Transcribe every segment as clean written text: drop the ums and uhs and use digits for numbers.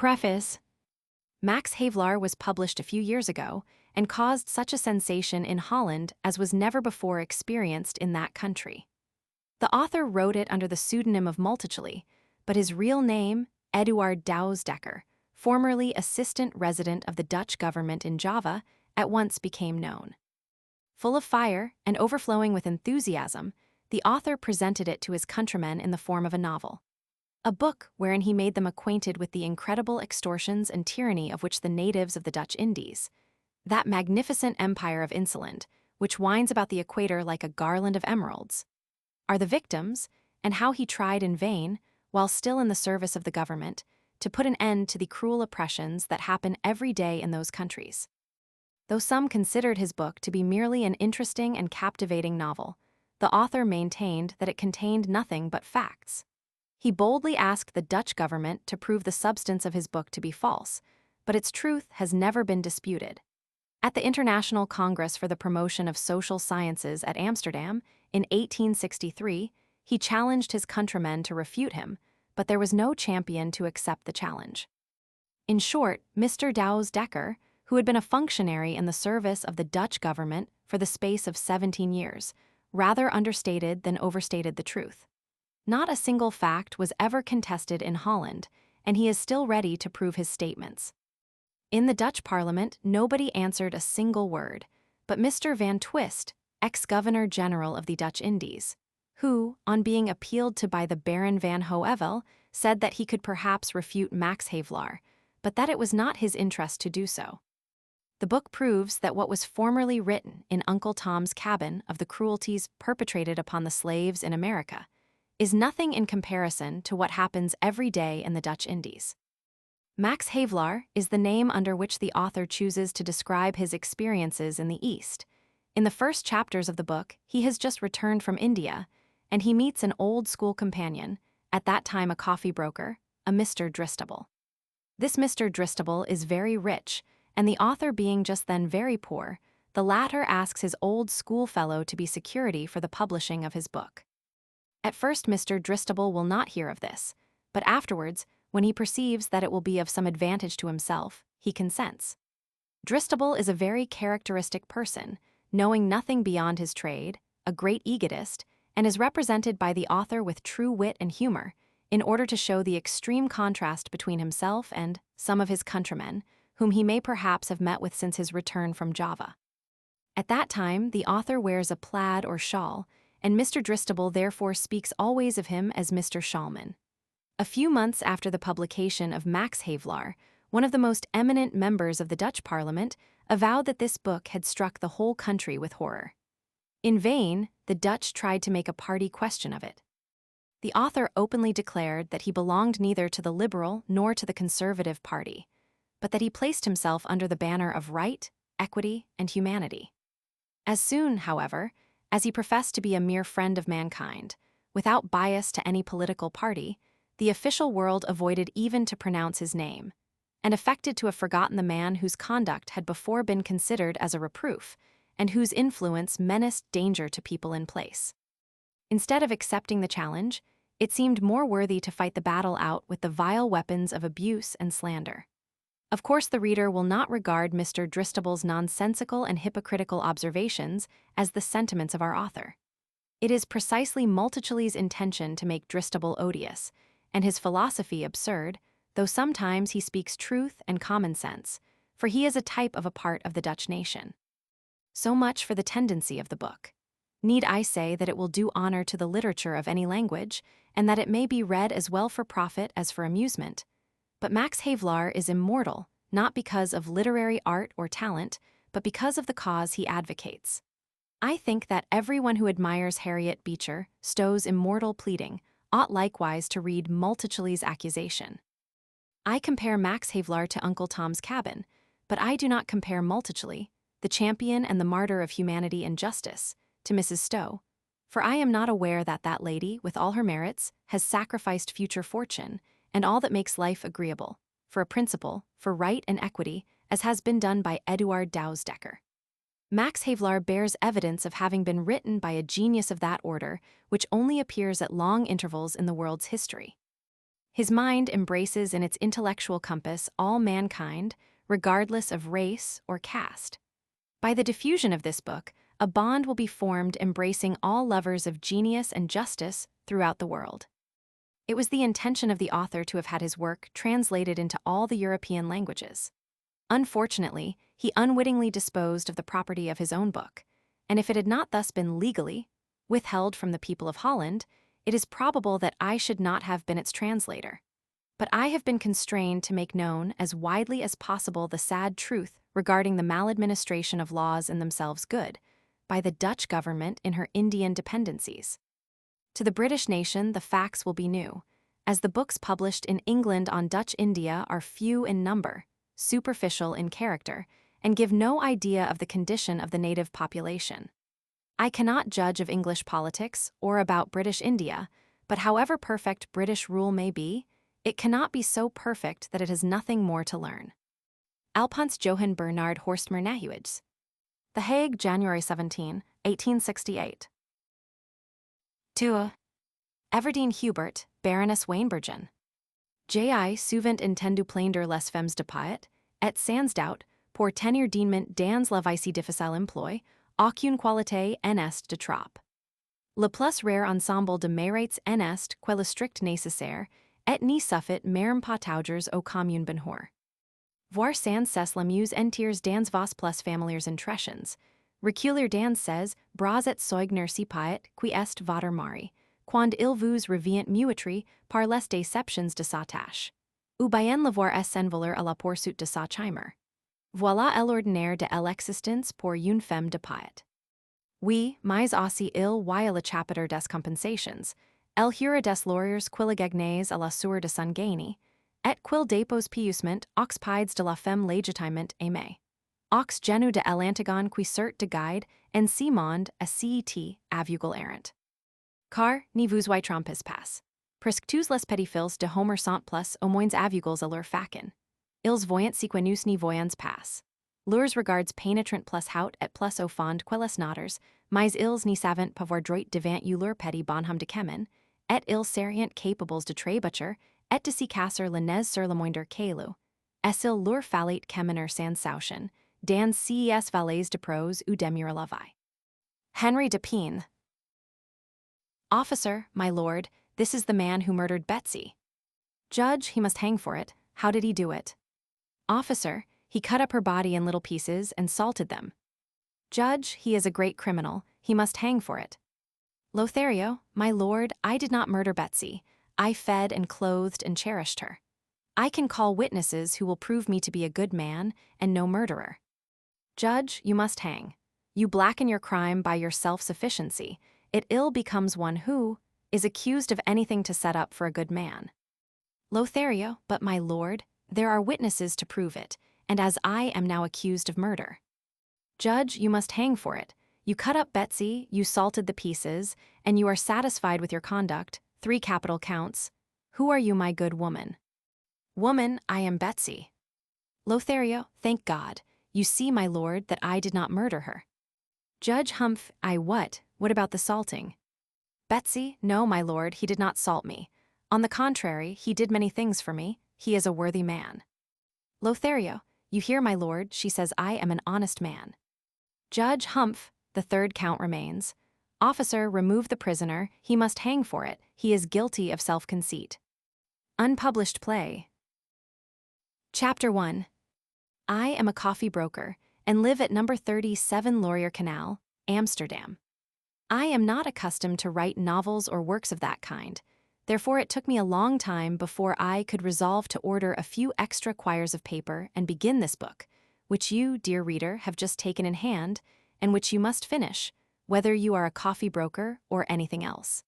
Preface. Max Havelaar was published a few years ago and caused such a sensation in Holland as was never before experienced in that country. The author wrote it under the pseudonym of Multatuli, but his real name, Eduard Douwsdekker, formerly assistant resident of the Dutch government in Java, at once became known. Full of fire and overflowing with enthusiasm, the author presented it to his countrymen in the form of a novel. A book wherein he made them acquainted with the incredible extortions and tyranny of which the natives of the Dutch Indies, that magnificent empire of Insuland, which winds about the equator like a garland of emeralds, are the victims, and how he tried in vain, while still in the service of the government, to put an end to the cruel oppressions that happen every day in those countries. Though some considered his book to be merely an interesting and captivating novel, the author maintained that it contained nothing but facts. He boldly asked the Dutch government to prove the substance of his book to be false, but its truth has never been disputed. At the International Congress for the Promotion of Social Sciences at Amsterdam in 1863, he challenged his countrymen to refute him, but there was no champion to accept the challenge. In short, Mr. Douwsdekker, who had been a functionary in the service of the Dutch government for the space of 17 years, rather understated than overstated the truth. Not a single fact was ever contested in Holland, and he is still ready to prove his statements. In the Dutch Parliament, nobody answered a single word, but Mr. Van Twist, ex-Governor-General of the Dutch Indies, who, on being appealed to by the Baron van Hoevel, said that he could perhaps refute Max Havelaar, but that it was not his interest to do so. The book proves that what was formerly written in Uncle Tom's Cabin of the cruelties perpetrated upon the slaves in America is nothing in comparison to what happens every day in the Dutch Indies. Max Havelaar is the name under which the author chooses to describe his experiences in the East. In the first chapters of the book, he has just returned from India, and he meets an old school companion, at that time a coffee broker, a Mr. Dristable. This Mr. Dristable is very rich, and the author being just then very poor, the latter asks his old schoolfellow to be security for the publishing of his book. At first Mr. Dristable will not hear of this, but afterwards, when he perceives that it will be of some advantage to himself, he consents. Dristable is a very characteristic person, knowing nothing beyond his trade, a great egotist, and is represented by the author with true wit and humor, in order to show the extreme contrast between himself and some of his countrymen, whom he may perhaps have met with since his return from Java. At that time, the author wears a plaid or shawl, and Mr. Dristable therefore speaks always of him as Mr. Shawlman. A few months after the publication of Max Havelaar, one of the most eminent members of the Dutch Parliament avowed that this book had struck the whole country with horror. In vain, the Dutch tried to make a party question of it. The author openly declared that he belonged neither to the Liberal nor to the Conservative Party, but that he placed himself under the banner of right, equity, and humanity. As soon, however, as he professed to be a mere friend of mankind, without bias to any political party, the official world avoided even to pronounce his name, and affected to have forgotten the man whose conduct had before been considered as a reproof, and whose influence menaced danger to people in place. Instead of accepting the challenge, it seemed more worthy to fight the battle out with the vile weapons of abuse and slander. Of course, the reader will not regard Mr. Dristable's nonsensical and hypocritical observations as the sentiments of our author. It is precisely Multatuli's intention to make Dristable odious, and his philosophy absurd, though sometimes he speaks truth and common sense, for he is a type of a part of the Dutch nation. So much for the tendency of the book. Need I say that it will do honor to the literature of any language, and that it may be read as well for profit as for amusement? But Max Havelaar is immortal, not because of literary art or talent, but because of the cause he advocates. I think that everyone who admires Harriet Beecher Stowe's immortal pleading ought likewise to read Multatuli's accusation. I compare Max Havelaar to Uncle Tom's Cabin, but I do not compare Multatuli, the champion and the martyr of humanity and justice, to Mrs. Stowe, for I am not aware that that lady, with all her merits, has sacrificed future fortune and all that makes life agreeable, for a principle, for right and equity, as has been done by Eduard Douwsdekker. Max Havelaar bears evidence of having been written by a genius of that order, which only appears at long intervals in the world's history. His mind embraces in its intellectual compass all mankind, regardless of race or caste. By the diffusion of this book, a bond will be formed embracing all lovers of genius and justice throughout the world. It was the intention of the author to have had his work translated into all the European languages. Unfortunately, he unwittingly disposed of the property of his own book, and if it had not thus been legally withheld from the people of Holland, it is probable that I should not have been its translator. But I have been constrained to make known as widely as possible the sad truth regarding the maladministration of laws in themselves good by the Dutch government in her Indian dependencies. To the British nation, the facts will be new, as the books published in England on Dutch India are few in number, superficial in character, and give no idea of the condition of the native population. I cannot judge of English politics or about British India, but however perfect British rule may be, it cannot be so perfect that it has nothing more to learn. Alphonse Johan Bernard Horstmer Nahuids. The Hague, January 17, 1868. 2. Everdeen Hubert, Baroness Weinbergen. J.I. souvent entendu plaindre les femmes de paet, et sans doute, pour tenir dignement dans la vie difficile emploi, aucune qualité en est de trop. Le plus rare ensemble de mérites en est que le strict nécessaire, et ni suffit merm pas taugers au commune benhor. Voir sans cesse la muse entiers dans vos plus familiars impressions. Reculer dans ses bras et soigner si paet qui est votre mari, quand il vous revient muetri par les déceptions de sa tâche. Ou bien le voir s'envoler à la poursuite de sa chimère. Voilà l'ordinaire de l'existence pour une femme de paet. Oui, mais aussi il y a le chapitre des compensations, el hura des lauriers quilligagnes à la soeur de son gaini, et quil dépose piusment aux pieds de la femme légitimement aimée. Aux genu de l'antigone qui cert de guide en si monde a cet avugul errant. Car, ni vous y trompez pas. Presque tous les petits fils de Homer sont plus au moins avuguls à leur facin. Ils voyant si que nous ni voyons pas. Leurs regards pénétrant plus haut et plus au fond que les noters, mais ils ni savant pouvoir droit devant eu leur petit bonhomme de chemin, et ils serient capables de trébucher, et de si casser le nez sur le moindre caillou, et s'il leur fallit chemineur sans sauchen, dans ces valets de prose ou demure la vie. Henry de Pine. Officer, my lord, this is the man who murdered Betsy. Judge, he must hang for it. How did he do it? Officer, he cut up her body in little pieces and salted them. Judge, he is a great criminal. He must hang for it. Lothario, my lord, I did not murder Betsy. I fed and clothed and cherished her. I can call witnesses who will prove me to be a good man and no murderer. Judge, you must hang. You blacken your crime by your self-sufficiency. It ill becomes one who is accused of anything to set up for a good man. Lothario, but my lord, there are witnesses to prove it, and as I am now accused of murder. Judge, you must hang for it. You cut up Betsy, you salted the pieces, and you are satisfied with your conduct, 3 capital counts. Who are you, my good woman? Woman, I am Betsy. Lothario, thank God. You see, my lord, that I did not murder her. Judge Humph, I what? What about the salting? Betsy, no, my lord, he did not salt me. On the contrary, he did many things for me. He is a worthy man. Lothario, you hear, my lord, she says I am an honest man. Judge Humph, the 3rd count remains. Officer, remove the prisoner, he must hang for it, he is guilty of self-conceit. Unpublished play. Chapter 1. I am a coffee broker, and live at number 37 Laurier Canal, Amsterdam. I am not accustomed to write novels or works of that kind, therefore it took me a long time before I could resolve to order a few extra quires of paper and begin this book, which you, dear reader, have just taken in hand, and which you must finish, whether you are a coffee broker or anything else.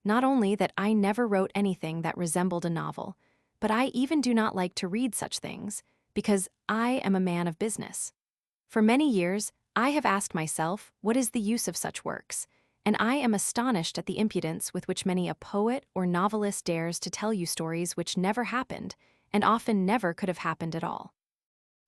Not only that I never wrote anything that resembled a novel, but I even do not like to read such things, because I am a man of business. For many years, I have asked myself what is the use of such works, and I am astonished at the impudence with which many a poet or novelist dares to tell you stories which never happened, and often never could have happened at all.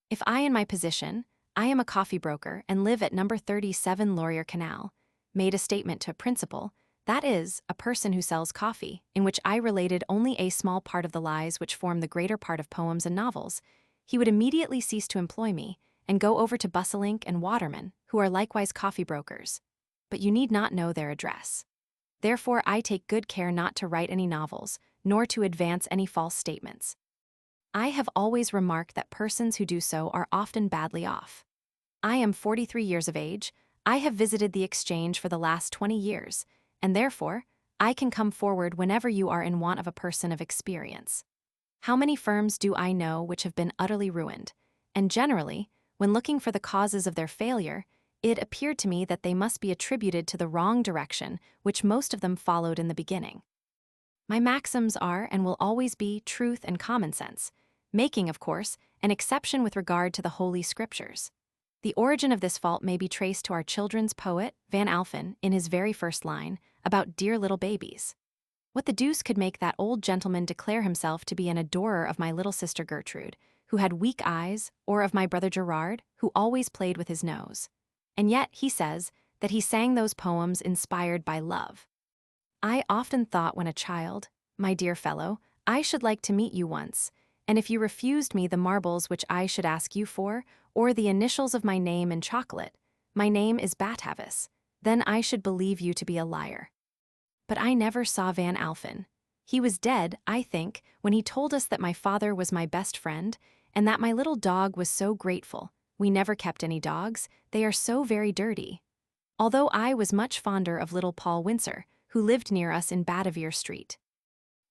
If I in my position, I am a coffee broker and live at number 37 Laurier Canal, made a statement to a principal, That is, a person who sells coffee, in which I related only a small part of the lies which form the greater part of poems and novels, he would immediately cease to employ me, and go over to Busselink and Waterman, who are likewise coffee brokers. But you need not know their address. Therefore I take good care not to write any novels, nor to advance any false statements. I have always remarked that persons who do so are often badly off. I am 43 years of age, I have visited the exchange for the last 20 years, and therefore, I can come forward whenever you are in want of a person of experience. How many firms do I know which have been utterly ruined? And generally, when looking for the causes of their failure, it appeared to me that they must be attributed to the wrong direction which most of them followed in the beginning. My maxims are and will always be truth and common sense, making, of course, an exception with regard to the Holy Scriptures. The origin of this fault may be traced to our children's poet, Van Alphen, in his very first line, about dear little babies. What the deuce could make that old gentleman declare himself to be an adorer of my little sister Gertrude, who had weak eyes, or of my brother Gerard, who always played with his nose? And yet he says that he sang those poems inspired by love. I often thought when a child, my dear fellow, I should like to meet you once, and if you refused me the marbles which I should ask you for, or the initials of my name in chocolate, my name is Batavus, then I should believe you to be a liar. But I never saw Van Alphen. He was dead, I think, when he told us that my father was my best friend, and that my little dog was so grateful. We never kept any dogs, they are so very dirty. Although I was much fonder of little Paul Windsor, who lived near us in Badavere Street.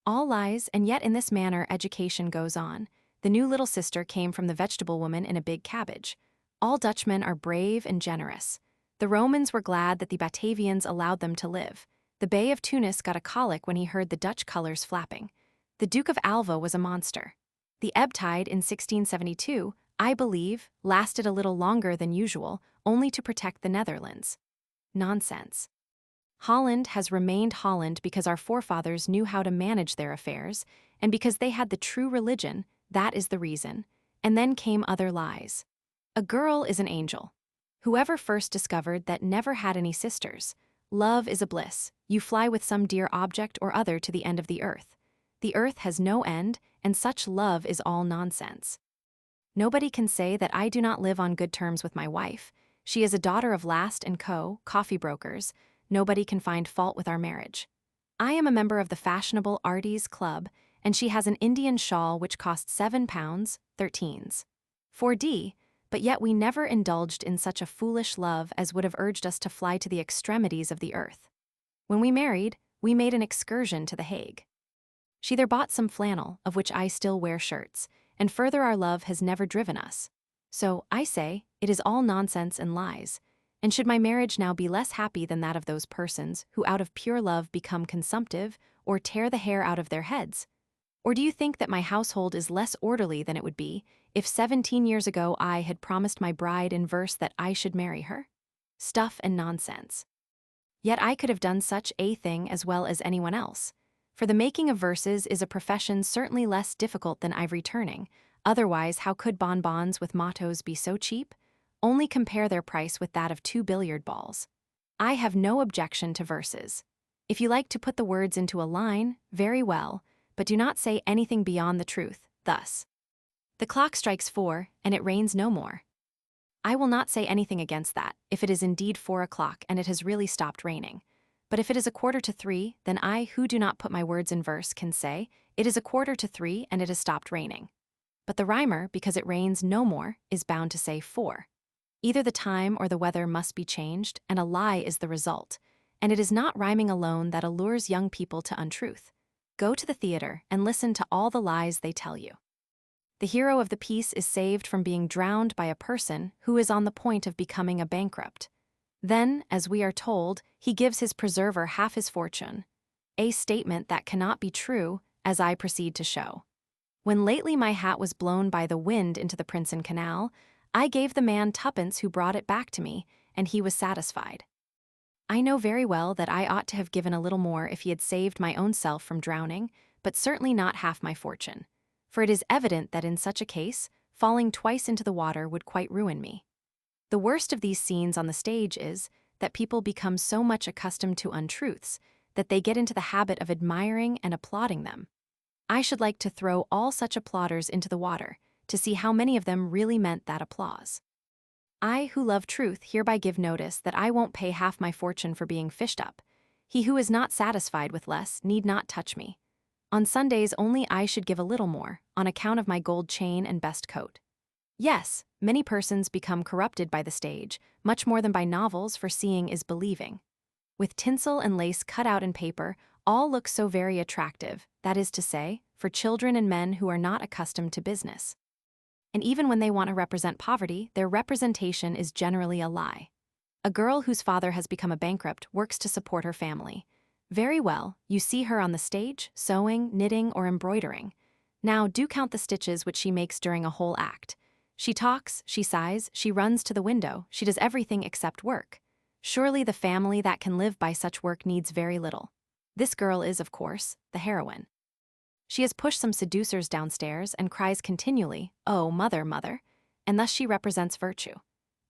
All lies, and yet in this manner education goes on. The new little sister came from the vegetable woman in a big cabbage. All Dutchmen are brave and generous. The Romans were glad that the Batavians allowed them to live. The Bey of Tunis got a colic when he heard the Dutch colors flapping. The Duke of Alva was a monster. The ebb tide in 1672, I believe, lasted a little longer than usual, only to protect the Netherlands. Nonsense. Holland has remained Holland because our forefathers knew how to manage their affairs, and because they had the true religion, that is the reason. And then came other lies. A girl is an angel. Whoever first discovered that never had any sisters? Love is a bliss. You fly with some dear object or other to the end of the earth. The earth has no end, and such love is all nonsense. Nobody can say that I do not live on good terms with my wife. She is a daughter of Last & Co., coffee brokers. Nobody can find fault with our marriage. I am a member of the fashionable Artie's Club, and she has an Indian shawl which cost £7, 13. 4d, but yet we never indulged in such a foolish love as would have urged us to fly to the extremities of the earth. When we married, we made an excursion to The Hague. She there bought some flannel, of which I still wear shirts, and further our love has never driven us. So, I say, it is all nonsense and lies. And should my marriage now be less happy than that of those persons who out of pure love become consumptive or tear the hair out of their heads? Or do you think that my household is less orderly than it would be if 17 years ago I had promised my bride in verse that I should marry her? Stuff and nonsense. Yet I could have done such a thing as well as anyone else. For the making of verses is a profession certainly less difficult than ivory turning. Otherwise, how could bonbons with mottos be so cheap? Only compare their price with that of 2 billiard balls. I have no objection to verses. If you like to put the words into a line, very well, but do not say anything beyond the truth, thus. The clock strikes 4, and it rains no more. I will not say anything against that, if it is indeed 4 o'clock and it has really stopped raining. But if it is 2:45, then I, who do not put my words in verse, can say, it is 2:45 and it has stopped raining. But the rhymer, because it rains no more, is bound to say 4. Either the time or the weather must be changed, and a lie is the result. And it is not rhyming alone that allures young people to untruth. Go to the theater and listen to all the lies they tell you. The hero of the piece is saved from being drowned by a person who is on the point of becoming a bankrupt. Then, as we are told, he gives his preserver half his fortune. A statement that cannot be true, as I proceed to show. When lately my hat was blown by the wind into the Princeton Canal, I gave the man 2pence who brought it back to me, and he was satisfied. I know very well that I ought to have given a little more if he had saved my own self from drowning, but certainly not half my fortune. For it is evident that in such a case, falling twice into the water would quite ruin me. The worst of these scenes on the stage is that people become so much accustomed to untruths that they get into the habit of admiring and applauding them. I should like to throw all such applauders into the water, to see how many of them really meant that applause. I, who love truth, hereby give notice that I won't pay half my fortune for being fished up. He who is not satisfied with less need not touch me. On Sundays only I should give a little more, on account of my gold chain and best coat. Yes, many persons become corrupted by the stage, much more than by novels, for seeing is believing. With tinsel and lace cut out in paper, all look so very attractive, that is to say, for children and men who are not accustomed to business. And even when they want to represent poverty, their representation is generally a lie. A girl whose father has become a bankrupt works to support her family. Very well, you see her on the stage, sewing, knitting, or embroidering. Now do count the stitches which she makes during a whole act. She talks, she sighs, she runs to the window, she does everything except work. Surely the family that can live by such work needs very little. This girl is, of course, the heroine. She has pushed some seducers downstairs and cries continually, "Oh, mother, mother," and thus she represents virtue.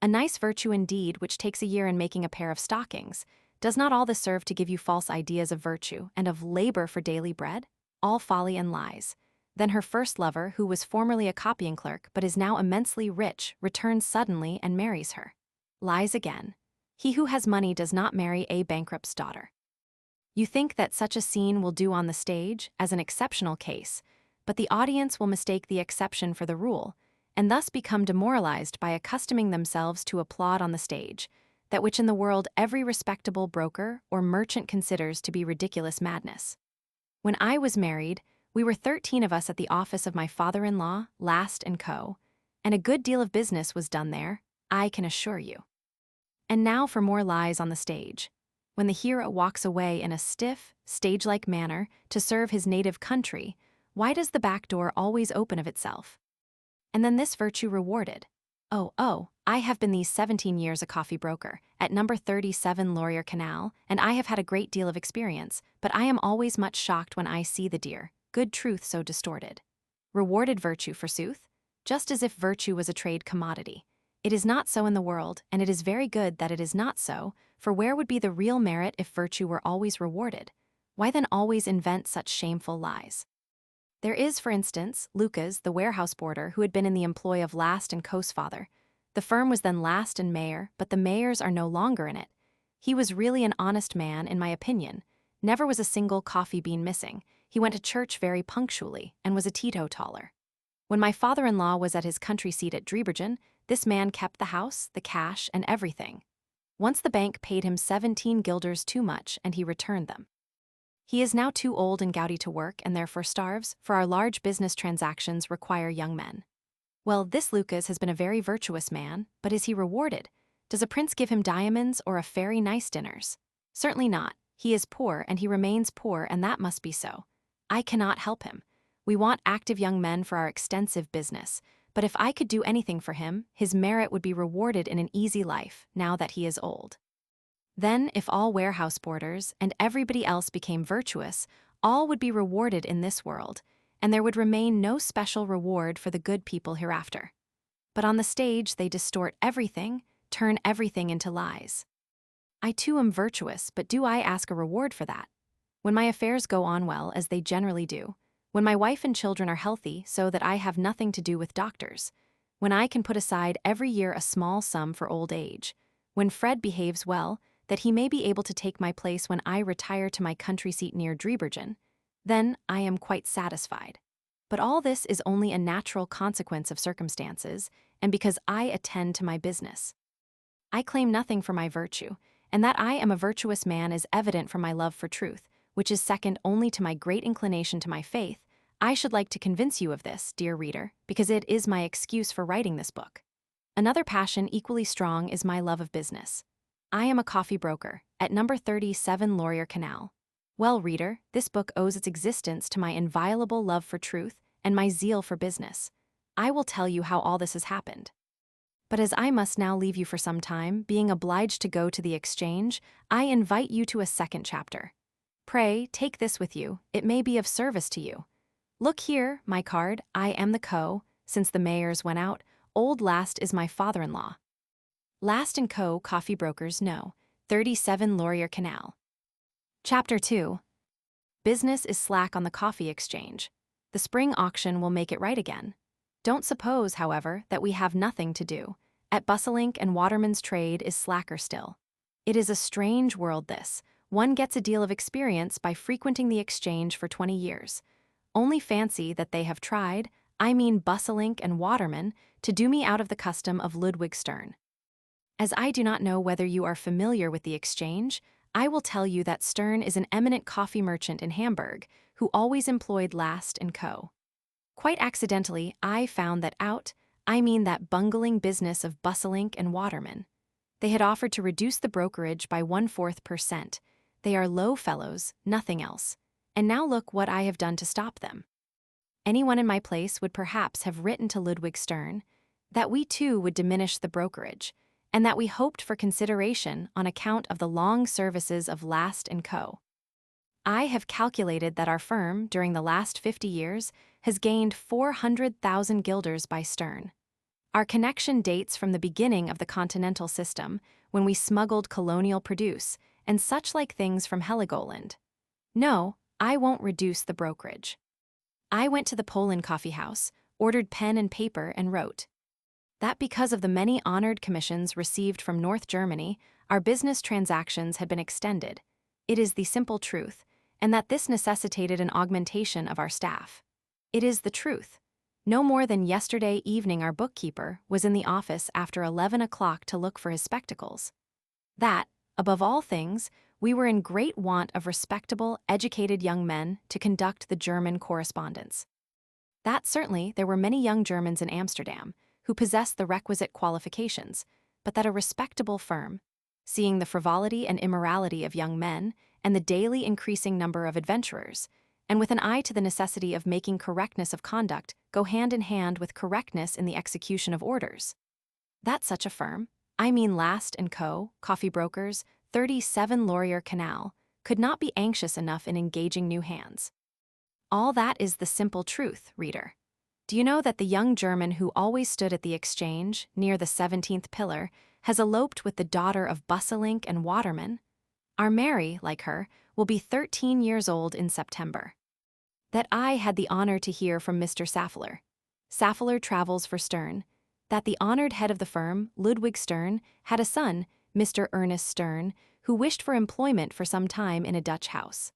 A nice virtue indeed, which takes a year in making a pair of stockings. Does not all this serve to give you false ideas of virtue and of labor for daily bread? All folly and lies. Then her first lover, who was formerly a copying clerk but is now immensely rich, returns suddenly and marries her. Lies again. He who has money does not marry a bankrupt's daughter. You think that such a scene will do on the stage, as an exceptional case, but the audience will mistake the exception for the rule, and thus become demoralized by accustoming themselves to applaud on the stage, that which in the world every respectable broker or merchant considers to be ridiculous madness. When I was married, we were 13 of us at the office of my father-in-law, Last & Co., and a good deal of business was done there, I can assure you. And now for more lies on the stage. When the hero walks away in a stiff, stage-like manner to serve his native country, why does the back door always open of itself? And then this virtue rewarded. Oh, I have been these 17 years a coffee broker, at number 37 Laurier Canal, and I have had a great deal of experience, but I am always much shocked when I see the dear, good truth so distorted. Rewarded virtue, forsooth? Just as if virtue was a trade commodity. It is not so in the world, and it is very good that it is not so, for where would be the real merit if virtue were always rewarded? Why then always invent such shameful lies? There is, for instance, Lucas, the warehouse boarder who had been in the employ of Last & Co.'s father. The firm was then Last & Mayer, but the Mayers are no longer in it. He was really an honest man, in my opinion. Never was a single coffee bean missing. He went to church very punctually, and was a teetotaler. When my father-in-law was at his country seat at Drebbergen, this man kept the house, the cash, and everything. Once the bank paid him 17 guilders too much, and he returned them. He is now too old and gouty to work, and therefore starves, for our large business transactions require young men. Well, this Lucas has been a very virtuous man, but is he rewarded? Does a prince give him diamonds or a fairy nice dinners? Certainly not. He is poor, and he remains poor, and that must be so. I cannot help him. We want active young men for our extensive business, but if I could do anything for him, his merit would be rewarded in an easy life, now that he is old. Then, if all warehouse boarders and everybody else became virtuous, all would be rewarded in this world, and there would remain no special reward for the good people hereafter. But on the stage they distort everything, turn everything into lies. I too am virtuous, but do I ask a reward for that? When my affairs go on well, as they generally do, when my wife and children are healthy so that I have nothing to do with doctors, when I can put aside every year a small sum for old age, when Fred behaves well, that he may be able to take my place when I retire to my country seat near Drebbergen, then I am quite satisfied. But all this is only a natural consequence of circumstances, and because I attend to my business. I claim nothing for my virtue, and that I am a virtuous man is evident from my love for truth, which is second only to my great inclination to my faith. I should like to convince you of this, dear reader, because it is my excuse for writing this book. Another passion equally strong is my love of business. I am a coffee broker, at number 37 Laurier Canal. Well, reader, this book owes its existence to my inviolable love for truth and my zeal for business. I will tell you how all this has happened. But as I must now leave you for some time, being obliged to go to the exchange, I invite you to a second chapter. Pray, take this with you, it may be of service to you. Look here, my card, I am the Co., since the Mayers went out, old Last is my father-in-law. Last & Co. Coffee Brokers, No. 37 Laurier Canal. Chapter 2. Business is slack on the coffee exchange. The spring auction will make it right again. Don't suppose, however, that we have nothing to do. At Busselink and Waterman's trade is slacker still. It is a strange world this. One gets a deal of experience by frequenting the exchange for 20 years. Only fancy that they have tried, I mean Busselink and Waterman, to do me out of the custom of Ludwig Stern. As I do not know whether you are familiar with the exchange, I will tell you that Stern is an eminent coffee merchant in Hamburg who always employed Last & Co. Quite accidentally, I found that out, I mean that bungling business of Busselink and Waterman. They had offered to reduce the brokerage by 1/4%. They are low fellows, nothing else. And now look what I have done to stop them. Anyone in my place would perhaps have written to Ludwig Stern that we too would diminish the brokerage, and that we hoped for consideration on account of the long services of Last & Co. I have calculated that our firm, during the last 50 years, has gained 400,000 guilders by Stern. Our connection dates from the beginning of the continental system, when we smuggled colonial produce and such like things from Heligoland. No, I won't reduce the brokerage. I went to the Poland coffee house, ordered pen and paper, and wrote that because of the many honored commissions received from North Germany, our business transactions had been extended. It is the simple truth, and that this necessitated an augmentation of our staff. It is the truth. No more than yesterday evening our bookkeeper was in the office after 11 o'clock to look for his spectacles. That, above all things, we were in great want of respectable, educated young men to conduct the German correspondence. That certainly there were many young Germans in Amsterdam who possessed the requisite qualifications, but that a respectable firm, seeing the frivolity and immorality of young men and the daily increasing number of adventurers, and with an eye to the necessity of making correctness of conduct go hand in hand with correctness in the execution of orders, that such a firm, I mean Last & Co., coffee brokers, 37 Laurier Canal, could not be anxious enough in engaging new hands. All that is the simple truth, reader. Do you know that the young German who always stood at the exchange, near the 17th pillar, has eloped with the daughter of Busselink and Waterman? Our Mary, like her, will be 13 years old in September. That I had the honor to hear from Mr. Savelaar. Savelaar travels for Stern. That the honored head of the firm, Ludwig Stern, had a son, Mr. Ernest Stern, who wished for employment for some time in a Dutch house.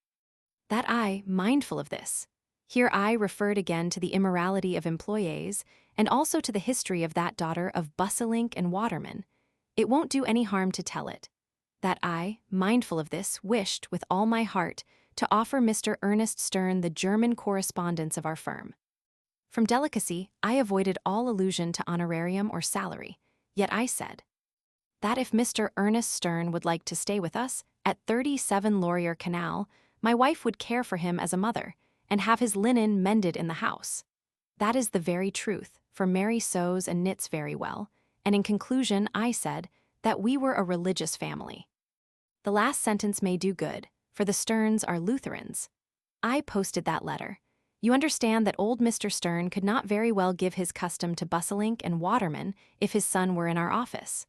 That I, mindful of this, here I referred again to the immorality of employees, and also to the history of that daughter of Busselink and Waterman. It won't do any harm to tell it. That I, mindful of this, wished, with all my heart, to offer Mr. Ernest Stern the German correspondence of our firm. From delicacy, I avoided all allusion to honorarium or salary, yet I said that if Mr. Ernest Stern would like to stay with us at 37 Laurier Canal, my wife would care for him as a mother, and have his linen mended in the house. That is the very truth, for Mary sews and knits very well, and in conclusion I said that we were a religious family. The last sentence may do good, for the Sterns are Lutherans. I posted that letter. You understand that old Mr. Stern could not very well give his custom to Busselink and Waterman if his son were in our office.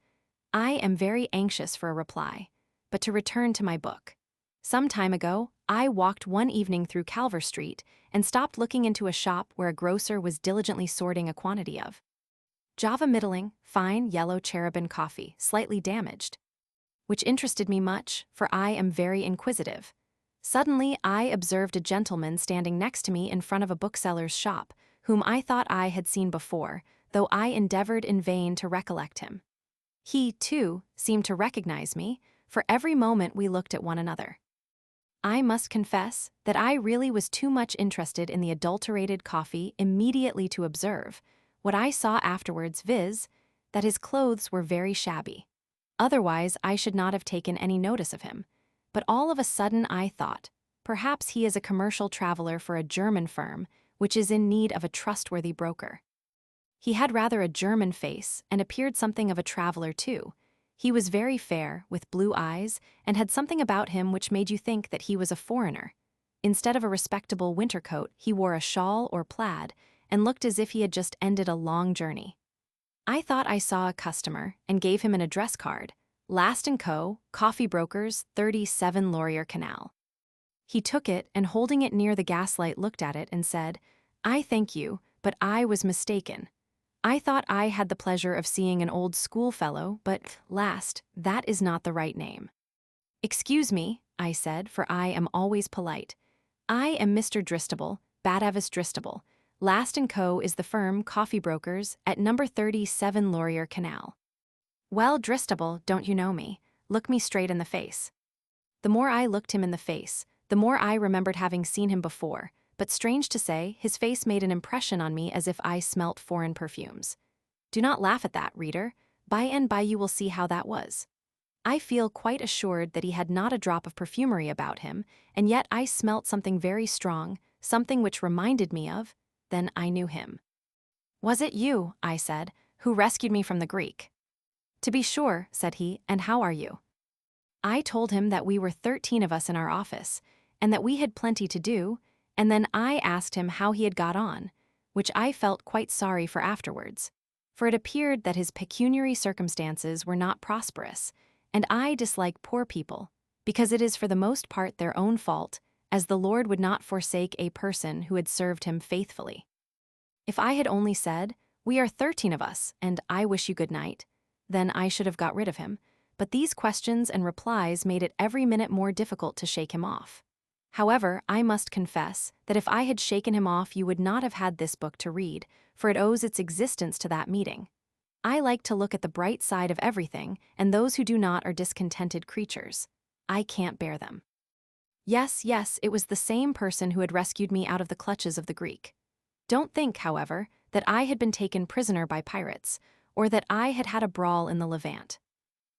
I am very anxious for a reply, but to return to my book. Some time ago, I walked one evening through Calver Street and stopped looking into a shop where a grocer was diligently sorting a quantity of Java middling, fine yellow cherubin coffee, slightly damaged, which interested me much, for I am very inquisitive. Suddenly I observed a gentleman standing next to me in front of a bookseller's shop, whom I thought I had seen before, though I endeavored in vain to recollect him. He, too, seemed to recognize me, for every moment we looked at one another. I must confess that I really was too much interested in the adulterated coffee immediately to observe what I saw afterwards, viz., that his clothes were very shabby. Otherwise I should not have taken any notice of him. But all of a sudden I thought, perhaps he is a commercial traveler for a German firm which is in need of a trustworthy broker. He had rather a German face and appeared something of a traveler too. He was very fair, with blue eyes, and had something about him which made you think that he was a foreigner. Instead of a respectable winter coat, he wore a shawl or plaid, and looked as if he had just ended a long journey. I thought I saw a customer, and gave him an address card. Last & Co., Coffee Brokers, 37 Laurier Canal. He took it and holding it near the gaslight looked at it and said, "I thank you, but I was mistaken. I thought I had the pleasure of seeing an old schoolfellow, but, last, that is not the right name." "Excuse me," I said, for I am always polite. "I am Mr. Dristable, Badavis Dristable. Last & Co. is the firm, coffee brokers, at number 37 Laurier Canal." "Well, Dristable, don't you know me? Look me straight in the face." The more I looked him in the face, the more I remembered having seen him before, but strange to say, his face made an impression on me as if I smelt foreign perfumes. Do not laugh at that, reader. By and by you will see how that was. I feel quite assured that he had not a drop of perfumery about him, and yet I smelt something very strong, something which reminded me of, then I knew him. "Was it you," I said, "who rescued me from the Greek?" "To be sure," said he, "and how are you?" I told him that we were 13 of us in our office, and that we had plenty to do, and then I asked him how he had got on, which I felt quite sorry for afterwards, for it appeared that his pecuniary circumstances were not prosperous, and I dislike poor people, because it is for the most part their own fault, as the Lord would not forsake a person who had served him faithfully. If I had only said, "We are 13 of us, and I wish you good night," then I should have got rid of him, but these questions and replies made it every minute more difficult to shake him off. However, I must confess that if I had shaken him off you would not have had this book to read, for it owes its existence to that meeting. I like to look at the bright side of everything, and those who do not are discontented creatures. I can't bear them. Yes, it was the same person who had rescued me out of the clutches of the Greek. Don't think, however, that I had been taken prisoner by pirates, or that I had had a brawl in the Levant.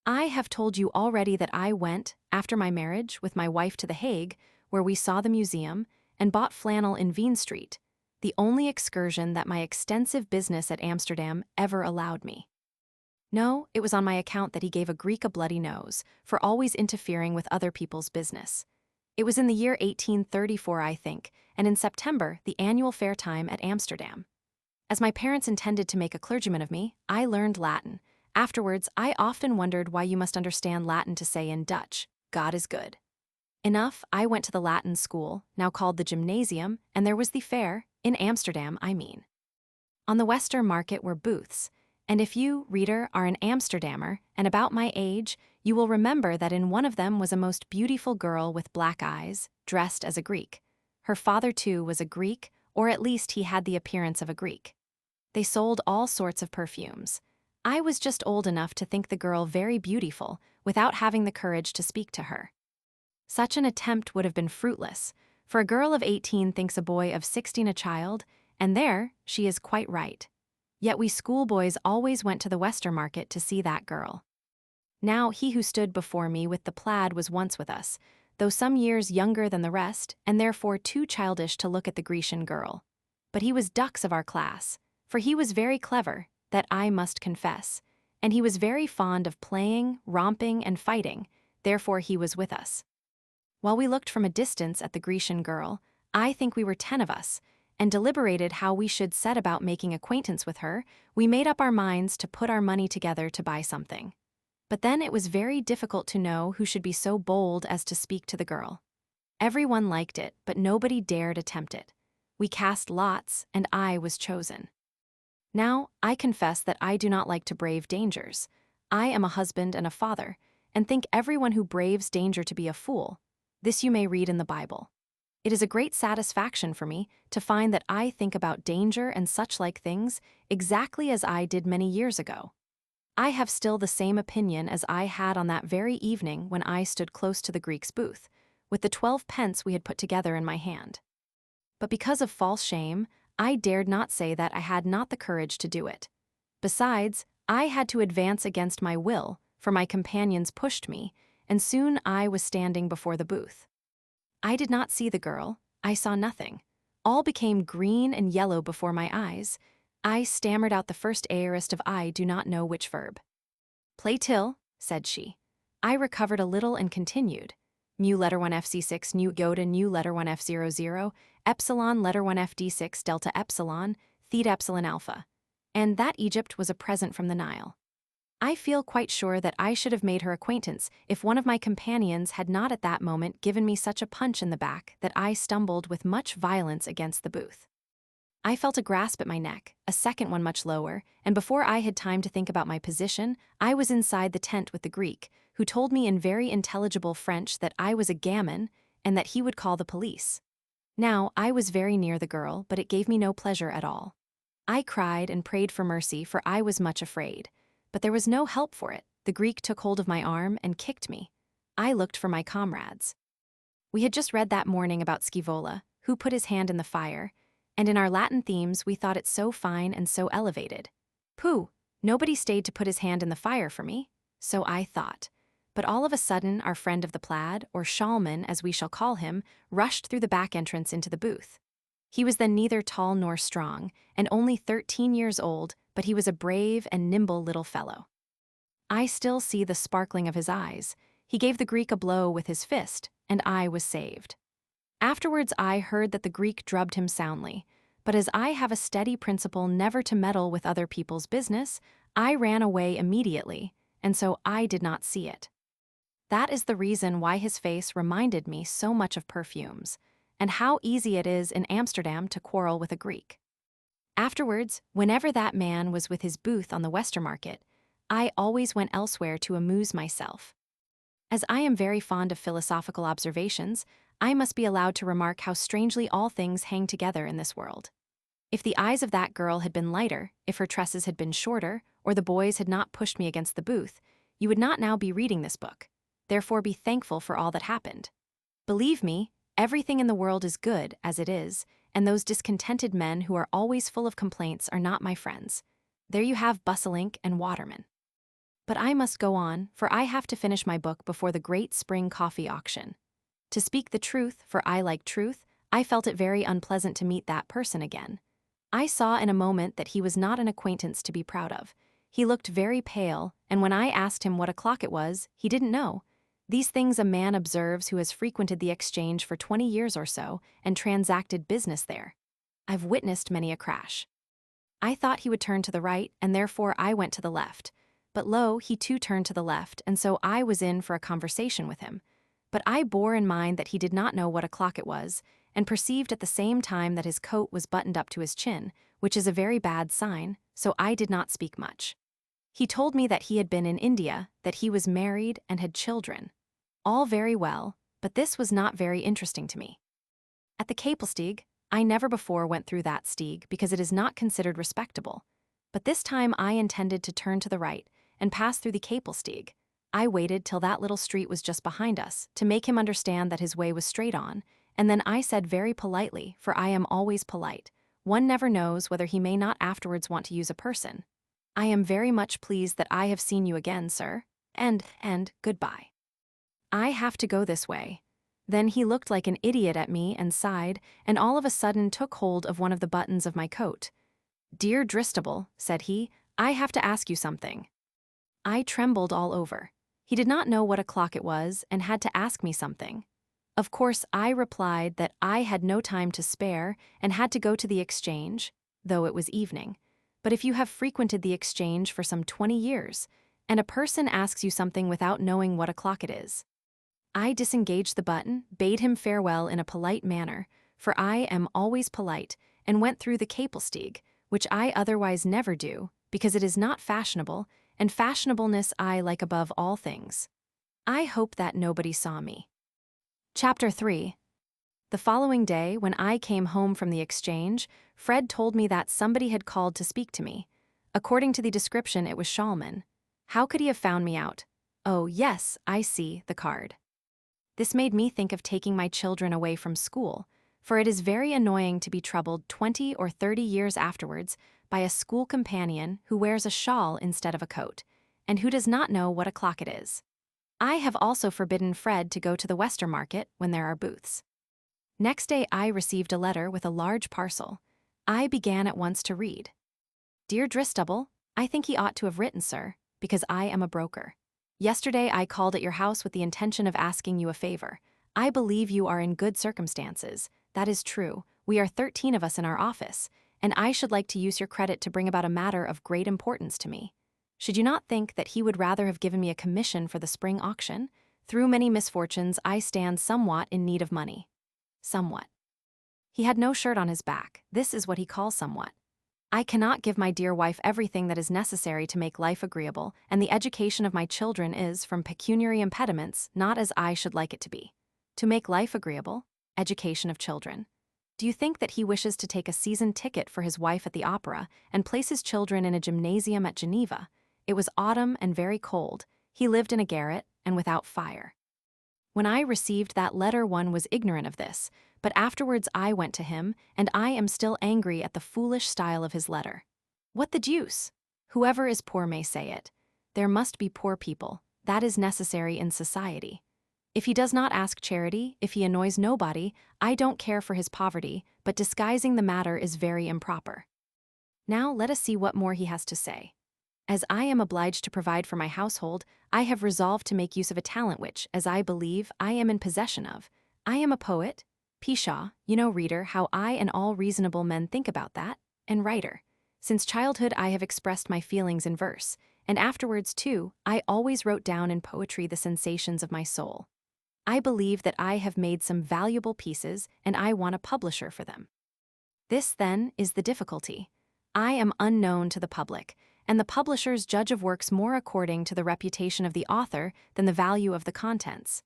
I have told you already that I went, after my marriage, with my wife to The Hague, where we saw the museum, and bought flannel in Veen Street, the only excursion that my extensive business at Amsterdam ever allowed me. No, it was on my account that he gave a Greek a bloody nose, for always interfering with other people's business. It was in the year 1834, I think, and in September, the annual fair time at Amsterdam. As my parents intended to make a clergyman of me, I learned Latin. Afterwards, I often wondered why you must understand Latin to say in Dutch, "God is good." Enough, I went to the Latin school, now called the gymnasium, and there was the fair, in Amsterdam, I mean. On the Western Market were booths, and if you, reader, are an Amsterdammer, and about my age, you will remember that in one of them was a most beautiful girl with black eyes, dressed as a Greek. Her father, too, was a Greek, or at least he had the appearance of a Greek. They sold all sorts of perfumes. I was just old enough to think the girl very beautiful, without having the courage to speak to her. Such an attempt would have been fruitless, for a girl of 18 thinks a boy of 16 a child, and there she is quite right. Yet we schoolboys always went to the Western Market to see that girl. Now he who stood before me with the plaid was once with us, though some years younger than the rest, and therefore too childish to look at the Grecian girl. But he was dux of our class, for he was very clever, that I must confess, and he was very fond of playing, romping, and fighting, therefore he was with us. While we looked from a distance at the Grecian girl, I think we were 10 of us, and deliberated how we should set about making acquaintance with her, we made up our minds to put our money together to buy something. But then it was very difficult to know who should be so bold as to speak to the girl. Everyone liked it, but nobody dared attempt it. We cast lots, and I was chosen. Now, I confess that I do not like to brave dangers. I am a husband and a father, and think everyone who braves danger to be a fool. This you may read in the Bible. It is a great satisfaction for me to find that I think about danger and such like things exactly as I did many years ago. I have still the same opinion as I had on that very evening when I stood close to the Greek's booth, with the 12 pence we had put together in my hand. But because of false shame, I dared not say that I had not the courage to do it. Besides, I had to advance against my will, for my companions pushed me, and soon I was standing before the booth. I did not see the girl, I saw nothing. All became green and yellow before my eyes. I stammered out the first aorist of I do not know which verb. "Play till," said she. I recovered a little and continued. Mu letter 1 FC6 nu iota nu letter 1 F00, epsilon letter 1 FD6 delta epsilon, theta epsilon alpha. And that Egypt was a present from the Nile. I feel quite sure that I should have made her acquaintance if one of my companions had not at that moment given me such a punch in the back that I stumbled with much violence against the booth. I felt a grasp at my neck, a second one much lower, and before I had time to think about my position, I was inside the tent with the Greek, who told me in very intelligible French that I was a gamin and that he would call the police. Now, I was very near the girl, but it gave me no pleasure at all. I cried and prayed for mercy, for I was much afraid. But there was no help for it. The Greek took hold of my arm and kicked me. I looked for my comrades. We had just read that morning about Scaevola, who put his hand in the fire, and in our Latin themes we thought it so fine and so elevated. Pooh, nobody stayed to put his hand in the fire for me, so I thought. But all of a sudden our friend of the plaid, or shawlman as we shall call him, rushed through the back entrance into the booth. He was then neither tall nor strong, and only 13 years old, but he was a brave and nimble little fellow. I still see the sparkling of his eyes. He gave the Greek a blow with his fist, and I was saved. Afterwards I heard that the Greek drubbed him soundly, but as I have a steady principle never to meddle with other people's business, I ran away immediately, and so I did not see it. That is the reason why his face reminded me so much of perfumes, and how easy it is in Amsterdam to quarrel with a Greek. Afterwards, whenever that man was with his booth on the Westermarket, I always went elsewhere to amuse myself. As I am very fond of philosophical observations, I must be allowed to remark how strangely all things hang together in this world. If the eyes of that girl had been lighter, if her tresses had been shorter, or the boys had not pushed me against the booth, you would not now be reading this book. Therefore be thankful for all that happened. Believe me, everything in the world is good as it is, and those discontented men who are always full of complaints are not my friends. There you have Busselink and Waterman. But I must go on, for I have to finish my book before the great spring coffee auction. To speak the truth, for I like truth, I felt it very unpleasant to meet that person again. I saw in a moment that he was not an acquaintance to be proud of. He looked very pale, and when I asked him what o'clock it was, he didn't know. These things a man observes who has frequented the exchange for 20 years or so and transacted business there. I've witnessed many a crash. I thought he would turn to the right, and therefore I went to the left. But lo, he too turned to the left, and so I was in for a conversation with him. But I bore in mind that he did not know what o'clock it was, and perceived at the same time that his coat was buttoned up to his chin, which is a very bad sign, so I did not speak much. He told me that he had been in India, that he was married and had children. All very well, but this was not very interesting to me. At the Kapelsteeg, I never before went through that steeg because it is not considered respectable. But this time I intended to turn to the right and pass through the Kapelsteeg. I waited till that little street was just behind us to make him understand that his way was straight on, and then I said very politely, for I am always polite, one never knows whether he may not afterwards want to use a person. I am very much pleased that I have seen you again, sir, and goodbye. I have to go this way. Then he looked like an idiot at me and sighed, and all of a sudden took hold of one of the buttons of my coat. "Dear Dristable," said he, "I have to ask you something." I trembled all over. He did not know what o'clock it was and had to ask me something. Of course, I replied that I had no time to spare and had to go to the exchange, though it was evening. But if you have frequented the exchange for some 20 years, and a person asks you something without knowing what o'clock it is. I disengaged the button, bade him farewell in a polite manner, for I am always polite, and went through the Kapelsteeg, which I otherwise never do, because it is not fashionable, and fashionableness I like above all things. I hope that nobody saw me. Chapter 3. The following day, when I came home from the exchange, Fred told me that somebody had called to speak to me. According to the description, it was Shawlman. How could he have found me out? Oh, yes, I see, the card. This made me think of taking my children away from school, for it is very annoying to be troubled 20 or 30 years afterwards by a school companion who wears a shawl instead of a coat, and who does not know what o'clock it is. I have also forbidden Fred to go to the Westermarket when there are booths. Next day I received a letter with a large parcel. I began at once to read. "Dear Dristable, I think he ought to have written, sir, because I am a broker. Yesterday I called at your house with the intention of asking you a favor. I believe you are in good circumstances. That is true. We are 13 of us in our office, and I should like to use your credit to bring about a matter of great importance to me. Should you not think that he would rather have given me a commission for the spring auction? Through many misfortunes, I stand somewhat in need of money. Somewhat. He had no shirt on his back. This is what he calls somewhat. I cannot give my dear wife everything that is necessary to make life agreeable, and the education of my children is, from pecuniary impediments, not as I should like it to be. To make life agreeable, education of children. Do you think that he wishes to take a season ticket for his wife at the opera and place his children in a gymnasium at Geneva? It was autumn and very cold. He lived in a garret and without fire. When I received that letter, one was ignorant of this, but afterwards I went to him, and I am still angry at the foolish style of his letter. What the deuce? Whoever is poor may say it. There must be poor people. That is necessary in society. If he does not ask charity, if he annoys nobody, I don't care for his poverty, but disguising the matter is very improper. Now let us see what more he has to say. As I am obliged to provide for my household, I have resolved to make use of a talent which, as I believe, I am in possession of. I am a poet. Pshaw, you know, reader, how I and all reasonable men think about that, and writer. Since childhood I have expressed my feelings in verse, and afterwards, too, I always wrote down in poetry the sensations of my soul. I believe that I have made some valuable pieces, and I want a publisher for them. This, then, is the difficulty. I am unknown to the public, and the publishers judge of works more according to the reputation of the author than the value of the contents.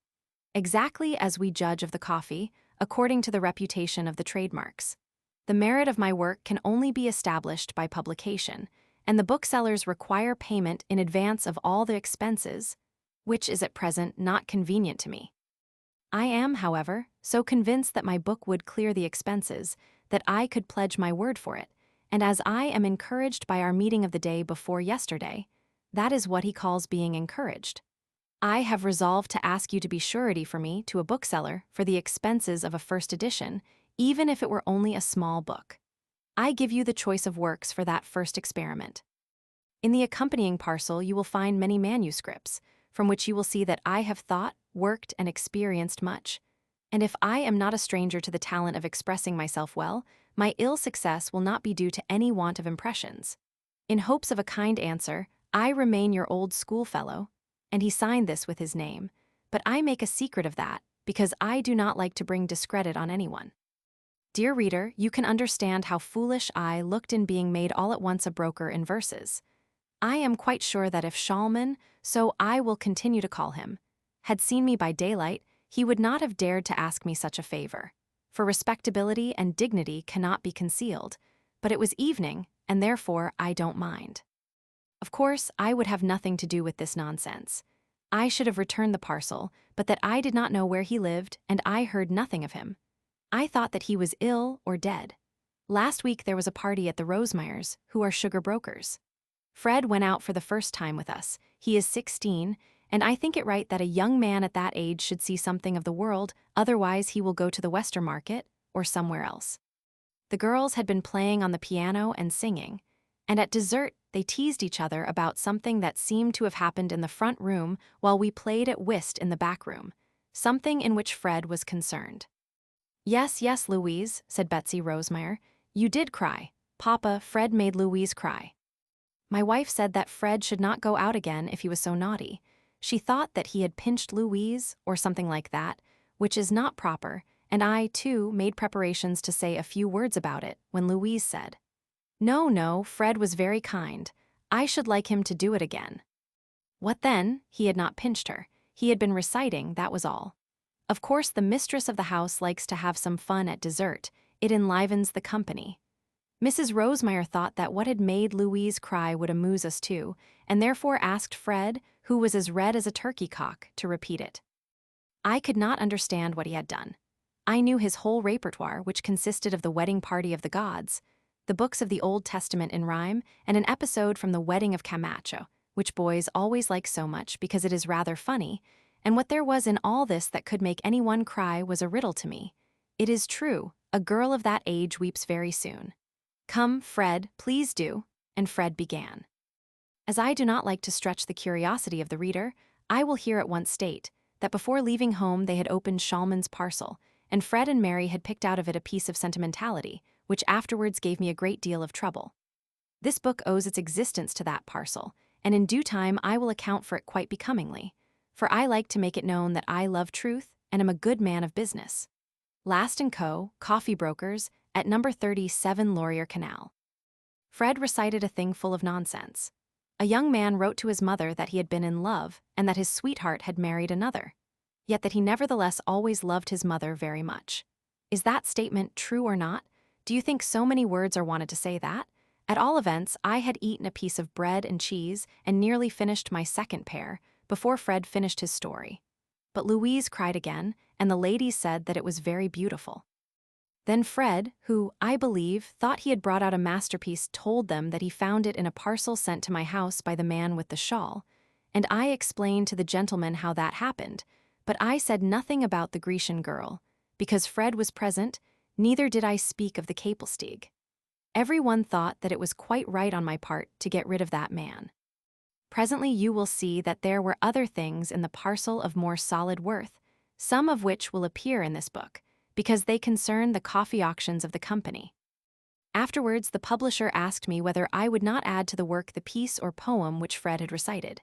Exactly as we judge of the coffee, according to the reputation of the trademarks. The merit of my work can only be established by publication, and the booksellers require payment in advance of all the expenses, which is at present not convenient to me. I am, however, so convinced that my book would clear the expenses that I could pledge my word for it, and as I am encouraged by our meeting of the day before yesterday, that is what he calls being encouraged. I have resolved to ask you to be surety for me to a bookseller for the expenses of a first edition, even if it were only a small book. I give you the choice of works for that first experiment. In the accompanying parcel you will find many manuscripts, from which you will see that I have thought, worked, and experienced much. And if I am not a stranger to the talent of expressing myself well, my ill success will not be due to any want of impressions. In hopes of a kind answer, I remain your old schoolfellow, and he signed this with his name, but I make a secret of that, because I do not like to bring discredit on anyone. Dear reader, you can understand how foolish I looked in being made all at once a broker in verses. I am quite sure that if Schalman, so I will continue to call him, had seen me by daylight, he would not have dared to ask me such a favor, for respectability and dignity cannot be concealed, but it was evening, and therefore I don't mind. Of course, I would have nothing to do with this nonsense. I should have returned the parcel, but that I did not know where he lived, and I heard nothing of him. I thought that he was ill or dead. Last week there was a party at the Rosemeyers, who are sugar brokers. Fred went out for the first time with us. He is 16, and I think it right that a young man at that age should see something of the world, otherwise he will go to the Western Market or somewhere else. The girls had been playing on the piano and singing, and at dessert they teased each other about something that seemed to have happened in the front room while we played at whist in the back room, something in which Fred was concerned. Yes, yes, Louise, said Betsy Rosemeyer, you did cry. Papa, Fred made Louise cry. My wife said that Fred should not go out again if he was so naughty. She thought that he had pinched Louise, or something like that, which is not proper, and I, too, made preparations to say a few words about it, when Louise said, No, no, Fred was very kind. I should like him to do it again. What then? He had not pinched her. He had been reciting, that was all. Of course, the mistress of the house likes to have some fun at dessert. It enlivens the company. Mrs. Rosemeyer thought that what had made Louise cry would amuse us too, and therefore asked Fred, who was as red as a turkey cock, to repeat it. I could not understand what he had done. I knew his whole repertoire, which consisted of the wedding party of the gods, the books of the Old Testament in rhyme, and an episode from the wedding of Camacho, which boys always like so much because it is rather funny, and what there was in all this that could make anyone cry was a riddle to me. It is true, a girl of that age weeps very soon. Come, Fred, please do, and Fred began. As I do not like to stretch the curiosity of the reader, I will here at once state that before leaving home they had opened Schalman's parcel, and Fred and Mary had picked out of it a piece of sentimentality, which afterwards gave me a great deal of trouble. This book owes its existence to that parcel, and in due time I will account for it quite becomingly, for I like to make it known that I love truth and am a good man of business. Last & Co., Coffee Brokers, at number 37 Laurier Canal. Fred recited a thing full of nonsense. A young man wrote to his mother that he had been in love and that his sweetheart had married another, yet that he nevertheless always loved his mother very much. Is that statement true or not? Do you think so many words are wanted to say that? At all events, I had eaten a piece of bread and cheese and nearly finished my second pair before Fred finished his story. But Louise cried again, and the ladies said that it was very beautiful. Then Fred, who, I believe, thought he had brought out a masterpiece, told them that he found it in a parcel sent to my house by the man with the shawl, and I explained to the gentleman how that happened, but I said nothing about the Grecian girl. Because Fred was present, neither did I speak of the Capelstieg. Everyone thought that it was quite right on my part to get rid of that man. Presently you will see that there were other things in the parcel of more solid worth, some of which will appear in this book, because they concern the coffee auctions of the company. Afterwards, the publisher asked me whether I would not add to the work the piece or poem which Fred had recited.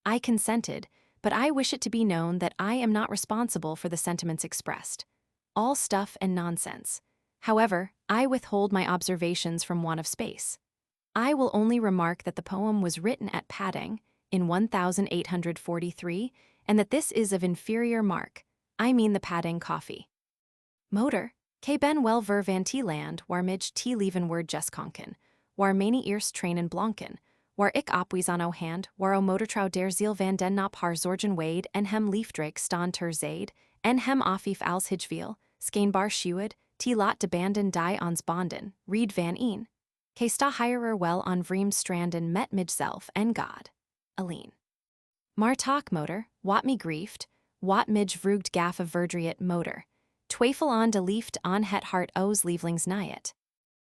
I consented, but I wish it to be known that I am not responsible for the sentiments expressed. All stuff and nonsense. However, I withhold my observations from want of space. I will only remark that the poem was written at Padang in 1843, and that this is of inferior mark. I mean the Padang coffee. Motor, K ben wel ver van T land, waar mij T leven word jeskonken, waar many eerst trainen blonken, waar ik opwies aan o hand, waar o motortrouw der ziel van den nop haar zorgen wade en hem liefdruk staan ter zade, en hem afif als hijviel, skeenbaar schuwed, T lot de banden die ons bonden, reed van een. K sta hirer wel on vreem stranden met mijzelf en God. Aline. Maar tak motor, wat me grieft, wat mij vroegd gaf of verdriet motor. Twijfel aan de liefde aan het hart os lievelings niet.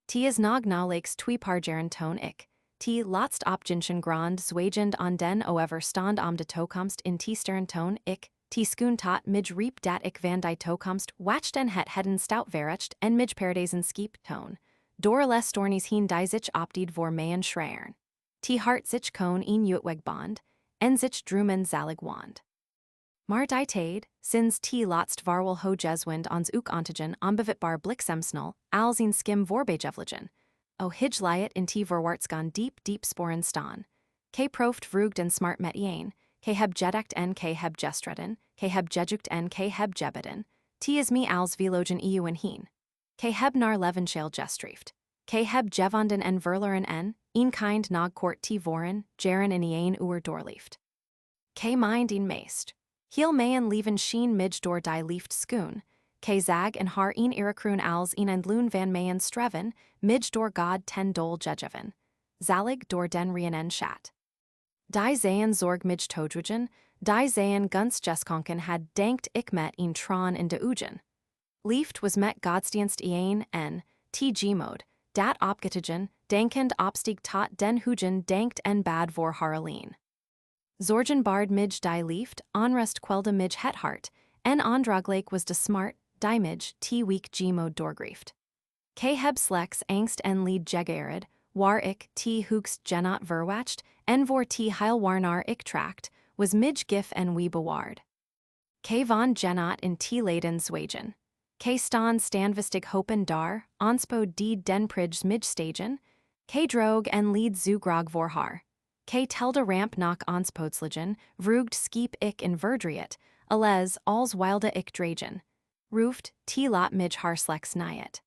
T is nog nauwelijks tweeparjaren toon ik. T laatst opgenschen grand zwagend aan den over stand om de toekomst in T stern toon ik. T schoon tot mij riep dat ik van die toekomst wacht en het heden stout verrecht en mij paradiesen skiep toon. Door les stornies heen die zich opdied voor mij schreiern. T hart zich koon een uitweg bond, en zich drumen zalig wand. Maar die tade, sinds T laatst varwel ho jeswind ons ook ontigen onbevitbar bliksemsnel, als een skim voorbijevligen. O hij liet in T verwarts gaan diep sporen staan. K proeft vroegd en smart met een, K heb jedekt en K heb gestreden, K heb jejukt en K heb jebeden. T is me als velogen eu en heen. K heb naar levenshale gestrieft. K heb jevonden en verleren en, een kind nog kort T voren, jaren in een uur doorleeft. K mind een meest. Heel mayen leven sheen mij door die liefde schoon. K zag en haar een irakroon als een loon van mayen streven, mij door God ten dol jejeven. Zalig door den rien en chat. Die zayen zorg mij todrugen, die zayen guns jeskonken had dankt ik met een tron in de ugen. Liefde was met godsdienst een en, T mode, dat opgetigen, dankend opstieg tot den hugen dankt en bad voor Harleen. Zorgen baard mij die liefde, onrust kwelde mij het hart, en ondraglijk was de smart, die mij T week mode doorgrieft. K heb slechts angst en leed jegered, waar ik T hoogst genot verwacht, en voor T heil warnar ik tract, was mij gif en we bewaard. K van genot in T laden zwagen. K staan standvestig hopen dar, onspo die den prij mij stagen, K droog en lead zugrog voor haar. K telde ramp nok onspodsligen, vroegd skiep ik in verdriet, alles als wilde ik dragen. Roofd, T lot mij haar slechts niet.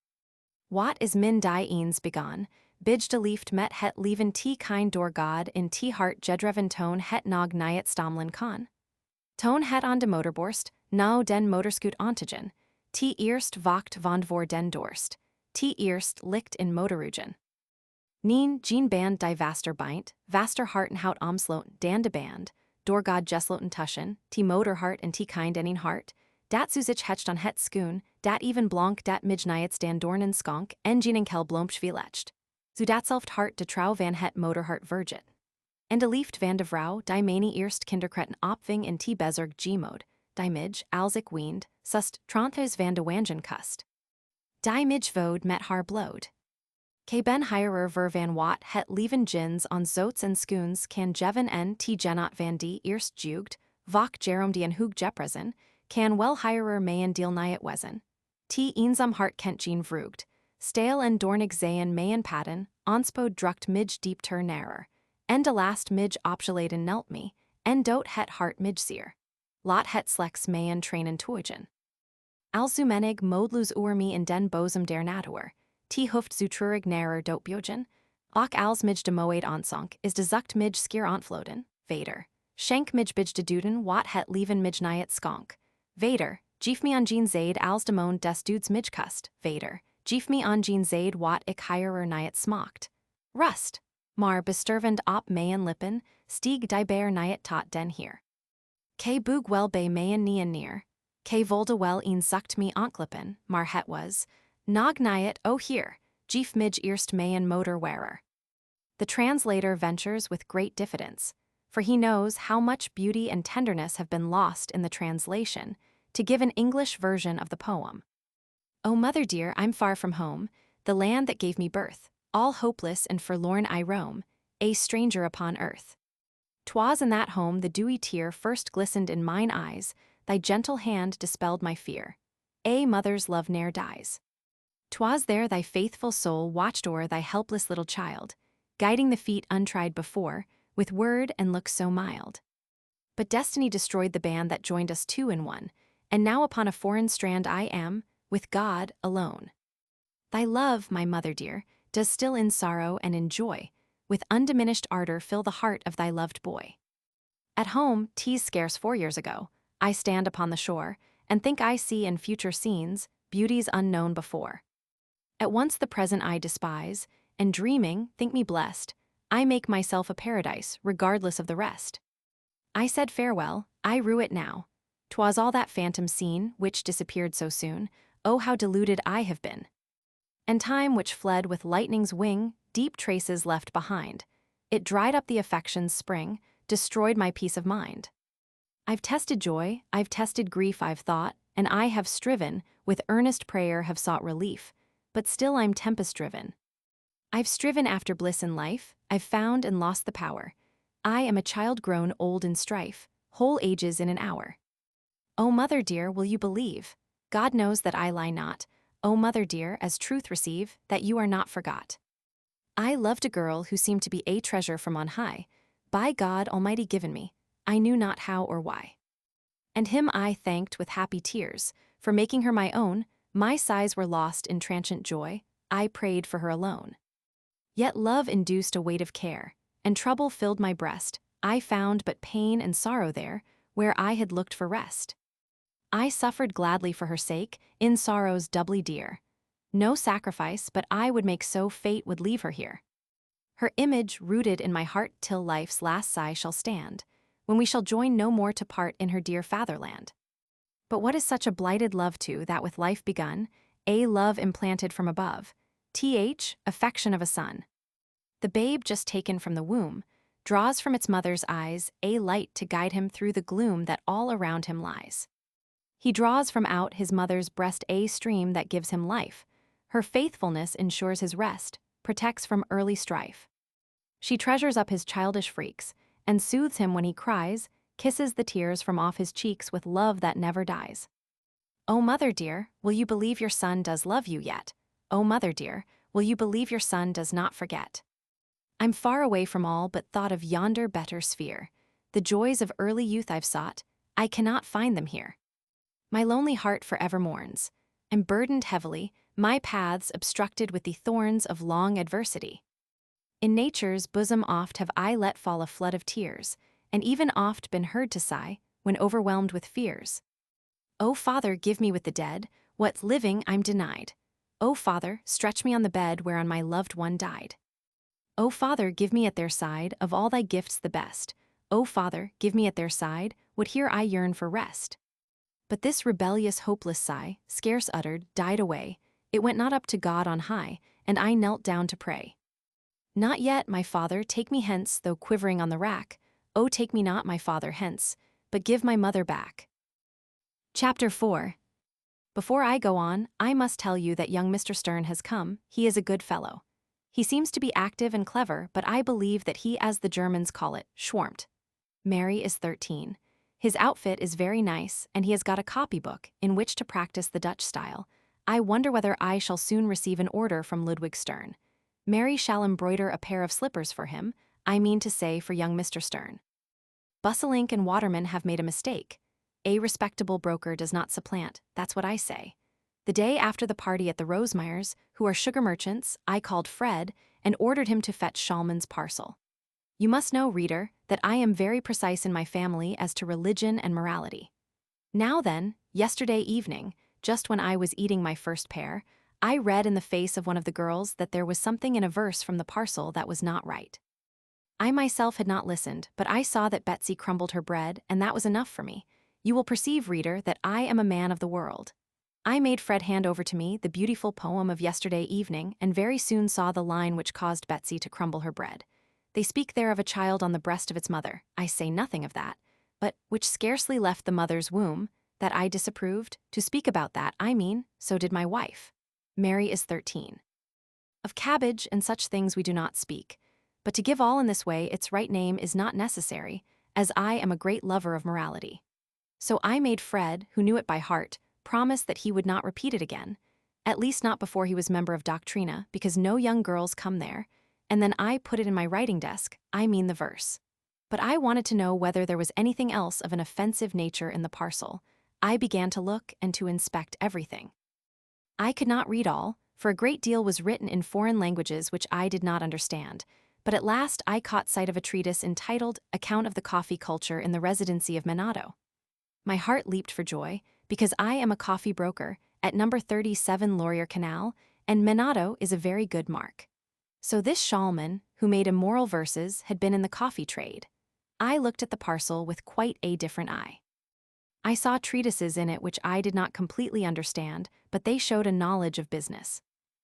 Wat is min die eens begon, bij de liefde met het leven T kind door God in T hart jedreven toon het nog niet stamlen kan. Toon het on de motorborst, nou den motorscoot ontigen. T eerst wacht vond voor den dorst. T eerst licht in motorugen. Neen, Jean band die vaster beint, vaster hart en hout omsloten dan de band, door God jesloten tuschen, T motorhart en T kind en een hart, dat zich hecht on het schoon, dat even blank dat mij niet dan dornen skonk en Jean en kel blompsch vielecht. Zodat zelft hart de trouw van het motorhart virgin. En de liefde van de vrouw, die many eerst kinderkreten opving in T bezorg G-mode, die mij, als ik weend, sust tranthes van de wangen kust. Die mij vode met haar bloed. K ben hirer ver van wat het leven jins on zots en schoons kan jeven en t genot van die eerst jugt, vok jerom die en hoog jepresen, kan wel hirer mayen deel nyet wezen. T eensam hart kent jean vroegt, stale en dornig zayen mayen paden, onspod drukt mij diep ter narer, en de last mij opgeladen nelt me, en doot het hart mij zeer. Lot het slechts mayen trainen toegen. Alzumenig modlus me in den bosom der natuur, t hoeft zutrurig narer doot biogen, ook als mij de moed onsonk is de zucht mij skier ontvloden, vader. Schenk mij bij de duden wat het leven mij nyet skonk, vader. Geef me on jean zaid als de mond des dudes mij kust, vader. Geef me on jean zaid wat ik hirer nyet smokt. Rust. Maar bestervend op mayen lippen, stieg die bear nyet tot den hier. K boog wel bij mayen nien neer. K volde wel een zucht me onklippen, maar het was. Nog nyet o hier, geef mij eerst mayen motor wearer. The translator ventures with great diffidence, for he knows how much beauty and tenderness have been lost in the translation, to give an English version of the poem. O mother dear, I'm far from home, the land that gave me birth, all hopeless and forlorn I roam, a stranger upon earth. 'Twas in that home the dewy tear first glistened in mine eyes, thy gentle hand dispelled my fear. A mother's love ne'er dies. 'Twas there thy faithful soul watched o'er thy helpless little child, guiding the feet untried before, with word and look so mild. But destiny destroyed the band that joined us two in one, and now upon a foreign strand I am, with God alone. Thy love, my mother dear, does still in sorrow and in joy, with undiminished ardor fill the heart of thy loved boy. At home, 'tis scarce 4 years ago, I stand upon the shore, and think I see in future scenes beauties unknown before. At once the present I despise, and dreaming, think me blessed, I make myself a paradise, regardless of the rest. I said farewell, I rue it now. 'Twas all that phantom scene, which disappeared so soon, oh how deluded I have been. And time which fled with lightning's wing, deep traces left behind. It dried up the affection's spring, destroyed my peace of mind. I've tested joy, I've tested grief, I've thought, and I have striven, with earnest prayer have sought relief, but still I'm tempest-driven. I've striven after bliss in life, I've found and lost the power. I am a child grown old in strife, whole ages in an hour. O mother dear, will you believe? God knows that I lie not. O mother dear, as truth receive, that you are not forgot. I loved a girl who seemed to be a treasure from on high, by God Almighty given me, I knew not how or why. And him I thanked with happy tears, for making her my own, my sighs were lost in transient joy, I prayed for her alone. Yet love induced a weight of care, and trouble filled my breast, I found but pain and sorrow there, where I had looked for rest. I suffered gladly for her sake, in sorrows doubly dear. No sacrifice but I would make so fate would leave her here. Her image rooted in my heart till life's last sigh shall stand, when we shall join no more to part in her dear fatherland. But what is such a blighted love to that with life begun, a love implanted from above, affection of a son. The babe just taken from the womb, draws from its mother's eyes a light to guide him through the gloom that all around him lies. He draws from out his mother's breast a stream that gives him life. Her faithfulness ensures his rest, protects from early strife. She treasures up his childish freaks, and soothes him when he cries, kisses the tears from off his cheeks with love that never dies. O mother dear, will you believe your son does love you yet? O mother dear, will you believe your son does not forget? I'm far away from all but thought of yonder better sphere. The joys of early youth I've sought, I cannot find them here. My lonely heart forever mourns. I'm burdened heavily, my paths obstructed with the thorns of long adversity. In nature's bosom oft have I let fall a flood of tears, and even oft been heard to sigh, when overwhelmed with fears. O Father, give me with the dead, what's living I'm denied. O Father, stretch me on the bed whereon my loved one died. O Father, give me at their side of all thy gifts the best. O Father, give me at their side what here I yearn for rest. But this rebellious, hopeless sigh, scarce uttered, died away. It went not up to God on high, and I knelt down to pray. Not yet, my Father, take me hence, though quivering on the rack. O take me not, my Father, hence, but give my mother back. Chapter 4. Before I go on, I must tell you that young Mr. Stern has come. He is a good fellow. He seems to be active and clever, but I believe that he, as the Germans call it, schwärmt. Mary is 13. His outfit is very nice, and he has got a copybook in which to practice the Dutch style. I wonder whether I shall soon receive an order from Ludwig Stern. Mary shall embroider a pair of slippers for him, I mean to say for young Mr. Stern. Busselink and Waterman have made a mistake. A respectable broker does not supplant, that's what I say. The day after the party at the Rosemeyers, who are sugar merchants, I called Fred and ordered him to fetch Schallmann's parcel. You must know, reader, that I am very precise in my family as to religion and morality. Now then, yesterday evening, just when I was eating my first pear, I read in the face of one of the girls that there was something in a verse from the parcel that was not right. I myself had not listened, but I saw that Betsy crumbled her bread, and that was enough for me. You will perceive, reader, that I am a man of the world. I made Fred hand over to me the beautiful poem of yesterday evening, and very soon saw the line which caused Betsy to crumble her bread. They speak there of a child on the breast of its mother, I say nothing of that, but which scarcely left the mother's womb, that I disapproved. To speak about that, I mean, so did my wife. Mary is 13. Of cabbage and such things we do not speak, but to give all in this way its right name is not necessary, as I am a great lover of morality. So I made Fred, who knew it by heart, promise that he would not repeat it again, at least not before he was member of Doctrina, because no young girls come there, and then I put it in my writing desk, I mean the verse. But I wanted to know whether there was anything else of an offensive nature in the parcel. I began to look and to inspect everything. I could not read all, for a great deal was written in foreign languages which I did not understand, but at last I caught sight of a treatise entitled Account of the Coffee Culture in the Residency of Menado. My heart leaped for joy, because I am a coffee broker at number 37 Laurier Canal, and Menado is a very good mark. So this Schallmann, who made immoral verses, had been in the coffee trade. I looked at the parcel with quite a different eye. I saw treatises in it which I did not completely understand, but they showed a knowledge of business.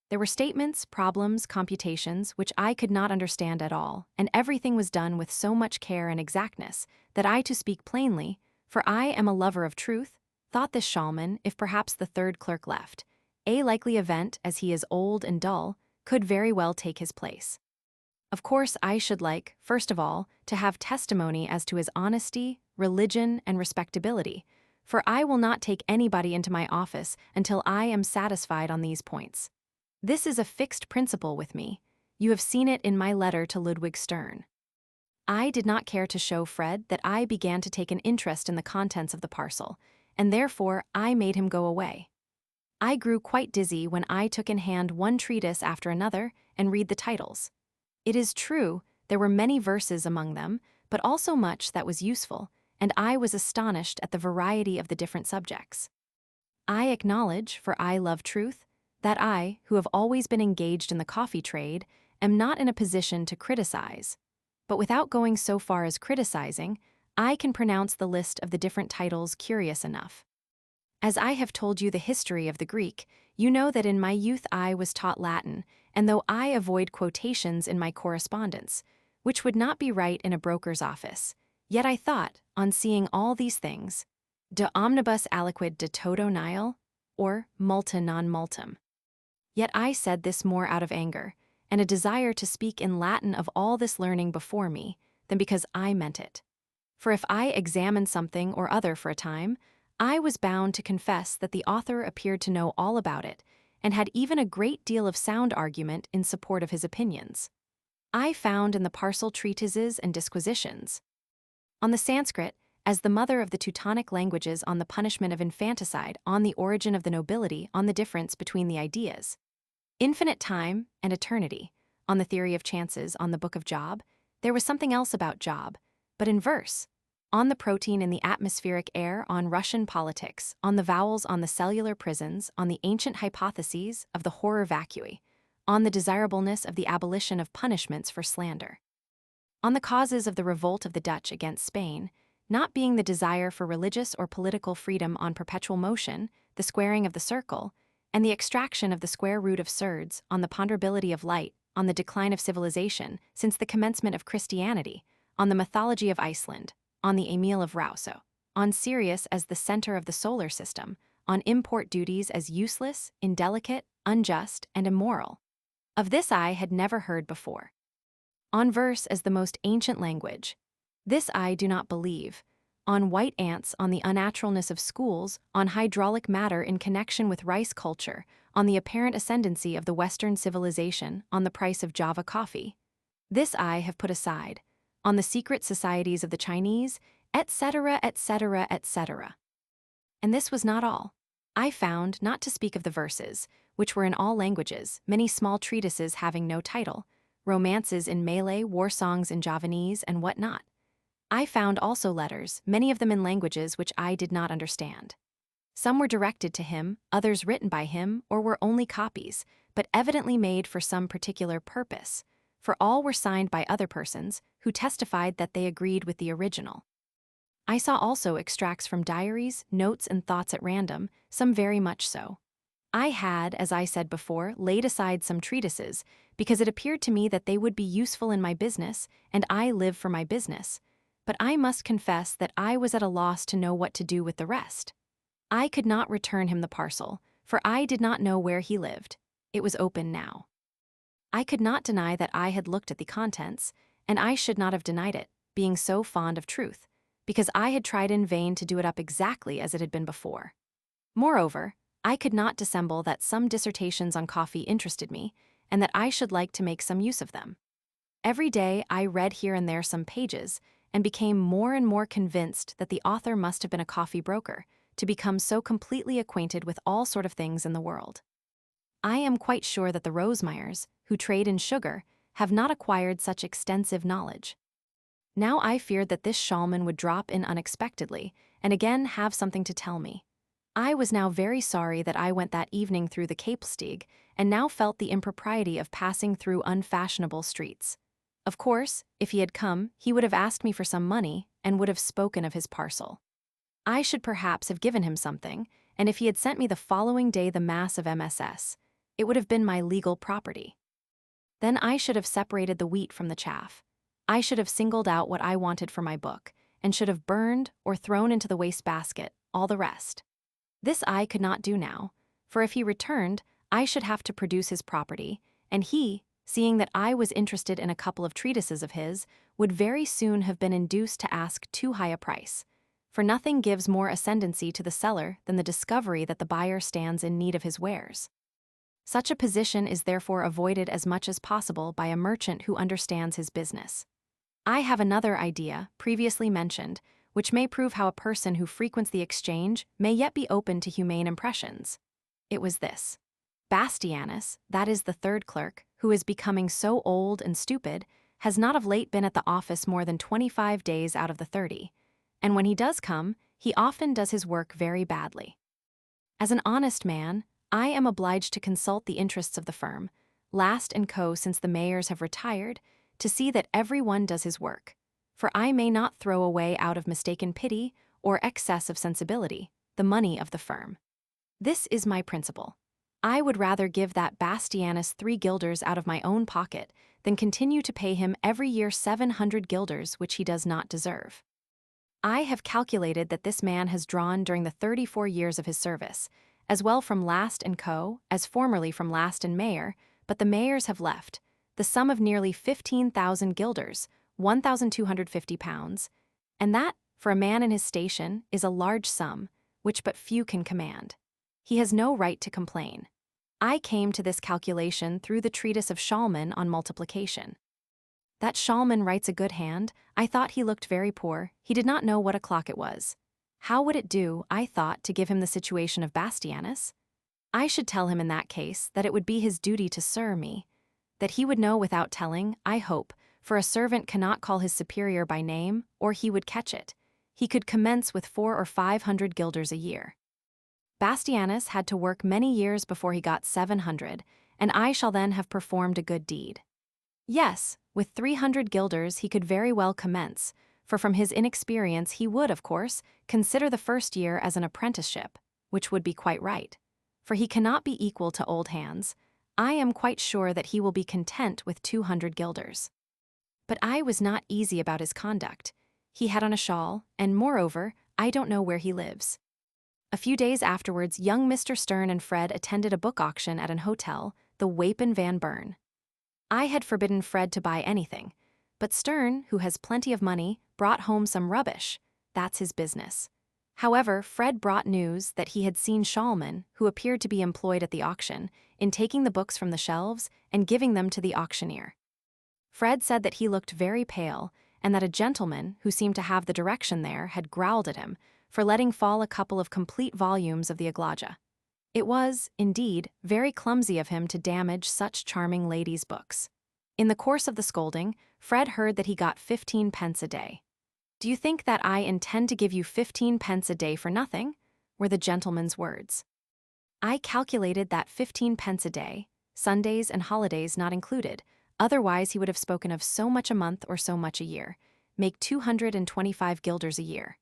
There were statements, problems, computations, which I could not understand at all, and everything was done with so much care and exactness that I, to speak plainly, for I am a lover of truth, thought this Schallmann, if perhaps the third clerk left, a likely event, as he is old and dull, could very well take his place. Of course, I should like, first of all, to have testimony as to his honesty, religion, and respectability, for I will not take anybody into my office until I am satisfied on these points. This is a fixed principle with me. You have seen it in my letter to Ludwig Stern. I did not care to show Fred that I began to take an interest in the contents of the parcel, and therefore I made him go away. I grew quite dizzy when I took in hand one treatise after another and read the titles. It is true, there were many verses among them, but also much that was useful, and I was astonished at the variety of the different subjects. I acknowledge, for I love truth, that I, who have always been engaged in the coffee trade, am not in a position to criticize. But without going so far as criticizing, I can pronounce the list of the different titles curious enough. As I have told you the history of the Greek, you know that in my youth I was taught Latin, and though I avoid quotations in my correspondence, which would not be right in a broker's office, yet I thought, on seeing all these things, de omnibus aliquid de toto nihil, or multa non multum. Yet I said this more out of anger, and a desire to speak in Latin of all this learning before me, than because I meant it. For if I examined something or other for a time, I was bound to confess that the author appeared to know all about it, and had even a great deal of sound argument in support of his opinions. I found in the parcel treatises and disquisitions. On the Sanskrit, as the mother of the Teutonic languages, on the punishment of infanticide, on the origin of the nobility, on the difference between the ideas. Infinite time and eternity, on the theory of chances, on the book of Job. There was something else about Job, but in verse. On the protein in the atmospheric air, on Russian politics, on the vowels, on the cellular prisons, on the ancient hypotheses of the horror vacui, on the desirableness of the abolition of punishments for slander. On the causes of the revolt of the Dutch against Spain, not being the desire for religious or political freedom, on perpetual motion, the squaring of the circle, and the extraction of the square root of surds, on the ponderability of light, on the decline of civilization since the commencement of Christianity, on the mythology of Iceland, on the Emile of Rousseau, on Sirius as the center of the solar system, on import duties as useless, indelicate, unjust, and immoral. Of this I had never heard before. On verse as the most ancient language. This I do not believe. On white ants, on the unnaturalness of schools, on hydraulic matter in connection with rice culture, on the apparent ascendancy of the Western civilization, on the price of Java coffee. This I have put aside. On the secret societies of the Chinese, etc., etc., etc. And this was not all. I found, not to speak of the verses, which were in all languages, many small treatises having no title, romances in Malay, war songs in Javanese, and what not. I found also letters, many of them in languages which I did not understand. Some were directed to him, others written by him, or were only copies, but evidently made for some particular purpose, for all were signed by other persons, who testified that they agreed with the original. I saw also extracts from diaries, notes, and thoughts at random, some very much so. I had, as I said before, laid aside some treatises, because it appeared to me that they would be useful in my business, and I live for my business. But I must confess that I was at a loss to know what to do with the rest. I could not return him the parcel, for I did not know where he lived. It was open now. I could not deny that I had looked at the contents, and I should not have denied it, being so fond of truth, because I had tried in vain to do it up exactly as it had been before. Moreover, I could not dissemble that some dissertations on coffee interested me, and that I should like to make some use of them. Every day I read here and there some pages, and became more and more convinced that the author must have been a coffee broker, to become so completely acquainted with all sort of things in the world. I am quite sure that the Rosemeyers, who trade in sugar, have not acquired such extensive knowledge. Now I feared that this Schalman would drop in unexpectedly, and again have something to tell me. I was now very sorry that I went that evening through the Kapelsteeg, and now felt the impropriety of passing through unfashionable streets. Of course, if he had come, he would have asked me for some money, and would have spoken of his parcel. I should perhaps have given him something, and if he had sent me the following day the mass of MSS, it would have been my legal property. Then I should have separated the wheat from the chaff. I should have singled out what I wanted for my book, and should have burned or thrown into the wastebasket all the rest. This I could not do now, for if he returned, I should have to produce his property, and he, seeing that I was interested in a couple of treatises of his, would very soon have been induced to ask too high a price, for nothing gives more ascendancy to the seller than the discovery that the buyer stands in need of his wares. Such a position is therefore avoided as much as possible by a merchant who understands his business. I have another idea, previously mentioned, which may prove how a person who frequents the exchange may yet be open to humane impressions. It was this. Bastianus, that is the third clerk, who is becoming so old and stupid, has not of late been at the office more than 25 days out of the 30, and when he does come, he often does his work very badly. As an honest man, I am obliged to consult the interests of the firm, Last & Co. since the mayors have retired, to see that every one does his work, for I may not throw away out of mistaken pity or excess of sensibility the money of the firm. This is my principle. I would rather give that Bastianus 3 guilders out of my own pocket than continue to pay him every year 700 guilders which he does not deserve. I have calculated that this man has drawn during the 34 years of his service, as well from Last & Co. as formerly from Last & Mayor, but the mayors have left, the sum of nearly 15,000 guilders, £1,250, and that, for a man in his station, is a large sum, which but few can command. He has no right to complain. I came to this calculation through the treatise of Schalman on multiplication. That Schalman writes a good hand. I thought he looked very poor. He did not know what o'clock it was. How would it do, I thought, to give him the situation of Bastianus? I should tell him in that case that it would be his duty to serve me, that he would know without telling, I hope, for a servant cannot call his superior by name, or he would catch it. He could commence with 400 or 500 guilders a year. Bastianus had to work many years before he got 700, and I shall then have performed a good deed. Yes, with 300 guilders he could very well commence, for from his inexperience he would, of course, consider the first year as an apprenticeship, which would be quite right. For he cannot be equal to old hands. I am quite sure that he will be content with 200 guilders. But I was not easy about his conduct. He had on a shawl, and moreover, I don't know where he lives. A few days afterwards, young Mr. Stern and Fred attended a book auction at an hotel, the Wapen van Bern. I had forbidden Fred to buy anything, but Stern, who has plenty of money, brought home some rubbish. That's his business. However, Fred brought news that he had seen Shulman, who appeared to be employed at the auction, in taking the books from the shelves and giving them to the auctioneer. Fred said that he looked very pale, and that a gentleman, who seemed to have the direction there, had growled at him for letting fall a couple of complete volumes of the Aglaja. It was, indeed, very clumsy of him to damage such charming ladies' books. In the course of the scolding, Fred heard that he got 15 pence a day. "Do you think that I intend to give you 15 pence a day for nothing?" were the gentleman's words. I calculated that 15 pence a day, Sundays and holidays not included, otherwise he would have spoken of so much a month or so much a year, make 225 guilders a year.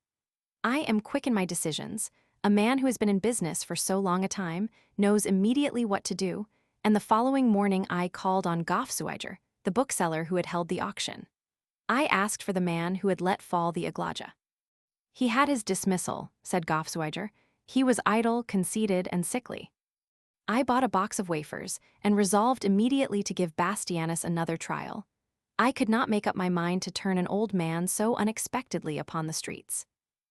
I am quick in my decisions. A man who has been in business for so long a time knows immediately what to do, and the following morning I called on Goffsuiger, the bookseller who had held the auction. I asked for the man who had let fall the Aglaja. "He had his dismissal," said Goffsuiger. "He was idle, conceited, and sickly." I bought a box of wafers and resolved immediately to give Bastianus another trial. I could not make up my mind to turn an old man so unexpectedly upon the streets.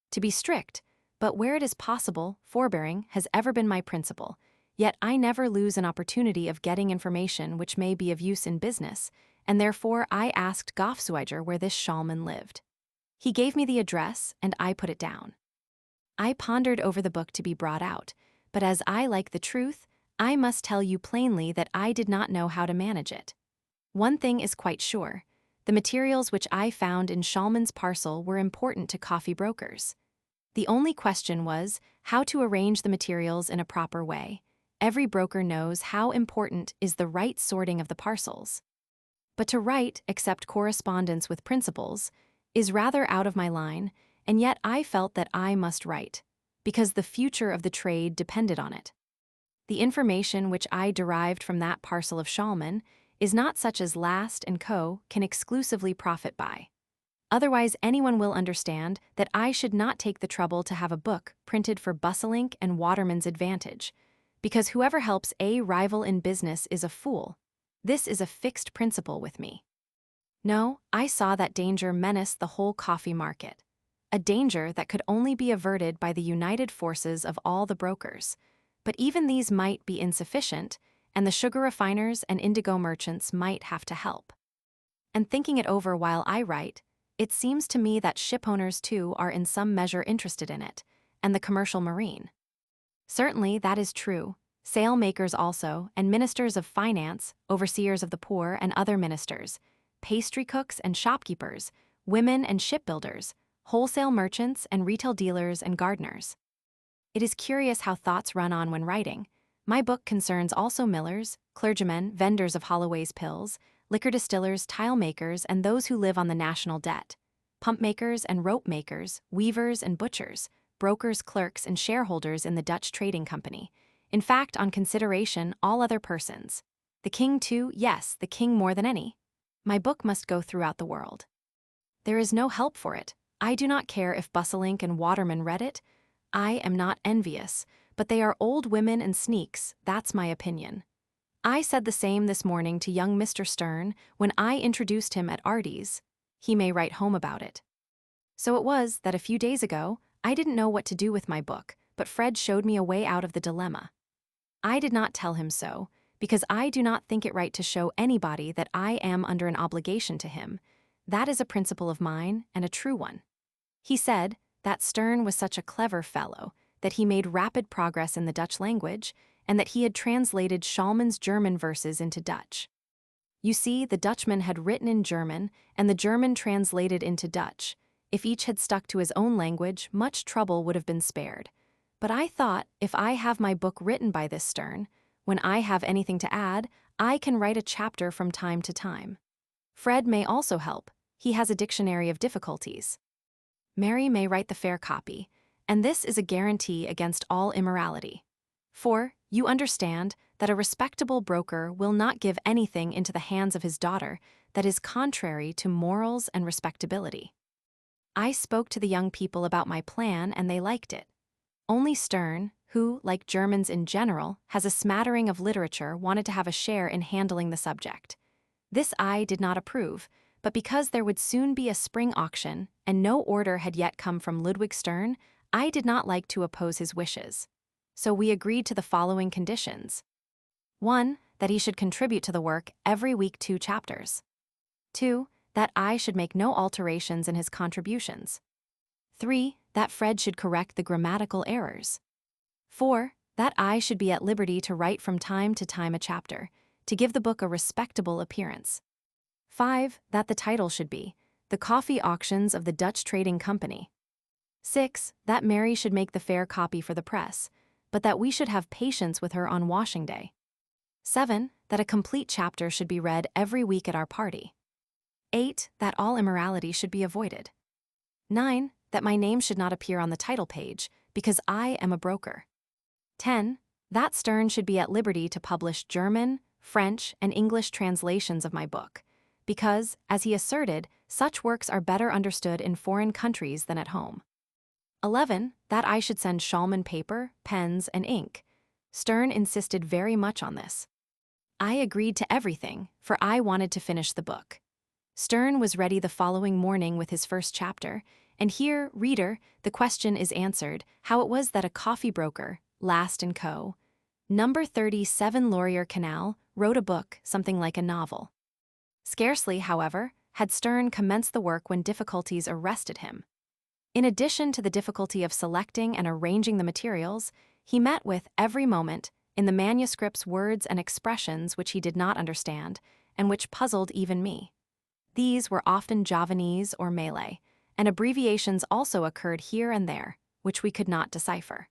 To be strict, but where it is possible, forbearing has ever been my principle, yet I never lose an opportunity of getting information which may be of use in business, and therefore I asked Goffsuiger where this Shulman lived. He gave me the address, and I put it down. I pondered over the book to be brought out, but as I like the truth, I must tell you plainly that I did not know how to manage it. One thing is quite sure. The materials which I found in Shulman's parcel were important to coffee brokers. The only question was how to arrange the materials in a proper way. Every broker knows how important is the right sorting of the parcels. But to write, except correspondence with principals, is rather out of my line, and yet I felt that I must write, because the future of the trade depended on it. The information which I derived from that parcel of Shulman is not such as Last & Co. can exclusively profit by. Otherwise anyone will understand that I should not take the trouble to have a book printed for Busselink and Waterman's advantage, because whoever helps a rival in business is a fool. This is a fixed principle with me. No, I saw that danger menace the whole coffee market, a danger that could only be averted by the united forces of all the brokers. But even these might be insufficient, and the sugar refiners and indigo merchants might have to help. And thinking it over while I write, it seems to me that shipowners too are in some measure interested in it, and the commercial marine. Certainly that is true. Sail makers also, and ministers of finance, overseers of the poor and other ministers, pastry cooks and shopkeepers, women and shipbuilders, wholesale merchants and retail dealers and gardeners. It is curious how thoughts run on when writing. My book concerns also millers, clergymen, vendors of Holloway's pills, liquor distillers, tile makers, and those who live on the national debt, pump makers and rope makers, weavers and butchers, brokers, clerks, and shareholders in the Dutch Trading Company. In fact, on consideration, all other persons. The king too, yes, the king more than any. My book must go throughout the world. There is no help for it. I do not care if Busselink and Waterman read it. I am not envious, but they are old women and sneaks, that's my opinion. I said the same this morning to young Mr. Stern when I introduced him at Artie's. He may write home about it. So it was that a few days ago, I didn't know what to do with my book, but Fred showed me a way out of the dilemma. I did not tell him so, because I do not think it right to show anybody that I am under an obligation to him. That is a principle of mine, and a true one. He said that Stern was such a clever fellow, that he made rapid progress in the Dutch language, and that he had translated Shulman's German verses into Dutch. You see, the Dutchman had written in German, and the German translated into Dutch. If each had stuck to his own language, much trouble would have been spared. But I thought, if I have my book written by this Stern, when I have anything to add, I can write a chapter from time to time. Fred may also help. He has a dictionary of difficulties. Mary may write the fair copy, and this is a guarantee against all immorality. For, you understand that a respectable broker will not give anything into the hands of his daughter that is contrary to morals and respectability. I spoke to the young people about my plan, and they liked it. Only Stern, who, like Germans in general, has a smattering of literature, wanted to have a share in handling the subject. This I did not approve, but because there would soon be a spring auction and no order had yet come from Ludwig Stern, I did not like to oppose his wishes. So we agreed to the following conditions. 1. That he should contribute to the work every week 2 chapters. 2. That I should make no alterations in his contributions. 3. That Fred should correct the grammatical errors. 4. That I should be at liberty to write from time to time a chapter, to give the book a respectable appearance. 5. That the title should be The Coffee Auctions of the Dutch Trading Company. 6. That Mary should make the fair copy for the press, but that we should have patience with her on washing day. 7. That a complete chapter should be read every week at our party. 8. That all immorality should be avoided. 9. That my name should not appear on the title page, because I am a broker. 10. That Stern should be at liberty to publish German, French, and English translations of my book, because, as he asserted, such works are better understood in foreign countries than at home. 11. That I should send Schallmann paper, pens, and ink. Stern insisted very much on this. I agreed to everything, for I wanted to finish the book. Stern was ready the following morning with his first chapter, and here, reader, the question is answered, how it was that a coffee broker, Last & Co., number 37 Laurier Canal, wrote a book, something like a novel. Scarcely, however, had Stern commenced the work when difficulties arrested him. In addition to the difficulty of selecting and arranging the materials, he met with, every moment, in the manuscripts words and expressions which he did not understand, and which puzzled even me. These were often Javanese or Malay, and abbreviations also occurred here and there, which we could not decipher.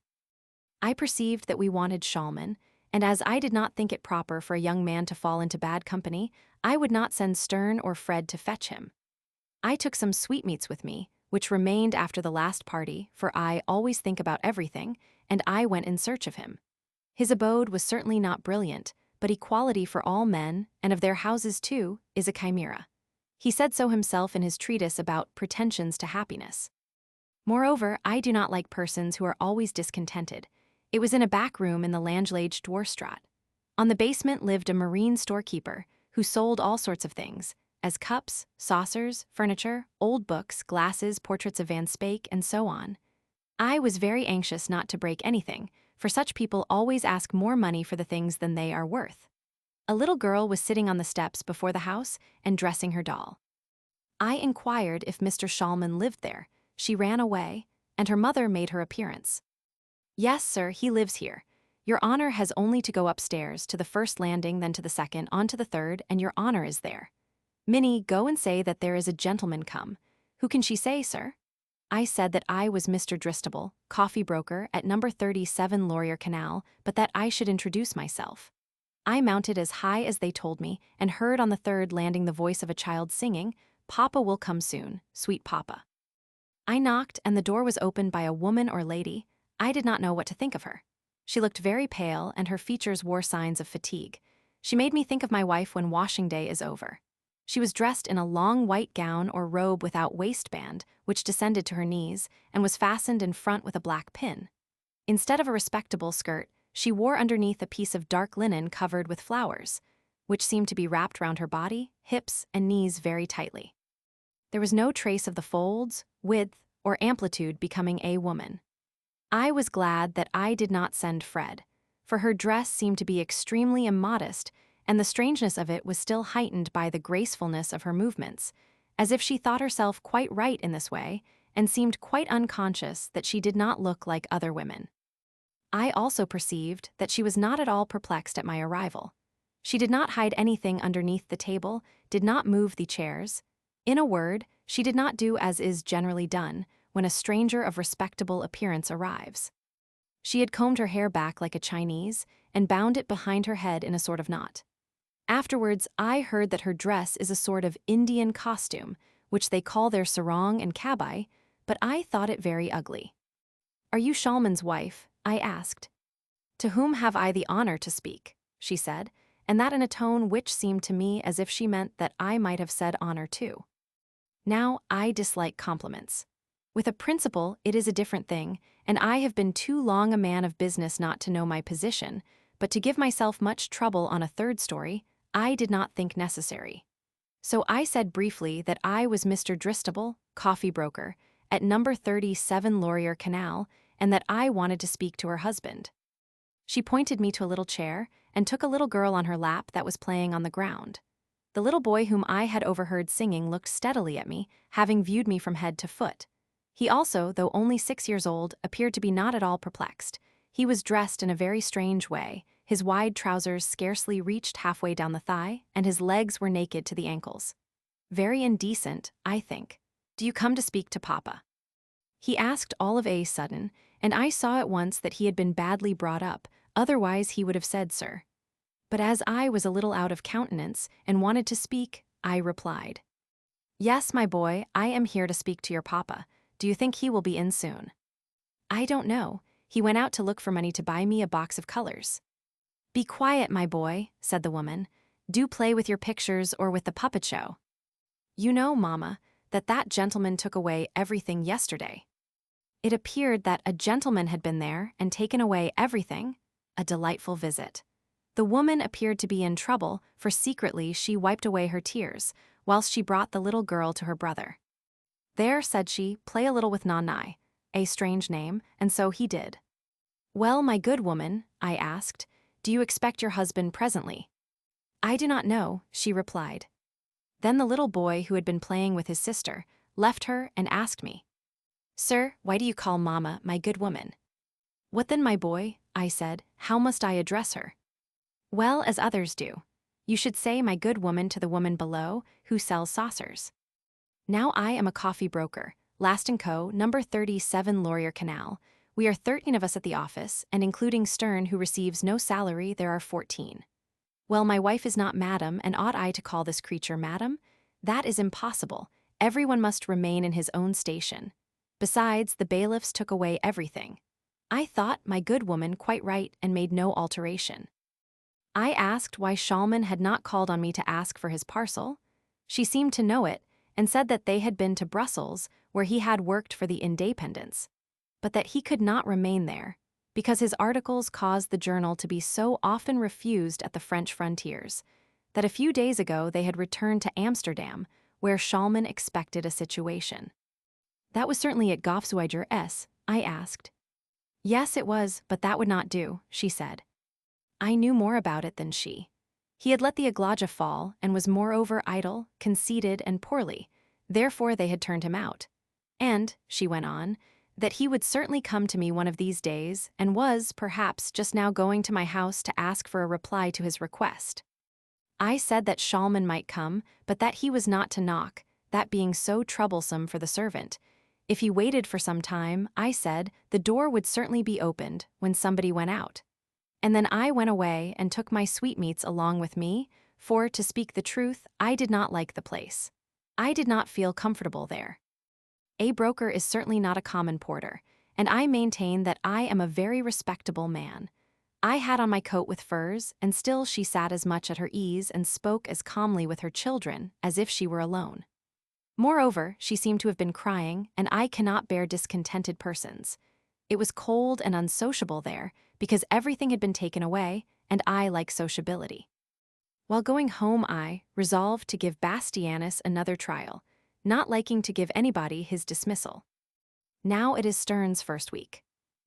I perceived that we wanted Schallmann, and as I did not think it proper for a young man to fall into bad company, I would not send Stern or Fred to fetch him. I took some sweetmeats with me, which remained after the last party, for I always think about everything, and I went in search of him. His abode was certainly not brilliant, but equality for all men, and of their houses too, is a chimera. He said so himself in his treatise about Pretensions to Happiness. Moreover, I do not like persons who are always discontented. It was in a back room in the Landlage Dwarstraat. On the basement lived a marine storekeeper, who sold all sorts of things, as cups, saucers, furniture, old books, glasses, portraits of Van Speyk, and so on. I was very anxious not to break anything, for such people always ask more money for the things than they are worth. A little girl was sitting on the steps before the house and dressing her doll. I inquired if Mr. Schallmann lived there. She ran away, and her mother made her appearance. Yes, sir, he lives here. Your honor has only to go upstairs, to the first landing, then to the second, on to the third, and your honor is there. Minnie, go and say that there is a gentleman come. Who can she say, sir? I said that I was Mr. Dristable, coffee broker, at number 37 Laurier Canal, but that I should introduce myself. I mounted as high as they told me, and heard on the third landing the voice of a child singing, Papa will come soon, sweet Papa. I knocked, and the door was opened by a woman or lady. I did not know what to think of her. She looked very pale, and her features wore signs of fatigue. She made me think of my wife when washing day is over. She was dressed in a long white gown or robe without waistband, which descended to her knees, and was fastened in front with a black pin. Instead of a respectable skirt, she wore underneath a piece of dark linen covered with flowers, which seemed to be wrapped round her body, hips, and knees very tightly. There was no trace of the folds, width, or amplitude becoming a woman. I was glad that I did not send Fred, for her dress seemed to be extremely immodest, and the strangeness of it was still heightened by the gracefulness of her movements, as if she thought herself quite right in this way, and seemed quite unconscious that she did not look like other women. I also perceived that she was not at all perplexed at my arrival. She did not hide anything underneath the table, did not move the chairs. In a word, she did not do as is generally done when a stranger of respectable appearance arrives. She had combed her hair back like a Chinese, and bound it behind her head in a sort of knot. Afterwards, I heard that her dress is a sort of Indian costume, which they call their sarong and kabai, but I thought it very ugly. "Are you Schallmann's wife?" I asked. "To whom have I the honor to speak?" she said, and that in a tone which seemed to me as if she meant that I might have said honor too. Now, I dislike compliments. With a principal, it is a different thing, and I have been too long a man of business not to know my position, but to give myself much trouble on a third story, I did not think necessary. So I said briefly that I was Mr. Dristable, coffee broker, at number 37 Laurier Canal, and that I wanted to speak to her husband. She pointed me to a little chair and took a little girl on her lap that was playing on the ground. The little boy whom I had overheard singing looked steadily at me, having viewed me from head to foot. He also, though only 6 years old, appeared to be not at all perplexed. He was dressed in a very strange way. His wide trousers scarcely reached halfway down the thigh, and his legs were naked to the ankles. Very indecent, I think. Do you come to speak to Papa? He asked all of a sudden, and I saw at once that he had been badly brought up, otherwise he would have said, "Sir." But as I was a little out of countenance and wanted to speak, I replied, "Yes, my boy, I am here to speak to your papa. Do you think he will be in soon?" "I don't know. He went out to look for money to buy me a box of colors." "Be quiet, my boy," said the woman. "Do play with your pictures or with the puppet show. You know, Mama, that gentleman took away everything yesterday." It appeared that a gentleman had been there and taken away everything. A delightful visit. The woman appeared to be in trouble, for secretly she wiped away her tears, whilst she brought the little girl to her brother. "There," said she, "play a little with Nanai," a strange name, and so he did. "Well, my good woman," I asked, "do you expect your husband presently?" "I do not know," she replied. Then the little boy who had been playing with his sister left her and asked me, "Sir, why do you call Mama my good woman?" "What then, my boy?" I said. "How must I address her?" "Well, as others do. You should say my good woman to the woman below who sells saucers. Now I am a coffee broker, Last & Co., number 37 Laurier Canal. We are 13 of us at the office, and including Stern, who receives no salary, there are 14. Well, my wife is not madam, and ought I to call this creature madam? That is impossible. Everyone must remain in his own station. Besides, the bailiffs took away everything. I thought my good woman quite right and made no alteration. I asked why Schalman had not called on me to ask for his parcel. She seemed to know it, and said that they had been to Brussels, where he had worked for the Independence, but that he could not remain there, because his articles caused the journal to be so often refused at the French frontiers, that a few days ago they had returned to Amsterdam, where Schalman expected a situation. "That was certainly at Goffsweiger S?" I asked. "Yes, it was, but that would not do," she said. I knew more about it than she. He had let the Aglaja fall and was moreover idle, conceited, and poorly. Therefore they had turned him out. And, she went on, that he would certainly come to me one of these days and was, perhaps, just now going to my house to ask for a reply to his request. I said that Schalman might come, but that he was not to knock, that being so troublesome for the servant. If he waited for some time, I said, the door would certainly be opened when somebody went out. And then I went away and took my sweetmeats along with me, for, to speak the truth, I did not like the place. I did not feel comfortable there. A broker is certainly not a common porter, and I maintain that I am a very respectable man. I had on my coat with furs, and still she sat as much at her ease and spoke as calmly with her children as if she were alone. Moreover, she seemed to have been crying, and I cannot bear discontented persons. It was cold and unsociable there, because everything had been taken away, and I like sociability. While going home I resolved to give Bastianus another trial, not liking to give anybody his dismissal. Now it is Stern's first week.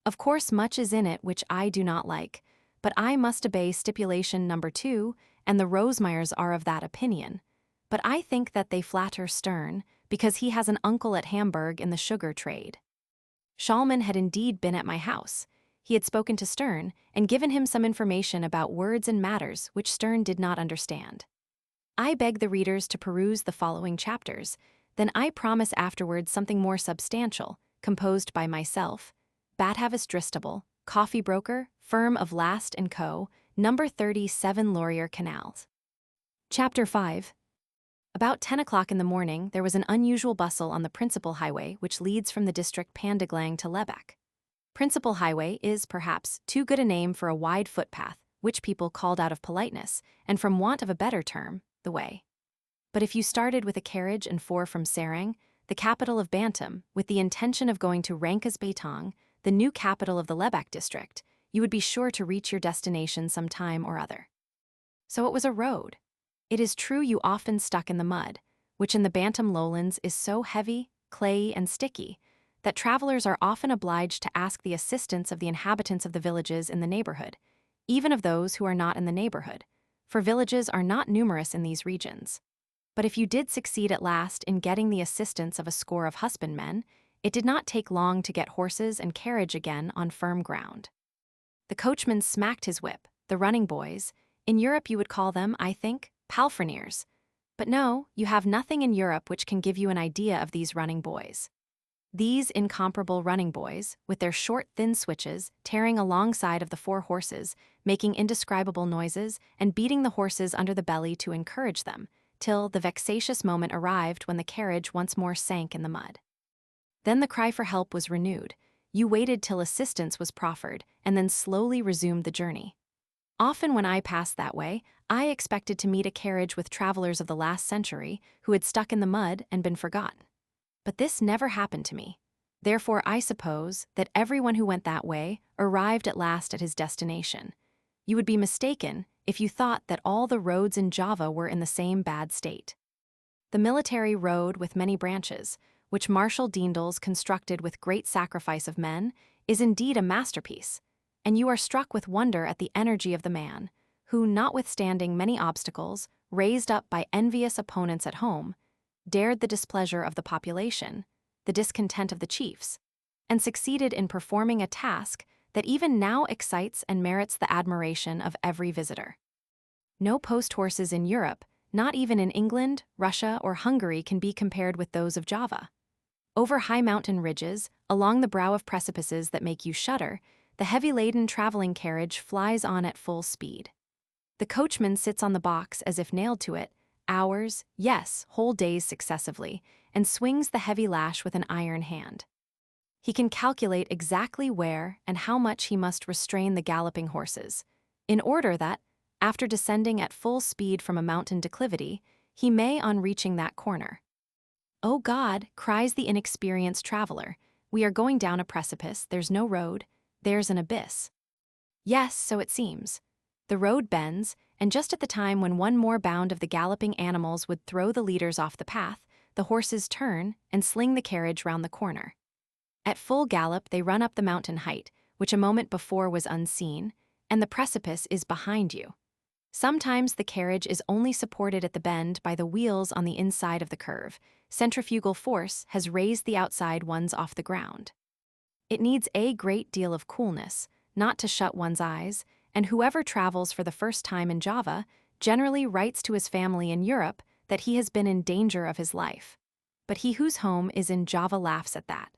Of course much is in it which I do not like, but I must obey stipulation number 2, and the Rosemeyers are of that opinion. But I think that they flatter Stern, because he has an uncle at Hamburg in the sugar trade. Schalman had indeed been at my house. He had spoken to Stern and given him some information about words and matters which Stern did not understand. I beg the readers to peruse the following chapters, then I promise afterwards something more substantial, composed by myself, Bathavis Dristable, coffee broker, firm of Last & Co., number 37 Laurier Canals. Chapter 5. About 10 o'clock in the morning, there was an unusual bustle on the principal highway which leads from the district Pandeglang to Lebak. Principal highway is, perhaps, too good a name for a wide footpath, which people called out of politeness, and from want of a better term, the way. But if you started with a carriage and 4 from Serang, the capital of Bantam, with the intention of going to Rankas Betong, the new capital of the Lebak district, you would be sure to reach your destination some time or other. So it was a road. It is true you often stuck in the mud, which in the Bantam lowlands is so heavy, clayey, and sticky that travelers are often obliged to ask the assistance of the inhabitants of the villages in the neighborhood, even of those who are not in the neighborhood, for villages are not numerous in these regions. But if you did succeed at last in getting the assistance of a score of husbandmen, it did not take long to get horses and carriage again on firm ground. The coachman smacked his whip, the running boys. In Europe you would call them, I think, palfreniers. But no, you have nothing in Europe which can give you an idea of these running boys. These incomparable running boys, with their short, thin switches, tearing alongside of the four horses, making indescribable noises, and beating the horses under the belly to encourage them, till the vexatious moment arrived when the carriage once more sank in the mud. Then the cry for help was renewed. You waited till assistance was proffered, and then slowly resumed the journey. Often when I passed that way, I expected to meet a carriage with travelers of the last century who had stuck in the mud and been forgotten. But this never happened to me. Therefore, I suppose that everyone who went that way arrived at last at his destination. You would be mistaken if you thought that all the roads in Java were in the same bad state. The military road with many branches, which Marshal Deendels constructed with great sacrifice of men, is indeed a masterpiece, and you are struck with wonder at the energy of the man, who, notwithstanding many obstacles, raised up by envious opponents at home, dared the displeasure of the population, the discontent of the chiefs, and succeeded in performing a task that even now excites and merits the admiration of every visitor. No post horses in Europe, not even in England, Russia, or Hungary, can be compared with those of Java. Over high mountain ridges, along the brow of precipices that make you shudder, the heavy-laden traveling carriage flies on at full speed. The coachman sits on the box as if nailed to it, hours, yes, whole days successively, and swings the heavy lash with an iron hand. He can calculate exactly where and how much he must restrain the galloping horses, in order that, after descending at full speed from a mountain declivity, he may on reaching that corner. "Oh God," cries the inexperienced traveler, "we are going down a precipice, there's no road, there's an abyss." Yes, so it seems. The road bends, and just at the time when one more bound of the galloping animals would throw the leaders off the path, the horses turn and sling the carriage round the corner. At full gallop they run up the mountain height, which a moment before was unseen, and the precipice is behind you. Sometimes the carriage is only supported at the bend by the wheels on the inside of the curve. Centrifugal force has raised the outside ones off the ground. It needs a great deal of coolness, not to shut one's eyes, and whoever travels for the first time in Java generally writes to his family in Europe that he has been in danger of his life. But he whose home is in Java laughs at that.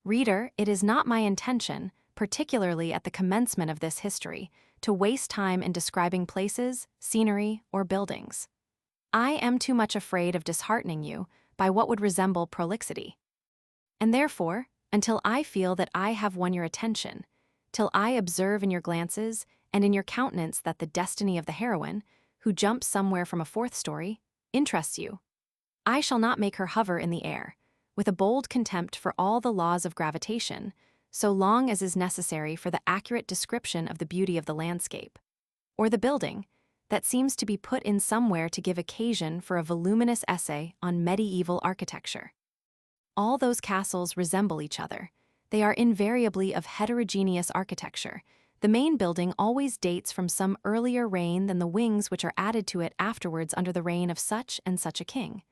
Reader, it is not my intention, particularly at the commencement of this history, to waste time in describing places, scenery, or buildings. I am too much afraid of disheartening you by what would resemble prolixity. And therefore, until I feel that I have won your attention, till I observe in your glances and in your countenance that the destiny of the heroine, who jumps somewhere from a fourth story, interests you, I shall not make her hover in the air, with a bold contempt for all the laws of gravitation, so long as is necessary for the accurate description of the beauty of the landscape, or the building, that seems to be put in somewhere to give occasion for a voluminous essay on medieval architecture. All those castles resemble each other. They are invariably of heterogeneous architecture. The main building always dates from some earlier reign than the wings which are added to it afterwards under the reign of such and such a king.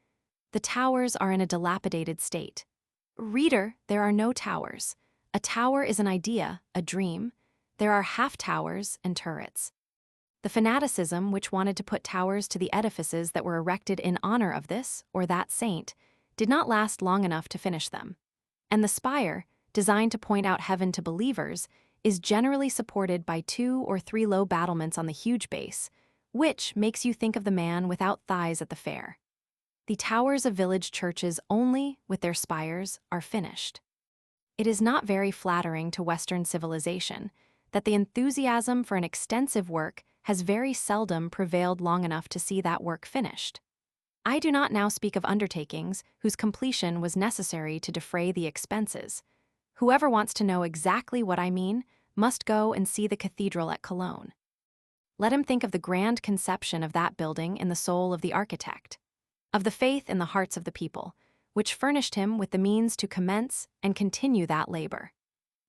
The towers are in a dilapidated state. Reader, there are no towers. A tower is an idea, a dream. There are half-towers and turrets. The fanaticism which wanted to put towers to the edifices that were erected in honor of this or that saint did not last long enough to finish them. And the spire, designed to point out heaven to believers, is generally supported by 2 or 3 low battlements on the huge base, which makes you think of the man without thighs at the fair. The towers of village churches only, with their spires, are finished. It is not very flattering to Western civilization that the enthusiasm for an extensive work has very seldom prevailed long enough to see that work finished. I do not now speak of undertakings whose completion was necessary to defray the expenses. Whoever wants to know exactly what I mean must go and see the cathedral at Cologne. Let him think of the grand conception of that building in the soul of the architect, of the faith in the hearts of the people, which furnished him with the means to commence and continue that labor,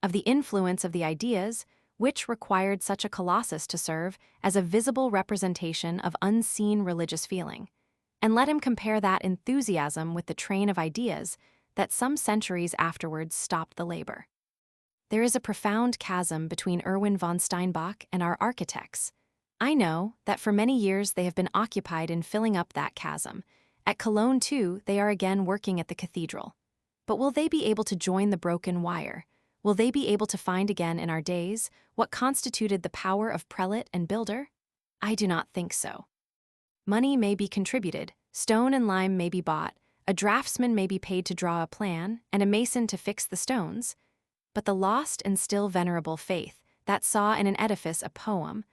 of the influence of the ideas, which required such a colossus to serve as a visible representation of unseen religious feeling, and let him compare that enthusiasm with the train of ideas that some centuries afterwards stopped the labor. There is a profound chasm between Erwin von Steinbach and our architects. I know that for many years they have been occupied in filling up that chasm. At Cologne, too, they are again working at the cathedral. But will they be able to join the broken wire? Will they be able to find again in our days what constituted the power of prelate and builder? I do not think so. Money may be contributed, stone and lime may be bought, a draftsman may be paid to draw a plan, and a mason to fix the stones. But the lost and still venerable faith that saw in an edifice a poem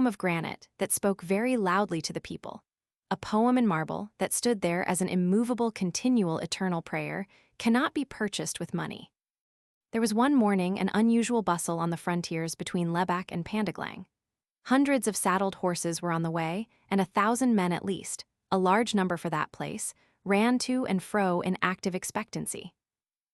of granite that spoke very loudly to the people, a poem in marble that stood there as an immovable, continual, eternal prayer, cannot be purchased with money. There was one morning an unusual bustle on the frontiers between Lebach and Pandeglang. Hundreds of saddled horses were on the way, and 1,000 men at least, a large number for that place, ran to and fro in active expectancy.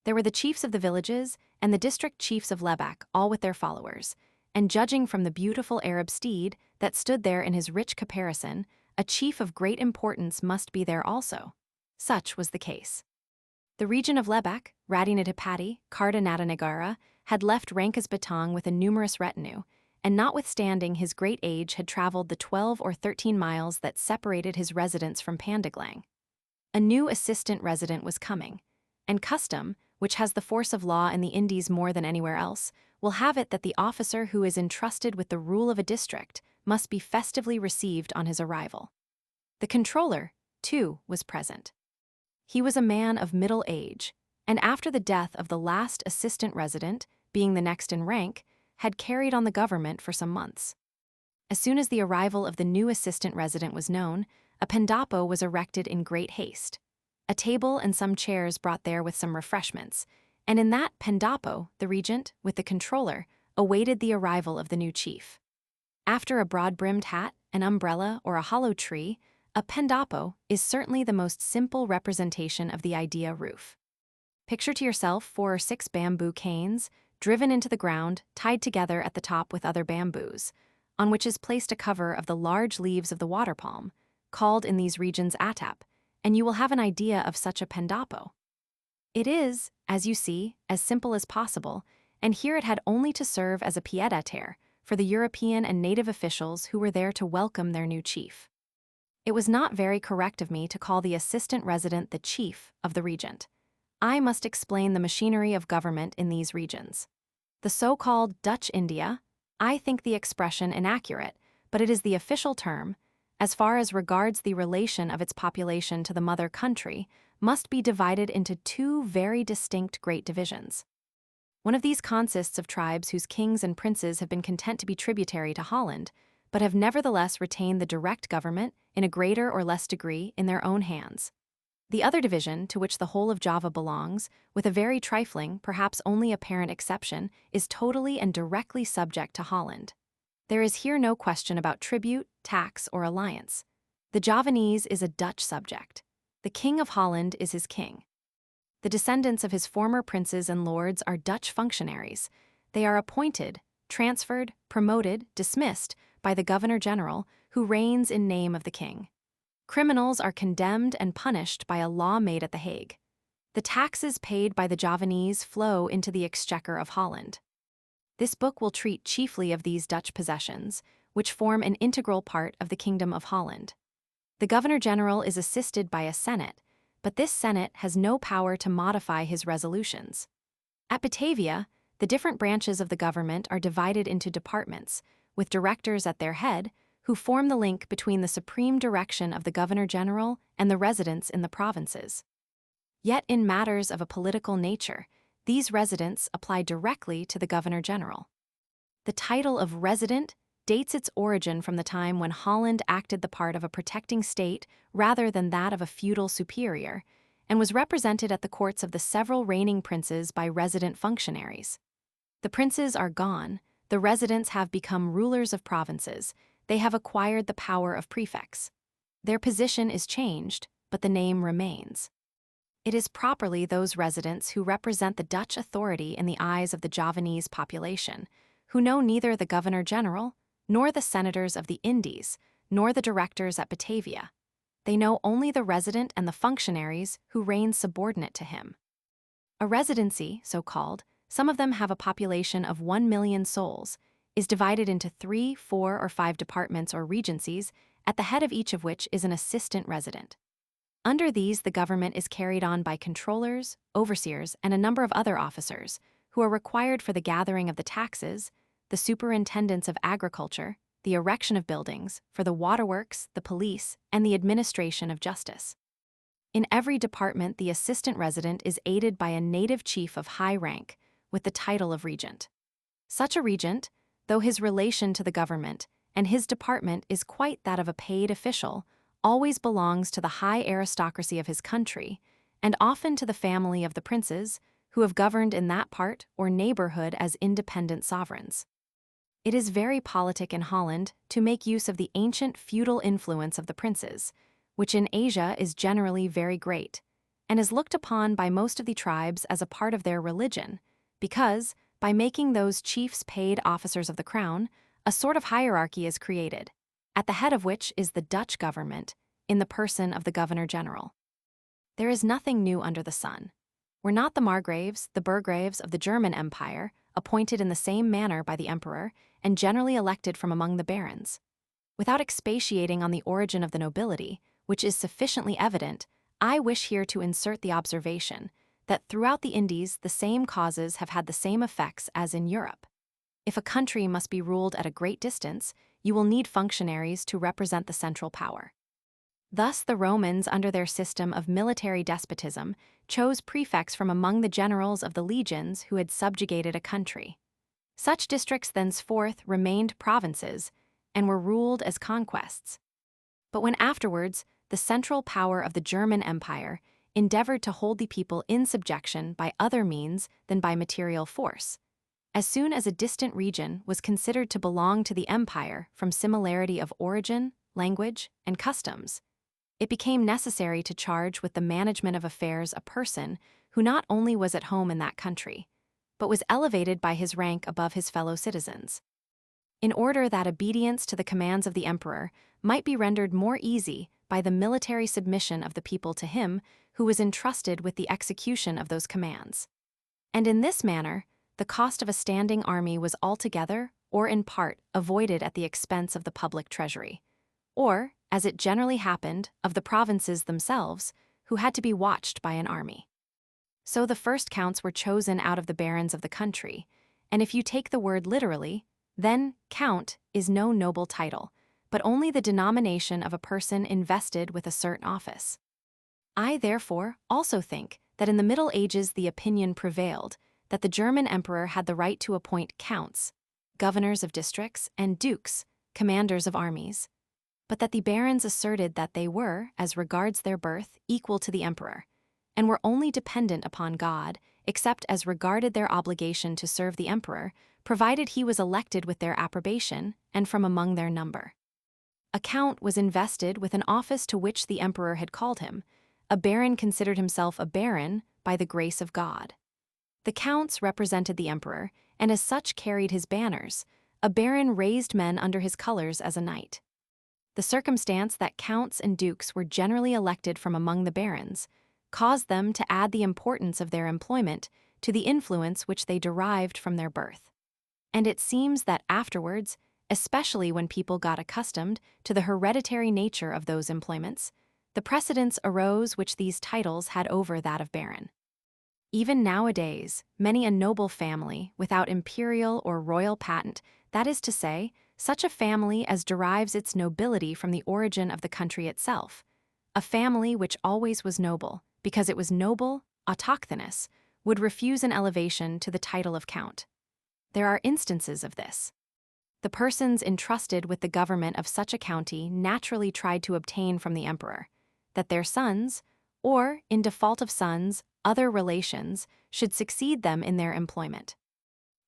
There were the chiefs of the villages and the district chiefs of Lebach, all with their followers, and judging from the beautiful Arab steed that stood there in his rich caparison, a chief of great importance must be there also. Such was the case. The region of Lebach, Radinatipati, Kardanathanagara, had left Ranka's Batong with a numerous retinue, and notwithstanding his great age had traveled the 12 or 13 miles that separated his residence from Pandeglang. A new assistant resident was coming, and custom, which has the force of law in the Indies more than anywhere else, will have it that the officer who is entrusted with the rule of a district must be festively received on his arrival. The controller, too, was present. He was a man of middle age, and after the death of the last assistant resident, being the next in rank, had carried on the government for some months. As soon as the arrival of the new assistant resident was known, a pendapo was erected in great haste, a table and some chairs brought there with some refreshments, and in that pendapo the regent, with the controller, awaited the arrival of the new chief. After a broad-brimmed hat, an umbrella, or a hollow tree, a pendapo is certainly the most simple representation of the idea roof. Picture to yourself 4 or 6 bamboo canes, driven into the ground, tied together at the top with other bamboos, on which is placed a cover of the large leaves of the water palm, called in these regions atap, and you will have an idea of such a pendapo. It is, as you see, as simple as possible, and here it had only to serve as a pied-à-terre for the European and native officials who were there to welcome their new chief. It was not very correct of me to call the assistant resident the chief of the regent. I must explain the machinery of government in these regions. The so-called Dutch India, I think the expression inaccurate, but it is the official term, as far as regards the relation of its population to the mother country, must be divided into 2 very distinct great divisions. One of these consists of tribes whose kings and princes have been content to be tributary to Holland, but have nevertheless retained the direct government, in a greater or less degree, in their own hands. The other division, to which the whole of Java belongs, with a very trifling, perhaps only apparent exception, is totally and directly subject to Holland. There is here no question about tribute, tax, or alliance. The Javanese is a Dutch subject. The King of Holland is his king. The descendants of his former princes and lords are Dutch functionaries. They are appointed, transferred, promoted, dismissed by the Governor-General, who reigns in name of the king. Criminals are condemned and punished by a law made at The Hague. The taxes paid by the Javanese flow into the exchequer of Holland. This book will treat chiefly of these Dutch possessions, which form an integral part of the Kingdom of Holland. The Governor-General is assisted by a Senate, but this Senate has no power to modify his resolutions. At Batavia, the different branches of the government are divided into departments, with directors at their head, who form the link between the supreme direction of the Governor-General and the residents in the provinces. Yet in matters of a political nature, these residents apply directly to the Governor-General. The title of resident dates its origin from the time when Holland acted the part of a protecting state rather than that of a feudal superior, and was represented at the courts of the several reigning princes by resident functionaries. The princes are gone, the residents have become rulers of provinces. They have acquired the power of prefects. Their position is changed, but the name remains. It is properly those residents who represent the Dutch authority in the eyes of the Javanese population, who know neither the Governor-General, nor the senators of the Indies, nor the directors at Batavia. They know only the resident and the functionaries who reign subordinate to him. A residency, so called, some of them have a population of 1 million souls, is divided into 3, 4, or 5 departments or regencies, at the head of each of which is an assistant resident. Under these, the government is carried on by controllers, overseers, and a number of other officers, who are required for the gathering of the taxes, the superintendence of agriculture, the erection of buildings, for the waterworks, the police, and the administration of justice. In every department, the assistant resident is aided by a native chief of high rank, with the title of regent. Such a regent, though his relation to the government and his department is quite that of a paid official, always belongs to the high aristocracy of his country, and often to the family of the princes, who have governed in that part or neighborhood as independent sovereigns. It is very politic in Holland to make use of the ancient feudal influence of the princes, which in Asia is generally very great, and is looked upon by most of the tribes as a part of their religion, because, by making those chiefs paid officers of the crown, a sort of hierarchy is created, at the head of which is the Dutch government, in the person of the Governor-General. There is nothing new under the sun. Were not the margraves, the burgraves of the German Empire, appointed in the same manner by the emperor, and generally elected from among the barons? Without expatiating on the origin of the nobility, which is sufficiently evident, I wish here to insert the observation that throughout the Indies the same causes have had the same effects as in Europe. If a country must be ruled at a great distance, you will need functionaries to represent the central power. Thus the Romans, under their system of military despotism, chose prefects from among the generals of the legions who had subjugated a country. Such districts thenceforth remained provinces and were ruled as conquests. But when afterwards the central power of the German Empire endeavored to hold the people in subjection by other means than by material force, as soon as a distant region was considered to belong to the empire from similarity of origin, language, and customs, it became necessary to charge with the management of affairs a person who not only was at home in that country, but was elevated by his rank above his fellow citizens. In order that obedience to the commands of the emperor might be rendered more easy by the military submission of the people to him who was entrusted with the execution of those commands. And in this manner, the cost of a standing army was altogether, or in part, avoided at the expense of the public treasury, or, as it generally happened, of the provinces themselves, who had to be watched by an army. So the first counts were chosen out of the barons of the country, and if you take the word literally, then count is no noble title, but only the denomination of a person invested with a certain office. I, therefore, also think that in the Middle Ages the opinion prevailed that the German emperor had the right to appoint counts, governors of districts, and dukes, commanders of armies, but that the barons asserted that they were, as regards their birth, equal to the emperor, and were only dependent upon God, except as regarded their obligation to serve the emperor, provided he was elected with their approbation and from among their number. A count was invested with an office to which the emperor had called him. A baron considered himself a baron by the grace of God. The counts represented the emperor, and as such carried his banners. A baron raised men under his colors as a knight. The circumstance that counts and dukes were generally elected from among the barons caused them to add the importance of their employment to the influence which they derived from their birth. And it seems that afterwards, especially when people got accustomed to the hereditary nature of those employments, the precedence arose which these titles had over that of baron. Even nowadays, many a noble family, without imperial or royal patent, that is to say, such a family as derives its nobility from the origin of the country itself, a family which always was noble, because it was noble, autochthonous, would refuse an elevation to the title of count. There are instances of this. The persons entrusted with the government of such a county naturally tried to obtain from the emperor that their sons, or, in default of sons, other relations, should succeed them in their employment.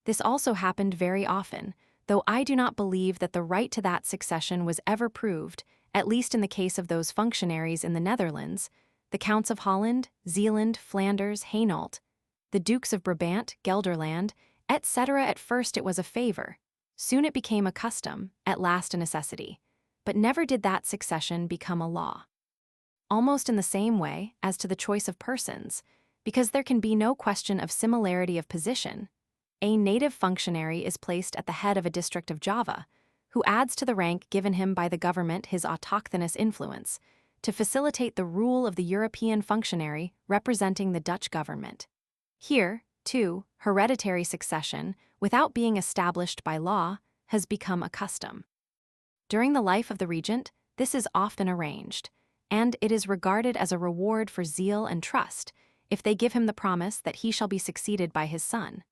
This also happened very often, though I do not believe that the right to that succession was ever proved, at least in the case of those functionaries in the Netherlands, the Counts of Holland, Zeeland, Flanders, Hainault, the Dukes of Brabant, Gelderland, etc. At first it was a favor. Soon it became a custom, at last a necessity. But never did that succession become a law. Almost in the same way as to the choice of persons, because there can be no question of similarity of position, a native functionary is placed at the head of a district of Java, who adds to the rank given him by the government his autochthonous influence, to facilitate the rule of the European functionary representing the Dutch government. Here, too, hereditary succession, without being established by law, has become a custom. During the life of the regent, this is often arranged, and it is regarded as a reward for zeal and trust if they give him the promise that he shall be succeeded by his son.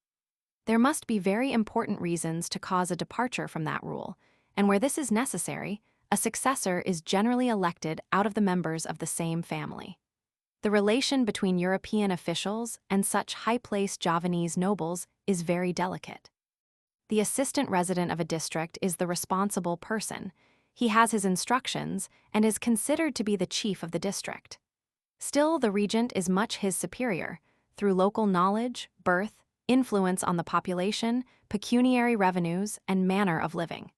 There must be very important reasons to cause a departure from that rule, and where this is necessary, a successor is generally elected out of the members of the same family. The relation between European officials and such high-placed Javanese nobles is very delicate. The assistant resident of a district is the responsible person. He has his instructions and is considered to be the chief of the district. Still, the regent is much his superior, through local knowledge, birth, influence on the population, pecuniary revenues, and manner of living.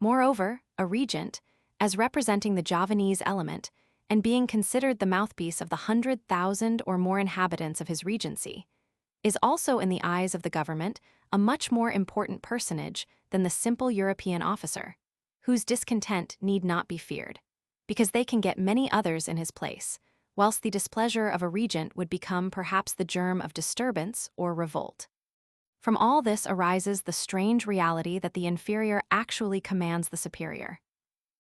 Moreover, a regent, as representing the Javanese element, and being considered the mouthpiece of the 100,000 or more inhabitants of his regency, is also in the eyes of the government a much more important personage than the simple European officer, whose discontent need not be feared, because they can get many others in his place, whilst the displeasure of a regent would become perhaps the germ of disturbance or revolt. From all this arises the strange reality that the inferior actually commands the superior.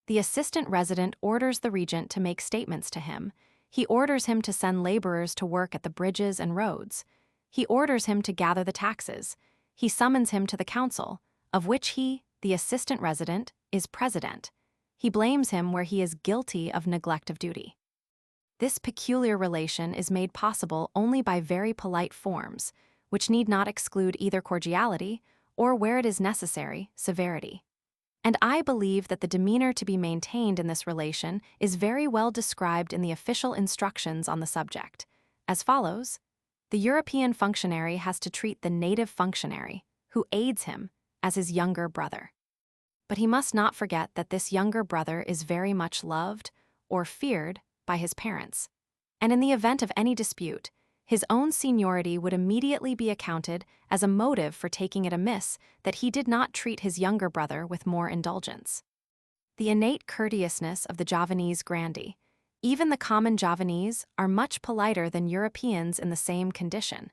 The assistant resident orders the regent to make statements to him. He orders him to send laborers to work at the bridges and roads. He orders him to gather the taxes. He summons him to the council, of which he, the assistant resident, is president. He blames him where he is guilty of neglect of duty. This peculiar relation is made possible only by very polite forms, which need not exclude either cordiality or, where it is necessary, severity. And I believe that the demeanor to be maintained in this relation is very well described in the official instructions on the subject, as follows: the European functionary has to treat the native functionary, who aids him, as his younger brother. But he must not forget that this younger brother is very much loved, or feared, by his parents, and in the event of any dispute, his own seniority would immediately be accounted as a motive for taking it amiss that he did not treat his younger brother with more indulgence. The innate courteousness of the Javanese grandee, even the common Javanese, are much politer than Europeans in the same condition,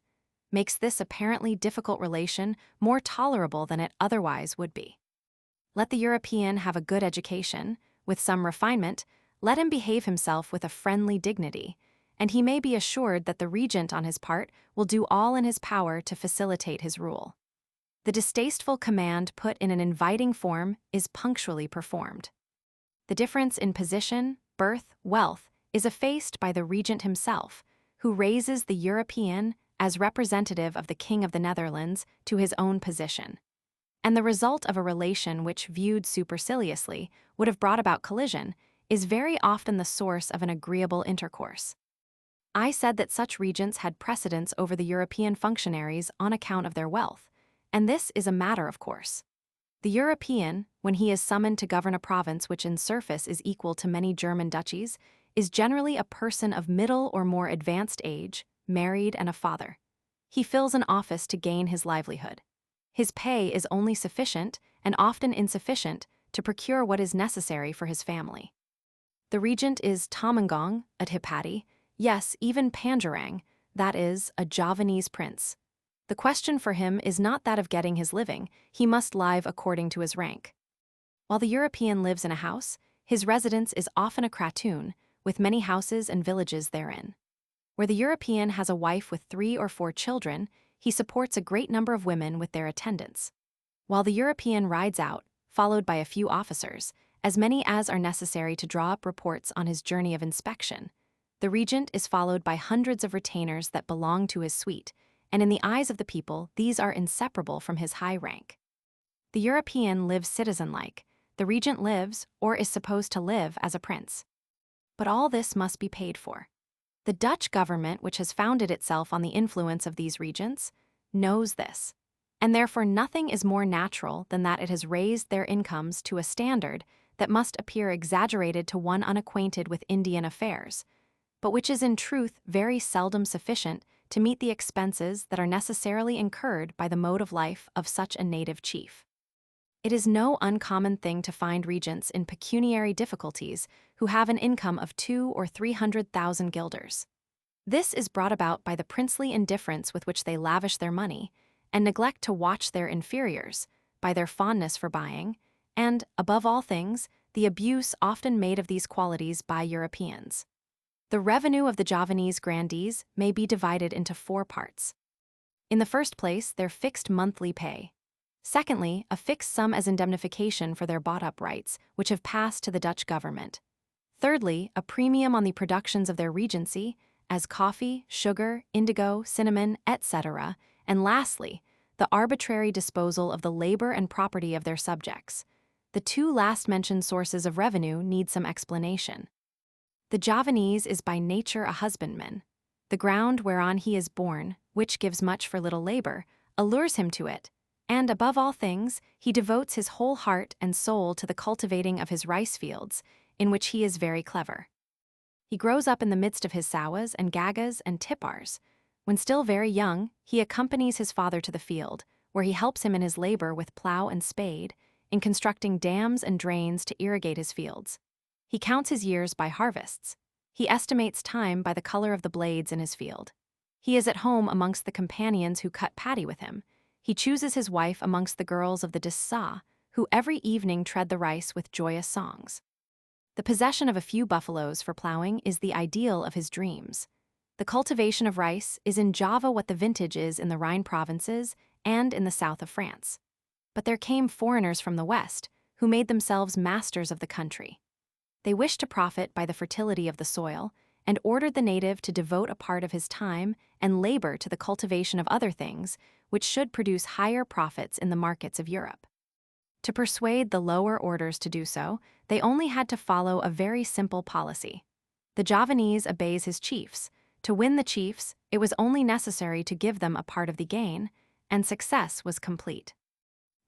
makes this apparently difficult relation more tolerable than it otherwise would be. Let the European have a good education, with some refinement, let him behave himself with a friendly dignity, and he may be assured that the regent on his part will do all in his power to facilitate his rule. The distasteful command put in an inviting form is punctually performed. The difference in position, birth, wealth is effaced by the regent himself, who raises the European, as representative of the King of the Netherlands, to his own position. And the result of a relation which, viewed superciliously, would have brought about collision, is very often the source of an agreeable intercourse. I said that such regents had precedence over the European functionaries on account of their wealth, and this is a matter of course. The European, when he is summoned to govern a province which in surface is equal to many German duchies, is generally a person of middle or more advanced age, married and a father. He fills an office to gain his livelihood. His pay is only sufficient, and often insufficient, to procure what is necessary for his family. The regent is Tamangong, a Hipati, yes, even Panjarang, that is, a Javanese prince. The question for him is not that of getting his living, he must live according to his rank. While the European lives in a house, his residence is often a kratoon, with many houses and villages therein. Where the European has a wife with 3 or 4 children, he supports a great number of women with their attendants. While the European rides out, followed by a few officers, as many as are necessary to draw up reports on his journey of inspection, the regent is followed by hundreds of retainers that belong to his suite, and in the eyes of the people, these are inseparable from his high rank. The European lives citizen-like. The regent lives, or is supposed to live, as a prince. But all this must be paid for. The Dutch government, which has founded itself on the influence of these regents, knows this, and therefore nothing is more natural than that it has raised their incomes to a standard that must appear exaggerated to one unacquainted with Indian affairs, but which is in truth very seldom sufficient to meet the expenses that are necessarily incurred by the mode of life of such a native chief. It is no uncommon thing to find regents in pecuniary difficulties who have an income of 200,000 or 300,000 guilders. This is brought about by the princely indifference with which they lavish their money, and neglect to watch their inferiors, by their fondness for buying, and, above all things, the abuse often made of these qualities by Europeans. The revenue of the Javanese grandees may be divided into 4 parts. In the first place, their fixed monthly pay. Secondly, a fixed sum as indemnification for their bought-up rights, which have passed to the Dutch government. Thirdly, a premium on the productions of their regency, as coffee, sugar, indigo, cinnamon, etc., and lastly, the arbitrary disposal of the labor and property of their subjects. The 2 last-mentioned sources of revenue need some explanation. The Javanese is by nature a husbandman. The ground whereon he is born, which gives much for little labor, allures him to it, and above all things, he devotes his whole heart and soul to the cultivating of his rice fields, in which he is very clever. He grows up in the midst of his sawas and gagas and tipars. When still very young, he accompanies his father to the field, where he helps him in his labor with plow and spade, in constructing dams and drains to irrigate his fields. He counts his years by harvests. He estimates time by the color of the blades in his field. He is at home amongst the companions who cut paddy with him. He chooses his wife amongst the girls of the Dissa, who every evening tread the rice with joyous songs. The possession of a few buffaloes for plowing is the ideal of his dreams. The cultivation of rice is in Java what the vintage is in the Rhine provinces and in the south of France. But there came foreigners from the west, who made themselves masters of the country. They wished to profit by the fertility of the soil, and ordered the native to devote a part of his time and labor to the cultivation of other things, which should produce higher profits in the markets of Europe. To persuade the lower orders to do so, they only had to follow a very simple policy. The Javanese obeys his chiefs. To win the chiefs, it was only necessary to give them a part of the gain, and success was complete.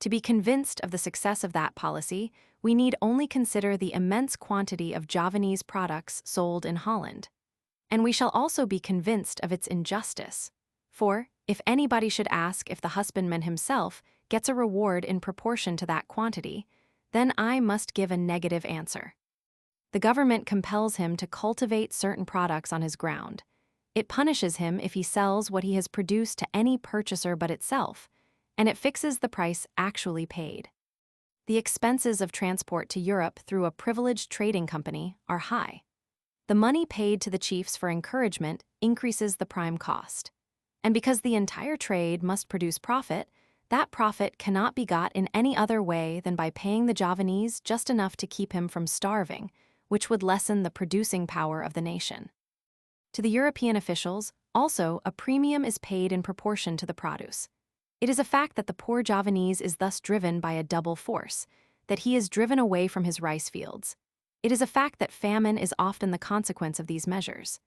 To be convinced of the success of that policy, we need only consider the immense quantity of Javanese products sold in Holland. And we shall also be convinced of its injustice. For, if anybody should ask if the husbandman himself gets a reward in proportion to that quantity, then I must give a negative answer. The government compels him to cultivate certain products on his ground. It punishes him if he sells what he has produced to any purchaser but itself, and it fixes the price actually paid. The expenses of transport to Europe through a privileged trading company are high. The money paid to the chiefs for encouragement increases the prime cost. And because the entire trade must produce profit, that profit cannot be got in any other way than by paying the Javanese just enough to keep him from starving, which would lessen the producing power of the nation. To the European officials, also, a premium is paid in proportion to the produce. It is a fact that the poor Javanese is thus driven by a double force, that he is driven away from his rice fields. It is a fact that famine is often the consequence of these measures.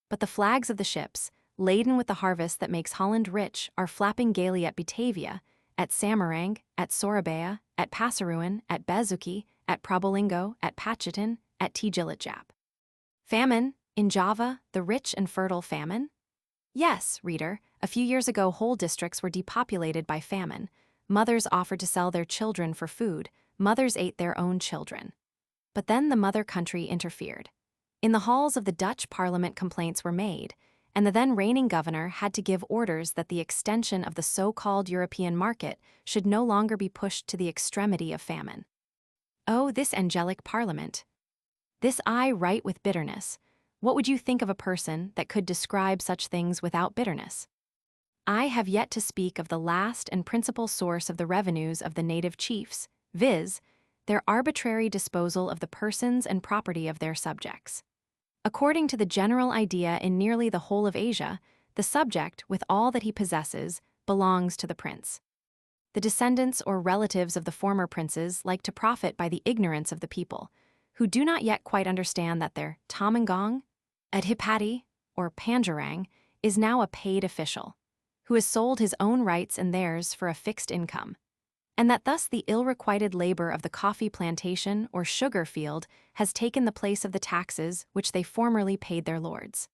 But the flags of the ships, laden with the harvest that makes Holland rich, are flapping gaily at Batavia, at Samarang, at Sorabaya, at Passaruan, at Bezuki, at Probolinggo, at Pachitan, at Tjilidjap. Famine, in Java, the rich and fertile famine? Yes, reader, a few years ago whole districts were depopulated by famine. Mothers offered to sell their children for food. Mothers ate their own children. But then the mother country interfered. In the halls of the Dutch Parliament complaints were made, and the then reigning governor had to give orders that the extension of the so-called European market should no longer be pushed to the extremity of famine. Oh, this angelic Parliament! This I write with bitterness. What would you think of a person that could describe such things without bitterness? I have yet to speak of the last and principal source of the revenues of the native chiefs, viz., their arbitrary disposal of the persons and property of their subjects. According to the general idea in nearly the whole of Asia, the subject, with all that he possesses, belongs to the prince. The descendants or relatives of the former princes like to profit by the ignorance of the people, who do not yet quite understand that their Tamangong, Adhipati, or Panjarang, is now a paid official, who has sold his own rights and theirs for a fixed income, and that thus the ill-requited labor of the coffee plantation or sugar field has taken the place of the taxes which they formerly paid their lords.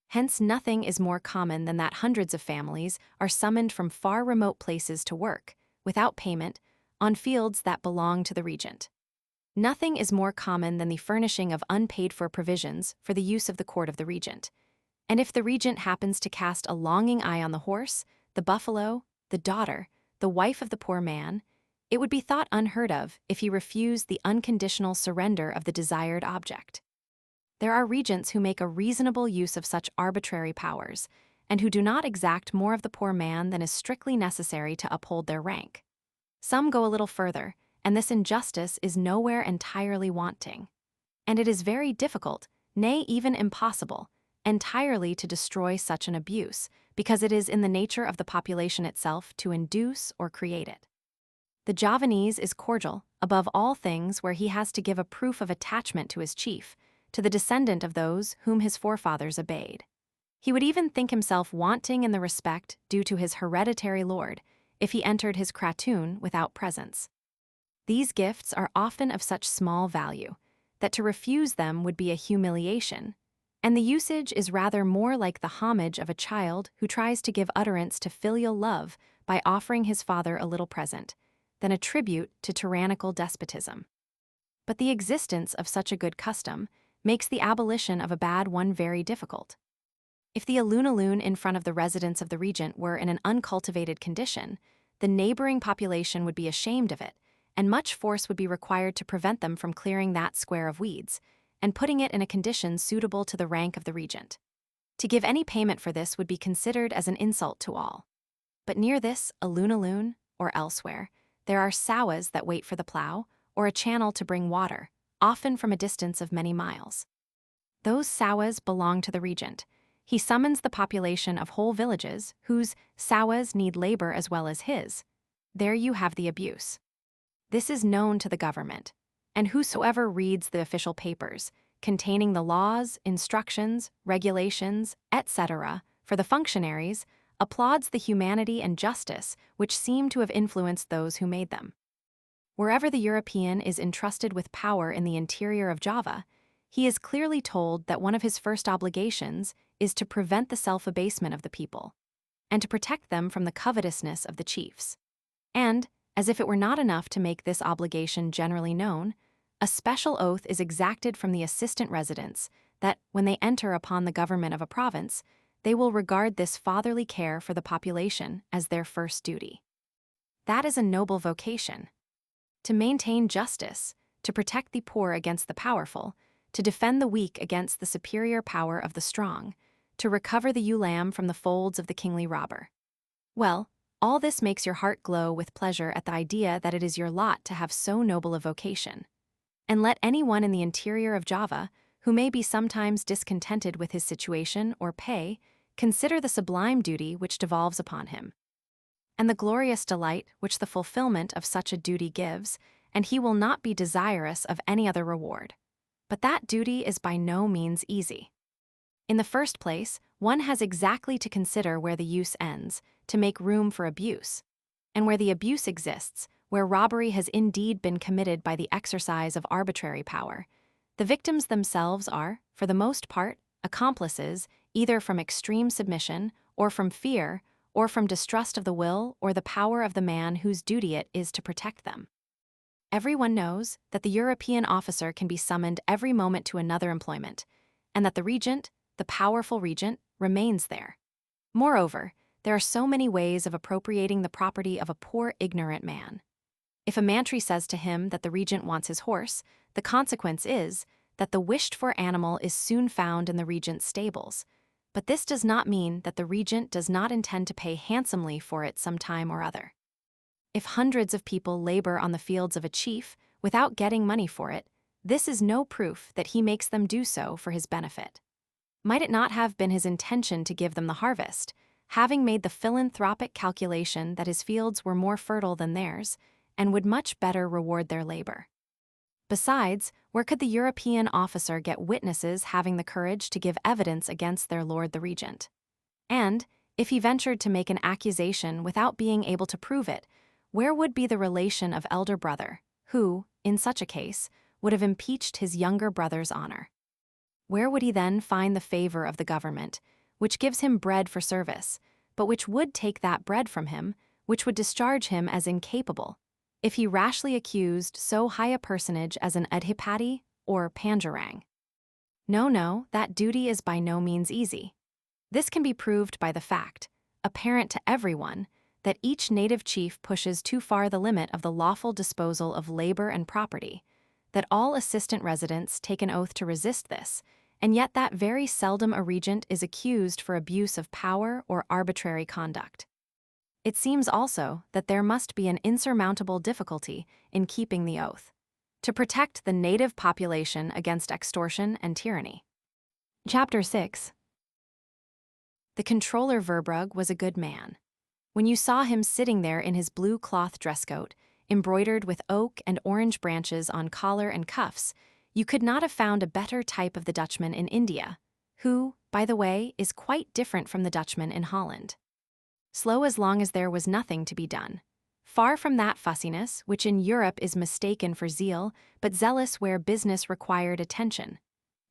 Hence nothing is more common than that hundreds of families are summoned from far remote places to work, without payment, on fields that belong to the regent. Nothing is more common than the furnishing of unpaid-for provisions for the use of the court of the regent. And if the regent happens to cast a longing eye on the horse, the buffalo, the daughter, the wife of the poor man, it would be thought unheard of if he refused the unconditional surrender of the desired object. There are regents who make a reasonable use of such arbitrary powers, and who do not exact more of the poor man than is strictly necessary to uphold their rank. Some go a little further, and this injustice is nowhere entirely wanting. And it is very difficult, nay, even impossible, entirely to destroy such an abuse, because it is in the nature of the population itself to induce or create it. The Javanese is cordial, above all things, where he has to give a proof of attachment to his chief, to the descendant of those whom his forefathers obeyed. He would even think himself wanting in the respect due to his hereditary lord, if he entered his kratoon without presents. These gifts are often of such small value, that to refuse them would be a humiliation, and the usage is rather more like the homage of a child who tries to give utterance to filial love by offering his father a little present, than a tribute to tyrannical despotism. But the existence of such a good custom makes the abolition of a bad one very difficult. If the alunaloon in front of the residence of the regent were in an uncultivated condition, the neighboring population would be ashamed of it, and much force would be required to prevent them from clearing that square of weeds, and putting it in a condition suitable to the rank of the regent. To give any payment for this would be considered as an insult to all. But near this alunaloon, or elsewhere, there are sawas that wait for the plow, or a channel to bring water, often from a distance of many miles. Those sawas belong to the regent. He summons the population of whole villages whose sawas need labor as well as his. There you have the abuse. This is known to the government, and whosoever reads the official papers, containing the laws, instructions, regulations, etc., for the functionaries, applauds the humanity and justice which seem to have influenced those who made them. Wherever the European is entrusted with power in the interior of Java, he is clearly told that one of his first obligations is to prevent the self-abasement of the people, and to protect them from the covetousness of the chiefs. And, as if it were not enough to make this obligation generally known, a special oath is exacted from the assistant residents that, when they enter upon the government of a province, they will regard this fatherly care for the population as their first duty. That is a noble vocation. To maintain justice, to protect the poor against the powerful, to defend the weak against the superior power of the strong, to recover the ewe lamb from the folds of the kingly robber. Well, all this makes your heart glow with pleasure at the idea that it is your lot to have so noble a vocation. And let anyone in the interior of Java, who may be sometimes discontented with his situation or pay, consider the sublime duty which devolves upon him, and the glorious delight which the fulfillment of such a duty gives, and he will not be desirous of any other reward. But that duty is by no means easy. In the first place, one has exactly to consider where the use ends, to make room for abuse, and where the abuse exists, where robbery has indeed been committed by the exercise of arbitrary power. The victims themselves are, for the most part, accomplices, either from extreme submission, or from fear, or from distrust of the will or the power of the man whose duty it is to protect them. Everyone knows that the European officer can be summoned every moment to another employment, and that the regent, the powerful regent, remains there. Moreover, there are so many ways of appropriating the property of a poor ignorant man. If a mantry says to him that the regent wants his horse, the consequence is that the wished-for animal is soon found in the regent's stables. But this does not mean that the regent does not intend to pay handsomely for it some time or other. If hundreds of people labor on the fields of a chief without getting money for it, this is no proof that he makes them do so for his benefit. Might it not have been his intention to give them the harvest, having made the philanthropic calculation that his fields were more fertile than theirs, and would much better reward their labor? Besides, where could the European officer get witnesses having the courage to give evidence against their lord the regent? And, if he ventured to make an accusation without being able to prove it, where would be the relation of elder brother, who, in such a case, would have impeached his younger brother's honor? Where would he then find the favor of the government, which gives him bread for service, but which would take that bread from him, which would discharge him as incapable, if he rashly accused so high a personage as an Adhipati or Panjarang? No, that duty is by no means easy. This can be proved by the fact, apparent to everyone, that each native chief pushes too far the limit of the lawful disposal of labor and property, that all assistant residents take an oath to resist this, and yet that very seldom a regent is accused for abuse of power or arbitrary conduct. It seems also that there must be an insurmountable difficulty in keeping the oath, to protect the native population against extortion and tyranny. Chapter 6. The controller Verbrugge was a good man. When you saw him sitting there in his blue cloth dress coat, embroidered with oak and orange branches on collar and cuffs, you could not have found a better type of the Dutchman in India, who, by the way, is quite different from the Dutchman in Holland. Slow as long as there was nothing to be done. Far from that fussiness which in Europe is mistaken for zeal, but zealous where business required attention.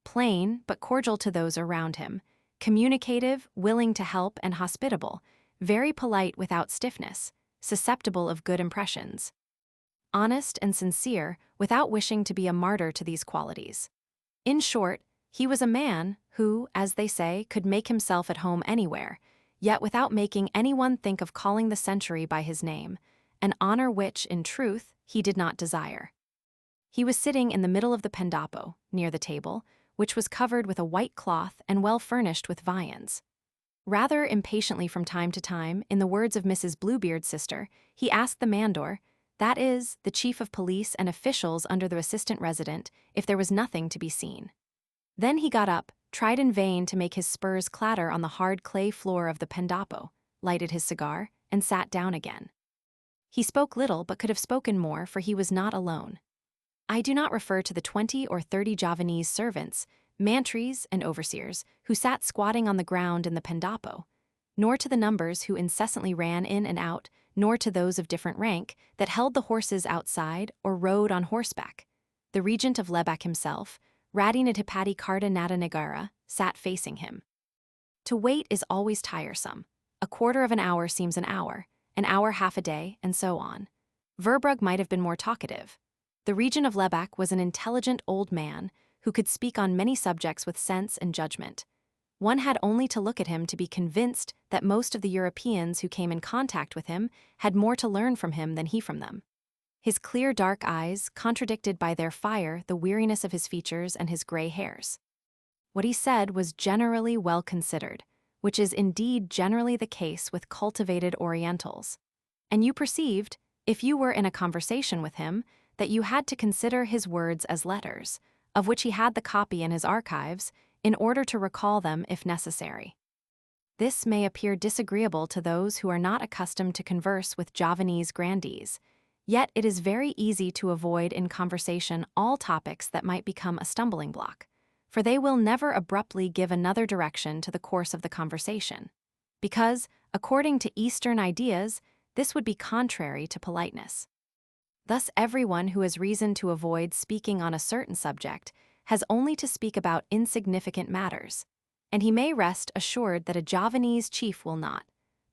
Plain, but cordial to those around him, communicative, willing to help and hospitable, very polite without stiffness, susceptible of good impressions. Honest and sincere without wishing to be a martyr to these qualities. In short, he was a man who, as they say, could make himself at home anywhere, yet without making anyone think of calling the century by his name, an honor which, in truth, he did not desire. He was sitting in the middle of the pendapo, near the table, which was covered with a white cloth and well furnished with viands. Rather impatiently from time to time, in the words of Mrs. Bluebeard's sister, he asked the mandor, that is, the chief of police and officials under the assistant resident, if there was nothing to be seen. Then he got up, tried in vain to make his spurs clatter on the hard clay floor of the pendapo, lighted his cigar, and sat down again. He spoke little but could have spoken more, for he was not alone. I do not refer to the 20 or 30 Javanese servants, mantries, and overseers who sat squatting on the ground in the pendapo, nor to the numbers who incessantly ran in and out, nor to those of different rank that held the horses outside or rode on horseback. The regent of Lebak himself, Radinadhipati Karta Nadanagara, sat facing him. To wait is always tiresome. A quarter of an hour seems an hour half a day, and so on. Verbrugge might have been more talkative. The regent of Lebak was an intelligent old man who could speak on many subjects with sense and judgment. One had only to look at him to be convinced that most of the Europeans who came in contact with him had more to learn from him than he from them. His clear dark eyes contradicted by their fire the weariness of his features and his gray hairs. What he said was generally well considered, which is indeed generally the case with cultivated Orientals. And you perceived, if you were in a conversation with him, that you had to consider his words as letters, of which he had the copy in his archives, in order to recall them if necessary. This may appear disagreeable to those who are not accustomed to converse with Javanese grandees, yet it is very easy to avoid in conversation all topics that might become a stumbling block, for they will never abruptly give another direction to the course of the conversation, because, according to Eastern ideas, this would be contrary to politeness. Thus everyone who has reason to avoid speaking on a certain subject has only to speak about insignificant matters, and he may rest assured that a Javanese chief will not,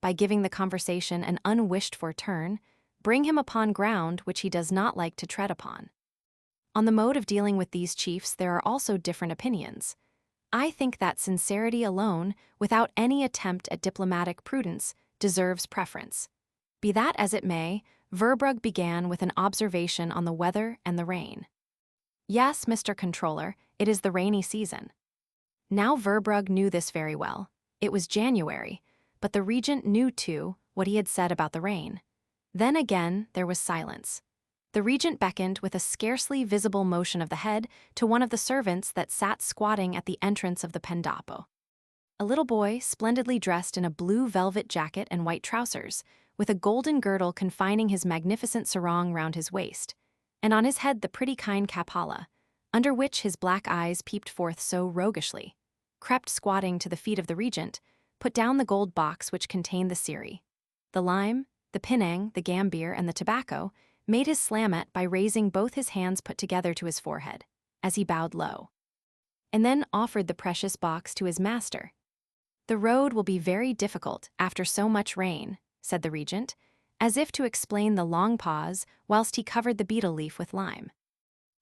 by giving the conversation an unwished-for turn, bring him upon ground which he does not like to tread upon. On the mode of dealing with these chiefs there are also different opinions. I think that sincerity alone, without any attempt at diplomatic prudence, deserves preference. Be that as it may, Verbrugge began with an observation on the weather and the rain. Yes, Mr. Controller, it is the rainy season. Now Verbrugge knew this very well. It was January, but the regent knew too what he had said about the rain. Then again there was silence. The regent beckoned with a scarcely visible motion of the head to one of the servants that sat squatting at the entrance of the pendapo. a little boy splendidly dressed in a blue velvet jacket and white trousers, with a golden girdle confining his magnificent sarong round his waist, and on his head the pretty kind kapala, under which his black eyes peeped forth so roguishly, crept squatting to the feet of the regent, put down the gold box which contained the siri, the lime, the pinang, the gambir, and the tobacco, made his slamet by raising both his hands put together to his forehead, as he bowed low, and then offered the precious box to his master. "The road will be very difficult after so much rain," said the regent, as if to explain the long pause whilst he covered the betel leaf with lime.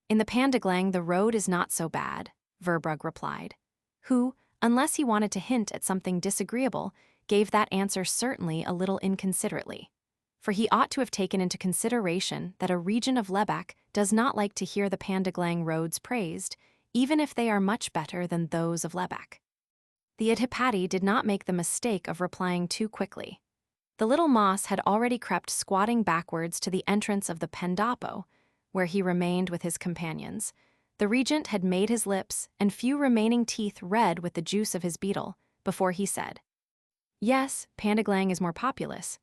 "In the Pandeglang the road is not so bad," Verbrugge replied, who, unless he wanted to hint at something disagreeable, gave that answer certainly a little inconsiderately. For he ought to have taken into consideration that a region of Lebak does not like to hear the Pandeglang roads praised, even if they are much better than those of Lebak. The Adhipati did not make the mistake of replying too quickly. The little moss had already crept squatting backwards to the entrance of the Pendapo, where he remained with his companions. The regent had made his lips and few remaining teeth red with the juice of his betel, before he said, "Yes, Pandeglang is more populous."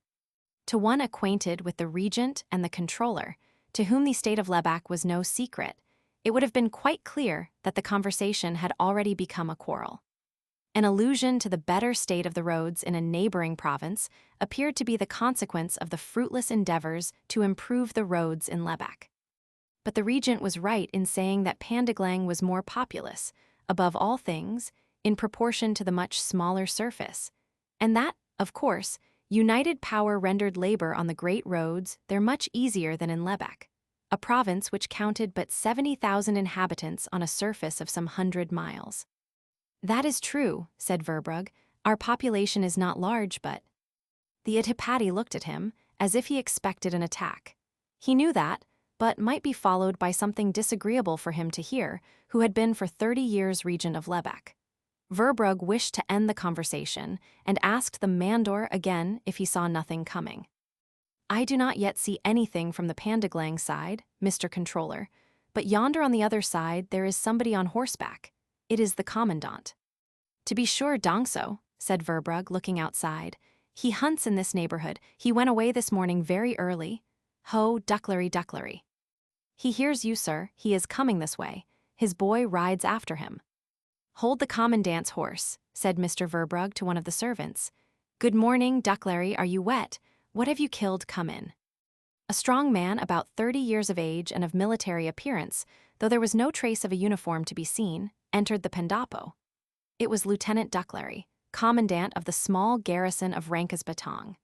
To one acquainted with the regent and the controller, to whom the state of Lebak was no secret, it would have been quite clear that the conversation had already become a quarrel. An allusion to the better state of the roads in a neighboring province appeared to be the consequence of the fruitless endeavors to improve the roads in Lebak. But the regent was right in saying that Pandeglang was more populous, above all things, in proportion to the much smaller surface, and that, of course, united power rendered labor on the great roads there much easier than in Lebak, a province which counted but 70,000 inhabitants on a surface of some 100 miles. "That is true," said Verbrugge. "Our population is not large, but—" The Adhipati looked at him, as if he expected an attack. He knew that, but might be followed by something disagreeable for him to hear, who had been for 30 years regent of Lebak. Verbrugge wished to end the conversation and asked the mandor again if he saw nothing coming. "I do not yet see anything from the Pandeglang side, Mr. Controller, but yonder on the other side there is somebody on horseback. It is the commandant." "To be sure, Dongso," said Verbrugge, looking outside. "He hunts in this neighborhood. He went away this morning very early. Ho, Ducklary, Ducklary." "He hears you, sir. He is coming this way. His boy rides after him." "Hold the commandant's horse," said Mr. Verbrugge to one of the servants. "Good morning, Ducklary, are you wet? What have you killed? Come in." A strong man, about 30 years of age and of military appearance, though there was no trace of a uniform to be seen, entered the Pendapo. It was Lieutenant Ducklary, commandant of the small garrison of Rangkas-Batang.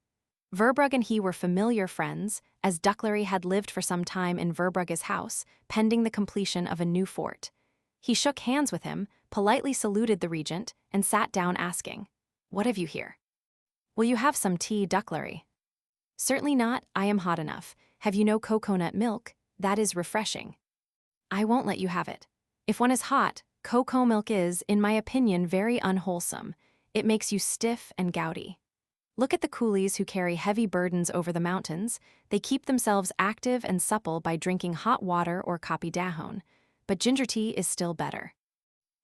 Verbrugge and he were familiar friends, as Ducklary had lived for some time in Verbrugge's house, pending the completion of a new fort. He shook hands with him, politely saluted the regent, and sat down asking, "What have you here?" "Will you have some tea, Ducklary?" "Certainly not, I am hot enough. Have you no coconut milk? That is refreshing." "I won't let you have it. If one is hot, cocoa milk is, in my opinion, very unwholesome. It makes you stiff and gouty. Look at the coolies who carry heavy burdens over the mountains. They keep themselves active and supple by drinking hot water or kapi dahon, but ginger tea is still better."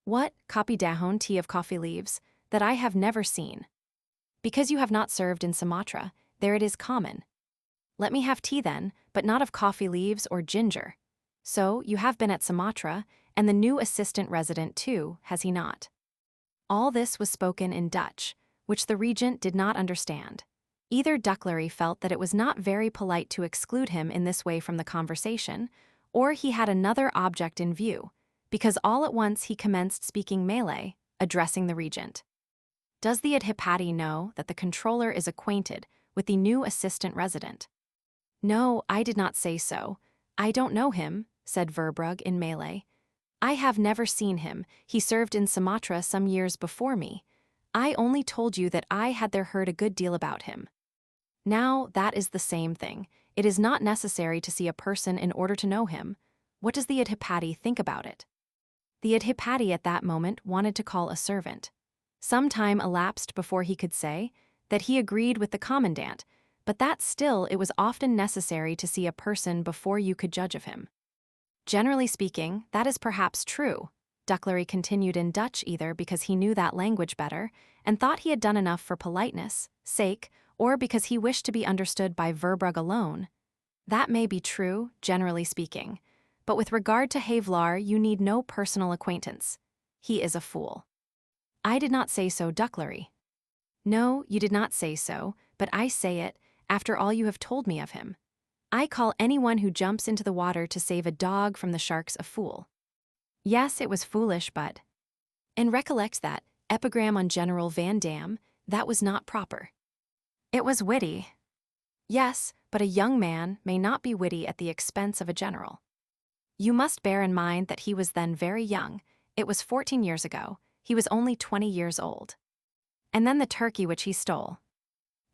"What, kapi dahon, tea of coffee leaves? That I have never seen." "Because you have not served in Sumatra, there it is common." "Let me have tea then, but not of coffee leaves or ginger. So, you have been at Sumatra, and the new assistant resident too, has he not?" All this was spoken in Dutch, which the regent did not understand. Either Ducklary felt that it was not very polite to exclude him in this way from the conversation, or he had another object in view, because all at once he commenced speaking Malay, addressing the regent. "Does the Adhipati know that the controller is acquainted with the new assistant resident?" "No, I did not say so. I don't know him," said Verbrugge in Malay. "I have never seen him. He served in Sumatra some years before me. I only told you that I had there heard a good deal about him. Now, that is the same thing. It is not necessary to see a person in order to know him. What does the Adhipati think about it?" The Adhipati at that moment wanted to call a servant. Some time elapsed before he could say that he agreed with the commandant, but that still it was often necessary to see a person before you could judge of him. "Generally speaking, that is perhaps true, Ducklary continued in Dutch either because he knew that language better and thought he had done enough for politeness' sake, or because he wished to be understood by Verbrugge alone. That may be true, generally speaking, but with regard to Havelaar, you need no personal acquaintance. He is a fool. I did not say so, Ducklary. No, you did not say so, but I say it, after all you have told me of him. I call anyone who jumps into the water to save a dog from the sharks a fool. Yes, it was foolish, but... And recollect that epigram on General Van Dam, that was not proper. It was witty. Yes, but a young man may not be witty at the expense of a general. You must bear in mind that he was then very young. It was 14 years ago. He was only 20 years old. And then the turkey which he stole.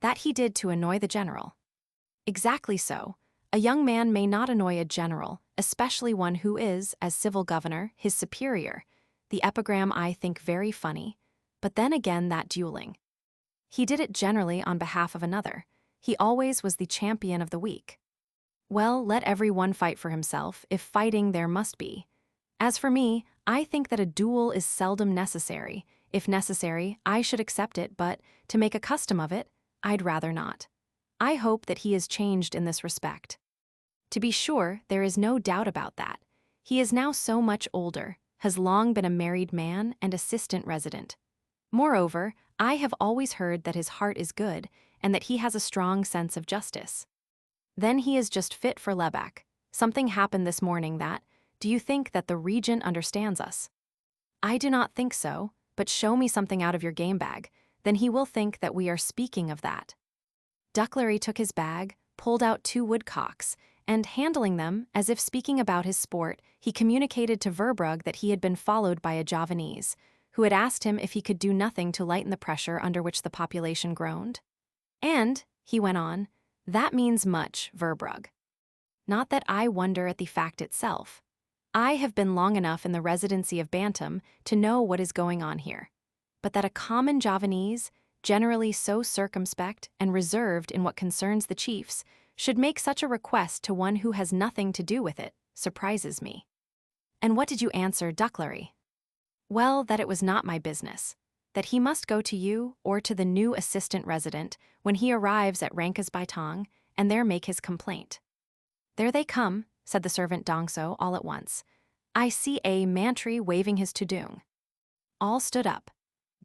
That he did to annoy the general. Exactly so. A young man may not annoy a general, especially one who is, as civil governor, his superior. The epigram I think very funny, but then again that dueling. He did it generally on behalf of another. He always was the champion of the weak. Well, let every one fight for himself, if fighting there must be. As for me, I think that a duel is seldom necessary. If necessary, I should accept it, but, to make a custom of it, I'd rather not. I hope that he is changed in this respect. To be sure, there is no doubt about that. He is now so much older, has long been a married man and assistant resident. Moreover, I have always heard that his heart is good and that he has a strong sense of justice. Then he is just fit for Lebach. Something happened this morning that, do you think that the regent understands us? I do not think so, but show me something out of your game bag, then he will think that we are speaking of that. Ducklary took his bag, pulled out 2 woodcocks, and handling them, as if speaking about his sport, he communicated to Verbrugge that he had been followed by a Javanese, who had asked him if he could do nothing to lighten the pressure under which the population groaned. And, he went on, that means much, Verbrugge. Not that I wonder at the fact itself. I have been long enough in the residency of Bantam to know what is going on here. But that a common Javanese, generally so circumspect and reserved in what concerns the chiefs, should make such a request to one who has nothing to do with it, surprises me. And what did you answer, Ducklary? Well, that it was not my business. That he must go to you or to the new assistant resident when he arrives at Rankas Baitong, and there make his complaint. There they come, said the servant Dongso all at once. I see a mantri waving his tudung. All stood up.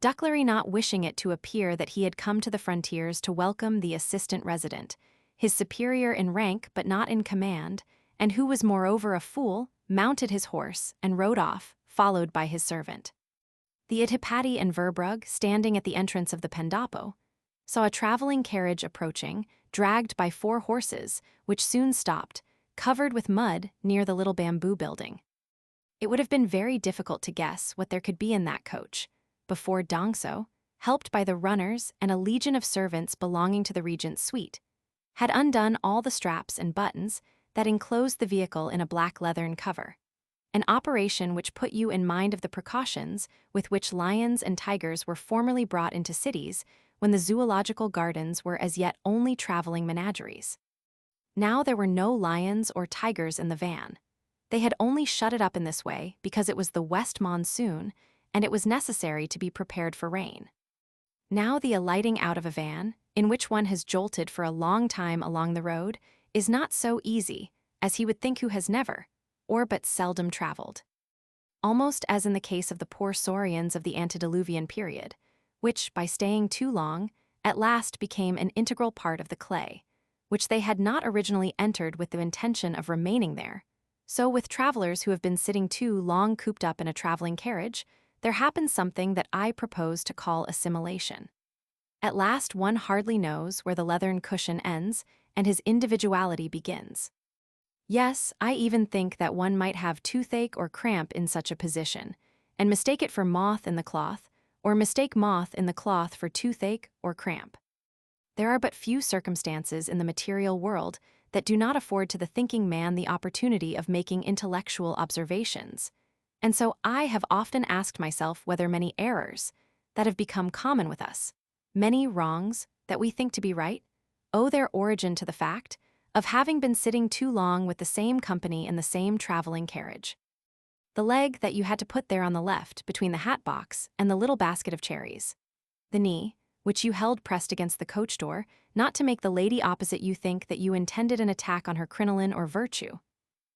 Ducklary not wishing it to appear that he had come to the frontiers to welcome the assistant resident, his superior in rank but not in command, and who was moreover a fool, mounted his horse and rode off, followed by his servant. The Ittipati and Verbrugge, standing at the entrance of the Pendapo, saw a traveling carriage approaching, dragged by 4 horses, which soon stopped, covered with mud near the little bamboo building. It would have been very difficult to guess what there could be in that coach, before Dongso, helped by the runners and a legion of servants belonging to the regent's suite, had undone all the straps and buttons that enclosed the vehicle in a black leathern cover, an operation which put you in mind of the precautions with which lions and tigers were formerly brought into cities when the zoological gardens were as yet only traveling menageries. Now there were no lions or tigers in the van. They had only shut it up in this way because it was the west monsoon and it was necessary to be prepared for rain. Now the alighting out of a van, in which one has jolted for a long time along the road, is not so easy as he would think who has never, or but seldom traveled. Almost as in the case of the poor saurians of the antediluvian period, which, by staying too long, at last became an integral part of the clay, which they had not originally entered with the intention of remaining there. So with travelers who have been sitting too long cooped up in a traveling carriage, there happens something that I propose to call assimilation. At last one hardly knows where the leathern cushion ends and his individuality begins. Yes, I even think that one might have toothache or cramp in such a position, and mistake it for moth in the cloth, or mistake moth in the cloth for toothache or cramp. There are but few circumstances in the material world that do not afford to the thinking man the opportunity of making intellectual observations, and so I have often asked myself whether many errors, that have become common with us, many wrongs, that we think to be right, owe their origin to the fact of having been sitting too long with the same company in the same traveling carriage. The leg that you had to put there on the left between the hat box and the little basket of cherries. The knee, which you held pressed against the coach door, not to make the lady opposite you think that you intended an attack on her crinoline or virtue.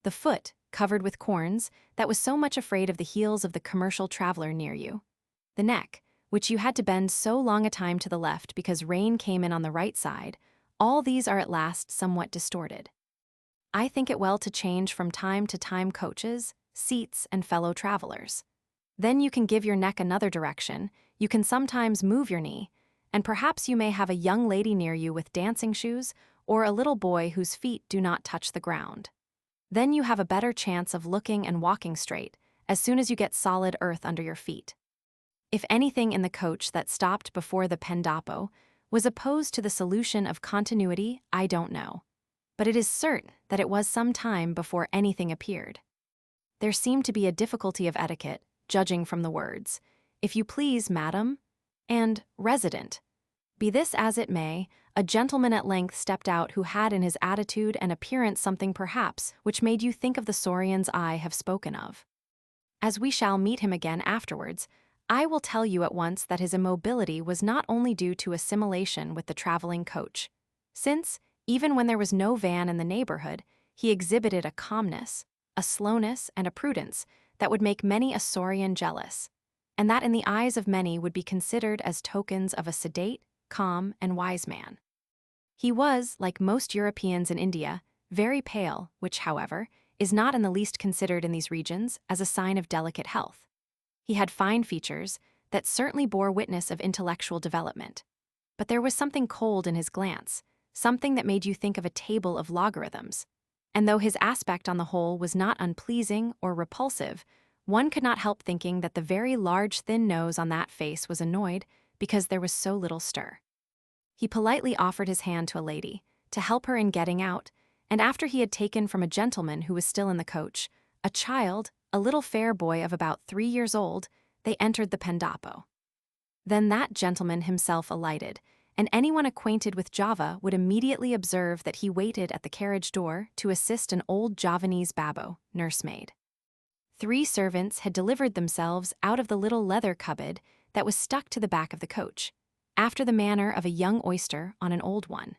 The foot, covered with corns, that was so much afraid of the heels of the commercial traveler near you. The neck, which you had to bend so long a time to the left because rain came in on the right side, all these are at last somewhat distorted. I think it well to change from time to time coaches, seats, and fellow travelers. Then you can give your neck another direction, you can sometimes move your knee, and perhaps you may have a young lady near you with dancing shoes or a little boy whose feet do not touch the ground. Then you have a better chance of looking and walking straight as soon as you get solid earth under your feet. If anything in the coach that stopped before the pendopo was opposed to the solution of continuity, I don't know. But it is certain that it was some time before anything appeared. There seemed to be a difficulty of etiquette, judging from the words, "If you please, madam," and "resident." Be this as it may, a gentleman at length stepped out who had in his attitude and appearance something perhaps which made you think of the saurians I have spoken of. As we shall meet him again afterwards, I will tell you at once that his immobility was not only due to assimilation with the traveling coach, since, even when there was no van in the neighborhood, he exhibited a calmness, a slowness, and a prudence that would make many a saurian jealous, and that in the eyes of many would be considered as tokens of a sedate, calm, and wise man. He was, like most Europeans in India, very pale, which, however, is not in the least considered in these regions as a sign of delicate health. He had fine features that certainly bore witness of intellectual development, but there was something cold in his glance, something that made you think of a table of logarithms. And though his aspect on the whole was not unpleasing or repulsive, one could not help thinking that the very large thin nose on that face was annoyed because there was so little stir. He politely offered his hand to a lady, to help her in getting out, and after he had taken from a gentleman who was still in the coach, a child, a little fair boy of about 3 years old, they entered the pendopo. Then that gentleman himself alighted, and anyone acquainted with Java would immediately observe that he waited at the carriage door to assist an old Javanese babbo, nursemaid. 3 servants had delivered themselves out of the little leather cupboard that was stuck to the back of the coach, after the manner of a young oyster on an old one.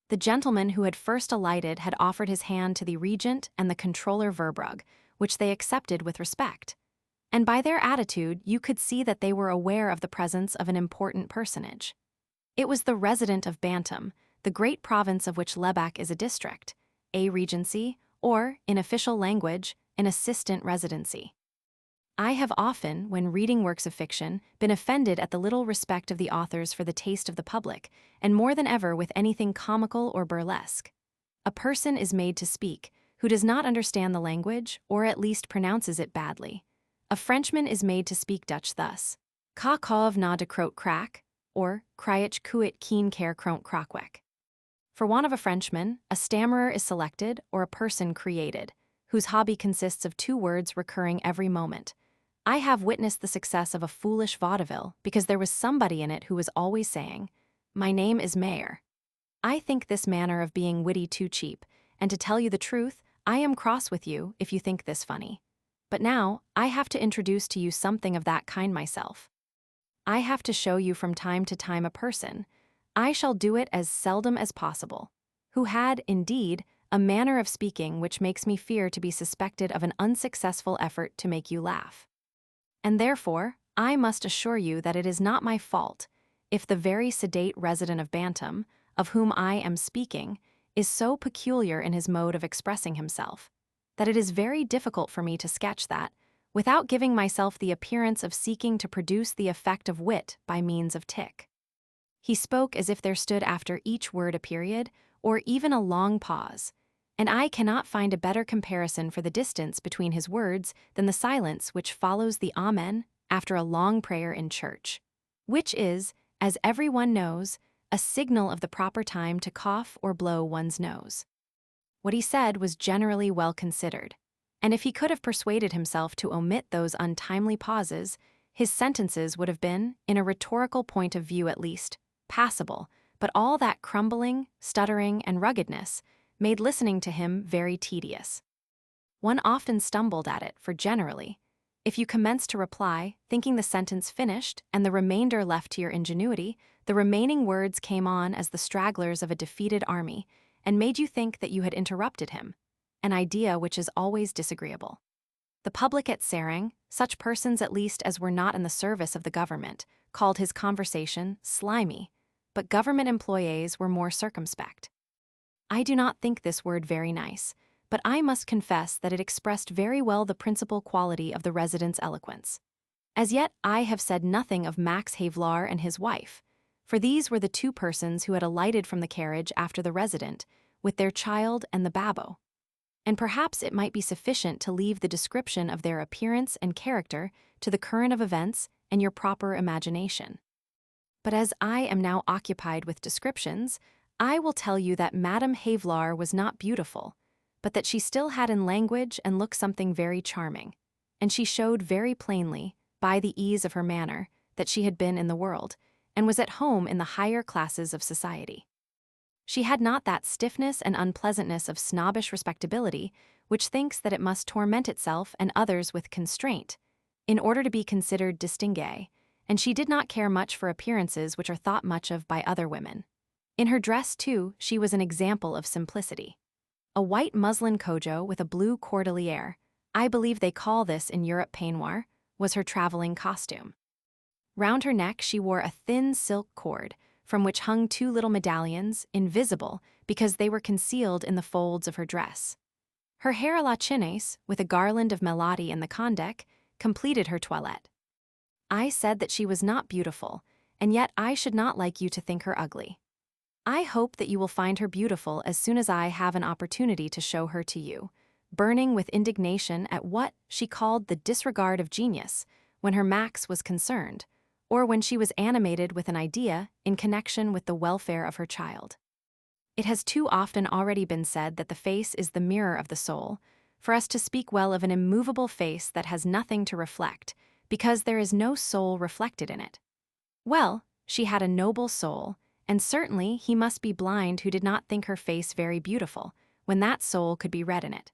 The gentleman who had first alighted had offered his hand to the regent and the controller Verbrugge, which they accepted with respect. And by their attitude, you could see that they were aware of the presence of an important personage. It was the resident of Bantam, the great province of which Lebak is a district, a regency, or, in official language, an assistant residency. I have often, when reading works of fiction, been offended at the little respect of the authors for the taste of the public, and more than ever with anything comical or burlesque. A person is made to speak who does not understand the language, or at least pronounces it badly. A Frenchman is made to speak Dutch thus: "Ka kov na de kroot krak," or "Kryich kuit keen care kront krakwek." For want of a Frenchman, a stammerer is selected or a person created, whose hobby consists of 2 words recurring every moment. I have witnessed the success of a foolish vaudeville because there was somebody in it who was always saying, "My name is Mayor." I think this manner of being witty too cheap, and to tell you the truth, I am cross with you if you think this funny. But now, I have to introduce to you something of that kind myself. I have to show you from time to time a person, I shall do it as seldom as possible, who had, indeed, a manner of speaking which makes me fear to be suspected of an unsuccessful effort to make you laugh. And therefore, I must assure you that it is not my fault if the very sedate resident of Bantam, of whom I am speaking, is so peculiar in his mode of expressing himself, that it is very difficult for me to sketch that, without giving myself the appearance of seeking to produce the effect of wit by means of tick. He spoke as if there stood after each word a period, or even a long pause, and I cannot find a better comparison for the distance between his words than the silence which follows the Amen after a long prayer in church, which is, as everyone knows, a signal of the proper time to cough or blow one's nose. What he said was generally well considered, and if he could have persuaded himself to omit those untimely pauses, his sentences would have been, in a rhetorical point of view at least, passable, but all that crumbling, stuttering, and ruggedness made listening to him very tedious. one often stumbled at it for generally. If you commenced to reply, thinking the sentence finished and the remainder left to your ingenuity, the remaining words came on as the stragglers of a defeated army and made you think that you had interrupted him, an idea which is always disagreeable. The public at Serang, such persons at least as were not in the service of the government, called his conversation slimy, but government employees were more circumspect. I do not think this word very nice, but I must confess that it expressed very well the principal quality of the resident's eloquence. As yet I have said nothing of Max Havelaar and his wife, for these were the two persons who had alighted from the carriage after the resident, with their child and the babbo. And perhaps it might be sufficient to leave the description of their appearance and character to the current of events and your proper imagination. But as I am now occupied with descriptions, I will tell you that Madame Havelaar was not beautiful, but that she still had in language and look something very charming, and she showed very plainly, by the ease of her manner, that she had been in the world, and was at home in the higher classes of society. She had not that stiffness and unpleasantness of snobbish respectability which thinks that it must torment itself and others with constraint, in order to be considered distinguée, and she did not care much for appearances which are thought much of by other women. In her dress, too, she was an example of simplicity. A white muslin kojo with a blue cordeliere, I believe they call this in Europe peignoir, was her traveling costume. Round her neck she wore a thin silk cord, from which hung two little medallions, invisible because they were concealed in the folds of her dress. Her hair à la chinoise, with a garland of melody in the condeck, completed her toilette. I said that she was not beautiful, and yet I should not like you to think her ugly. I hope that you will find her beautiful as soon as I have an opportunity to show her to you, burning with indignation at what she called the disregard of genius when her Max was concerned, or when she was animated with an idea in connection with the welfare of her child. It has too often already been said that the face is the mirror of the soul, for us to speak well of an immovable face that has nothing to reflect, because there is no soul reflected in it. Well, she had a noble soul, and certainly he must be blind who did not think her face very beautiful, when that soul could be read in it.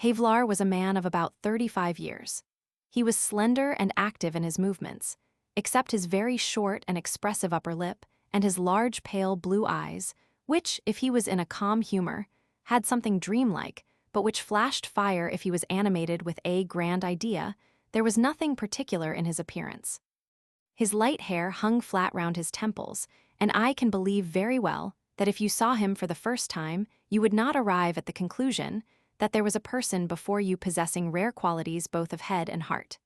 Havelaar was a man of about 35 years. He was slender and active in his movements, except his very short and expressive upper lip and his large pale blue eyes, which, if he was in a calm humor, had something dreamlike, but which flashed fire if he was animated with a grand idea. There was nothing particular in his appearance. His light hair hung flat round his temples, and I can believe very well that if you saw him for the first time, you would not arrive at the conclusion that there was a person before you possessing rare qualities both of head and heart.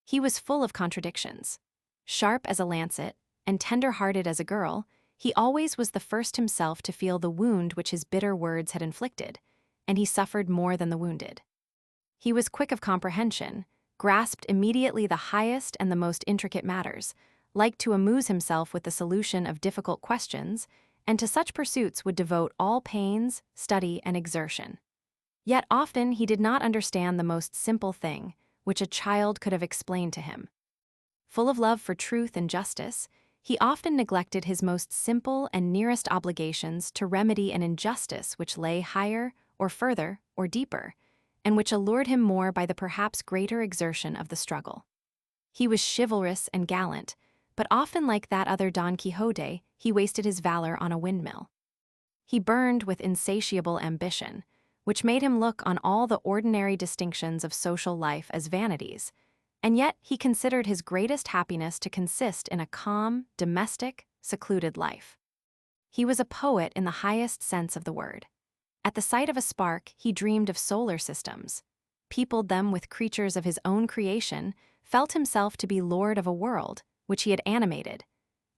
He was full of contradictions. Sharp as a lancet, and tender-hearted as a girl, he always was the first himself to feel the wound which his bitter words had inflicted, and he suffered more than the wounded. He was quick of comprehension, grasped immediately the highest and the most intricate matters, liked to amuse himself with the solution of difficult questions, and to such pursuits would devote all pains, study, and exertion. Yet often he did not understand the most simple thing, which a child could have explained to him. Full of love for truth and justice, he often neglected his most simple and nearest obligations to remedy an injustice which lay higher, or further, or deeper, and which allured him more by the perhaps greater exertion of the struggle. He was chivalrous and gallant, but often like that other Don Quixote, he wasted his valor on a windmill. He burned with insatiable ambition, which made him look on all the ordinary distinctions of social life as vanities, and yet he considered his greatest happiness to consist in a calm, domestic, secluded life. He was a poet in the highest sense of the word. At the sight of a spark, he dreamed of solar systems, peopled them with creatures of his own creation, felt himself to be lord of a world, which he had animated,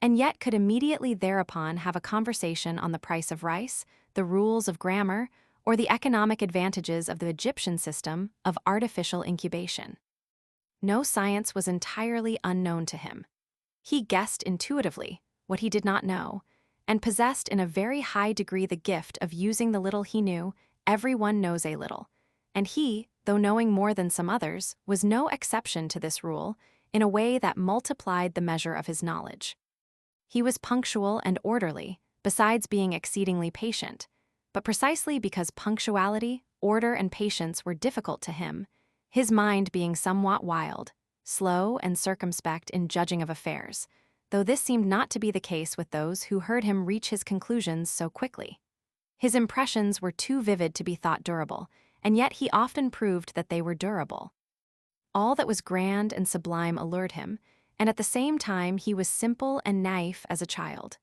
and yet could immediately thereupon have a conversation on the price of rice, the rules of grammar, or the economic advantages of the Egyptian system of artificial incubation. No science was entirely unknown to him. He guessed intuitively what he did not know, and possessed in a very high degree the gift of using the little he knew. Everyone knows a little, and he, though knowing more than some others, was no exception to this rule, in a way that multiplied the measure of his knowledge. He was punctual and orderly, besides being exceedingly patient, but precisely because punctuality, order and patience were difficult to him, his mind being somewhat wild, slow and circumspect in judging of affairs, though this seemed not to be the case with those who heard him reach his conclusions so quickly. His impressions were too vivid to be thought durable, and yet he often proved that they were durable. All that was grand and sublime allured him, and at the same time he was simple and naïf as a child.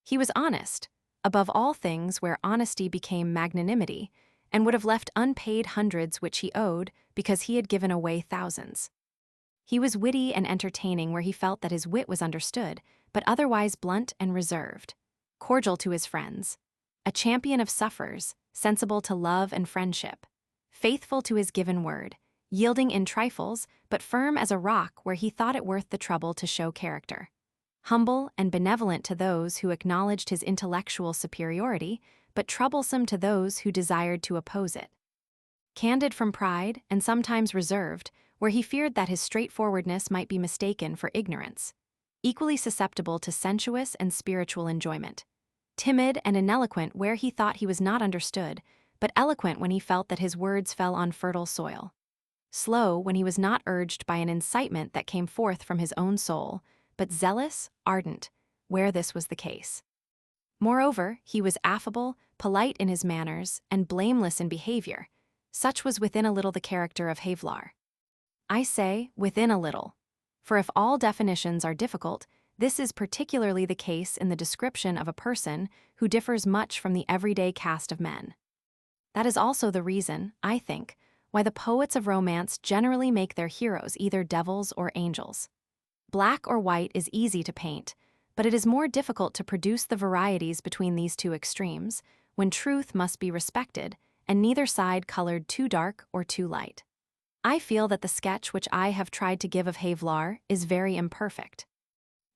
He was honest, above all things where honesty became magnanimity, and would have left unpaid hundreds which he owed because he had given away thousands. He was witty and entertaining where he felt that his wit was understood, but otherwise blunt and reserved, cordial to his friends, a champion of sufferers, sensible to love and friendship, faithful to his given word, yielding in trifles, but firm as a rock where he thought it worth the trouble to show character, humble and benevolent to those who acknowledged his intellectual superiority, but troublesome to those who desired to oppose it, candid from pride and sometimes reserved, where he feared that his straightforwardness might be mistaken for ignorance, equally susceptible to sensuous and spiritual enjoyment, timid and ineloquent where he thought he was not understood, but eloquent when he felt that his words fell on fertile soil, slow when he was not urged by an incitement that came forth from his own soul, but zealous, ardent, where this was the case. Moreover, he was affable, polite in his manners, and blameless in behavior. Such was within a little the character of Havelaar. I say, within a little, for if all definitions are difficult, this is particularly the case in the description of a person who differs much from the everyday cast of men. That is also the reason, I think, why the poets of romance generally make their heroes either devils or angels. Black or white is easy to paint, but it is more difficult to produce the varieties between these two extremes, when truth must be respected, and neither side colored too dark or too light. I feel that the sketch which I have tried to give of Havelaar is very imperfect.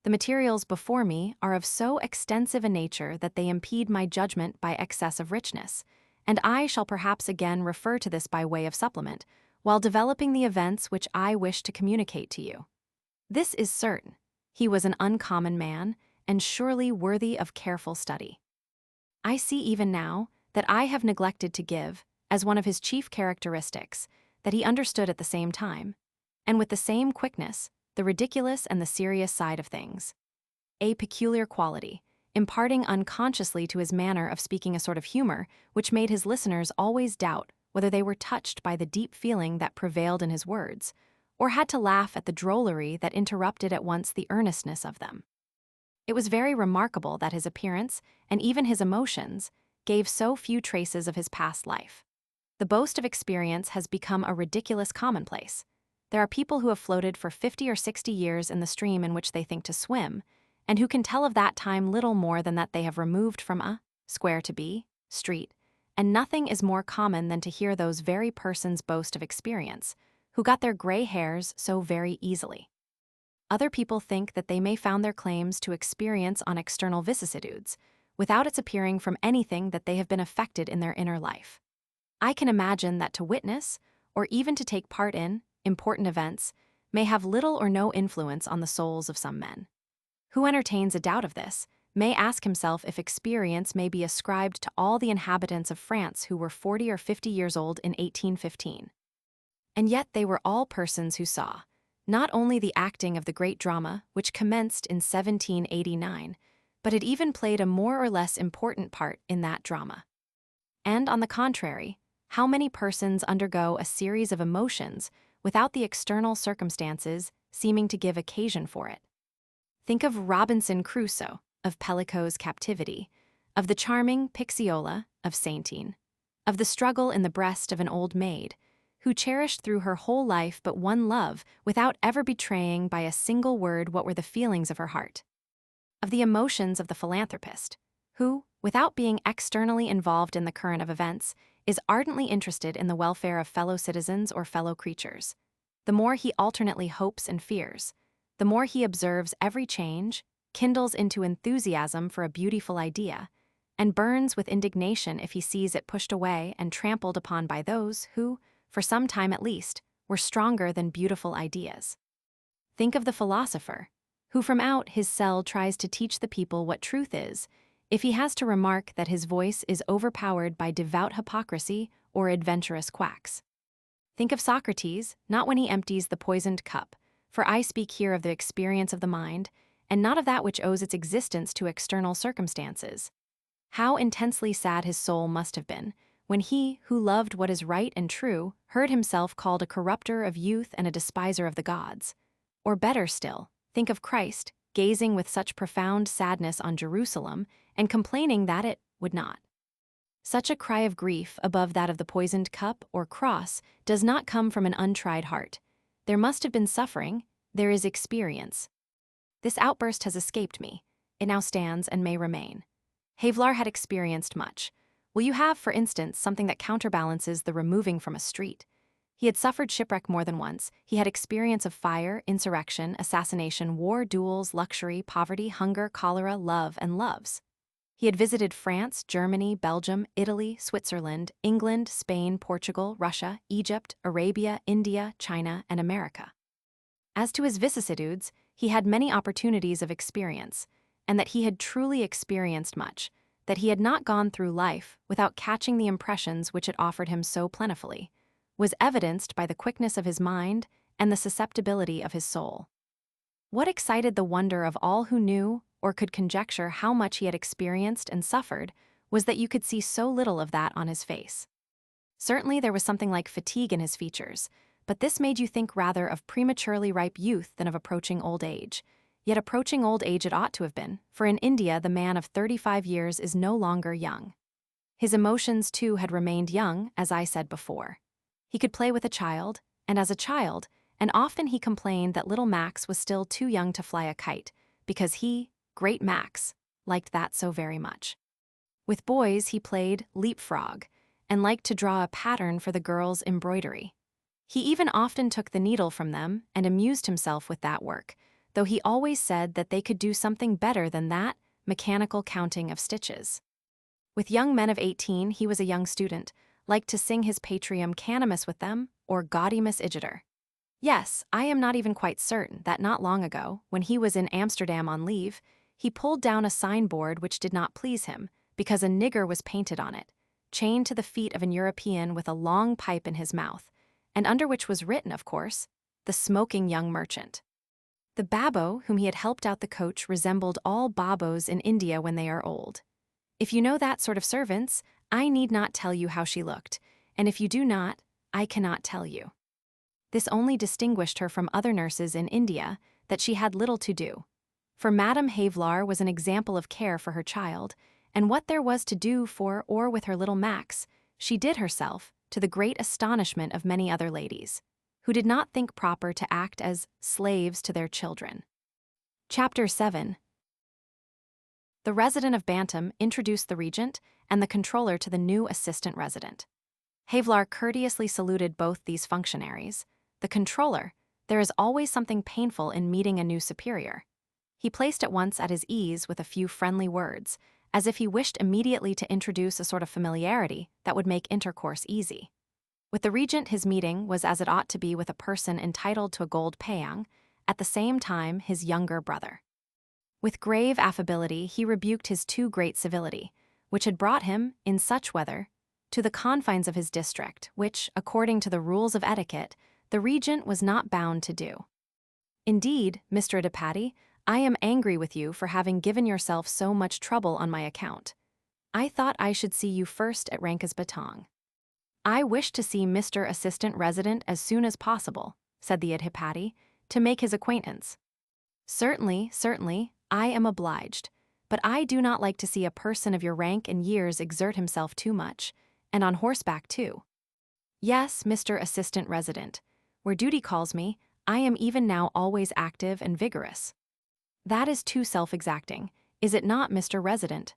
The materials before me are of so extensive a nature that they impede my judgment by excess of richness, and I shall perhaps again refer to this by way of supplement, while developing the events which I wish to communicate to you. This is certain: he was an uncommon man, and surely worthy of careful study. I see even now that I have neglected to give, as one of his chief characteristics, that he understood at the same time, and with the same quickness, the ridiculous and the serious side of things. A peculiar quality, imparting unconsciously to his manner of speaking a sort of humor which made his listeners always doubt whether they were touched by the deep feeling that prevailed in his words, or had to laugh at the drollery that interrupted at once the earnestness of them. It was very remarkable that his appearance, and even his emotions, gave so few traces of his past life. The boast of experience has become a ridiculous commonplace. There are people who have floated for 50 or 60 years in the stream in which they think to swim, and who can tell of that time little more than that they have removed from a square to B street, and nothing is more common than to hear those very persons boast of experience, who got their gray hairs so very easily. Other people think that they may found their claims to experience on external vicissitudes, without its appearing from anything that they have been affected in their inner life. I can imagine that to witness, or even to take part in, important events, may have little or no influence on the souls of some men. Who entertains a doubt of this may ask himself if experience may be ascribed to all the inhabitants of France who were 40 or 50 years old in 1815. And yet they were all persons who saw, not only the acting of the great drama which commenced in 1789, but had even played a more or less important part in that drama. And on the contrary, how many persons undergo a series of emotions without the external circumstances seeming to give occasion for it? Think of Robinson Crusoe, of Pellico's captivity, of the charming Pixiola, of Saintine, of the struggle in the breast of an old maid, who cherished through her whole life but one love without ever betraying by a single word what were the feelings of her heart, of the emotions of the philanthropist, who, without being externally involved in the current of events, is ardently interested in the welfare of fellow citizens or fellow creatures. The more he alternately hopes and fears, the more he observes every change, kindles into enthusiasm for a beautiful idea, and burns with indignation if he sees it pushed away and trampled upon by those who, for some time at least, were stronger than beautiful ideas. Think of the philosopher, who from out his cell tries to teach the people what truth is, if he has to remark that his voice is overpowered by devout hypocrisy or adventurous quacks. Think of Socrates, not when he empties the poisoned cup, for I speak here of the experience of the mind, and not of that which owes its existence to external circumstances. How intensely sad his soul must have been, when he, who loved what is right and true, heard himself called a corrupter of youth and a despiser of the gods. Or better still, think of Christ, gazing with such profound sadness on Jerusalem, and complaining that it would not. Such a cry of grief above that of the poisoned cup or cross does not come from an untried heart. There must have been suffering, there is experience. This outburst has escaped me. It now stands and may remain. Havelaar had experienced much. Will you have, for instance, something that counterbalances the removing from a street? He had suffered shipwreck more than once. He had experience of fire, insurrection, assassination, war, duels, luxury, poverty, hunger, cholera, love, and loves. He had visited France, Germany, Belgium, Italy, Switzerland, England, Spain, Portugal, Russia, Egypt, Arabia, India, China, and America. As to his vicissitudes, he had many opportunities of experience, and that he had truly experienced much, that he had not gone through life without catching the impressions which it offered him so plentifully, was evidenced by the quickness of his mind and the susceptibility of his soul. What excited the wonder of all who knew or could conjecture how much he had experienced and suffered was that you could see so little of that on his face. Certainly there was something like fatigue in his features, but this made you think rather of prematurely ripe youth than of approaching old age. Yet approaching old age it ought to have been, for in India the man of 35 years is no longer young. His emotions, too, had remained young, as I said before. He could play with a child, and as a child, and often he complained that little Max was still too young to fly a kite, because he, great Max, liked that so very much. With boys he played leapfrog, and liked to draw a pattern for the girls' embroidery. He even often took the needle from them and amused himself with that work, though he always said that they could do something better than that mechanical counting of stitches. With young men of 18 he was a young student, liked to sing his Patrium Canimus with them, or Gaudimus Igitur. Yes, I am not even quite certain that not long ago, when he was in Amsterdam on leave, he pulled down a signboard which did not please him, because a nigger was painted on it, chained to the feet of an European with a long pipe in his mouth, and under which was written, of course, the smoking young merchant. The babbo whom he had helped out the coach resembled all babos in India when they are old. If you know that sort of servants, I need not tell you how she looked, and if you do not, I cannot tell you. This only distinguished her from other nurses in India, that she had little to do. For Madame Havelaar was an example of care for her child, and what there was to do for or with her little Max, she did herself, to the great astonishment of many other ladies, who did not think proper to act as slaves to their children. Chapter 7. The resident of Bantam introduced the regent and the controller to the new assistant resident. Havelaar courteously saluted both these functionaries. The controller, there is always something painful in meeting a new superior. He placed at once at his ease with a few friendly words, as if he wished immediately to introduce a sort of familiarity that would make intercourse easy. With the regent his meeting was as it ought to be with a person entitled to a gold payang, at the same time his younger brother. With grave affability he rebuked his too great civility, which had brought him, in such weather, to the confines of his district, which, according to the rules of etiquette, the regent was not bound to do. Indeed, Mr. Adipati, I am angry with you for having given yourself so much trouble on my account. I thought I should see you first at Rankesbatang. I wish to see Mr. Assistant Resident as soon as possible, said the Adipati, to make his acquaintance. Certainly, certainly, I am obliged, but I do not like to see a person of your rank and years exert himself too much, and on horseback too. Yes, Mr. Assistant Resident, where duty calls me, I am even now always active and vigorous. That is too self-exacting, is it not, Mr. Resident?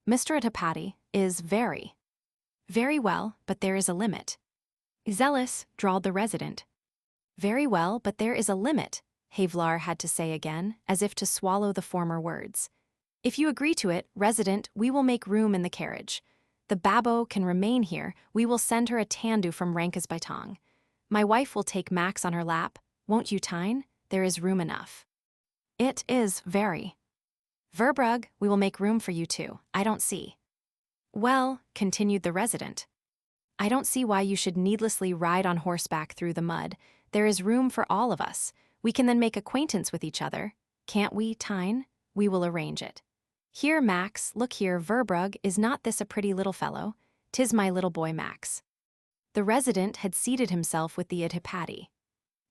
Mr. Adipati is very well, but there is a limit. Zealous, drawled the resident. Very well, but there is a limit, Havelaar had to say again, as if to swallow the former words. If you agree to it, resident, we will make room in the carriage. The babbo can remain here, we will send her a tandu from Rankesbatang. My wife will take Max on her lap, won't you, Tyne? There is room enough. It is very. Verbrugge, we will make room for you two, I don't see. Well, continued the resident. I don't see why you should needlessly ride on horseback through the mud. There is room for all of us. We can then make acquaintance with each other. Can't we, Tyne? We will arrange it. Here, Max, look here, Verbrugge, is not this a pretty little fellow? 'Tis my little boy Max. The resident had seated himself with the Adhipati.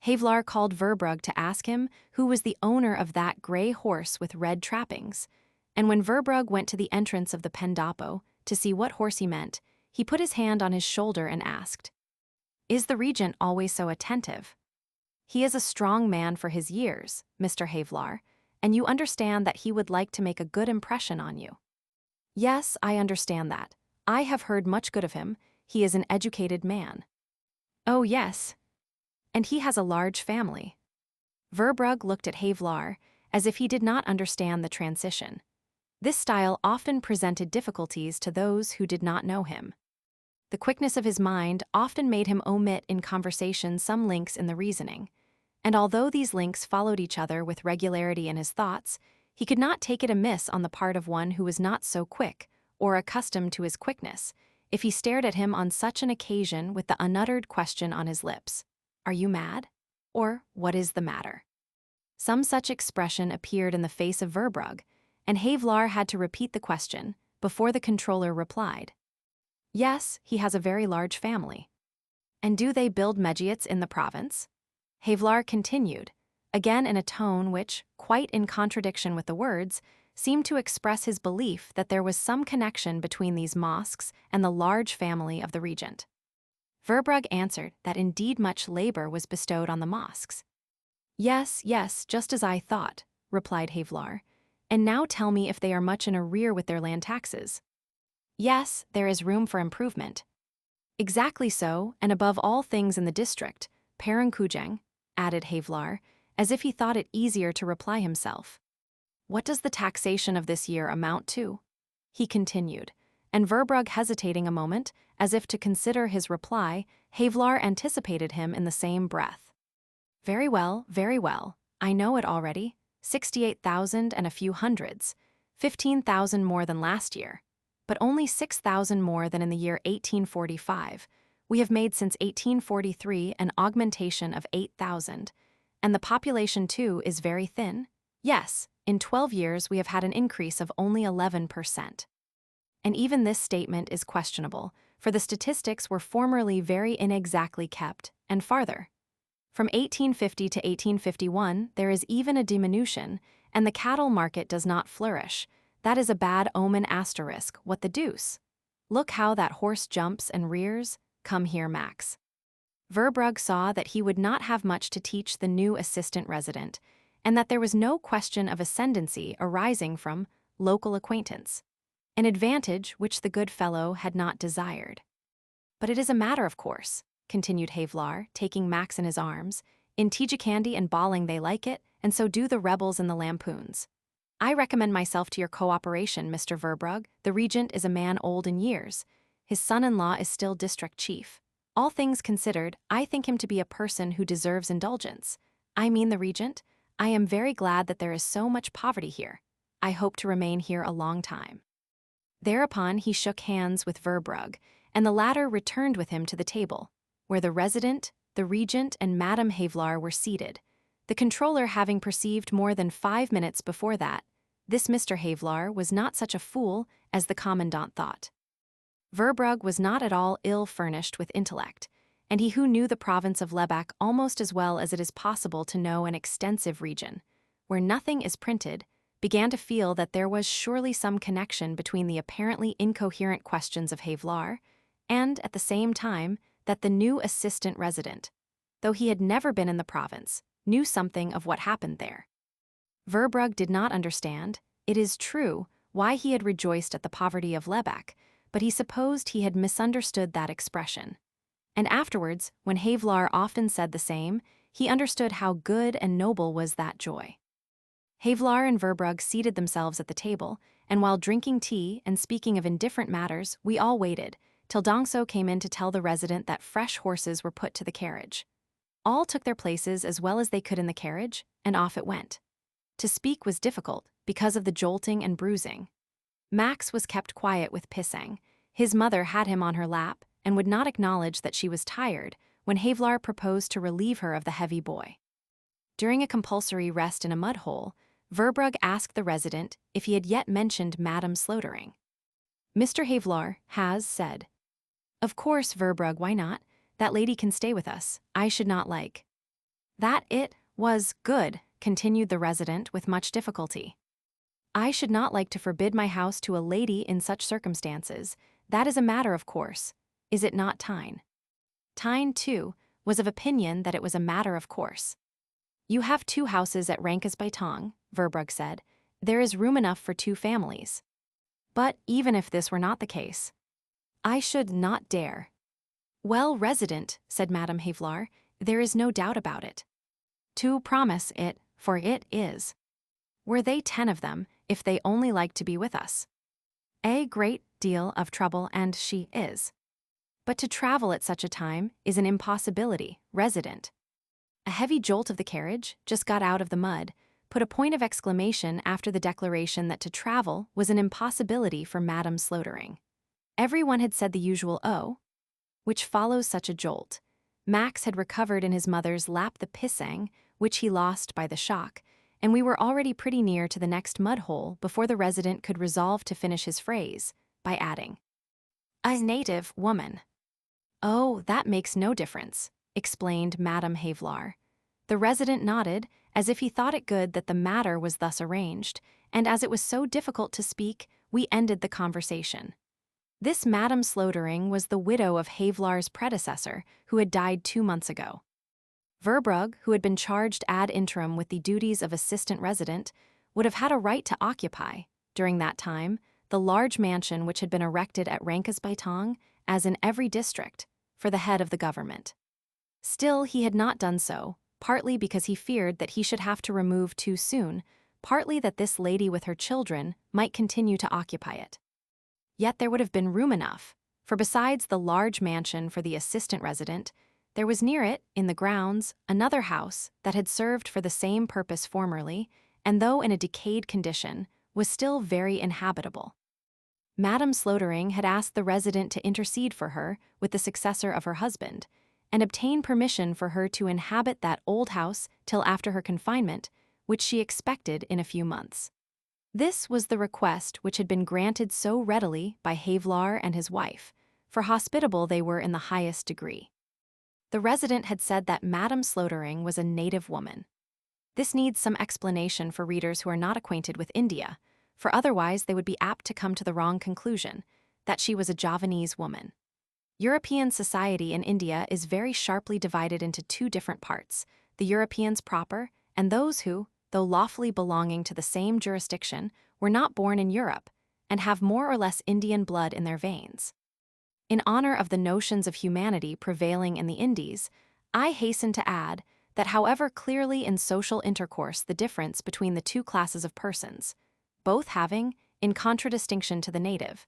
Havelaar called Verbrugge to ask him who was the owner of that grey horse with red trappings, and when Verbrugge went to the entrance of the Pendapo to see what horse he meant, he put his hand on his shoulder and asked, "Is the regent always so attentive?" "He is a strong man for his years, Mr. Havelaar, and you understand that he would like to make a good impression on you." "Yes, I understand that. I have heard much good of him. He is an educated man." "Oh, yes. And he has a large family." Verbrugge looked at Havelaar as if he did not understand the transition. This style often presented difficulties to those who did not know him. The quickness of his mind often made him omit in conversation some links in the reasoning, and although these links followed each other with regularity in his thoughts, he could not take it amiss on the part of one who was not so quick, or accustomed to his quickness, if he stared at him on such an occasion with the unuttered question on his lips, "Are you mad?" or "What is the matter?" Some such expression appeared in the face of Verbrugge, and Havelaar had to repeat the question before the controller replied. "Yes, he has a very large family." "And do they build medjiets in the province?" Havelaar continued, again in a tone which, quite in contradiction with the words, seemed to express his belief that there was some connection between these mosques and the large family of the regent. Verbrugge answered that indeed much labor was bestowed on the mosques. "Yes, yes, just as I thought," replied Havelaar. "And now tell me if they are much in arrear with their land taxes." "Yes, there is room for improvement." "Exactly so, and above all things in the district, Parankujang," added Havelaar, as if he thought it easier to reply himself. "What does the taxation of this year amount to?" he continued, and Verbrugge hesitating a moment, as if to consider his reply, Havelaar anticipated him in the same breath. Very well, I know it already. 68,000 and a few hundreds, 15,000 more than last year, but only 6,000 more than in the year 1845. We have made since 1843 an augmentation of 8,000, and the population too is very thin. Yes, in 12 years we have had an increase of only 11%. And even this statement is questionable, for the statistics were formerly very inexactly kept, and farther. From 1850 to 1851 there is even a diminution, and the cattle market does not flourish. That is a bad omen asterisk, what the deuce? Look how that horse jumps and rears. Come here, Max. Verbrugge saw that he would not have much to teach the new assistant resident, and that there was no question of ascendancy arising from local acquaintance, an advantage which the good fellow had not desired. "But it is a matter of course," continued Havelaar, taking Max in his arms. "In Tijikandi and Balling they like it, and so do the rebels and the lampoons. I recommend myself to your cooperation, Mr. Verbrugge. The regent is a man old in years. His son-in-law is still district chief. All things considered, I think him to be a person who deserves indulgence. I mean the regent. I am very glad that there is so much poverty here. I hope to remain here a long time." Thereupon he shook hands with Verbrugge, and the latter returned with him to the table, where the resident, the regent, and Madame Havelaar were seated, the controller having perceived more than 5 minutes before that this Mr. Havelaar was not such a fool as the commandant thought. Verbrugge was not at all ill-furnished with intellect, and he who knew the province of Lebach almost as well as it is possible to know an extensive region, where nothing is printed, began to feel that there was surely some connection between the apparently incoherent questions of Havelaar, and, at the same time, that the new assistant resident, though he had never been in the province, knew something of what happened there. Verbrugge did not understand, it is true, why he had rejoiced at the poverty of Lebach, but he supposed he had misunderstood that expression. And afterwards, when Havelaar often said the same, he understood how good and noble was that joy. Havelaar and Verbrugge seated themselves at the table, and while drinking tea and speaking of indifferent matters, we all waited, till Dongso came in to tell the resident that fresh horses were put to the carriage. All took their places as well as they could in the carriage, and off it went. To speak was difficult, because of the jolting and bruising. Max was kept quiet with Pisang. His mother had him on her lap, and would not acknowledge that she was tired when Havelaar proposed to relieve her of the heavy boy. During a compulsory rest in a mud hole, Verbrugge asked the resident if he had yet mentioned Madame Slotering. Mr. Havelaar has said. Of course, Verbrugge, why not? That lady can stay with us. I should not like. That it was good, continued the resident with much difficulty. I should not like to forbid my house to a lady in such circumstances. That is a matter of course. Is it not, Tyne? Tyne, too, was of opinion that it was a matter of course. You have 2 houses at Rankes by Tong, Verbrugge said. There is room enough for 2 families. But even if this were not the case, I should not dare. Well, resident, said Madame Havelaar, there is no doubt about it. To promise it, for it is. Were they 10 of them, if they only like to be with us? A great deal of trouble, and she is. But to travel at such a time is an impossibility, resident. A heavy jolt of the carriage, just got out of the mud, put a point of exclamation after the declaration that to travel was an impossibility for Madame Slotering. Everyone had said the usual "oh," which follows such a jolt. Max had recovered in his mother's lap the pisang, which he lost by the shock, and we were already pretty near to the next mud hole before the resident could resolve to finish his phrase by adding, "A native woman." "Oh, that makes no difference," explained Madame Havelaar. The resident nodded, as if he thought it good that the matter was thus arranged, and as it was so difficult to speak, we ended the conversation. This Madame Slotering was the widow of Havelaar's predecessor, who had died 2 months ago. Verbrugge, who had been charged ad interim with the duties of assistant resident, would have had a right to occupy, during that time, the large mansion which had been erected at Rankes by Tong, as in every district, for the head of the government. Still, he had not done so, partly because he feared that he should have to remove too soon, partly that this lady with her children might continue to occupy it. Yet there would have been room enough, for besides the large mansion for the assistant resident, there was near it, in the grounds, another house that had served for the same purpose formerly, and though in a decayed condition, was still very inhabitable. Madame Slotering had asked the resident to intercede for her with the successor of her husband, and obtain permission for her to inhabit that old house till after her confinement, which she expected in a few months. This was the request which had been granted so readily by Havelaar and his wife, for hospitable they were in the highest degree. The resident had said that Madame Slotering was a native woman. This needs some explanation for readers who are not acquainted with India, for otherwise they would be apt to come to the wrong conclusion, that she was a Javanese woman. European society in India is very sharply divided into 2 different parts, the Europeans proper and those who, though lawfully belonging to the same jurisdiction, were not born in Europe, and have more or less Indian blood in their veins. In honor of the notions of humanity prevailing in the Indies, I hasten to add that however clearly in social intercourse the difference between the 2 classes of persons, both having, in contradistinction to the native,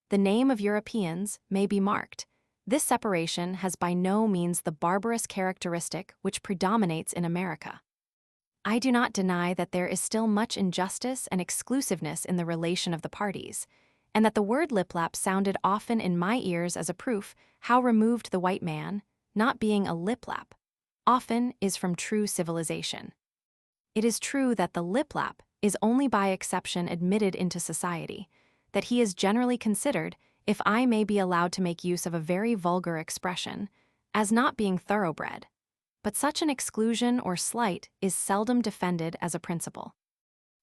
the name of Europeans may be marked, this separation has by no means the barbarous characteristic which predominates in America. I do not deny that there is still much injustice and exclusiveness in the relation of the parties, and that the word liplap sounded often in my ears as a proof how removed the white man, not being a liplap, often is from true civilization. It is true that the liplap is only by exception admitted into society, that he is generally considered, if I may be allowed to make use of a very vulgar expression, as not being thoroughbred. But such an exclusion or slight is seldom defended as a principle.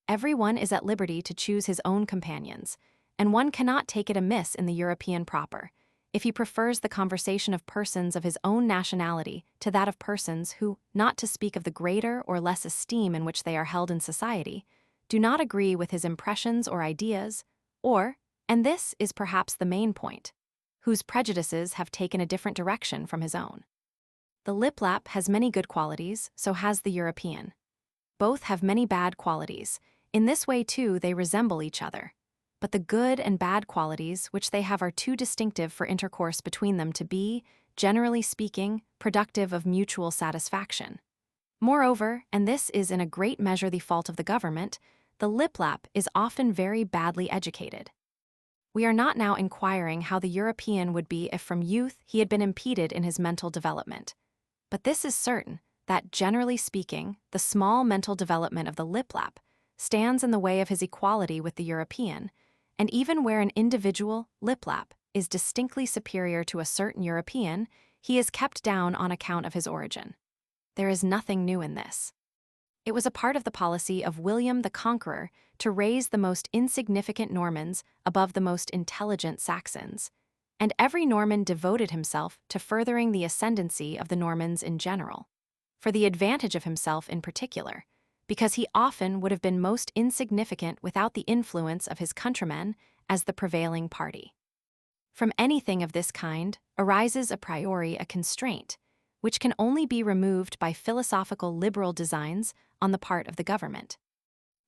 Every one is at liberty to choose his own companions, and one cannot take it amiss in the European proper, if he prefers the conversation of persons of his own nationality to that of persons who, not to speak of the greater or less esteem in which they are held in society, do not agree with his impressions or ideas, or, and this is perhaps the main point, whose prejudices have taken a different direction from his own. The liplap has many good qualities, so has the European. Both have many bad qualities. In this way, too, they resemble each other. But the good and bad qualities which they have are too distinctive for intercourse between them to be, generally speaking, productive of mutual satisfaction. Moreover, and this is in a great measure the fault of the government, the liplap is often very badly educated. We are not now inquiring how the European would be if from youth he had been impeded in his mental development. But this is certain, that generally speaking, the small mental development of the liplap stands in the way of his equality with the European, and even where an individual liplap is distinctly superior to a certain European, he is kept down on account of his origin. There is nothing new in this. It was a part of the policy of William the Conqueror to raise the most insignificant Normans above the most intelligent Saxons, and every Norman devoted himself to furthering the ascendancy of the Normans in general, for the advantage of himself in particular, because he often would have been most insignificant without the influence of his countrymen as the prevailing party. From anything of this kind arises a priori a constraint, which can only be removed by philosophical liberal designs on the part of the government.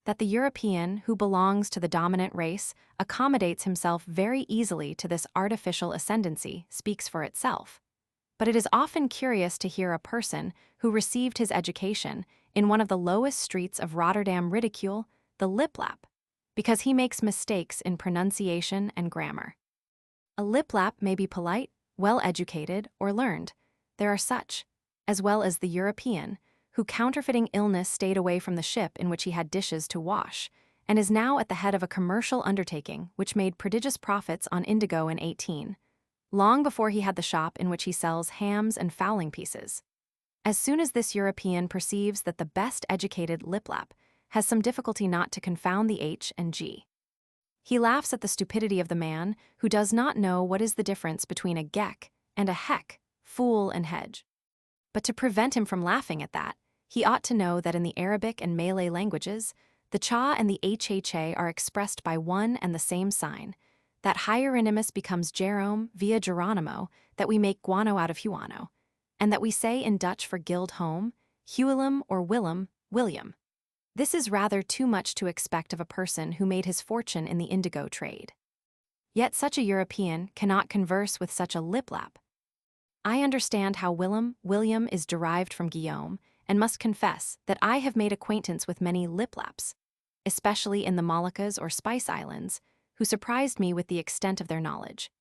That the European who belongs to the dominant race accommodates himself very easily to this artificial ascendancy speaks for itself. But it is often curious to hear a person who received his education in one of the lowest streets of Rotterdam ridicule the liplap, because he makes mistakes in pronunciation and grammar. A liplap may be polite, well-educated, or learned. There are such, as well as the European, who counterfeiting illness stayed away from the ship in which he had dishes to wash, and is now at the head of a commercial undertaking which made prodigious profits on indigo in 18, long before he had the shop in which he sells hams and fowling pieces. As soon as this European perceives that the best educated liplap has some difficulty not to confound the H and G, he laughs at the stupidity of the man who does not know what is the difference between a geck and a heck, fool and hedge. But to prevent him from laughing at that, he ought to know that in the Arabic and Malay languages, the cha and the hha are expressed by one and the same sign, that hieronymus becomes Jerome via Geronimo, that we make guano out of huano, and that we say in Dutch for guild home, Huilem or Willem, William. This is rather too much to expect of a person who made his fortune in the indigo trade. Yet such a European cannot converse with such a liplap. I understand how William is derived from Guillaume, and must confess that I have made acquaintance with many liplaps, especially in the Moluccas or Spice Islands, who surprised me with the extent of their knowledge,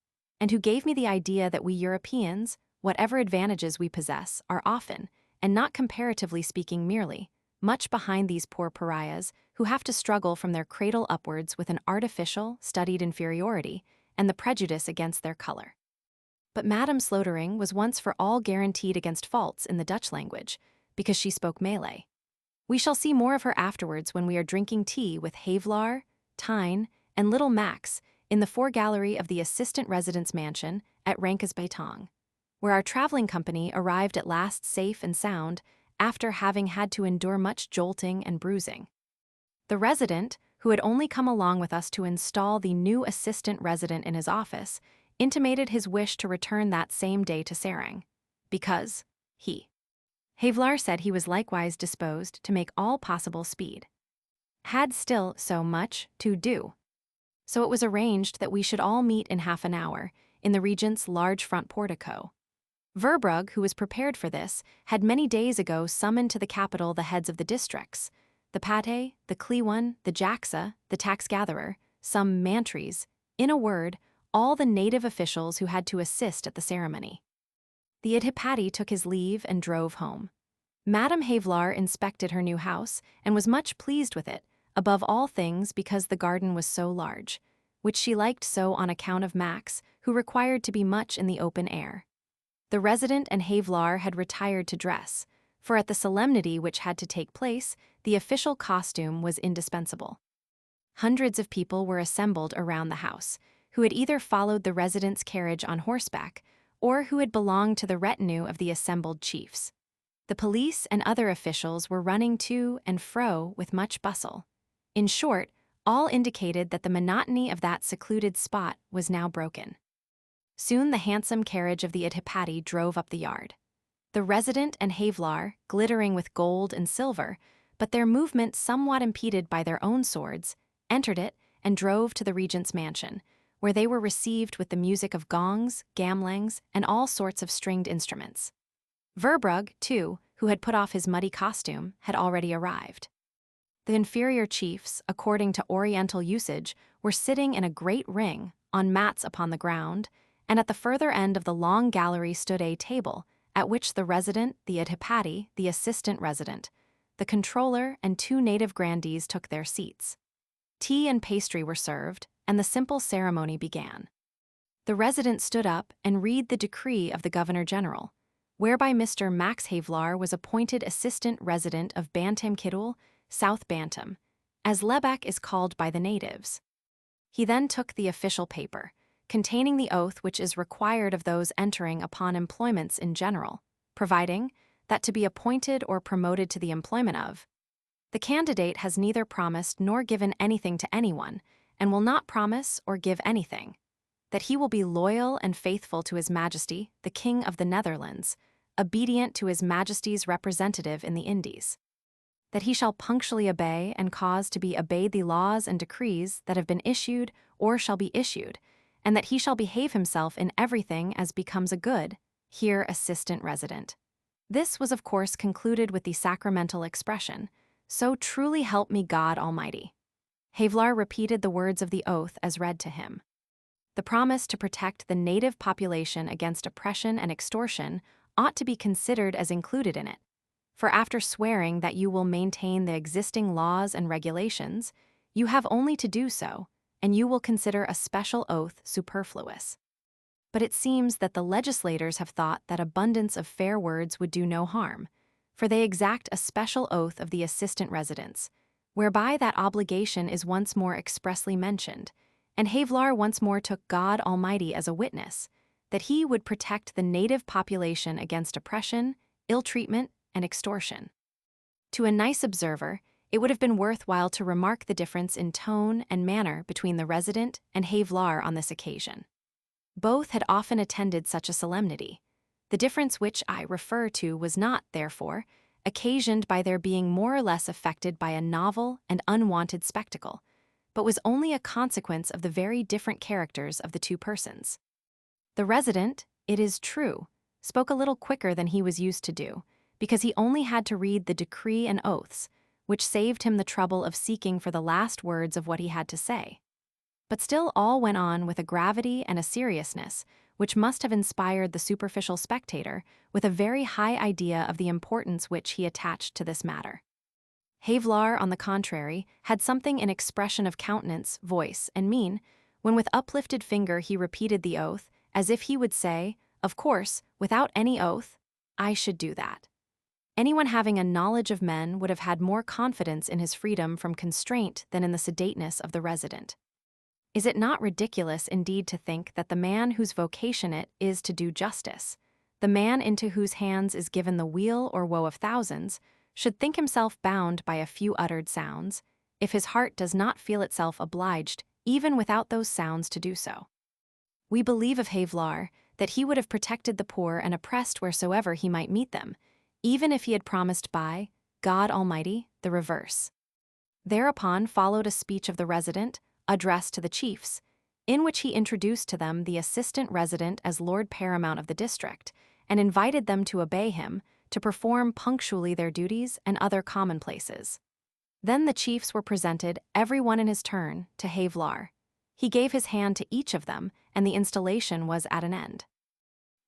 and who gave me the idea that we Europeans, whatever advantages we possess, are often, and not comparatively speaking merely, much behind these poor pariahs who have to struggle from their cradle upwards with an artificial, studied inferiority and the prejudice against their color. But Madame Slotering was once for all guaranteed against faults in the Dutch language, because she spoke Malay. We shall see more of her afterwards when we are drinking tea with Havelaar, Tyne, and little Max in the foregallery of the assistant residence mansion at Rankesbytong, where our traveling company arrived at last safe and sound after having had to endure much jolting and bruising. The resident, who had only come along with us to install the new assistant resident in his office, intimated his wish to return that same day to Serang, because Havelaar said he was likewise disposed to make all possible speed. Had still so much to do. So it was arranged that we should all meet in half an hour in the Regent's large front portico. Verbrugge, who was prepared for this, had many days ago summoned to the capital the heads of the districts, the Pate, the Clewan, the Jaxa, the tax-gatherer, some mantries, in a word, all the native officials who had to assist at the ceremony. The Adhipati took his leave and drove home. Madame Havelaar inspected her new house and was much pleased with it, above all things because the garden was so large, which she liked so on account of Max, who required to be much in the open air. The resident and Havelaar had retired to dress, for at the solemnity which had to take place, the official costume was indispensable. Hundreds of people were assembled around the house, who had either followed the resident's carriage on horseback, or who had belonged to the retinue of the assembled chiefs. The police and other officials were running to and fro with much bustle. In short, all indicated that the monotony of that secluded spot was now broken. Soon the handsome carriage of the Adhipati drove up the yard. The resident and Havelaar, glittering with gold and silver, but their movement somewhat impeded by their own swords, entered it and drove to the regent's mansion, where they were received with the music of gongs, gamlangs, and all sorts of stringed instruments. Verbrugge, too, who had put off his muddy costume, had already arrived. The inferior chiefs, according to Oriental usage, were sitting in a great ring, on mats upon the ground, and at the further end of the long gallery stood a table, at which the resident, the adhipati, the assistant resident, the controller, and 2 native grandees took their seats. Tea and pastry were served, and the simple ceremony began. The resident stood up and read the decree of the Governor-General, whereby Mr. Max Havelaar was appointed assistant resident of Bantam Kidul, South Bantam, as Lebak is called by the natives. He then took the official paper, containing the oath which is required of those entering upon employments in general, providing that to be appointed or promoted to the employment of, the candidate has neither promised nor given anything to anyone, and will not promise or give anything, that he will be loyal and faithful to His Majesty, the King of the Netherlands, obedient to His Majesty's representative in the Indies, that he shall punctually obey and cause to be obeyed the laws and decrees that have been issued or shall be issued, and that he shall behave himself in everything as becomes a good, here assistant resident. This was of course concluded with the sacramental expression, "So truly help me God Almighty." Havelaar repeated the words of the oath as read to him. The promise to protect the native population against oppression and extortion ought to be considered as included in it, for after swearing that you will maintain the existing laws and regulations, you have only to do so, and you will consider a special oath superfluous. But it seems that the legislators have thought that abundance of fair words would do no harm, for they exact a special oath of the assistant residents, whereby that obligation is once more expressly mentioned, and Havelaar once more took God Almighty as a witness, that he would protect the native population against oppression, ill-treatment, and extortion. To a nice observer, it would have been worthwhile to remark the difference in tone and manner between the resident and Havelaar on this occasion. Both had often attended such a solemnity. The difference which I refer to was not, therefore, occasioned by their being more or less affected by a novel and unwanted spectacle, but was only a consequence of the very different characters of the 2 persons. The resident, it is true, spoke a little quicker than he was used to do, because he only had to read the decree and oaths, which saved him the trouble of seeking for the last words of what he had to say. But still all went on with a gravity and a seriousness which must have inspired the superficial spectator with a very high idea of the importance which he attached to this matter. Havelaar, on the contrary, had something in expression of countenance, voice, and mien, when with uplifted finger he repeated the oath, as if he would say, "Of course, without any oath, I should do that." Anyone having a knowledge of men would have had more confidence in his freedom from constraint than in the sedateness of the resident. Is it not ridiculous indeed to think that the man whose vocation it is to do justice, the man into whose hands is given the weal or woe of thousands, should think himself bound by a few uttered sounds, if his heart does not feel itself obliged, even without those sounds, to do so? We believe of Havelaar that he would have protected the poor and oppressed wheresoever he might meet them, even if he had promised by God Almighty the reverse. Thereupon followed a speech of the resident, addressed to the chiefs, in which he introduced to them the assistant resident as Lord Paramount of the district, and invited them to obey him, to perform punctually their duties and other commonplaces. Then the chiefs were presented, every one in his turn, to Havelaar. He gave his hand to each of them, and the installation was at an end.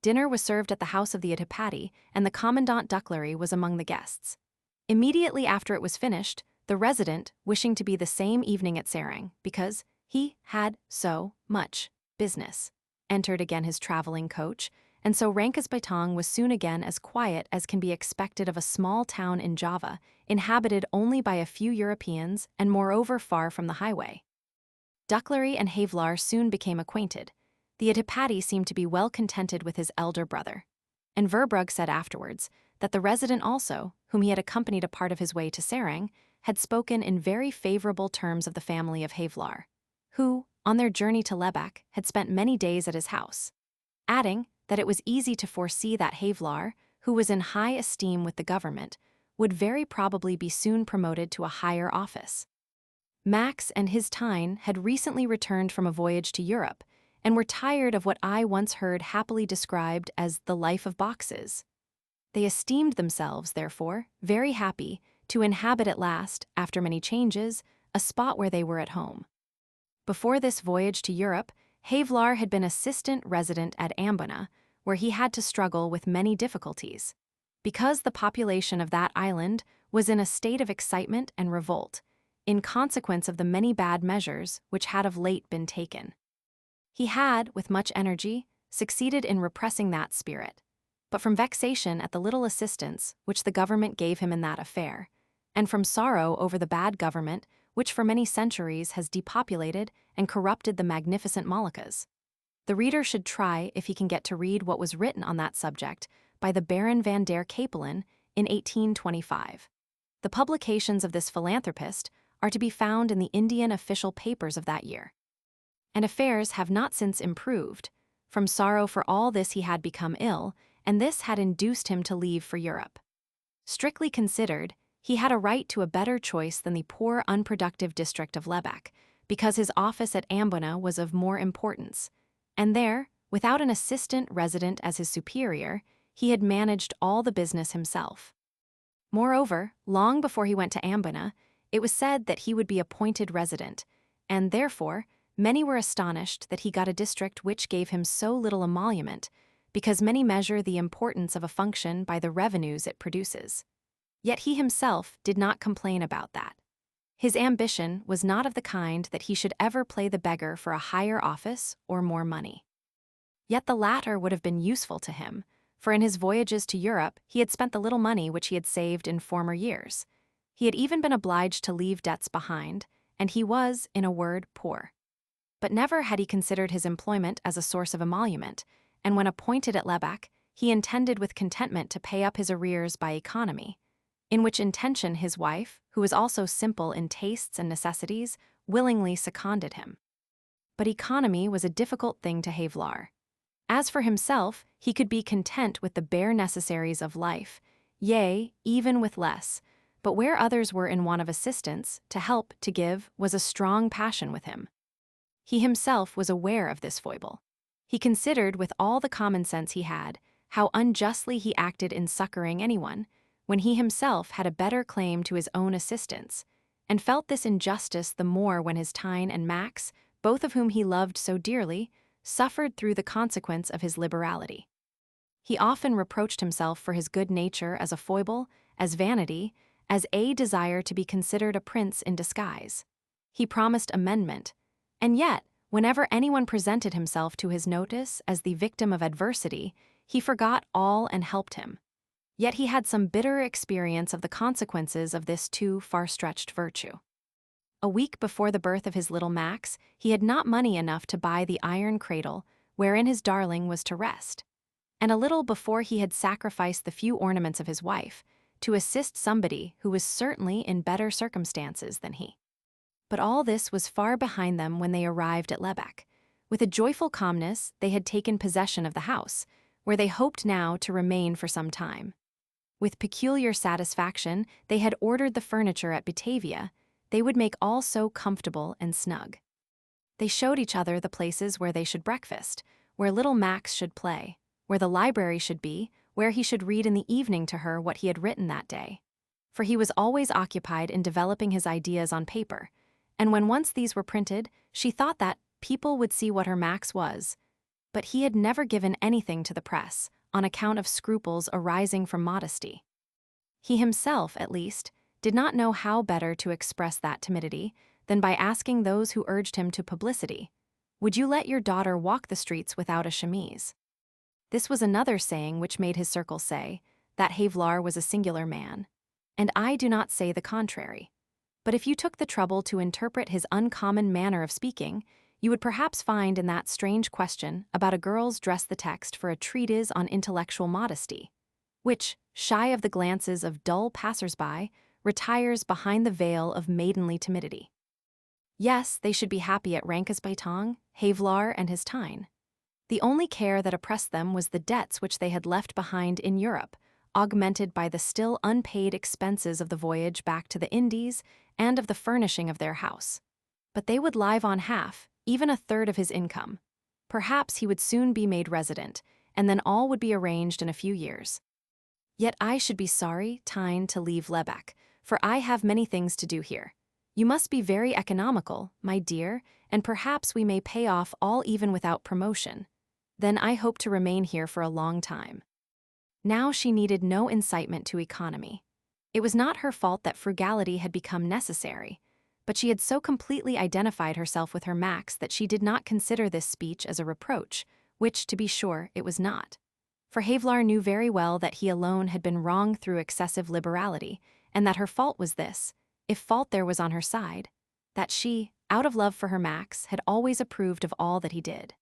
Dinner was served at the house of the adhipati, and the Commandant Duclery was among the guests. Immediately after it was finished, the resident, wishing to be the same evening at Serang, because he had so much business, entered again his traveling coach, and so Rangkas Bitung was soon again as quiet as can be expected of a small town in Java, inhabited only by a few Europeans and moreover far from the highway. Duclery and Havelaar soon became acquainted. The adhipati seemed to be well contented with his elder brother, and Verbrugge said afterwards that the resident also, whom he had accompanied a part of his way to Serang, had spoken in very favorable terms of the family of Havelaar, who, on their journey to Lebak, had spent many days at his house, adding that it was easy to foresee that Havelaar, who was in high esteem with the government, would very probably be soon promoted to a higher office. Max and his Tyne had recently returned from a voyage to Europe, and were tired of what I once heard happily described as the life of boxes. They esteemed themselves, therefore, very happy to inhabit at last, after many changes, a spot where they were at home. Before this voyage to Europe, Havelaar had been assistant resident at Ambona, where he had to struggle with many difficulties. Because the population of that island was in a state of excitement and revolt, in consequence of the many bad measures which had of late been taken. He had, with much energy, succeeded in repressing that spirit, but from vexation at the little assistance which the government gave him in that affair, and from sorrow over the bad government which for many centuries has depopulated and corrupted the magnificent Moluccas. The reader should try if he can get to read what was written on that subject by the Baron van der Capellen in 1825. The publications of this philanthropist are to be found in the Indian official papers of that year. And affairs have not since improved. From sorrow for all this he had become ill, and this had induced him to leave for Europe. Strictly considered, he had a right to a better choice than the poor unproductive district of Lebec, because his office at Ambona was of more importance, and there, without an assistant resident as his superior, he had managed all the business himself. Moreover, long before he went to Ambona, it was said that he would be appointed resident, and therefore many were astonished that he got a district which gave him so little emolument, because many measure the importance of a function by the revenues it produces. Yet he himself did not complain about that. His ambition was not of the kind that he should ever play the beggar for a higher office or more money. Yet the latter would have been useful to him, for in his voyages to Europe he had spent the little money which he had saved in former years. He had even been obliged to leave debts behind, and he was, in a word, poor. But never had he considered his employment as a source of emolument, and when appointed at Lebec, he intended with contentment to pay up his arrears by economy, in which intention his wife, who was also simple in tastes and necessities, willingly seconded him. But economy was a difficult thing to Havelaar. As for himself, he could be content with the bare necessaries of life, yea, even with less, but where others were in want of assistance, to help, to give, was a strong passion with him. He himself was aware of this foible. He considered, with all the common sense he had, how unjustly he acted in succoring anyone, when he himself had a better claim to his own assistance, and felt this injustice the more when his Tyne and Max, both of whom he loved so dearly, suffered through the consequence of his liberality. He often reproached himself for his good nature as a foible, as vanity, as a desire to be considered a prince in disguise. He promised amendment, and yet, whenever anyone presented himself to his notice as the victim of adversity, he forgot all and helped him. Yet he had some bitter experience of the consequences of this too far-stretched virtue. A week before the birth of his little Max, he had not money enough to buy the iron cradle wherein his darling was to rest, and a little before he had sacrificed the few ornaments of his wife to assist somebody who was certainly in better circumstances than he. But all this was far behind them when they arrived at Lebec. With a joyful calmness, they had taken possession of the house, where they hoped now to remain for some time. With peculiar satisfaction, they had ordered the furniture at Batavia. They would make all so comfortable and snug. They showed each other the places where they should breakfast, where little Max should play, where the library should be, where he should read in the evening to her what he had written that day. For he was always occupied in developing his ideas on paper, and when once these were printed, she thought that people would see what her Max was. But he had never given anything to the press, on account of scruples arising from modesty. He himself, at least, did not know how better to express that timidity than by asking those who urged him to publicity, "Would you let your daughter walk the streets without a chemise?" This was another saying which made his circle say that Havelaar was a singular man, and I do not say the contrary. But if you took the trouble to interpret his uncommon manner of speaking, you would perhaps find in that strange question about a girl's dress the text for a treatise on intellectual modesty, which, shy of the glances of dull passers-by, retires behind the veil of maidenly timidity. Yes, they should be happy at Rankesbytong, Havelaar and his Tyne. The only care that oppressed them was the debts which they had left behind in Europe, augmented by the still unpaid expenses of the voyage back to the Indies and of the furnishing of their house. But they would live on half, even a third of his income. Perhaps he would soon be made resident, and then all would be arranged in a few years. Yet I should be sorry, Tyne, to leave Lebec, for I have many things to do here. You must be very economical, my dear, and perhaps we may pay off all even without promotion. Then I hope to remain here for a long time." Now she needed no incitement to economy. It was not her fault that frugality had become necessary, but she had so completely identified herself with her Max that she did not consider this speech as a reproach, which, to be sure, it was not. For Havelaar knew very well that he alone had been wrong through excessive liberality, and that her fault was this, if fault there was on her side, that she, out of love for her Max, had always approved of all that he did.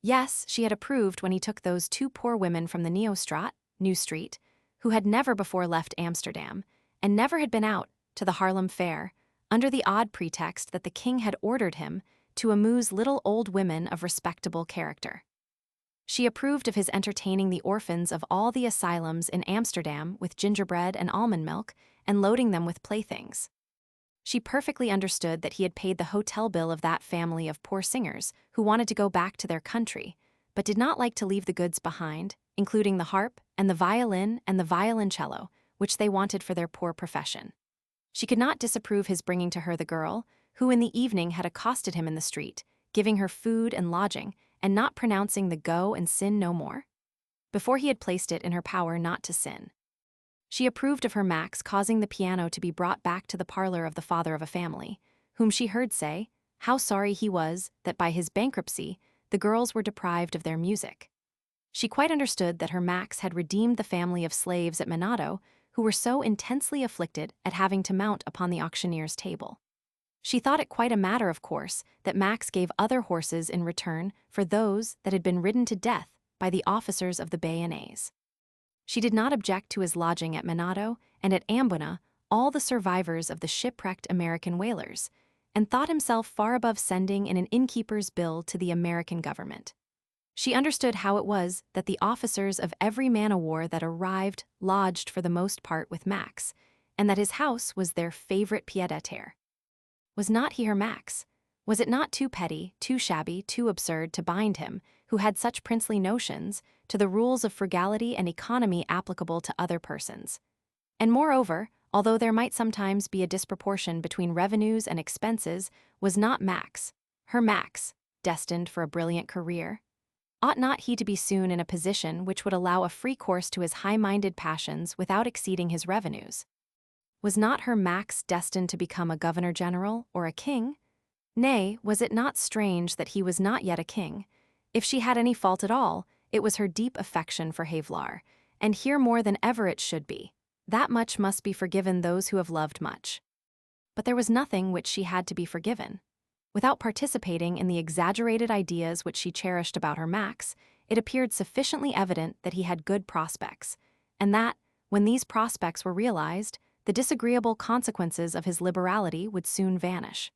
Yes, she had approved when he took those two poor women from the Nieuwstraat, New Street, who had never before left Amsterdam, and never had been out to the Haarlem Fair, under the odd pretext that the king had ordered him to amuse little old women of respectable character. She approved of his entertaining the orphans of all the asylums in Amsterdam with gingerbread and almond milk, and loading them with playthings. She perfectly understood that he had paid the hotel bill of that family of poor singers who wanted to go back to their country, but did not like to leave the goods behind, including the harp and the violoncello, which they wanted for their poor profession. She could not disapprove his bringing to her the girl, who in the evening had accosted him in the street, giving her food and lodging, and not pronouncing the go and sin no more, before he had placed it in her power not to sin. She approved of her Max causing the piano to be brought back to the parlor of the father of a family, whom she heard say how sorry he was that by his bankruptcy the girls were deprived of their music. She quite understood that her Max had redeemed the family of slaves at Manado who were so intensely afflicted at having to mount upon the auctioneer's table. She thought it quite a matter of course that Max gave other horses in return for those that had been ridden to death by the officers of the Bayonnaise. She did not object to his lodging at Manado and at Amboina all the survivors of the shipwrecked American whalers, and thought himself far above sending in an innkeeper's bill to the American government. She understood how it was that the officers of every man-o'-war that arrived lodged for the most part with Max, and that his house was their favorite pied-à-terre. Was not he her Max? Was it not too petty, too shabby, too absurd to bind him, who had such princely notions, to the rules of frugality and economy applicable to other persons? And moreover, although there might sometimes be a disproportion between revenues and expenses, was not Max, her Max, destined for a brilliant career? Ought not he to be soon in a position which would allow a free course to his high-minded passions without exceeding his revenues? Was not her Max destined to become a governor-general or a king? Nay, was it not strange that he was not yet a king? If she had any fault at all, it was her deep affection for Havelaar, and here more than ever it should be. That much must be forgiven those who have loved much. But there was nothing which she had to be forgiven. Without participating in the exaggerated ideas which she cherished about her Max, it appeared sufficiently evident that he had good prospects, and that, when these prospects were realized, the disagreeable consequences of his liberality would soon vanish.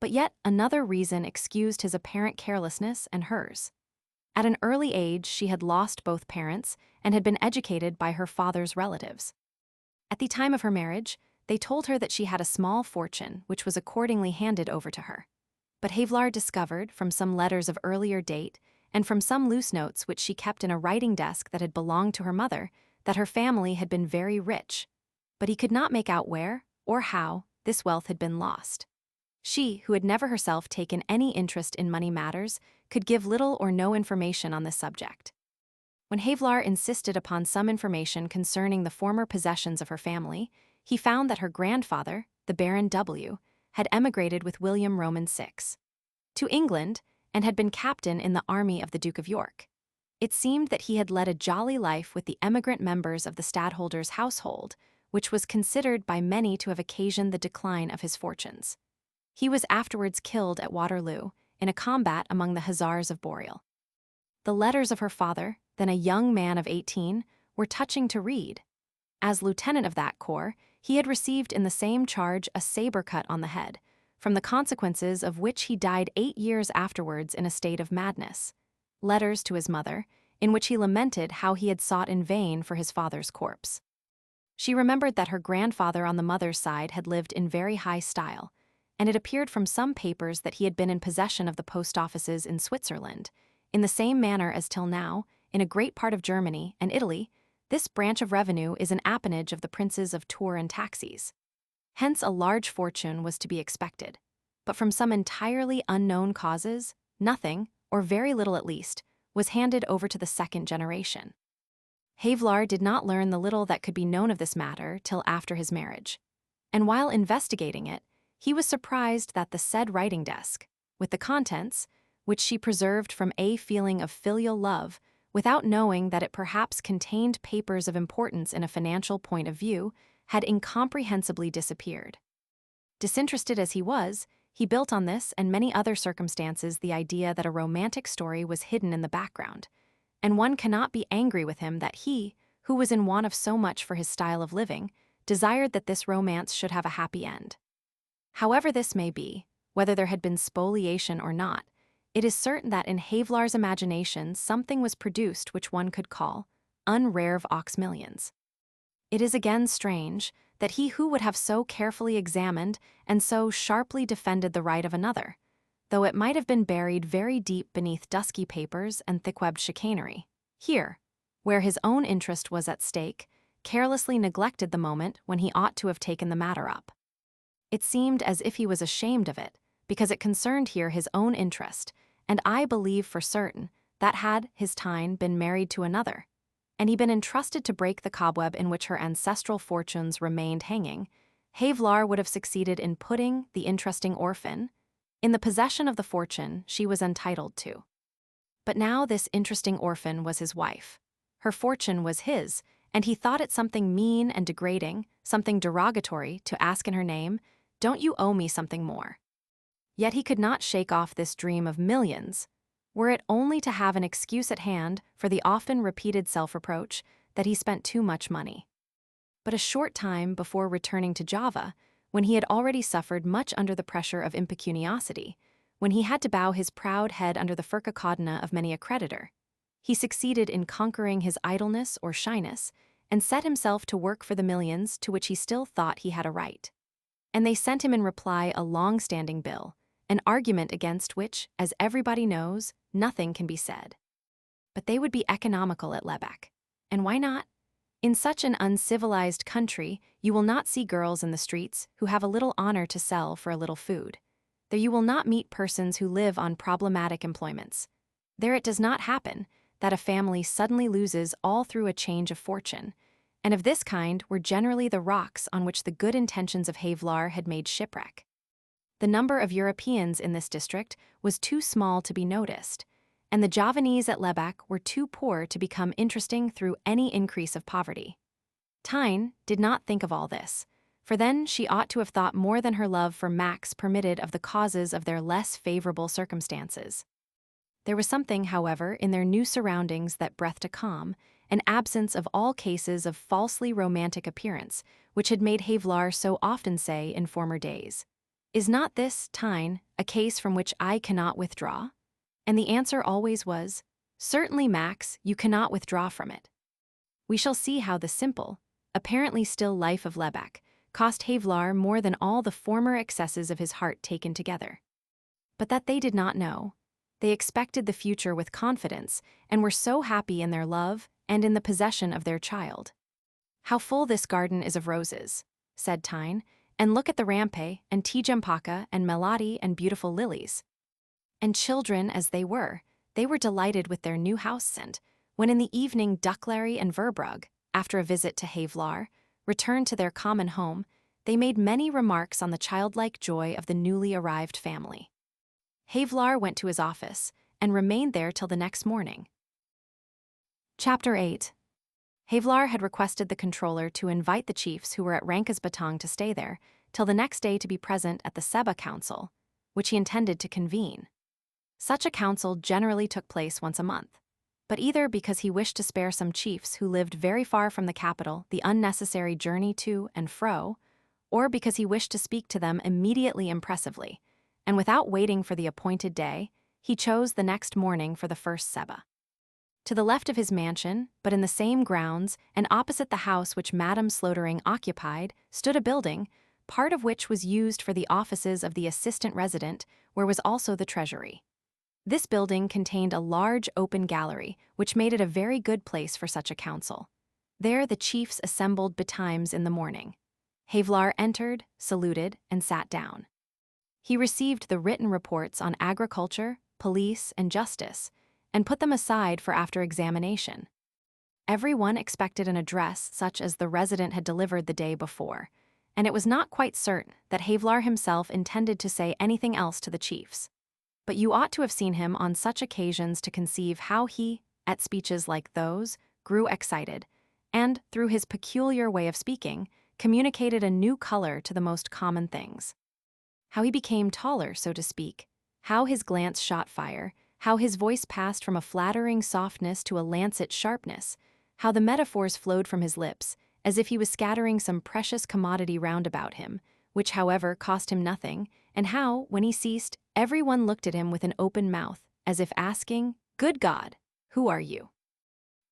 But yet another reason excused his apparent carelessness and hers. At an early age she had lost both parents and had been educated by her father's relatives. At the time of her marriage, they told her that she had a small fortune which was accordingly handed over to her. But Havelaar discovered, from some letters of earlier date, and from some loose notes which she kept in a writing desk that had belonged to her mother, that her family had been very rich. But he could not make out where, or how, this wealth had been lost. She, who had never herself taken any interest in money matters, could give little or no information on this subject. When Havelaar insisted upon some information concerning the former possessions of her family, he found that her grandfather, the Baron W., had emigrated with William Roman VI to England and had been captain in the army of the Duke of York. It seemed that he had led a jolly life with the emigrant members of the stadholder's household, which was considered by many to have occasioned the decline of his fortunes. He was afterwards killed at Waterloo in a combat among the Hussars of Boreal. The letters of her father, then a young man of 18, were touching to read. As lieutenant of that corps, he had received in the same charge a saber cut on the head, from the consequences of which he died 8 years afterwards in a state of madness. Letters to his mother, in which he lamented how he had sought in vain for his father's corpse. She remembered that her grandfather on the mother's side had lived in very high style, and it appeared from some papers that he had been in possession of the post offices in Switzerland, in the same manner as till now, in a great part of Germany and Italy. This branch of revenue is an appanage of the princes of Tours and Taxis. Hence, a large fortune was to be expected. But from some entirely unknown causes, nothing, or very little at least, was handed over to the second generation. Havelaar did not learn the little that could be known of this matter till after his marriage. And while investigating it, he was surprised that the said writing desk, with the contents, which she preserved from a feeling of filial love, without knowing that it perhaps contained papers of importance in a financial point of view, had incomprehensibly disappeared. Disinterested as he was, he built on this and many other circumstances the idea that a romantic story was hidden in the background, and one cannot be angry with him that he, who was in want of so much for his style of living, desired that this romance should have a happy end. However this may be, whether there had been spoliation or not, it is certain that in Havelaar's imagination something was produced which one could call unrare ox millions. It is again strange that he who would have so carefully examined and so sharply defended the right of another, though it might have been buried very deep beneath dusky papers and thick-webbed chicanery, here, where his own interest was at stake, carelessly neglected the moment when he ought to have taken the matter up. It seemed as if he was ashamed of it, because it concerned here his own interest, and I believe for certain that had his Tyne been married to another, and he been entrusted to break the cobweb in which her ancestral fortunes remained hanging, Havelaar would have succeeded in putting the interesting orphan in the possession of the fortune she was entitled to. But now this interesting orphan was his wife. Her fortune was his, and he thought it something mean and degrading, something derogatory, to ask in her name, "Don't you owe me something more?" Yet he could not shake off this dream of millions, were it only to have an excuse at hand for the often repeated self-reproach that he spent too much money. But a short time before returning to Java, when he had already suffered much under the pressure of impecuniosity, when he had to bow his proud head under the furcacodina of many a creditor, he succeeded in conquering his idleness or shyness, and set himself to work for the millions to which he still thought he had a right. And they sent him in reply a long-standing bill, an argument against which, as everybody knows, nothing can be said. But they would be economical at Lebec. And why not? In such an uncivilized country, you will not see girls in the streets who have a little honor to sell for a little food. There you will not meet persons who live on problematic employments. There it does not happen that a family suddenly loses all through a change of fortune, and of this kind were generally the rocks on which the good intentions of Havelaar had made shipwreck. The number of Europeans in this district was too small to be noticed, and the Javanese at Lebec were too poor to become interesting through any increase of poverty. Tyne did not think of all this, for then she ought to have thought more than her love for Max permitted of the causes of their less favorable circumstances. There was something, however, in their new surroundings that breathed a calm, an absence of all cases of falsely romantic appearance, which had made Havelaar so often say in former days, "Is not this, Tyne, a case from which I cannot withdraw?" And the answer always was, "Certainly, Max, you cannot withdraw from it." We shall see how the simple, apparently still life of Lebec cost Havelaar more than all the former excesses of his heart taken together. But that they did not know. They expected the future with confidence, and were so happy in their love and in the possession of their child. "How full this garden is of roses," said Tyne, "and look at the rampe and tijampaka and melody and beautiful lilies." And children as they were delighted with their new house scent, when in the evening Ducklary and Verbrugge, after a visit to Havelaar, returned to their common home, they made many remarks on the childlike joy of the newly arrived family. Havelaar went to his office, and remained there till the next morning. Chapter 8. Havelaar had requested the controller to invite the chiefs who were at Rankesbatang to stay there, till the next day to be present at the Seba Council, which he intended to convene. Such a council generally took place once a month, but either because he wished to spare some chiefs who lived very far from the capital the unnecessary journey to and fro, or because he wished to speak to them immediately impressively, and without waiting for the appointed day, he chose the next morning for the first Seba. To the left of his mansion, but in the same grounds, and opposite the house which Madame Slotering occupied, stood a building, part of which was used for the offices of the assistant resident, where was also the treasury. This building contained a large open gallery, which made it a very good place for such a council. There the chiefs assembled betimes in the morning. Havelaar entered, saluted, and sat down. He received the written reports on agriculture, police, and justice, and put them aside for after examination. Everyone expected an address such as the resident had delivered the day before, and it was not quite certain that Havelaar himself intended to say anything else to the chiefs. But you ought to have seen him on such occasions to conceive how he, at speeches like those, grew excited, and, through his peculiar way of speaking, communicated a new color to the most common things. How he became taller, so to speak, how his glance shot fire, how his voice passed from a flattering softness to a lancet sharpness, how the metaphors flowed from his lips, as if he was scattering some precious commodity round about him, which, however, cost him nothing, and how, when he ceased, everyone looked at him with an open mouth, as if asking, "Good God, who are you?"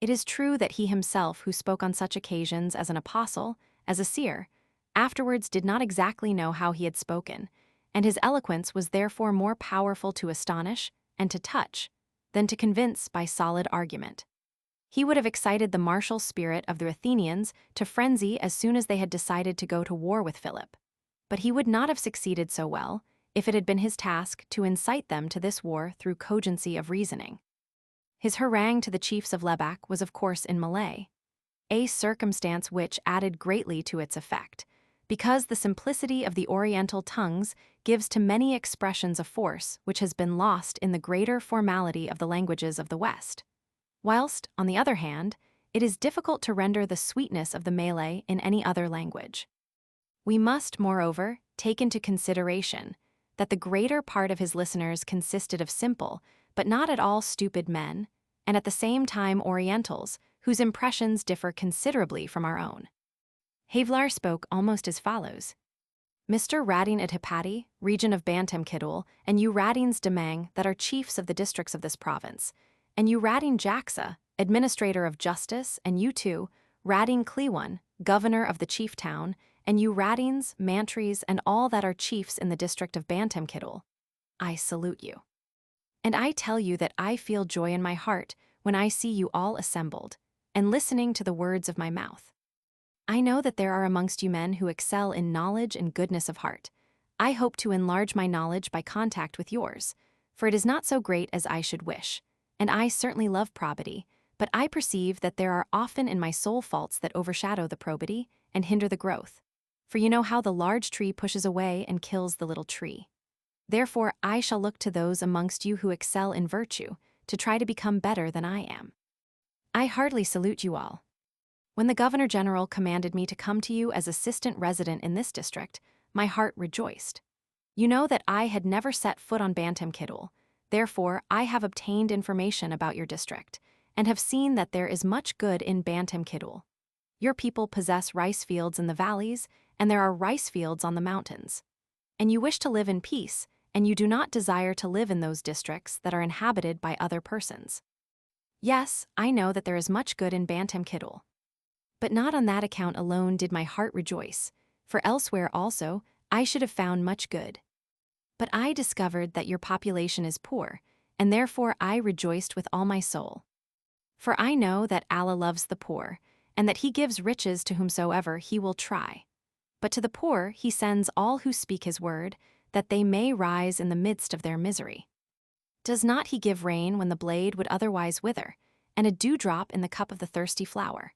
It is true that he himself, who spoke on such occasions as an apostle, as a seer, afterwards did not exactly know how he had spoken, and his eloquence was therefore more powerful to astonish and to touch than to convince by solid argument. He would have excited the martial spirit of the Athenians to frenzy as soon as they had decided to go to war with Philip. But he would not have succeeded so well if it had been his task to incite them to this war through cogency of reasoning. His harangue to the chiefs of Lebac was of course in Malay, a circumstance which added greatly to its effect, because the simplicity of the Oriental tongues gives to many expressions a force which has been lost in the greater formality of the languages of the West. Whilst, on the other hand, it is difficult to render the sweetness of the Malay in any other language. We must, moreover, take into consideration that the greater part of his listeners consisted of simple, but not at all stupid men, and at the same time Orientals, whose impressions differ considerably from our own. Havelaar spoke almost as follows. Mr. Radin Adhipati, region of Bantam Kidul, and you Radins Demang, that are chiefs of the districts of this province, and you Radin Jaksa, administrator of justice, and you too, Radin Klewan, governor of the chief town, and you Radins, mantries, and all that are chiefs in the district of Bantam Kidul, I salute you. And I tell you that I feel joy in my heart when I see you all assembled, and listening to the words of my mouth. I know that there are amongst you men who excel in knowledge and goodness of heart. I hope to enlarge my knowledge by contact with yours, for it is not so great as I should wish, and I certainly love probity, but I perceive that there are often in my soul faults that overshadow the probity and hinder the growth. For you know how the large tree pushes away and kills the little tree. Therefore I shall look to those amongst you who excel in virtue, to try to become better than I am. I heartily salute you all. When the Governor-General commanded me to come to you as assistant resident in this district, my heart rejoiced. You know that I had never set foot on Bantam Kidul, therefore I have obtained information about your district, and have seen that there is much good in Bantam Kidul. Your people possess rice fields in the valleys, and there are rice fields on the mountains. And you wish to live in peace, and you do not desire to live in those districts that are inhabited by other persons. Yes, I know that there is much good in Bantam Kidul. But not on that account alone did my heart rejoice, for elsewhere also I should have found much good. But I discovered that your population is poor, and therefore I rejoiced with all my soul. For I know that Allah loves the poor, and that he gives riches to whomsoever he will try. But to the poor he sends all who speak his word, that they may rise in the midst of their misery. Does not he give rain when the blade would otherwise wither, and a dewdrop in the cup of the thirsty flower?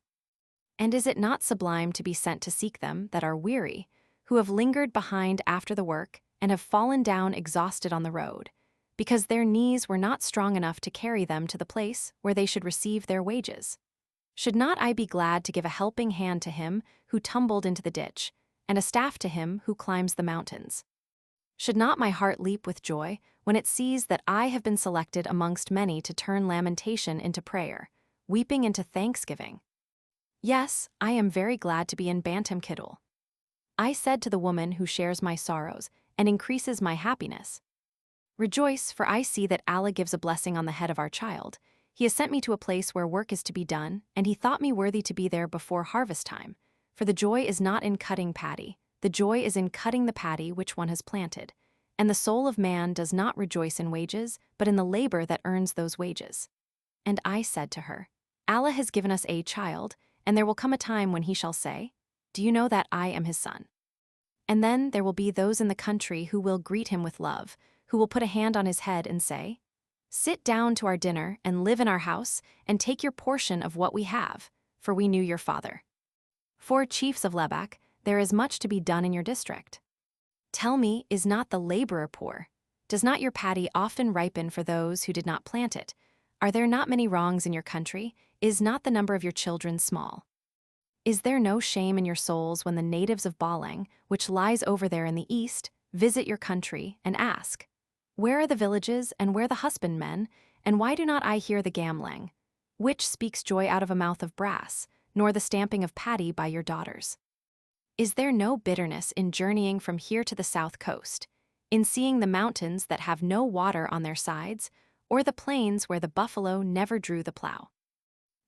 And is it not sublime to be sent to seek them that are weary, who have lingered behind after the work, and have fallen down exhausted on the road, because their knees were not strong enough to carry them to the place where they should receive their wages? Should not I be glad to give a helping hand to him who tumbled into the ditch, and a staff to him who climbs the mountains? Should not my heart leap with joy when it sees that I have been selected amongst many to turn lamentation into prayer, weeping into thanksgiving? Yes, I am very glad to be in Bantam Kidul. I said to the woman who shares my sorrows and increases my happiness, rejoice, for I see that Allah gives a blessing on the head of our child. He has sent me to a place where work is to be done, and he thought me worthy to be there before harvest time. For the joy is not in cutting paddy, the joy is in cutting the paddy which one has planted. And the soul of man does not rejoice in wages, but in the labor that earns those wages. And I said to her, Allah has given us a child, and there will come a time when he shall say, do you know that I am his son? And then there will be those in the country who will greet him with love, who will put a hand on his head and say, "Sit down to our dinner and live in our house and take your portion of what we have, for we knew your father." For chiefs of Lebak, there is much to be done in your district. Tell me, is not the laborer poor? Does not your paddy often ripen for those who did not plant it? Are there not many wrongs in your country? Is not the number of your children small? Is there no shame in your souls when the natives of Balang, which lies over there in the east, visit your country and ask, "Where are the villages and where the husbandmen, and why do not I hear the gamlang? Which speaks joy out of a mouth of brass, nor the stamping of paddy by your daughters?" Is there no bitterness in journeying from here to the south coast, in seeing the mountains that have no water on their sides, or the plains where the buffalo never drew the plow?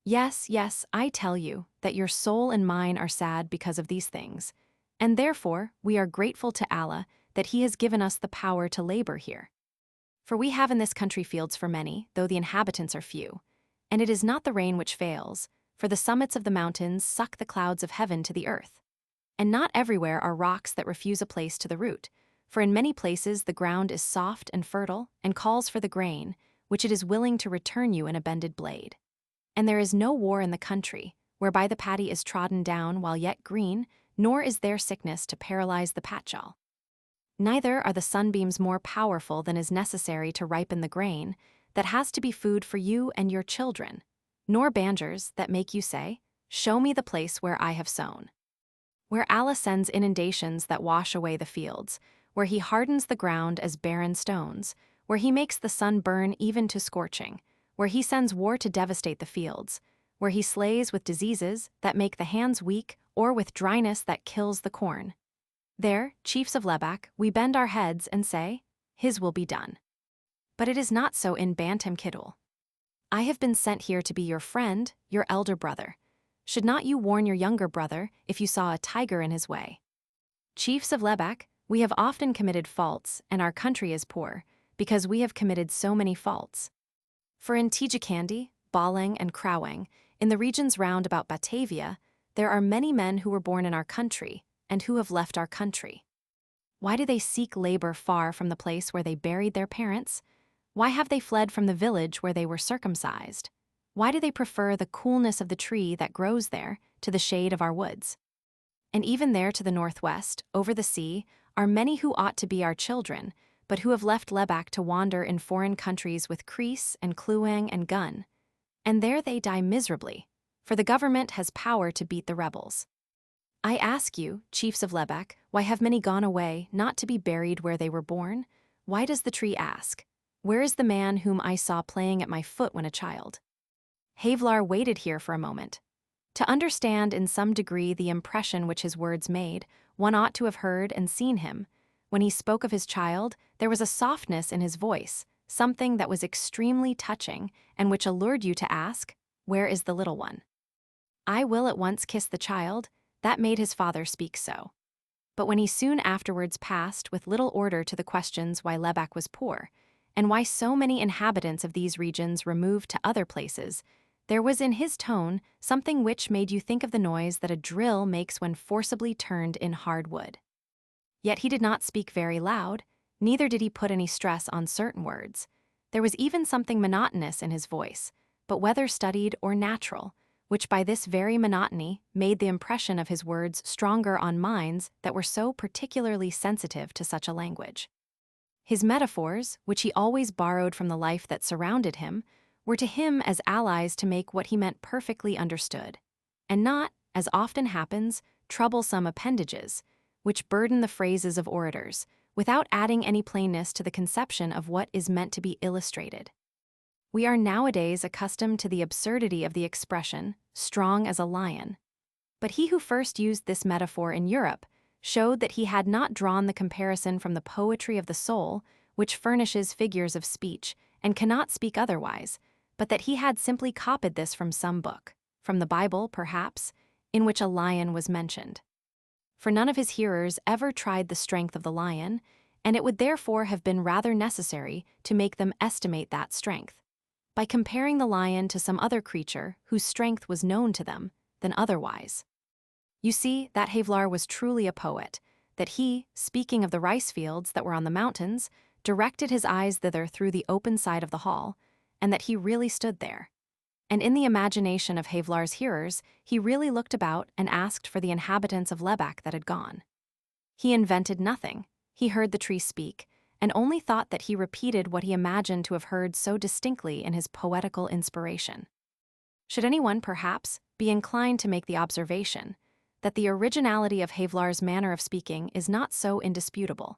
Yes, yes, I tell you that your soul and mine are sad because of these things, and therefore we are grateful to Allah that He has given us the power to labor here. For we have in this country fields for many, though the inhabitants are few, and it is not the rain which fails, for the summits of the mountains suck the clouds of heaven to the earth. And not everywhere are rocks that refuse a place to the root, for in many places the ground is soft and fertile and calls for the grain, which it is willing to return you in a bended blade. And there is no war in the country, whereby the paddy is trodden down while yet green, nor is there sickness to paralyze the patchal. Neither are the sunbeams more powerful than is necessary to ripen the grain, that has to be food for you and your children, nor bangers that make you say, "Show me the place where I have sown." Where Allah sends inundations that wash away the fields, where He hardens the ground as barren stones, where He makes the sun burn even to scorching, where He sends war to devastate the fields, where He slays with diseases that make the hands weak or with dryness that kills the corn. There, chiefs of Lebak, we bend our heads and say, "His will be done." But it is not so in Bantam Kidul. I have been sent here to be your friend, your elder brother. Should not you warn your younger brother if you saw a tiger in his way? Chiefs of Lebak, we have often committed faults, and our country is poor, because we have committed so many faults. For in Tijikandi, Balang, and Krawang, in the regions round about Batavia, there are many men who were born in our country, and who have left our country. Why do they seek labor far from the place where they buried their parents? Why have they fled from the village where they were circumcised? Why do they prefer the coolness of the tree that grows there to the shade of our woods? And even there to the northwest, over the sea, are many who ought to be our children, but who have left Lebak to wander in foreign countries with Kreese and Kluang and Gun. And there they die miserably, for the government has power to beat the rebels. I ask you, chiefs of Lebak, why have many gone away, not to be buried where they were born? Why does the tree ask, "Where is the man whom I saw playing at my foot when a child?" Havelaar waited here for a moment. To understand in some degree the impression which his words made, one ought to have heard and seen him. When he spoke of his child, there was a softness in his voice, something that was extremely touching, and which allured you to ask, "Where is the little one?" "I will at once kiss the child," that made his father speak so. But when he soon afterwards passed with little order to the questions why Lebak was poor, and why so many inhabitants of these regions removed to other places, there was in his tone something which made you think of the noise that a drill makes when forcibly turned in hard wood. Yet he did not speak very loud, neither did he put any stress on certain words. There was even something monotonous in his voice, but whether studied or natural, which by this very monotony made the impression of his words stronger on minds that were so particularly sensitive to such a language. His metaphors, which he always borrowed from the life that surrounded him, were to him as allies to make what he meant perfectly understood, and not, as often happens, troublesome appendages, which burden the phrases of orators, without adding any plainness to the conception of what is meant to be illustrated. We are nowadays accustomed to the absurdity of the expression, "strong as a lion." But he who first used this metaphor in Europe showed that he had not drawn the comparison from the poetry of the soul, which furnishes figures of speech and cannot speak otherwise, but that he had simply copied this from some book, from the Bible, perhaps, in which a lion was mentioned. For none of his hearers ever tried the strength of the lion, and it would therefore have been rather necessary to make them estimate that strength, by comparing the lion to some other creature whose strength was known to them, than otherwise. You see that Havelaar was truly a poet, that he, speaking of the rice fields that were on the mountains, directed his eyes thither through the open side of the hall, and that he really stood there. And in the imagination of Havelaar's hearers, he really looked about and asked for the inhabitants of Lebac that had gone. He invented nothing. He heard the tree speak, and only thought that he repeated what he imagined to have heard so distinctly in his poetical inspiration. Should anyone, perhaps, be inclined to make the observation that the originality of Havelaar's manner of speaking is not so indisputable,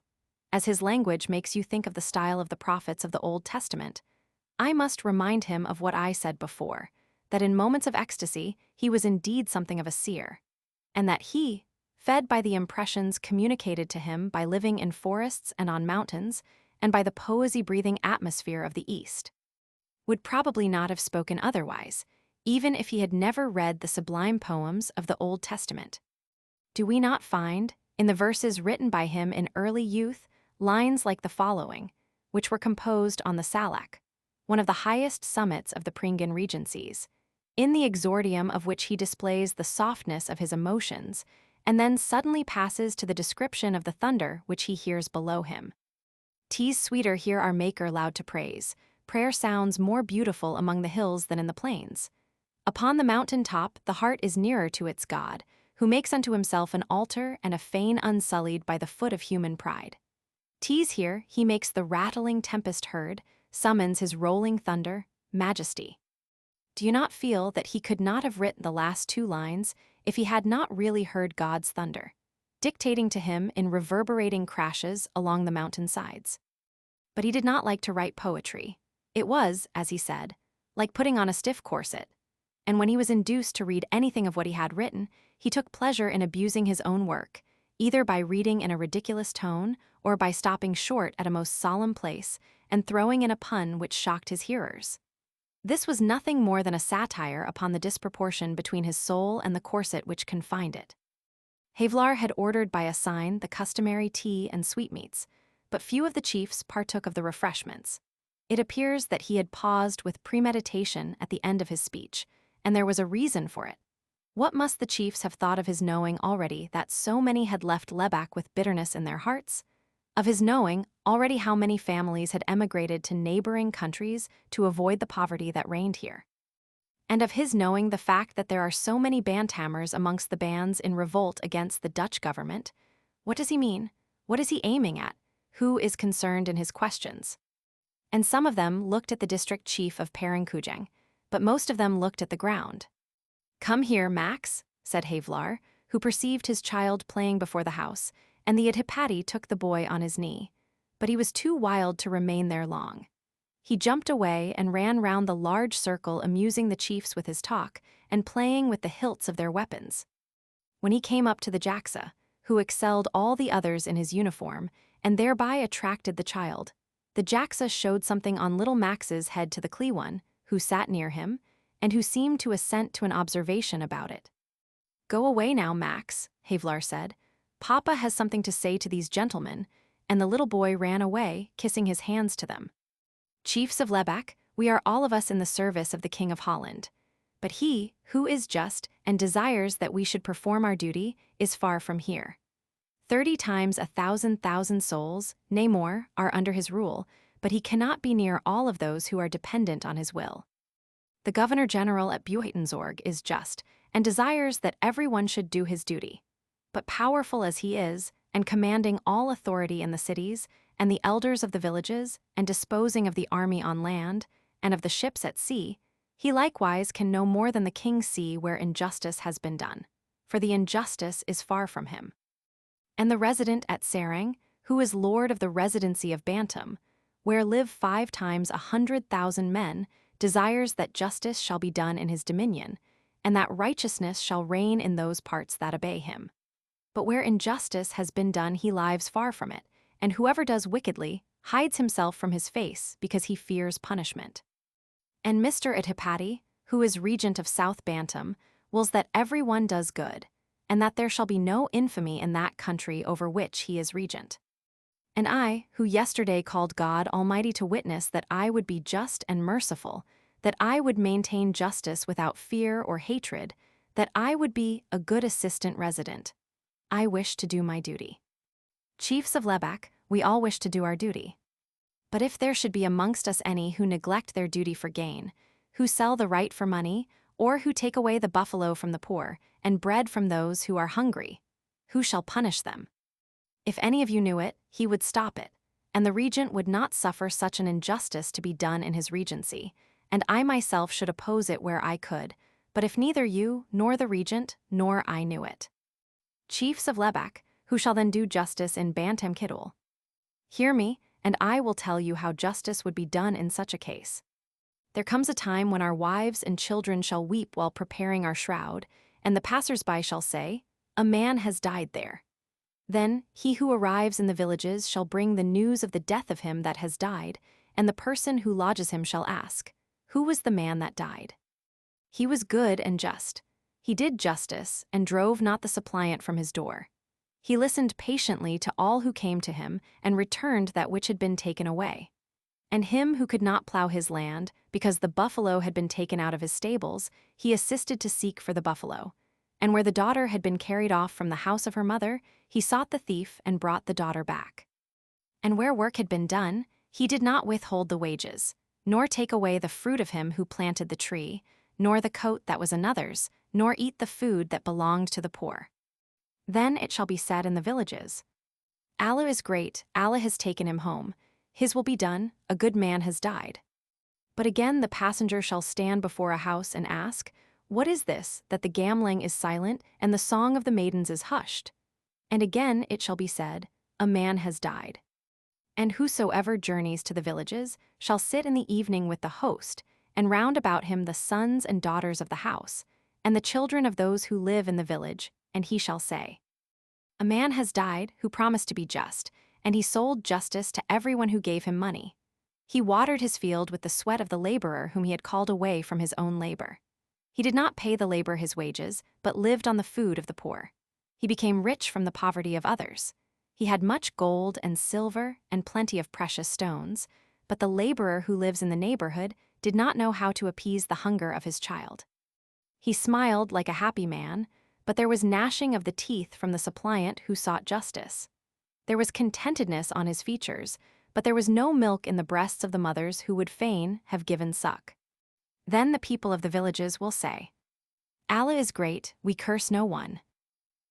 as his language makes you think of the style of the prophets of the Old Testament, I must remind him of what I said before, that in moments of ecstasy he was indeed something of a seer, and that he, fed by the impressions communicated to him by living in forests and on mountains, and by the poesy-breathing atmosphere of the East, would probably not have spoken otherwise, even if he had never read the sublime poems of the Old Testament. Do we not find, in the verses written by him in early youth, lines like the following, which were composed on the Salak, one of the highest summits of the Pringan regencies, in the exordium of which he displays the softness of his emotions, and then suddenly passes to the description of the thunder which he hears below him. "'Tis sweeter hear our Maker loud to praise, prayer sounds more beautiful among the hills than in the plains. Upon the mountain top the heart is nearer to its God, who makes unto himself an altar and a fane unsullied by the foot of human pride. 'Tis here he makes the rattling tempest heard, summons his rolling thunder, majesty." Do you not feel that he could not have written the last two lines if he had not really heard God's thunder, dictating to him in reverberating crashes along the mountain sides? But he did not like to write poetry. It was, as he said, like putting on a stiff corset. And when he was induced to read anything of what he had written, he took pleasure in abusing his own work, either by reading in a ridiculous tone or by stopping short at a most solemn place and throwing in a pun which shocked his hearers. This was nothing more than a satire upon the disproportion between his soul and the corset which confined it. Havelaar had ordered by a sign the customary tea and sweetmeats, but few of the chiefs partook of the refreshments. It appears that he had paused with premeditation at the end of his speech, and there was a reason for it. What must the chiefs have thought of his knowing already that so many had left Lebac with bitterness in their hearts? Of his knowing already how many families had emigrated to neighboring countries to avoid the poverty that reigned here? And of his knowing the fact that there are so many bandhammers amongst the bands in revolt against the Dutch government? What does he mean? What is he aiming at? Who is concerned in his questions? And some of them looked at the district chief of Perinkoujang, but most of them looked at the ground. "Come here, Max," said Havelaar, who perceived his child playing before the house, and the Adhipatti took the boy on his knee. But he was too wild to remain there long. He jumped away and ran round the large circle, amusing the chiefs with his talk and playing with the hilts of their weapons. When he came up to the Jaxa, who excelled all the others in his uniform, and thereby attracted the child, the Jaxa showed something on little Max's head to the Kleewan, who sat near him, and who seemed to assent to an observation about it. "Go away now, Max," Havelaar said. "Papa has something to say to these gentlemen," and the little boy ran away, kissing his hands to them. "Chiefs of Lebac, we are all of us in the service of the King of Holland. But he, who is just and desires that we should perform our duty, is far from here. 30 times 1,000,000 souls, nay more, are under his rule, but he cannot be near all of those who are dependent on his will. The Governor-General at Buitenzorg is just, and desires that everyone should do his duty. But powerful as he is, and commanding all authority in the cities, and the elders of the villages, and disposing of the army on land, and of the ships at sea, he likewise can no more than the king see where injustice has been done, for the injustice is far from him. And the resident at Serang, who is lord of the residency of Bantam, where live 5 times 100,000 men, desires that justice shall be done in his dominion, and that righteousness shall reign in those parts that obey him. But where injustice has been done he lives far from it, and whoever does wickedly hides himself from his face because he fears punishment. And Mr. Adhipatti, who is regent of South Bantam, wills that every one does good, and that there shall be no infamy in that country over which he is regent. And I, who yesterday called God Almighty to witness that I would be just and merciful, that I would maintain justice without fear or hatred, that I would be a good assistant resident, I wish to do my duty. Chiefs of Lebak, we all wish to do our duty. But if there should be amongst us any who neglect their duty for gain, who sell the right for money, or who take away the buffalo from the poor, and bread from those who are hungry, who shall punish them? If any of you knew it, he would stop it, and the regent would not suffer such an injustice to be done in his regency, and I myself should oppose it where I could, but if neither you, nor the regent, nor I knew it. Chiefs of Lebak, who shall then do justice in Bantam Kidul? Hear me, and I will tell you how justice would be done in such a case. There comes a time when our wives and children shall weep while preparing our shroud, and the passers-by shall say, "A man has died there." Then he who arrives in the villages shall bring the news of the death of him that has died, and the person who lodges him shall ask, "Who was the man that died?" He was good and just. He did justice, and drove not the suppliant from his door. He listened patiently to all who came to him, and returned that which had been taken away. And him who could not plow his land, because the buffalo had been taken out of his stables, he assisted to seek for the buffalo. And where the daughter had been carried off from the house of her mother, he sought the thief and brought the daughter back. And where work had been done, he did not withhold the wages, nor take away the fruit of him who planted the tree, nor the coat that was another's, nor eat the food that belonged to the poor. Then it shall be said in the villages, "Allah is great, Allah has taken him home. His will be done, a good man has died." But again the passenger shall stand before a house and ask, "What is this, that the gambling is silent and the song of the maidens is hushed?" And again it shall be said, "A man has died." And whosoever journeys to the villages shall sit in the evening with the host, and round about him the sons and daughters of the house, and the children of those who live in the village, and he shall say, "A man has died who promised to be just, and he sold justice to everyone who gave him money. He watered his field with the sweat of the laborer whom he had called away from his own labor. He did not pay the laborer his wages, but lived on the food of the poor. He became rich from the poverty of others. He had much gold and silver and plenty of precious stones, but the laborer who lives in the neighborhood did not know how to appease the hunger of his child. He smiled like a happy man, but there was gnashing of the teeth from the suppliant who sought justice. There was contentedness on his features, but there was no milk in the breasts of the mothers who would fain have given suck. Then the people of the villages will say, "Allah is great, we curse no one."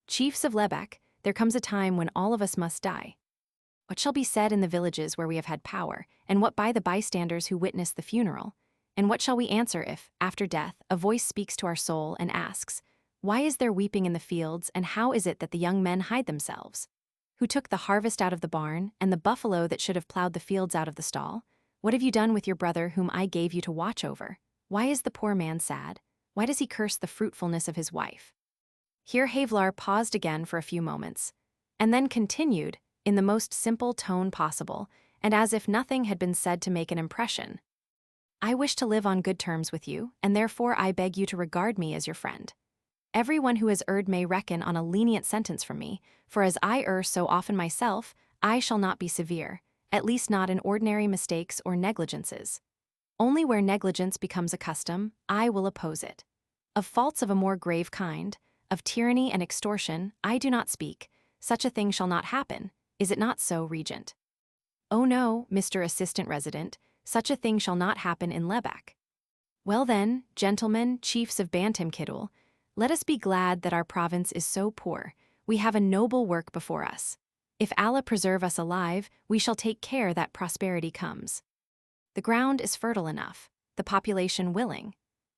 Chiefs of Lebek, there comes a time when all of us must die. What shall be said in the villages where we have had power, and what by the bystanders who witness the funeral? And what shall we answer if, after death, a voice speaks to our soul and asks, "Why is there weeping in the fields, and how is it that the young men hide themselves? Who took the harvest out of the barn, and the buffalo that should have plowed the fields out of the stall? What have you done with your brother whom I gave you to watch over? Why is the poor man sad? Why does he curse the fruitfulness of his wife?" Here Havelaar paused again for a few moments, and then continued, in the most simple tone possible, and as if nothing had been said to make an impression. "I wish to live on good terms with you, and therefore I beg you to regard me as your friend. Everyone who has erred may reckon on a lenient sentence from me, for as I err so often myself, I shall not be severe, at least not in ordinary mistakes or negligences. Only where negligence becomes a custom, I will oppose it. Of faults of a more grave kind, of tyranny and extortion, I do not speak. Such a thing shall not happen. Is it not so, Regent?" "Oh no, Mr. Assistant Resident, such a thing shall not happen in Lebak." "Well then, gentlemen, chiefs of Bantam Kidul, let us be glad that our province is so poor. We have a noble work before us. If Allah preserve us alive, we shall take care that prosperity comes. The ground is fertile enough, the population willing.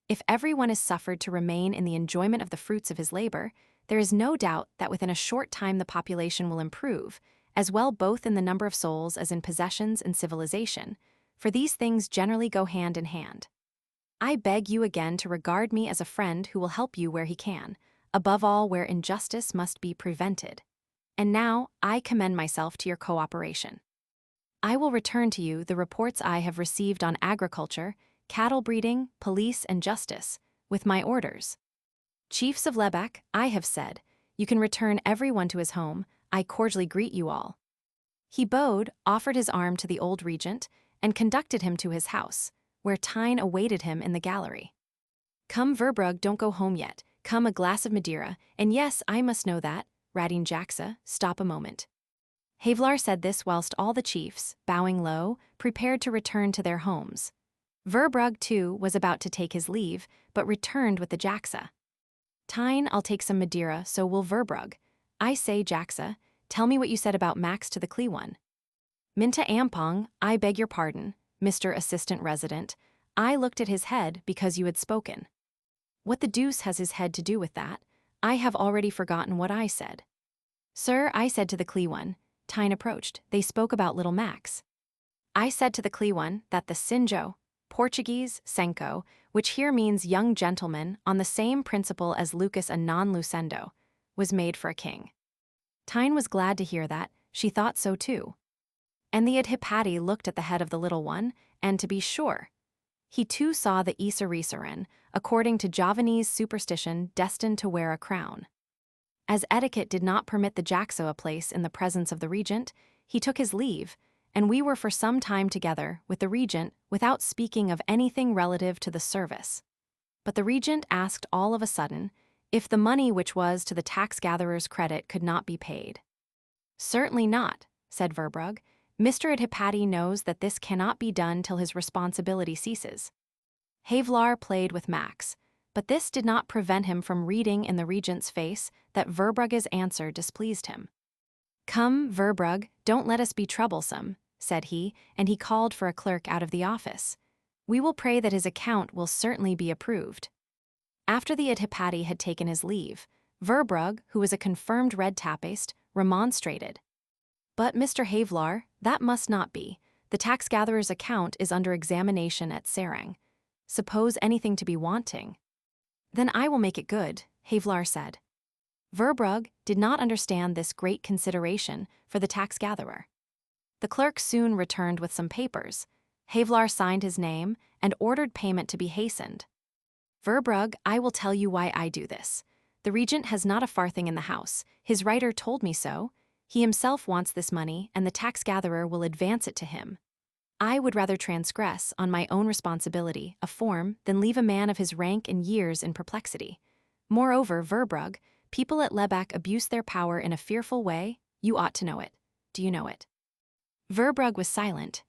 If everyone is suffered to remain in the enjoyment of the fruits of his labor, there is no doubt that within a short time the population will improve, as well both in the number of souls as in possessions and civilization, for these things generally go hand in hand. I beg you again to regard me as a friend who will help you where he can, above all where injustice must be prevented. And now I commend myself to your cooperation. I will return to you the reports I have received on agriculture, cattle breeding, police, and justice, with my orders. Chiefs of Lebak, I have said, you can return everyone to his home. I cordially greet you all." He bowed, offered his arm to the old regent, and conducted him to his house, where Tyne awaited him in the gallery. "Come, Verbrugge, don't go home yet. Come, a glass of Madeira, and yes, I must know that, Radine Jacksa, stop a moment." Havelaar said this whilst all the chiefs, bowing low, prepared to return to their homes. Verbrugge, too, was about to take his leave, but returned with the Jaxa. Tyne, I'll take some Madeira, so will Verbrugge. I say, Jaxa, tell me what you said about Max to the Kleeone. Minta Ampong, I beg your pardon, Mr. Assistant Resident. I looked at his head because you had spoken. What the deuce has his head to do with that? I have already forgotten what I said. Sir, I said to the Kleeone. Tyne approached. They spoke about little Max. I said to the Kleeone that the Sinjo, Portuguese, Senko, which here means young gentleman on the same principle as Lucas and non-lucendo, was made for a king. Tyne was glad to hear that, she thought so too. And the Adhipati looked at the head of the little one, and to be sure, he too saw the Isarisaran, according to Javanese superstition, destined to wear a crown. As etiquette did not permit the Jaxa a place in the presence of the regent, he took his leave, and we were for some time together with the regent without speaking of anything relative to the service. But the regent asked all of a sudden if the money which was to the tax-gatherer's credit could not be paid. Certainly not, said Verbrugge. Mr. Adhipati knows that this cannot be done till his responsibility ceases. Havelaar played with Max, but this did not prevent him from reading in the regent's face that Verbrugge's answer displeased him. Come, Verbrugge, don't let us be troublesome, said he, and he called for a clerk out of the office. We will pray that his account will certainly be approved. After the Adhipati had taken his leave, Verbrugge, who was a confirmed red tapist, remonstrated. But, Mr. Havelaar, that must not be. The tax-gatherer's account is under examination at Serang. Suppose anything to be wanting. Then I will make it good, Havelaar said. Verbrugge did not understand this great consideration for the tax-gatherer. The clerk soon returned with some papers. Havelaar signed his name and ordered payment to be hastened. Verbrugge, I will tell you why I do this. The regent has not a farthing in the house. His writer told me so. He himself wants this money, and the tax-gatherer will advance it to him. I would rather transgress, on my own responsibility, a form than leave a man of his rank and years in perplexity. Moreover, Verbrugge, people at Lebec abuse their power in a fearful way. You ought to know it. Do you know it? Verbrugge was silent.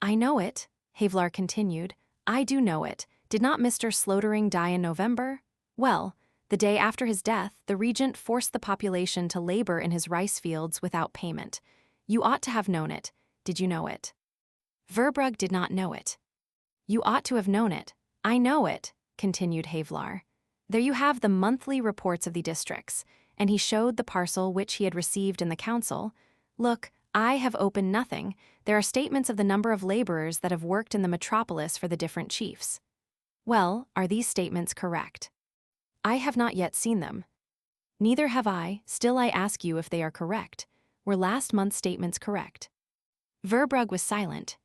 I know it, Havelaar continued. I do know it. Did not Mr. Slotering die in November? Well, the day after his death, the regent forced the population to labor in his rice fields without payment. You ought to have known it. Did you know it? Verbrugge did not know it. You ought to have known it. I know it, continued Havelaar. There you have the monthly reports of the districts, and he showed the parcel which he had received in the council. Look, I have opened nothing. There are statements of the number of laborers that have worked in the metropolis for the different chiefs. Well, are these statements correct? I have not yet seen them. Neither have I, still I ask you if they are correct. Were last month's statements correct? Verbrugge was silent.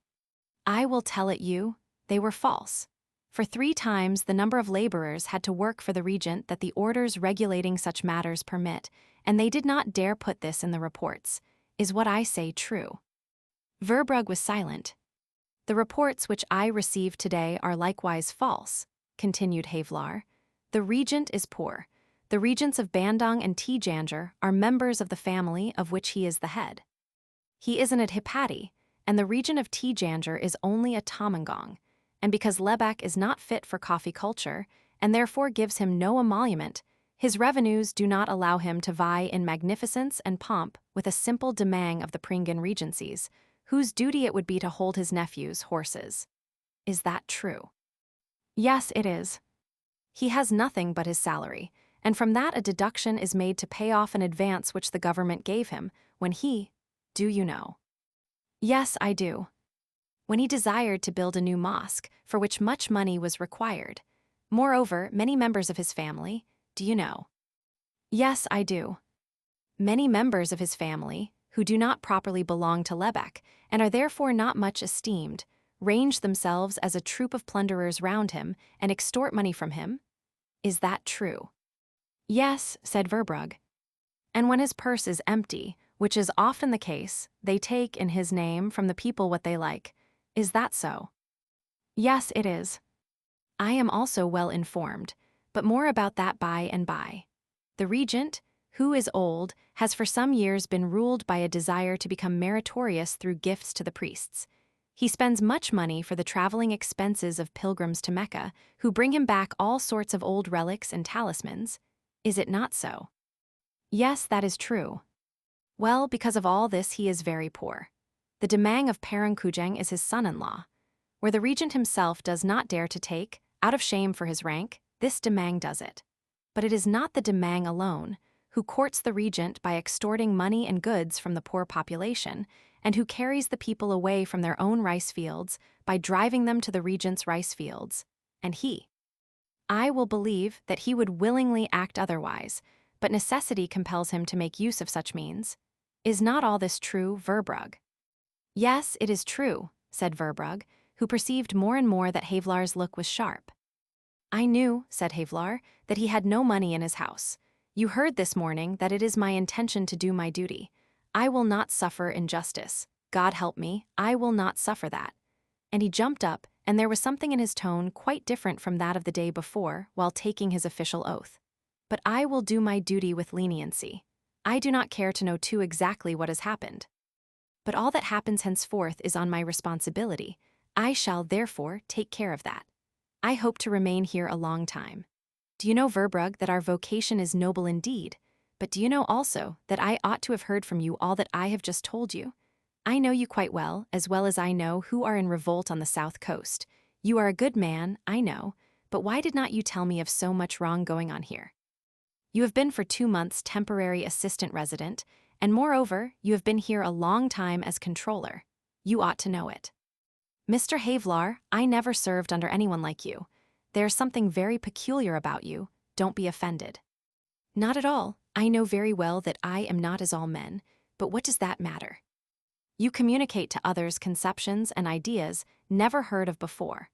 I will tell it you, they were false. For 3 times the number of laborers had to work for the regent that the orders regulating such matters permit, and they did not dare put this in the reports. Is what I say true? Verbrugge was silent. The reports which I received today are likewise false, continued Havelaar. The regent is poor. The regents of Bandung and Tijanger are members of the family of which he is the head. He is an Adhipati, and the regent of Tijanger is only a Tamangong, and because Lebec is not fit for coffee culture, and therefore gives him no emolument, his revenues do not allow him to vie in magnificence and pomp with a simple demang of the Pringan regencies, whose duty it would be to hold his nephew's horses. Is that true? Yes, it is. He has nothing but his salary, and from that a deduction is made to pay off an advance which the government gave him when he, do you know? Yes, I do. When he desired to build a new mosque, for which much money was required. Moreover, many members of his family, do you know? Yes, I do. Many members of his family, who do not properly belong to Lebec, and are therefore not much esteemed, range themselves as a troop of plunderers round him and extort money from him? Is that true? Yes, said Verbrugge. And when his purse is empty, which is often the case, they take in his name from the people what they like. Is that so? Yes, it is. I am also well informed, but more about that by and by. The regent, who is old, has for some years been ruled by a desire to become meritorious through gifts to the priests. He spends much money for the traveling expenses of pilgrims to Mecca, who bring him back all sorts of old relics and talismans. Is it not so? Yes, that is true. Well, because of all this he is very poor. The Demang of Parangkujang is his son-in-law. Where the regent himself does not dare to take, out of shame for his rank, this Demang does it. But it is not the Demang alone, who courts the regent by extorting money and goods from the poor population, and who carries the people away from their own rice fields by driving them to the regent's rice fields. And I will believe that he would willingly act otherwise, but necessity compels him to make use of such means. Is not all this true, Verbrugge? Yes, it is true, said Verbrugge, who perceived more and more that Havelaar's look was sharp. I knew, said Havelaar, that he had no money in his house. You heard this morning that it is my intention to do my duty. I will not suffer injustice. God help me, I will not suffer that. And he jumped up, and there was something in his tone quite different from that of the day before while taking his official oath. But I will do my duty with leniency. I do not care to know too exactly what has happened. But all that happens henceforth is on my responsibility. I shall, therefore, take care of that. I hope to remain here a long time. Do you know, Verbrugge, that our vocation is noble indeed? But do you know also that I ought to have heard from you all that I have just told you? I know you quite well as I know who are in revolt on the south coast. You are a good man, I know, but why did not you tell me of so much wrong going on here? You have been for 2 months temporary assistant resident, and moreover, you have been here a long time as controller. You ought to know it. Mr. Havelaar, I never served under anyone like you. There's something very peculiar about you, don't be offended. Not at all, I know very well that I am not as all men, but what does that matter? You communicate to others conceptions and ideas never heard of before.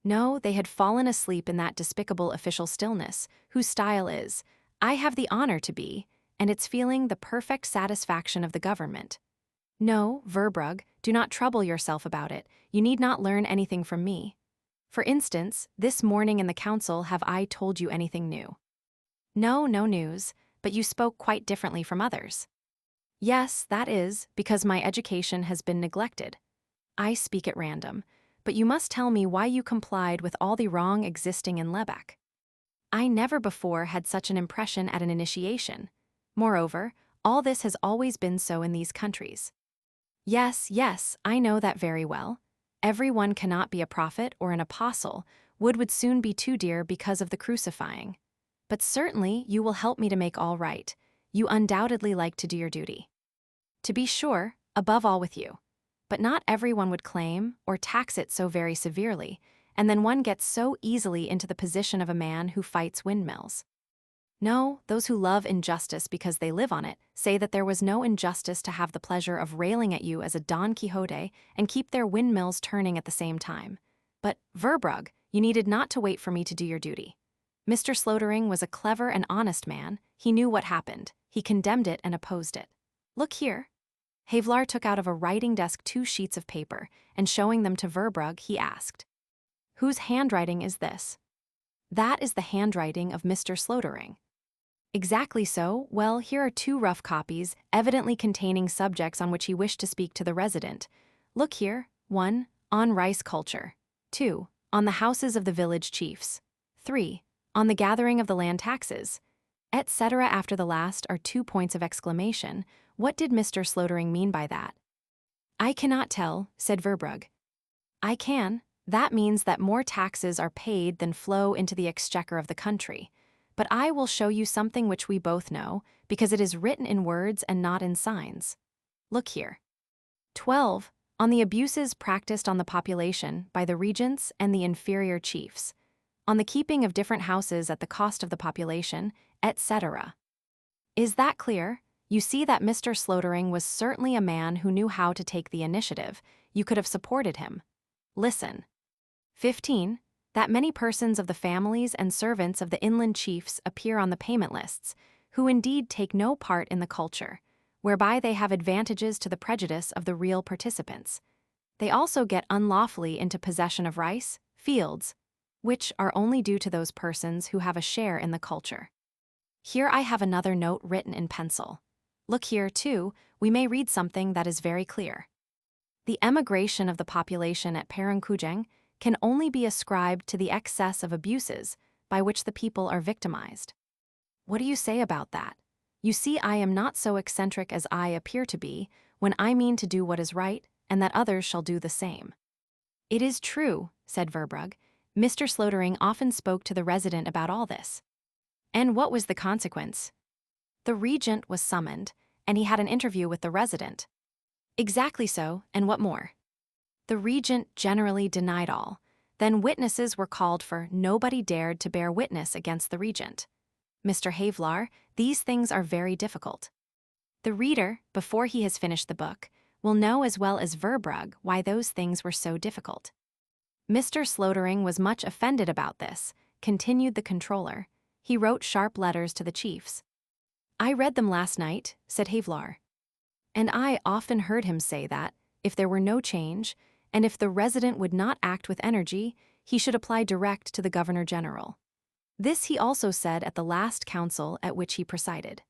No, they had fallen asleep in that despicable official stillness, whose style is, I have the honor to be, and it's feeling the perfect satisfaction of the government. No, Verbrugge, do not trouble yourself about it, you need not learn anything from me. For instance, this morning in the council have I told you anything new? No, no news, but you spoke quite differently from others. Yes, that is, because my education has been neglected. I speak at random, but you must tell me why you complied with all the wrong existing in Lebec. I never before had such an impression at an initiation. Moreover, all this has always been so in these countries. Yes, yes, I know that very well. Every one cannot be a prophet or an apostle. Wood would soon be too dear because of the crucifying. But certainly you will help me to make all right. You undoubtedly like to do your duty. To be sure, above all with you. But not everyone would claim or tax it so very severely, and then one gets so easily into the position of a man who fights windmills. No, those who love injustice because they live on it say that there was no injustice to have the pleasure of railing at you as a Don Quixote and keep their windmills turning at the same time. But, Verbrugge, you needed not to wait for me to do your duty. Mr. Slotering was a clever and honest man. He knew what happened. He condemned it and opposed it. Look here. Havelaar took out of a writing desk 2 sheets of paper, and showing them to Verbrugge, he asked, Whose handwriting is this? That is the handwriting of Mr. Slotering. Exactly so. Well, here are 2 rough copies, evidently containing subjects on which he wished to speak to the resident. Look here. 1. On rice culture. 2. On the houses of the village chiefs. 3. On the gathering of the land taxes. Etc. After the last are 2 points of exclamation. What did Mr. Slotering mean by that? I cannot tell, said Verbrugge. I can. That means that more taxes are paid than flow into the exchequer of the country. But I will show you something which we both know, because it is written in words and not in signs. Look here. 12. On the abuses practiced on the population by the regents and the inferior chiefs. On the keeping of different houses at the cost of the population, etc. Is that clear? You see that Mr. Slotering was certainly a man who knew how to take the initiative. You could have supported him. Listen. 15. That many persons of the families and servants of the inland chiefs appear on the payment lists, who indeed take no part in the culture, whereby they have advantages to the prejudice of the real participants. They also get unlawfully into possession of rice, fields, which are only due to those persons who have a share in the culture. Here I have another note written in pencil. Look here, too, we may read something that is very clear. The emigration of the population at Parangkujang can only be ascribed to the excess of abuses by which the people are victimized. What do you say about that? You see, I am not so eccentric as I appear to be when I mean to do what is right, and that others shall do the same. It is true, said Verbrugge. Mr. Slotering often spoke to the resident about all this. And what was the consequence? The regent was summoned, and he had an interview with the resident. Exactly so, and what more? The regent generally denied all. Then witnesses were called for. Nobody dared to bear witness against the regent. Mr. Havelaar, these things are very difficult. The reader, before he has finished the book, will know as well as Verbrugge why those things were so difficult. Mr. Slotering was much offended about this, continued the controller. He wrote sharp letters to the chiefs. I read them last night, said Havelaar. And I often heard him say that, if there were no change, and if the resident would not act with energy, he should apply direct to the Governor-General. This he also said at the last council at which he presided.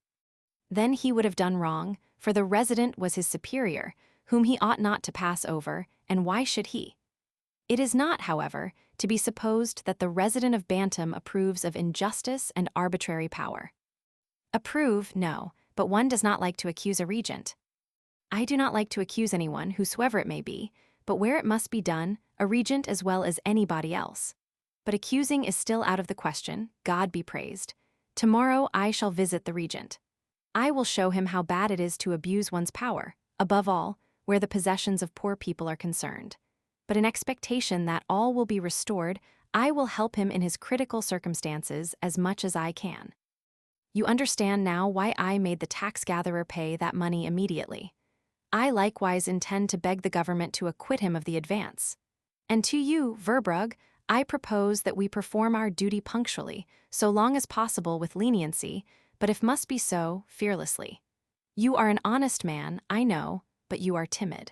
Then he would have done wrong, for the resident was his superior, whom he ought not to pass over, and why should he? It is not, however, to be supposed that the resident of Bantam approves of injustice and arbitrary power. Approve, no, but one does not like to accuse a regent. I do not like to accuse anyone, whosoever it may be, but where it must be done, a regent as well as anybody else. But accusing is still out of the question, God be praised. Tomorrow I shall visit the regent. I will show him how bad it is to abuse one's power, above all, where the possessions of poor people are concerned. But in expectation that all will be restored, I will help him in his critical circumstances as much as I can. You understand now why I made the tax-gatherer pay that money immediately. I likewise intend to beg the government to acquit him of the advance. And to you, Verbrugge, I propose that we perform our duty punctually, so long as possible with leniency, but if must be so, fearlessly. You are an honest man, I know, but you are timid.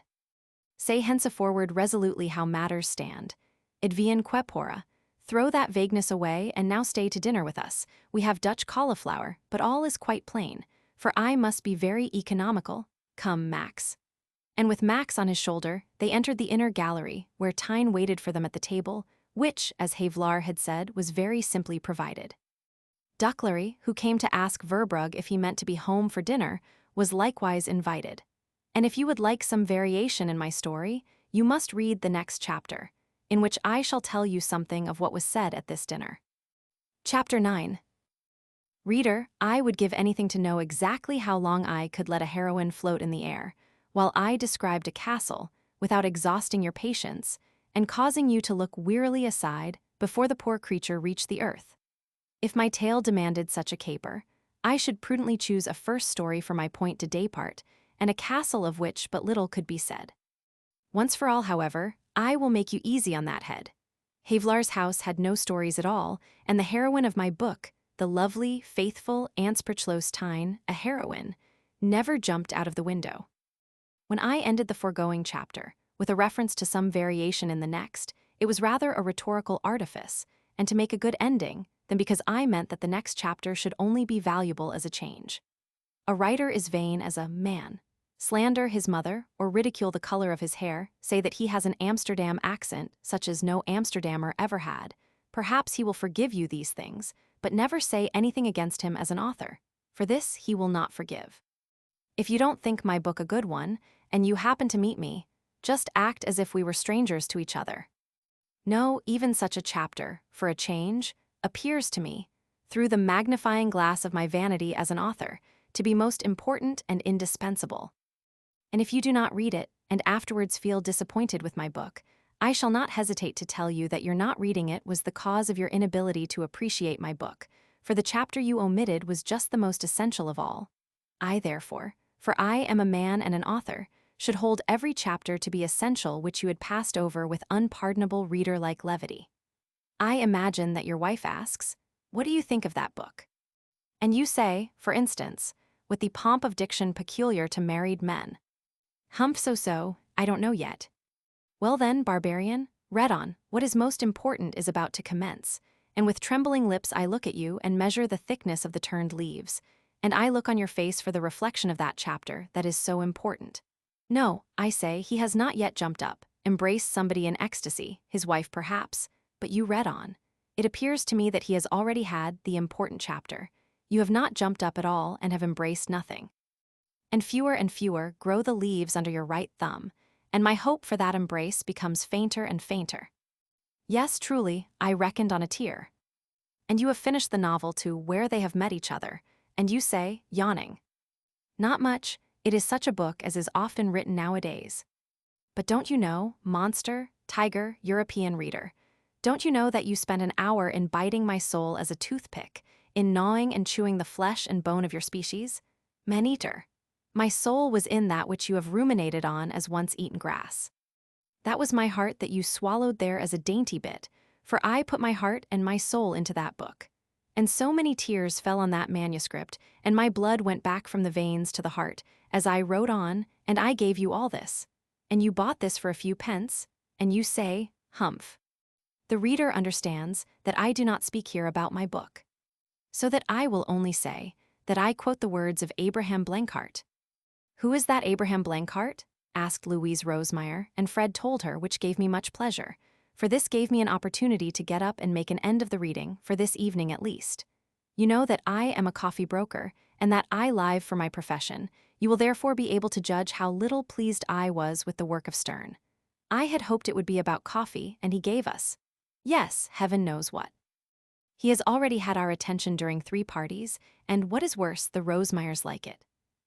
Say henceforward resolutely how matters stand. Advien quepora. Throw that vagueness away, and now stay to dinner with us. We have Dutch cauliflower, but all is quite plain, for I must be very economical. Come, Max. And with Max on his shoulder, they entered the inner gallery, where Tyne waited for them at the table, which, as Havelaar had said, was very simply provided. Ducklary, who came to ask Verbrugge if he meant to be home for dinner, was likewise invited. And if you would like some variation in my story, you must read the next chapter, in which I shall tell you something of what was said at this dinner. Chapter 9. Reader, I would give anything to know exactly how long I could let a heroine float in the air, while I described a castle, without exhausting your patience, and causing you to look wearily aside before the poor creature reached the earth. If my tale demanded such a caper, I should prudently choose a first story for my point de départ, and a castle of which but little could be said. Once for all, however, I will make you easy on that head. Havelaar's house had no stories at all, and the heroine of my book, the lovely, faithful Anspruchslos Tyne, a heroine, never jumped out of the window. When I ended the foregoing chapter, with a reference to some variation in the next, it was rather a rhetorical artifice, and to make a good ending, than because I meant that the next chapter should only be valuable as a change. A writer is vain as a man. Slander his mother, or ridicule the color of his hair, say that he has an Amsterdam accent such as no Amsterdammer ever had. Perhaps he will forgive you these things, but never say anything against him as an author. For this he will not forgive. If you don't think my book a good one, and you happen to meet me, just act as if we were strangers to each other. No, even such a chapter, for a change, appears to me, through the magnifying glass of my vanity as an author, to be most important and indispensable. And if you do not read it, and afterwards feel disappointed with my book, I shall not hesitate to tell you that your not reading it was the cause of your inability to appreciate my book, for the chapter you omitted was just the most essential of all. I, therefore, for I am a man and an author, should hold every chapter to be essential which you had passed over with unpardonable reader-like levity. I imagine that your wife asks, what do you think of that book? And you say, for instance, with the pomp of diction peculiar to married men, humph so, I don't know yet. Well then, barbarian, read on, what is most important is about to commence, and with trembling lips I look at you and measure the thickness of the turned leaves, and I look on your face for the reflection of that chapter that is so important. No, I say, he has not yet jumped up, embraced somebody in ecstasy, his wife perhaps, but you read on. It appears to me that he has already had the important chapter. You have not jumped up at all and have embraced nothing. And fewer grow the leaves under your right thumb, and my hope for that embrace becomes fainter and fainter. Yes, truly, I reckoned on a tear. And you have finished the novel to Where They Have Met Each Other, and you say, yawning, not much, it is such a book as is often written nowadays. But don't you know, monster, tiger, European reader, don't you know that you spent an hour in biting my soul as a toothpick, in gnawing and chewing the flesh and bone of your species? Man-eater. My soul was in that which you have ruminated on as once eaten grass. That was my heart that you swallowed there as a dainty bit, for I put my heart and my soul into that book. And so many tears fell on that manuscript, and my blood went back from the veins to the heart, as I wrote on, and I gave you all this. And you bought this for a few pence, and you say, humph. The reader understands that I do not speak here about my book. So that I will only say that I quote the words of Abraham Blenkhart. Who is that Abraham Blenkhart? Asked Louise Rosemeyer, and Fred told her, which gave me much pleasure, for this gave me an opportunity to get up and make an end of the reading, for this evening at least. You know that I am a coffee broker, and that I live for my profession. You will therefore be able to judge how little pleased I was with the work of Sterne. I had hoped it would be about coffee, and he gave us, yes, heaven knows what. He has already had our attention during 3 parties, and what is worse, the Rosemeyers like it.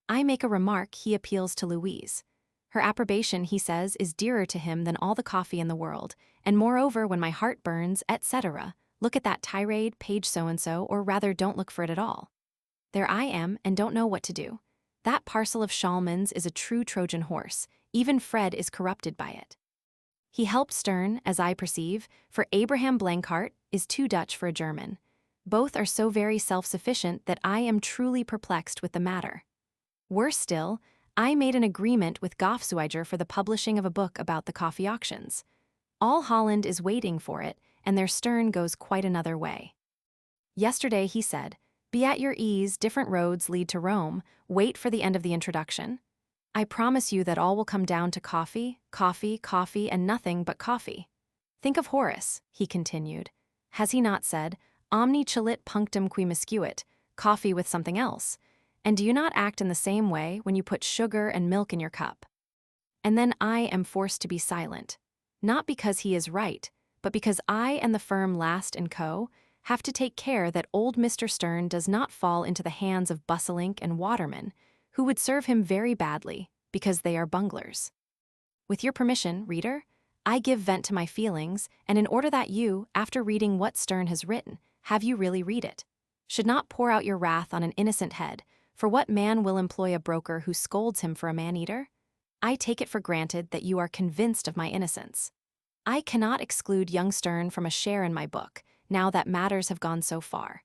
I make a remark, he appeals to Louise. Her approbation, he says, is dearer to him than all the coffee in the world, and moreover, when my heart burns, etc., look at that tirade, page so-and-so, or rather don't look for it at all. There I am, and don't know what to do. That parcel of Schalman's is a true Trojan horse. Even Fred is corrupted by it. He helped Sterne, as I perceive, for Abraham Blenkhart is too Dutch for a German. Both are so very self-sufficient that I am truly perplexed with the matter. Worse still, I made an agreement with Goffzuiger for the publishing of a book about the coffee auctions. All Holland is waiting for it, and their Sterne goes quite another way. Yesterday he said, be at your ease, different roads lead to Rome, wait for the end of the introduction. I promise you that all will come down to coffee, coffee, coffee, and nothing but coffee. Think of Horace, he continued. Has he not said, omni celit punctum qui miscuit, coffee with something else? And do you not act in the same way when you put sugar and milk in your cup? And then I am forced to be silent, not because he is right, but because I and the firm Last & Co. have to take care that old Mr. Sterne does not fall into the hands of Busselink and Waterman, who would serve him very badly, because they are bunglers. With your permission, reader, I give vent to my feelings, and in order that you, after reading what Sterne has written, have you really read it, should not pour out your wrath on an innocent head, for what man will employ a broker who scolds him for a man-eater? I take it for granted that you are convinced of my innocence. I cannot exclude young Sterne from a share in my book, now that matters have gone so far.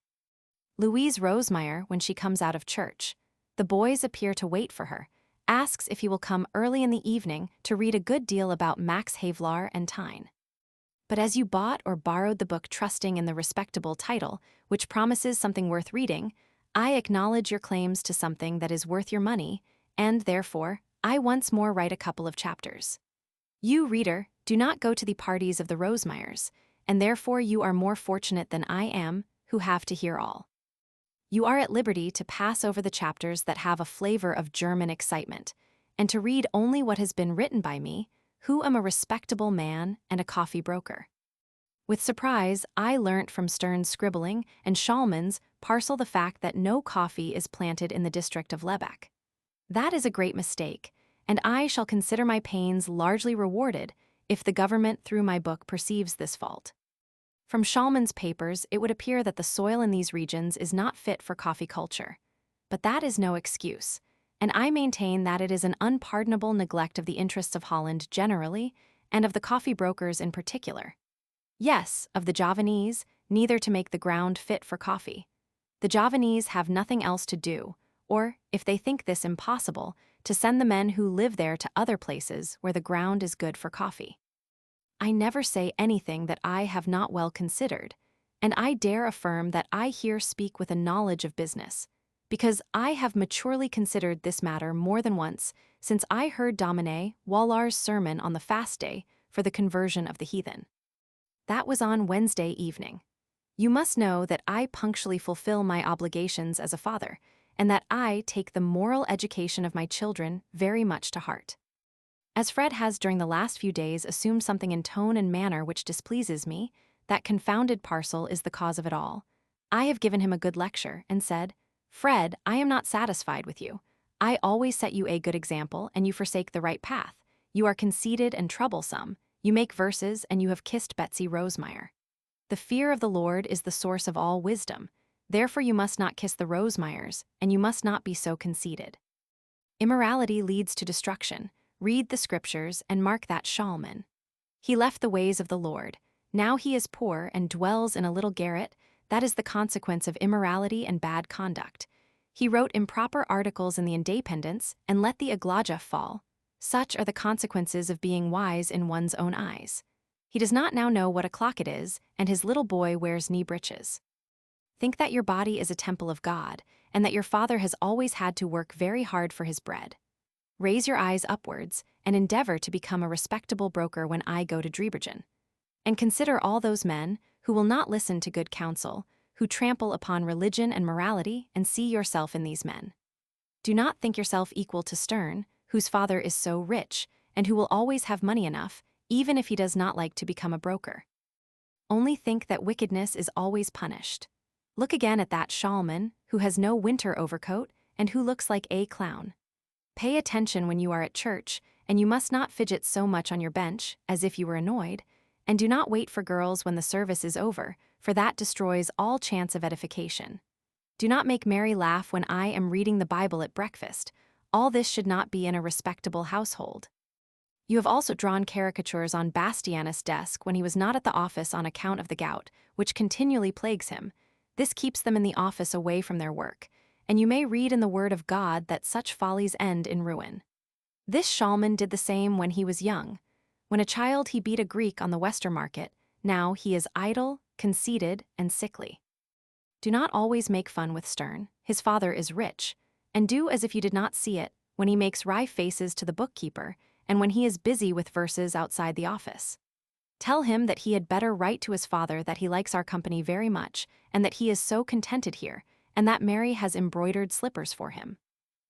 Louise Rosemeyer, when she comes out of church, the boys appear to wait for her, asks if he will come early in the evening to read a good deal about Max Havelaar and Tyne. But as you bought or borrowed the book trusting in the respectable title, which promises something worth reading, I acknowledge your claims to something that is worth your money, and therefore, I once more write a couple of chapters. You, reader, do not go to the parties of the Rosemeyers, and therefore you are more fortunate than I am, who have to hear all. You are at liberty to pass over the chapters that have a flavor of German excitement, and to read only what has been written by me, who am a respectable man and a coffee broker. With surprise, I learnt from Sterne's scribbling and Schalman's parcel the fact that no coffee is planted in the district of Lebec. That is a great mistake, and I shall consider my pains largely rewarded if the government through my book perceives this fault. From Schalman's papers, it would appear that the soil in these regions is not fit for coffee culture. But that is no excuse, and I maintain that it is an unpardonable neglect of the interests of Holland generally, and of the coffee brokers in particular. Yes, of the Javanese, neither to make the ground fit for coffee. The Javanese have nothing else to do, or, if they think this impossible, to send the men who live there to other places where the ground is good for coffee. I never say anything that I have not well considered, and I dare affirm that I here speak with a knowledge of business, because I have maturely considered this matter more than once since I heard Domine Wallar's sermon on the fast day for the conversion of the heathen. That was on Wednesday evening. You must know that I punctually fulfill my obligations as a father, and that I take the moral education of my children very much to heart. As Fred has during the last few days assumed something in tone and manner which displeases me, that confounded parcel is the cause of it all. I have given him a good lecture and said, "Fred, I am not satisfied with you. I always set you a good example, and you forsake the right path. You are conceited and troublesome. You make verses, and you have kissed Betsy Rosemeyer. The fear of the Lord is the source of all wisdom. Therefore you must not kiss the Rosemeyers, and you must not be so conceited. Immorality leads to destruction. Read the scriptures and mark that Shalman. He left the ways of the Lord. Now he is poor and dwells in a little garret. That is the consequence of immorality and bad conduct. He wrote improper articles in the Independence and let the Aglaja fall. Such are the consequences of being wise in one's own eyes. He does not now know what o'clock it is, and his little boy wears knee breeches. Think that your body is a temple of God, and that your father has always had to work very hard for his bread. Raise your eyes upwards, and endeavor to become a respectable broker when I go to Drebbergen. And consider all those men who will not listen to good counsel, who trample upon religion and morality, and see yourself in these men. Do not think yourself equal to Stern, whose father is so rich, and who will always have money enough, even if he does not like to become a broker. Only think that wickedness is always punished. Look again at that Shalman, who has no winter overcoat, and who looks like a clown. Pay attention when you are at church, and you must not fidget so much on your bench, as if you were annoyed, and do not wait for girls when the service is over, for that destroys all chance of edification. Do not make Mary laugh when I am reading the Bible at breakfast. All this should not be in a respectable household. You have also drawn caricatures on Bastianus' desk when he was not at the office on account of the gout, which continually plagues him. This keeps them in the office away from their work, and you may read in the word of God that such follies end in ruin. This Shalman did the same when he was young. When a child he beat a Greek on the Western market, now he is idle, conceited, and sickly. Do not always make fun with Stern, his father is rich, and do as if you did not see it when he makes wry faces to the bookkeeper and when he is busy with verses outside the office. Tell him that he had better write to his father that he likes our company very much, and that he is so contented here, and that Mary has embroidered slippers for him.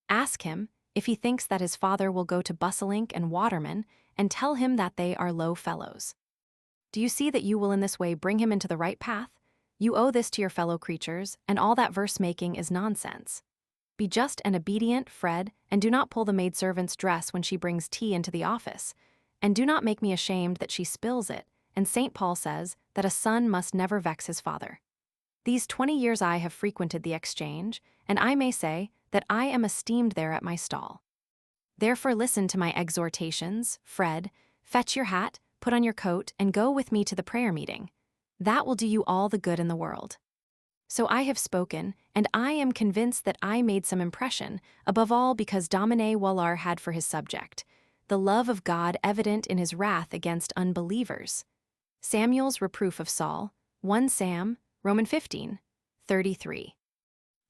Ask him if he thinks that his father will go to Busselink and Waterman, and tell him that they are low fellows. Do you see that you will in this way bring him into the right path? You owe this to your fellow creatures, and all that verse-making is nonsense. Be just and obedient, Fred, and do not pull the maidservant's dress when she brings tea into the office, and do not make me ashamed that she spills it, and St. Paul says that a son must never vex his father. These 20 years I have frequented the exchange, and I may say that I am esteemed there at my stall. Therefore listen to my exhortations, Fred, fetch your hat, put on your coat, and go with me to the prayer meeting. That will do you all the good in the world. So I have spoken, and I am convinced that I made some impression, above all because Domine Wallar had for his subject the love of God evident in his wrath against unbelievers. Samuel's reproof of Saul, 1 Sam, Roman 15, 33.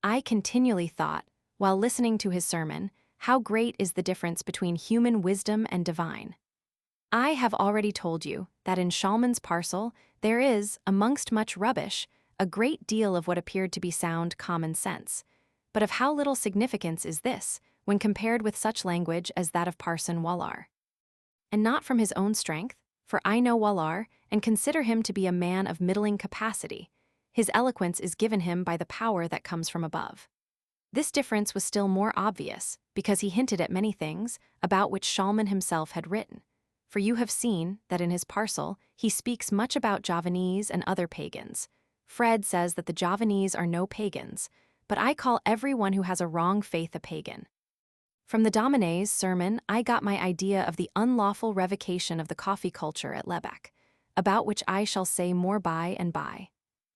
I continually thought, while listening to his sermon, how great is the difference between human wisdom and divine. I have already told you that in Shalman's parcel there is, amongst much rubbish, a great deal of what appeared to be sound common sense. But of how little significance is this, when compared with such language as that of Parson Wallar? And not from his own strength, for I know Wallar, and consider him to be a man of middling capacity. His eloquence is given him by the power that comes from above. This difference was still more obvious, because he hinted at many things, about which Shalman himself had written. For you have seen that in his parcel he speaks much about Javanese and other pagans. Fred says that the Javanese are no pagans, but I call every one who has a wrong faith a pagan. From the Domine's sermon I got my idea of the unlawful revocation of the coffee culture at Lebec, about which I shall say more by and by.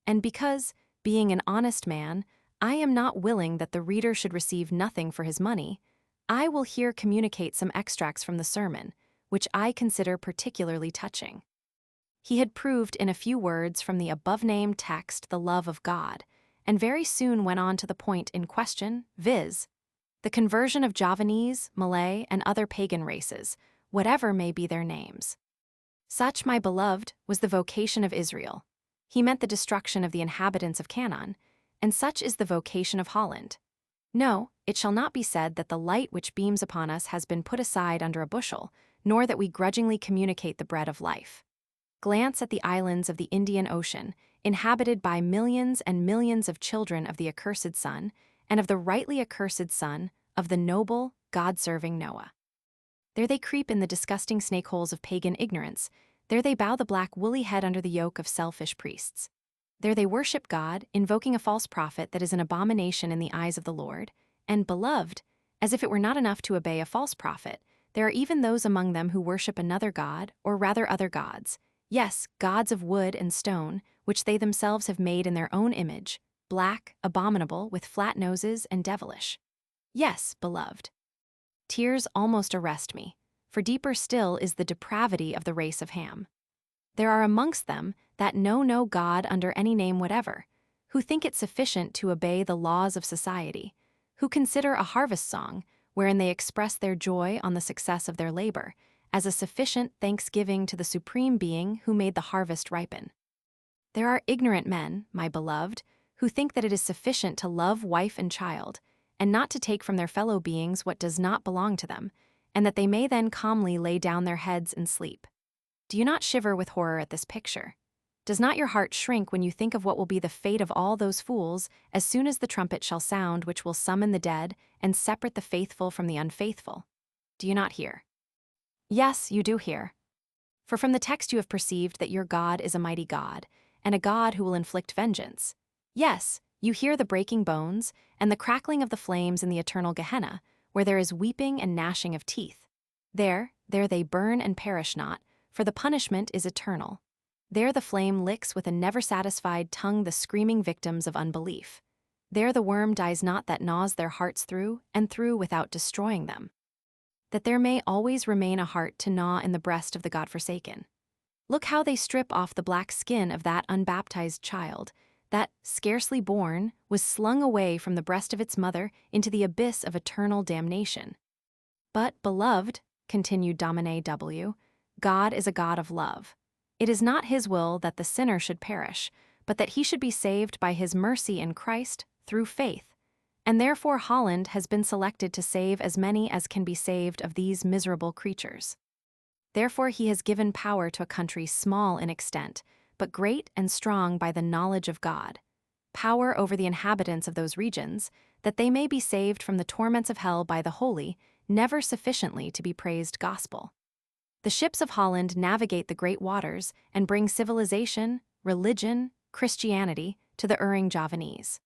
And because, being an honest man, I am not willing that the reader should receive nothing for his money, I will here communicate some extracts from the sermon, which I consider particularly touching. He had proved in a few words from the above-named text the love of God, and very soon went on to the point in question, viz., the conversion of Javanese, Malay, and other pagan races, whatever may be their names. Such, my beloved, was the vocation of Israel. He meant the destruction of the inhabitants of Canaan, and such is the vocation of Holland. No, it shall not be said that the light which beams upon us has been put aside under a bushel, nor that we grudgingly communicate the bread of life. Glance at the islands of the Indian Ocean, inhabited by millions and millions of children of the accursed son, and of the rightly accursed son of the noble, God-serving Noah. There they creep in the disgusting snake-holes of pagan ignorance. There they bow the black woolly head under the yoke of selfish priests. There they worship God, invoking a false prophet that is an abomination in the eyes of the Lord. And, beloved, as if it were not enough to obey a false prophet, there are even those among them who worship another god, or rather other gods. Yes, gods of wood and stone, which they themselves have made in their own image, black, abominable, with flat noses, and devilish. Yes, beloved. Tears almost arrest me, for deeper still is the depravity of the race of Ham. There are amongst them that know no God under any name whatever, who think it sufficient to obey the laws of society, who consider a harvest song, wherein they express their joy on the success of their labor, as a sufficient thanksgiving to the Supreme Being who made the harvest ripen. There are ignorant men, my beloved, who think that it is sufficient to love wife and child, and not to take from their fellow beings what does not belong to them, and that they may then calmly lay down their heads and sleep. Do you not shiver with horror at this picture? Does not your heart shrink when you think of what will be the fate of all those fools as soon as the trumpet shall sound which will summon the dead and separate the faithful from the unfaithful? Do you not hear? Yes, you do hear. For from the text you have perceived that your God is a mighty God, and a God who will inflict vengeance. Yes, you hear the breaking bones and the crackling of the flames in the eternal Gehenna, where there is weeping and gnashing of teeth. There they burn and perish not, for the punishment is eternal. There the flame licks with a never-satisfied tongue the screaming victims of unbelief. There the worm dies not that gnaws their hearts through and through without destroying them. That there may always remain a heart to gnaw in the breast of the God-forsaken. Look how they strip off the black skin of that unbaptized child, that, scarcely born, was slung away from the breast of its mother into the abyss of eternal damnation. But, beloved, continued Domine W., God is a God of love. It is not his will that the sinner should perish, but that he should be saved by his mercy in Christ through faith. And therefore Holland has been selected to save as many as can be saved of these miserable creatures. Therefore he has given power to a country small in extent, but great and strong by the knowledge of God, power over the inhabitants of those regions, that they may be saved from the torments of hell by the holy, never sufficiently to be praised gospel. The ships of Holland navigate the great waters and bring civilization, religion, Christianity to the erring Javanese.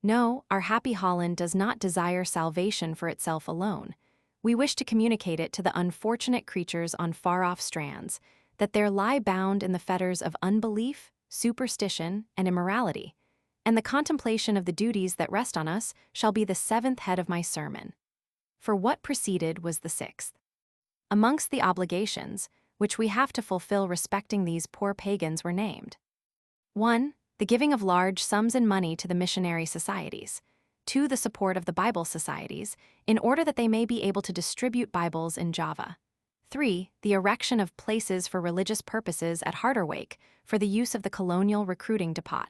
No, our happy Holland does not desire salvation for itself alone. We wish to communicate it to the unfortunate creatures on far-off strands, that there lie bound in the fetters of unbelief, superstition, and immorality, and the contemplation of the duties that rest on us shall be the seventh head of my sermon. For what preceded was the sixth. Amongst the obligations, which we have to fulfill respecting these poor pagans were named. 1. The giving of large sums in money to the missionary societies. 2. The support of the Bible societies, in order that they may be able to distribute Bibles in Java. 3. The erection of places for religious purposes at Harderwijk for the use of the colonial recruiting depot.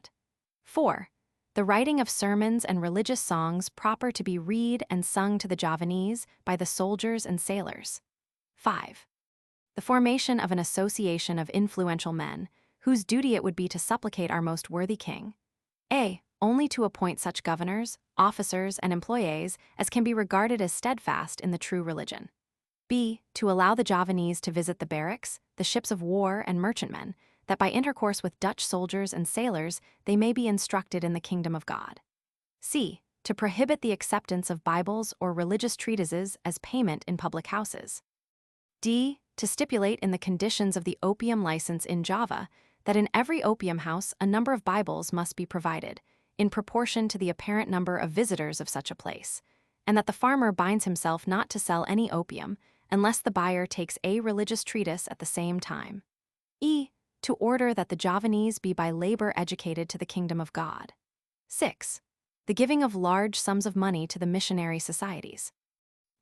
4. The writing of sermons and religious songs proper to be read and sung to the Javanese by the soldiers and sailors. 5. The formation of an association of influential men, whose duty it would be to supplicate our most worthy king. A. Only to appoint such governors, officers, and employees as can be regarded as steadfast in the true religion. B. To allow the Javanese to visit the barracks, the ships of war and merchantmen, that by intercourse with Dutch soldiers and sailors they may be instructed in the kingdom of God. C. To prohibit the acceptance of Bibles or religious treatises as payment in public houses. D. To stipulate in the conditions of the opium license in Java that in every opium house a number of Bibles must be provided, in proportion to the apparent number of visitors of such a place, and that the farmer binds himself not to sell any opium unless the buyer takes a religious treatise at the same time. E. to order that the Javanese be by labor educated to the kingdom of God. 6. The giving of large sums of money to the missionary societies.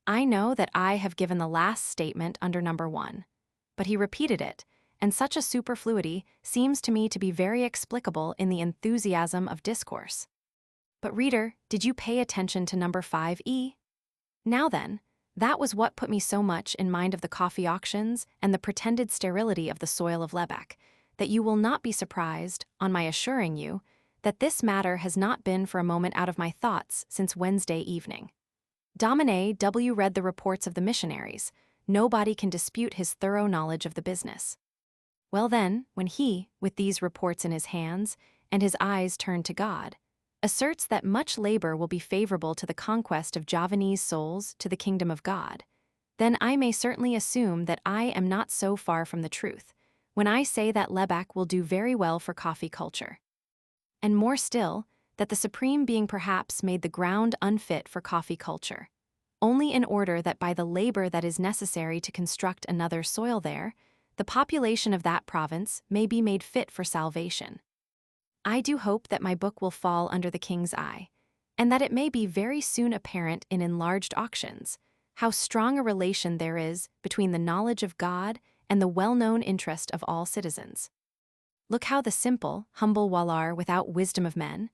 I know that I have given the last statement under number 1, but he repeated it, and such a superfluity seems to me to be very explicable in the enthusiasm of discourse. But reader, did you pay attention to number 5e? Now then, that was what put me so much in mind of the coffee auctions and the pretended sterility of the soil of Lebec, that you will not be surprised, on my assuring you, that this matter has not been for a moment out of my thoughts since Wednesday evening. Domine W. read the reports of the missionaries. Nobody can dispute his thorough knowledge of the business. Well then, when he, with these reports in his hands, and his eyes turned to God, asserts that much labor will be favorable to the conquest of Javanese souls to the kingdom of God, then I may certainly assume that I am not so far from the truth when I say that Lebec will do very well for coffee culture. And more still, that the Supreme Being perhaps made the ground unfit for coffee culture, only in order that by the labor that is necessary to construct another soil there, the population of that province may be made fit for salvation. I do hope that my book will fall under the king's eye, and that it may be very soon apparent in enlarged auctions how strong a relation there is between the knowledge of God and the well-known interest of all citizens. Look how the simple, humble Havelaar without wisdom of men,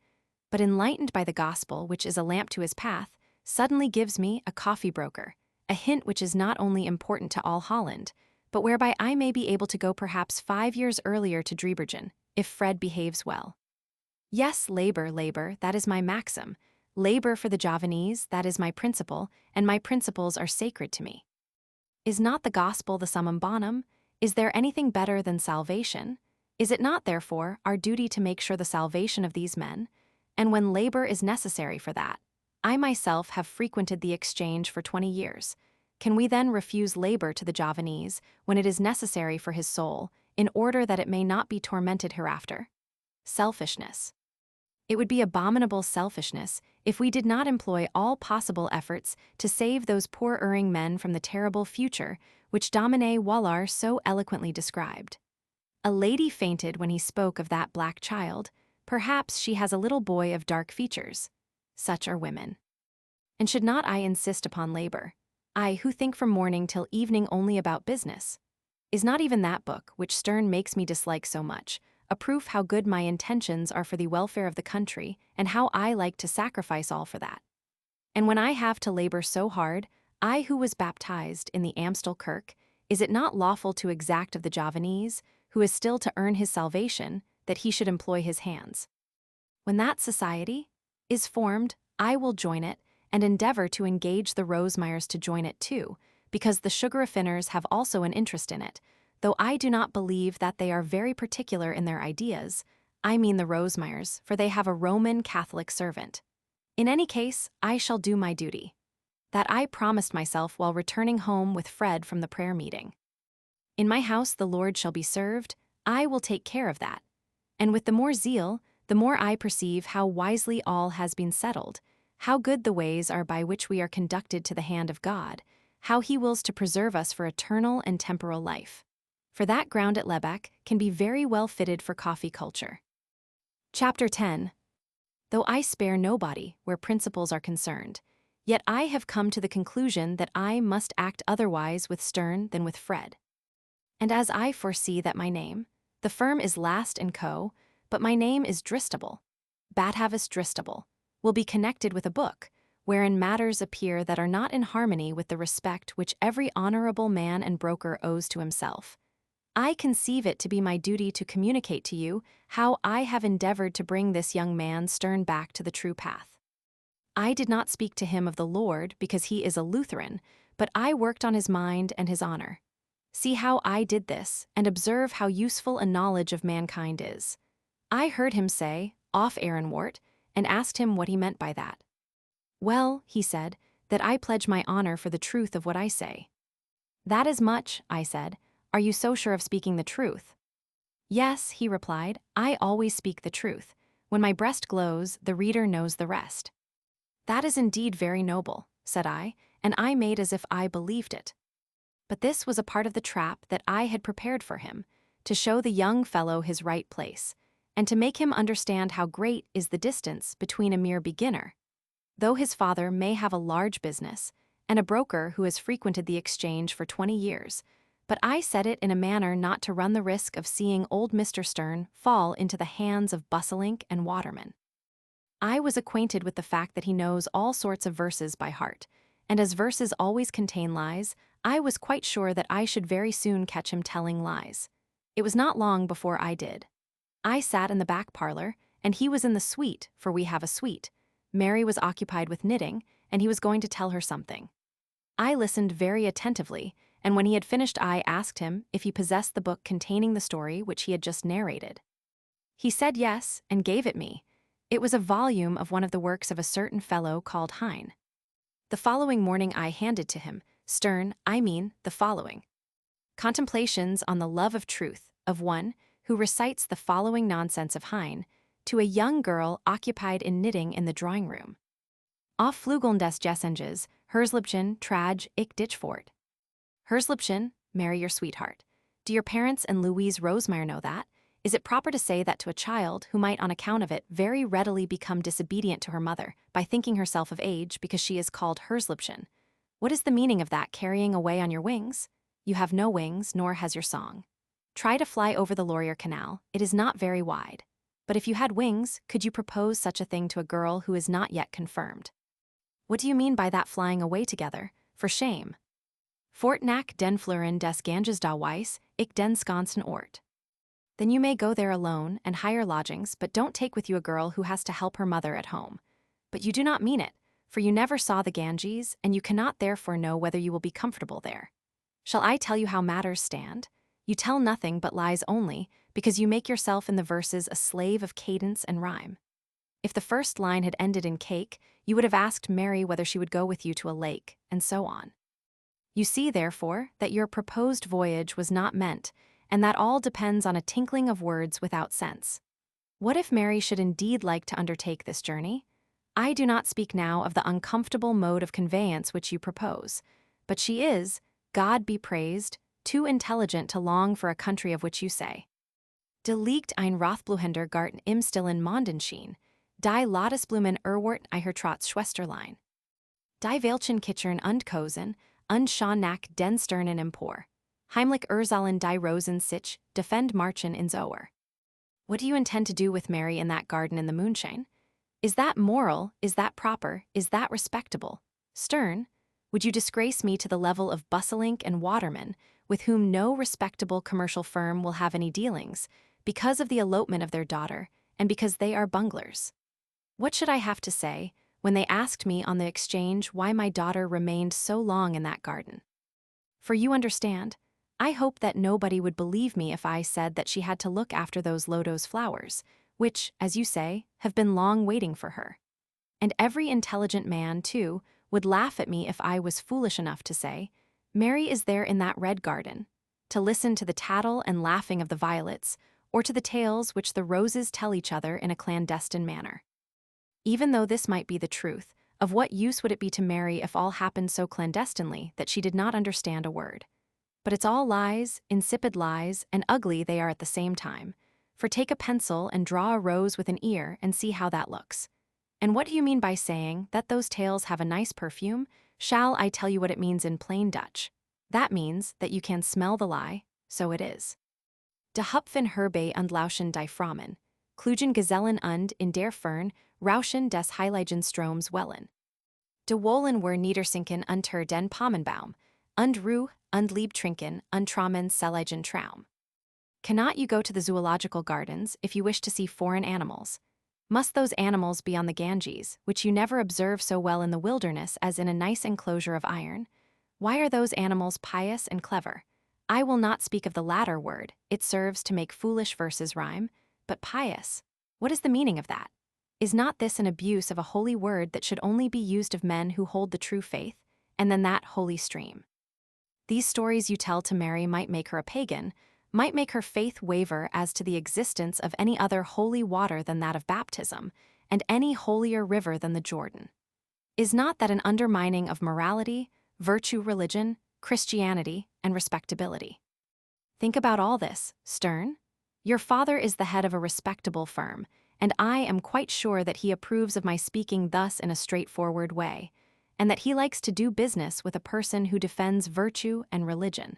but enlightened by the gospel which is a lamp to his path, suddenly gives me, a coffee broker, a hint which is not only important to all Holland, but whereby I may be able to go perhaps 5 years earlier to Driebergen, if Fred behaves well. Yes, labor, that is my maxim. Labor for the Javanese, that is my principle, and my principles are sacred to me. Is not the gospel the summum bonum? Is there anything better than salvation? Is it not, therefore, our duty to make sure the salvation of these men? And when labor is necessary for that, I myself have frequented the exchange for 20 years. Can we then refuse labor to the Javanese when it is necessary for his soul, in order that it may not be tormented hereafter? Selfishness. It would be abominable selfishness if we did not employ all possible efforts to save those poor erring men from the terrible future which Domine Havelaar so eloquently described. A lady fainted when he spoke of that black child. Perhaps she has a little boy of dark features. Such are women. And should not I insist upon labor? I, who think from morning till evening only about business? Is not even that book, which Stern makes me dislike so much, a proof how good my intentions are for the welfare of the country, and how I like to sacrifice all for that? And when I have to labor so hard, I who was baptized in the Amstel Kirk, is it not lawful to exact of the Javanese, who is still to earn his salvation, that he should employ his hands? When that society is formed, I will join it, and endeavor to engage the Rosemeyers to join it too, because the sugar raffiners have also an interest in it, though I do not believe that they are very particular in their ideas. I mean the Rosemeyers, for they have a Roman Catholic servant. In any case, I shall do my duty. That I promised myself while returning home with Fred from the prayer meeting. In my house the Lord shall be served, I will take care of that. And with the more zeal, the more I perceive how wisely all has been settled, how good the ways are by which we are conducted to the hand of God, how he wills to preserve us for eternal and temporal life. For that ground at Lebec can be very well fitted for coffee culture. Chapter 10. Though I spare nobody where principles are concerned, yet I have come to the conclusion that I must act otherwise with Stern than with Fred. And as I foresee that my name, the firm is Last & Co., but my name is Dristable, Bathavis Dristable, will be connected with a book, wherein matters appear that are not in harmony with the respect which every honorable man and broker owes to himself. I conceive it to be my duty to communicate to you how I have endeavored to bring this young man Stern back to the true path. I did not speak to him of the Lord because he is a Lutheran, but I worked on his mind and his honor. See how I did this, and observe how useful a knowledge of mankind is. I heard him say, off Aaronwort, and asked him what he meant by that. Well, he said, that I pledge my honor for the truth of what I say. That is much, I said. Are you so sure of speaking the truth? Yes, he replied, I always speak the truth. When my breast glows, the reader knows the rest. That is indeed very noble, said I, and I made as if I believed it. But this was a part of the trap that I had prepared for him, to show the young fellow his right place, and to make him understand how great is the distance between a mere beginner, though his father may have a large business, and a broker who has frequented the exchange for 20 years, but I said it in a manner not to run the risk of seeing old Mr. Stern fall into the hands of Busselink and Waterman. I was acquainted with the fact that he knows all sorts of verses by heart, and as verses always contain lies, I was quite sure that I should very soon catch him telling lies. It was not long before I did. I sat in the back parlor, and he was in the suite, for we have a suite. Mary was occupied with knitting, and he was going to tell her something. I listened very attentively, and when he had finished I asked him if he possessed the book containing the story which he had just narrated. He said yes, and gave it me. It was a volume of one of the works of a certain fellow called Heine. The following morning I handed to him, the following. Contemplations on the love of truth of one who recites the following nonsense of Heine to a young girl occupied in knitting in the drawing-room. Auf Flügeln des Gessenges, Herzliebchen, Trage, ich dich fort. Herzliebchen, marry your sweetheart. Do your parents and Louise Rosemeyer know that? Is it proper to say that to a child who might on account of it very readily become disobedient to her mother by thinking herself of age because she is called Herzliebchen? What is the meaning of that carrying away on your wings? You have no wings, nor has your song. Try to fly over the Laurier Canal, it is not very wide. But if you had wings, could you propose such a thing to a girl who is not yet confirmed? What do you mean by that flying away together? For shame. Fort nach den Fleuren des Ganges da Weiss, ich den Skansen Ort. Then you may go there alone and hire lodgings, but don't take with you a girl who has to help her mother at home. But you do not mean it, for you never saw the Ganges, and you cannot therefore know whether you will be comfortable there. Shall I tell you how matters stand? You tell nothing but lies only, because you make yourself in the verses a slave of cadence and rhyme. If the first line had ended in cake, you would have asked Mary whether she would go with you to a lake, and so on. You see, therefore, that your proposed voyage was not meant, and that all depends on a tinkling of words without sense. What if Mary should indeed like to undertake this journey? I do not speak now of the uncomfortable mode of conveyance which you propose, but she is, God be praised, too intelligent to long for a country of which you say. De liegt ein Rothbluhender Garten im stillen Mondenschien, die Lotusblumen erwart ihr Trotz Schwesterlein. Die Veilchen kitchern und Kosen, und schon nach den Sternen empor. Heimlich Erzahlen die Rosen sich, defend Marchen ins Ohr. What do you intend to do with Mary in that garden in the moonshine? Is that moral, is that proper, is that respectable? Stern, would you disgrace me to the level of Busselink and Waterman, with whom no respectable commercial firm will have any dealings, because of the elopement of their daughter, and because they are bunglers? What should I have to say, when they asked me on the exchange why my daughter remained so long in that garden? For you understand, I hope that nobody would believe me if I said that she had to look after those lotos flowers, which, as you say, have been long waiting for her. And every intelligent man, too, would laugh at me if I was foolish enough to say, Mary is there in that red garden, to listen to the tattle and laughing of the violets, or to the tales which the roses tell each other in a clandestine manner. Even though this might be the truth, of what use would it be to Mary if all happened so clandestinely that she did not understand a word? But it's all lies, insipid lies, and ugly they are at the same time. For take a pencil and draw a rose with an ear and see how that looks. And what do you mean by saying that those tales have a nice perfume? Shall I tell you what it means in plain Dutch? That means that you can smell the lie, so it is. De Hupfen herbei und lauschen die Fromen, klugen Gesellen und in der Fern, rauschen des heiligen Stroms wellen. De Wollen were niedersinken unter den Pommenbaum, und Ruh und Lieb trinken und Traumen seligen Traum. Cannot you go to the zoological gardens if you wish to see foreign animals? Must those animals be on the Ganges, which you never observe so well in the wilderness as in a nice enclosure of iron? Why are those animals pious and clever? I will not speak of the latter word, it serves to make foolish verses rhyme, but pious. What is the meaning of that? Is not this an abuse of a holy word that should only be used of men who hold the true faith, and then that holy stream? These stories you tell to Mary might make her a pagan, might make her faith waver as to the existence of any other holy water than that of baptism, and any holier river than the Jordan. Is not that an undermining of morality, virtue, religion, Christianity, and respectability? Think about all this, Stern. Your father is the head of a respectable firm, and I am quite sure that he approves of my speaking thus in a straightforward way, and that he likes to do business with a person who defends virtue and religion.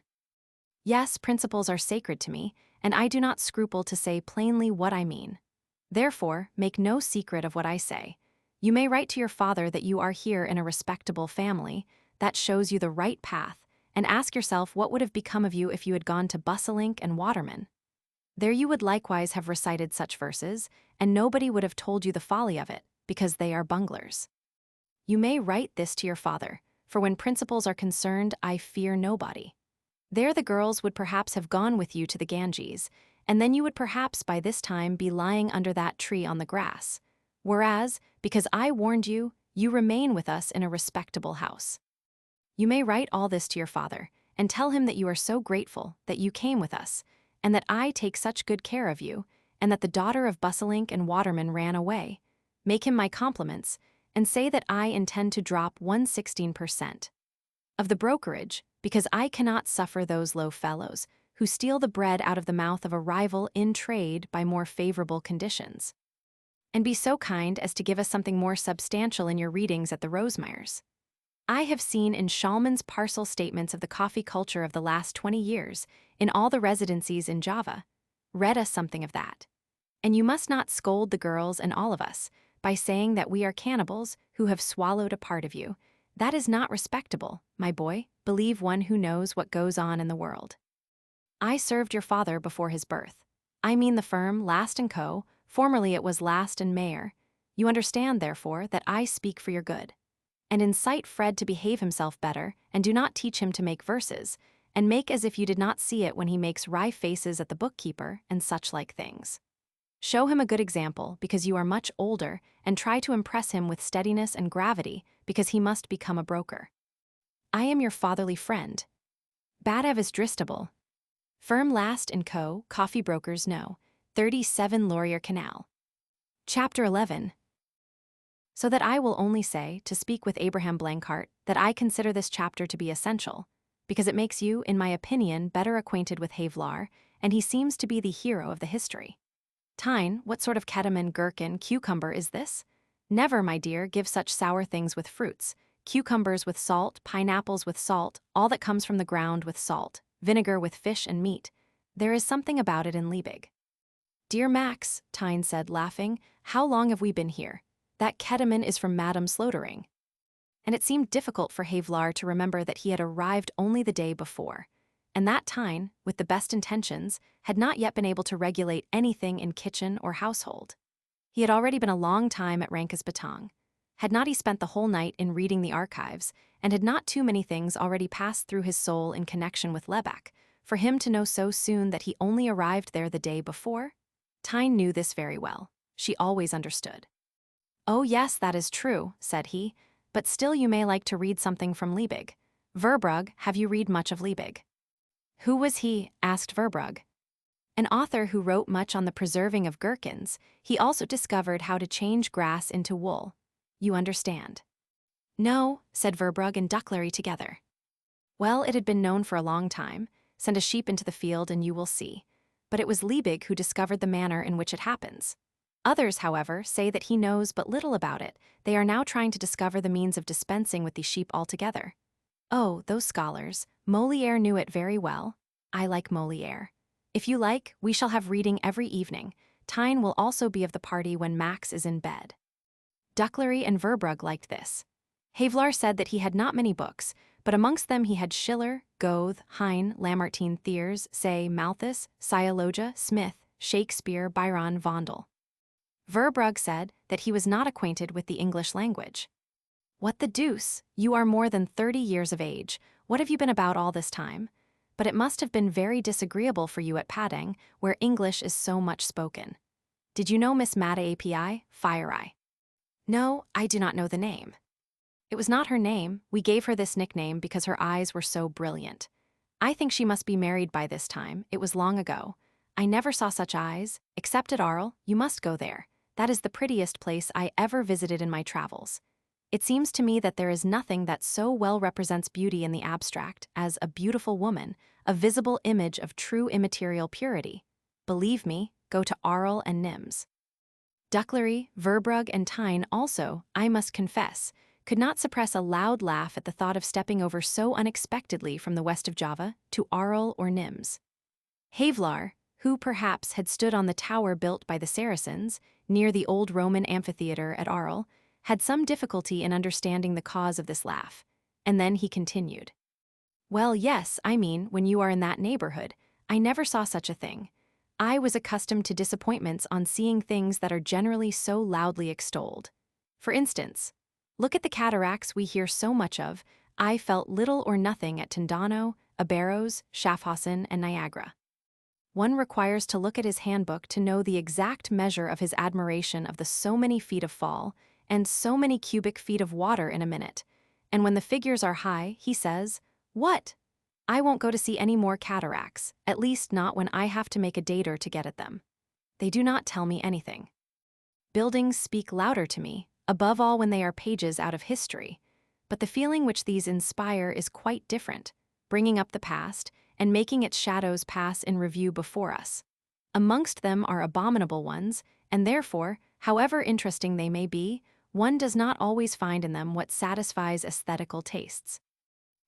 Yes, principles are sacred to me, and I do not scruple to say plainly what I mean. Therefore, make no secret of what I say. You may write to your father that you are here in a respectable family, that shows you the right path, and ask yourself what would have become of you if you had gone to Busselink and Waterman. There you would likewise have recited such verses, and nobody would have told you the folly of it, because they are bunglers. You may write this to your father, for when principles are concerned, I fear nobody. There the girls would perhaps have gone with you to the Ganges, and then you would perhaps by this time be lying under that tree on the grass, whereas, because I warned you, you remain with us in a respectable house. You may write all this to your father, and tell him that you are so grateful that you came with us, and that I take such good care of you, and that the daughter of Busselink and Waterman ran away. Make him my compliments, and say that I intend to drop 1/16% of the brokerage, because I cannot suffer those low fellows who steal the bread out of the mouth of a rival in trade by more favorable conditions. And be so kind as to give us something more substantial in your readings at the Rosemeyers. I have seen in Schallmann's parcel statements of the coffee culture of the last 20 years, in all the residencies in Java. Read us something of that. And you must not scold the girls and all of us by saying that we are cannibals who have swallowed a part of you. That is not respectable, my boy. Believe one who knows what goes on in the world. I served your father before his birth. I mean the firm Last & Co., formerly it was Last & Mayer. You understand, therefore, that I speak for your good. And incite Fred to behave himself better, and do not teach him to make verses, and make as if you did not see it when he makes wry faces at the bookkeeper and such like things. Show him a good example, because you are much older, and try to impress him with steadiness and gravity, because he must become a broker. I am your fatherly friend. Badev is Dristable. Firm Last & Co., Coffee Brokers No. 37 Laurier Canal. Chapter 11. So that I will only say, to speak with Abraham Blanchart, that I consider this chapter to be essential, because it makes you, in my opinion, better acquainted with Havelaar, and he seems to be the hero of the history. Tyne, what sort of ketamine, gherkin, cucumber is this? Never, my dear, give such sour things with fruits. Cucumbers with salt, pineapples with salt, all that comes from the ground with salt, vinegar with fish and meat. There is something about it in Liebig. Dear Max, Tyne said, laughing, how long have we been here? That ketamine is from Madame Slotering. And it seemed difficult for Havelaar to remember that he had arrived only the day before, and that Tyne, with the best intentions, had not yet been able to regulate anything in kitchen or household. He had already been a long time at Rankus Batang. Had not he spent the whole night in reading the archives, and had not too many things already passed through his soul in connection with Lebec, for him to know so soon that he only arrived there the day before? Tyne knew this very well. She always understood. Oh yes, that is true, said he, but still you may like to read something from Liebig. Verbrugge, have you read much of Liebig? Who was he? Asked Verbrugge. An author who wrote much on the preserving of gherkins. He also discovered how to change grass into wool. You understand? No, said Verbrugge and Duclary together. Well, it had been known for a long time. Send a sheep into the field and you will see. But it was Liebig who discovered the manner in which it happens. Others, however, say that he knows but little about it. They are now trying to discover the means of dispensing with the sheep altogether. Oh, those scholars. Molière knew it very well. I like Molière. If you like, we shall have reading every evening. Tyne will also be of the party when Max is in bed. Duclary and Verbrugge liked this. Havelaar said that he had not many books, but amongst them he had Schiller, Goethe, Heine, Lamartine, Thiers, Say, Malthus, Sialogia, Smith, Shakespeare, Byron, Vondel. Verbrugge said that he was not acquainted with the English language. What the deuce? You are more than 30 years of age. What have you been about all this time? But it must have been very disagreeable for you at Padang, where English is so much spoken. Did you know Miss Mata API, Fire-Eye? No, I do not know the name. It was not her name. We gave her this nickname because her eyes were so brilliant. I think she must be married by this time. It was long ago. I never saw such eyes, except at Arles. You must go there. That is the prettiest place I ever visited in my travels. It seems to me that there is nothing that so well represents beauty in the abstract as a beautiful woman, a visible image of true immaterial purity. Believe me, go to Arles and Nims. Ducklery, Verbrugge, and Tyne also, I must confess, could not suppress a loud laugh at the thought of stepping over so unexpectedly from the west of Java to Arles or Nims. Havelaar, who perhaps had stood on the tower built by the Saracens, near the old Roman amphitheatre at Arles, had some difficulty in understanding the cause of this laugh, and then he continued. Well, yes, I mean, when you are in that neighborhood, I never saw such a thing. I was accustomed to disappointments on seeing things that are generally so loudly extolled. For instance, look at the cataracts we hear so much of. I felt little or nothing at Tondano, Aberros, Schaffhausen, and Niagara. One requires to look at his handbook to know the exact measure of his admiration of the so many feet of fall and so many cubic feet of water in a minute. And when the figures are high, he says, "What? I won't go to see any more cataracts, at least not when I have to make a dater to get at them. They do not tell me anything. Buildings speak louder to me, above all when they are pages out of history, but the feeling which these inspire is quite different, bringing up the past and making its shadows pass in review before us. Amongst them are abominable ones, and therefore, however interesting they may be, one does not always find in them what satisfies aesthetical tastes.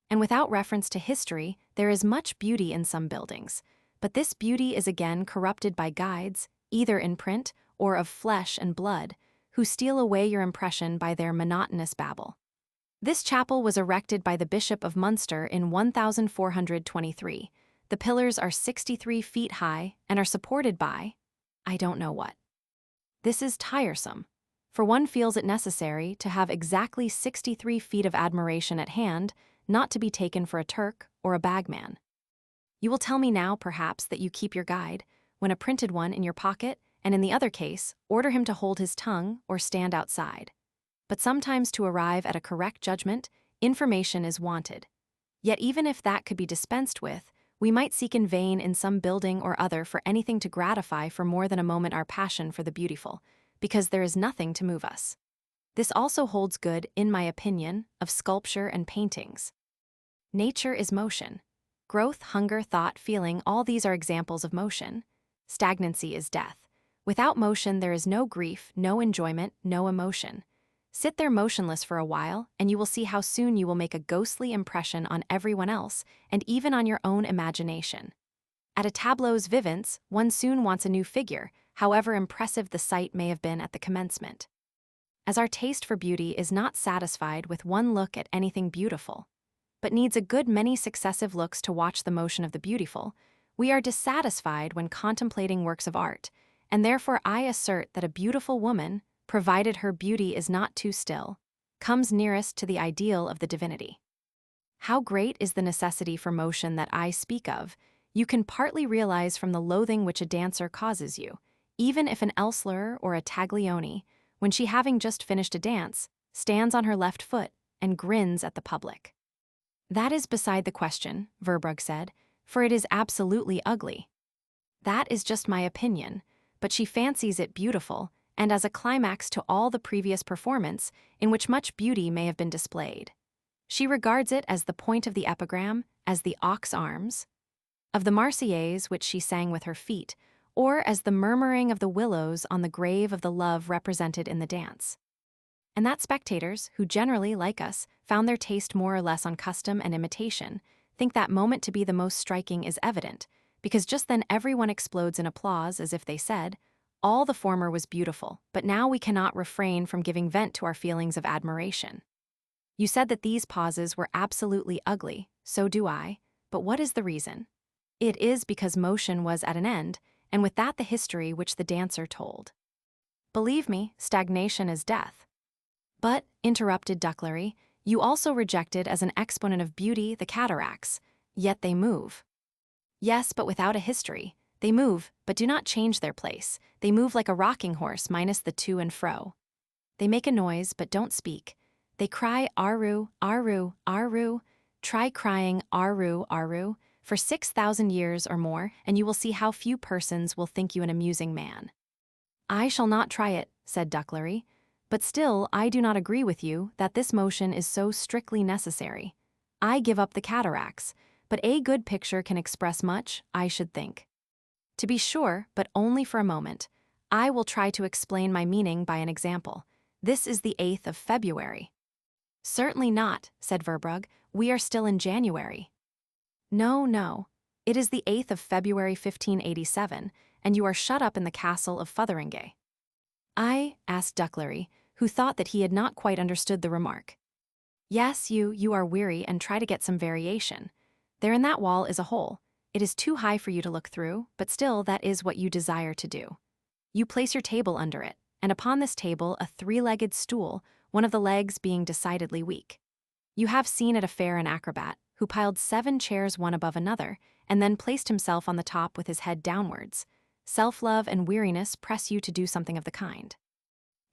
And without reference to history, there is much beauty in some buildings, but this beauty is again corrupted by guides, either in print or of flesh and blood, who steal away your impression by their monotonous babble. This chapel was erected by the Bishop of Munster in 1423. The pillars are 63 feet high and are supported by, I don't know what. This is tiresome, for one feels it necessary to have exactly 63 feet of admiration at hand, not to be taken for a Turk or a bagman. You will tell me now, perhaps, that you keep your guide, when a printed one, in your pocket, and in the other case, order him to hold his tongue or stand outside. But sometimes to arrive at a correct judgment, information is wanted. Yet even if that could be dispensed with, we might seek in vain in some building or other for anything to gratify for more than a moment our passion for the beautiful, because there is nothing to move us. This also holds good, in my opinion, of sculpture and paintings. Nature is motion. Growth, hunger, thought, feeling, all these are examples of motion. Stagnancy is death. Without motion there is no grief, no enjoyment, no emotion. Sit there motionless for a while, and you will see how soon you will make a ghostly impression on everyone else, and even on your own imagination. At a tableau's vivants, one soon wants a new figure, however impressive the sight may have been at the commencement. As our taste for beauty is not satisfied with one look at anything beautiful, but needs a good many successive looks to watch the motion of the beautiful, we are dissatisfied when contemplating works of art, and therefore I assert that a beautiful woman, provided her beauty is not too still, comes nearest to the ideal of the divinity. How great is the necessity for motion that I speak of, you can partly realize from the loathing which a dancer causes you, even if an Elssler or a Taglioni, when she, having just finished a dance, stands on her left foot and grins at the public. That is beside the question, Verbrugge said, for it is absolutely ugly. That is just my opinion, but she fancies it beautiful, and as a climax to all the previous performance, in which much beauty may have been displayed. She regards it as the point of the epigram, as the ox arms of the Marseillaise which she sang with her feet, or as the murmuring of the willows on the grave of the love represented in the dance. And that spectators, who generally, like us, found their taste more or less on custom and imitation, think that moment to be the most striking is evident, because just then everyone explodes in applause as if they said, all the former was beautiful, but now we cannot refrain from giving vent to our feelings of admiration. You said that these pauses were absolutely ugly, so do I, but what is the reason? It is because motion was at an end, and with that the history which the dancer told. Believe me, stagnation is death. But, interrupted Ducklery, you also rejected as an exponent of beauty the cataracts, yet they move. Yes, but without a history. They move, but do not change their place. They move like a rocking horse minus the to and fro. They make a noise, but don't speak. They cry Aru, Aru, Aru. Try crying Aru, Aru for 6,000 years or more, and you will see how few persons will think you an amusing man. I shall not try it, said Ducklery, But still, I do not agree with you that this motion is so strictly necessary. I give up the cataracts, but a good picture can express much, I should think. To be sure, but only for a moment. I will try to explain my meaning by an example. This is the 8th of February. Certainly not, said Verbrugge. We are still in January. No, no. It is the 8th of February 1587, and you are shut up in the castle of Fotheringay. I asked Ducklary, who thought that he had not quite understood the remark. Yes, you are weary and try to get some variation. There in that wall is a hole. It is too high for you to look through, but still that is what you desire to do. You place your table under it, and upon this table a three-legged stool, one of the legs being decidedly weak. You have seen at a fair an acrobat, who piled 7 chairs one above another, and then placed himself on the top with his head downwards. Self-love and weariness press you to do something of the kind.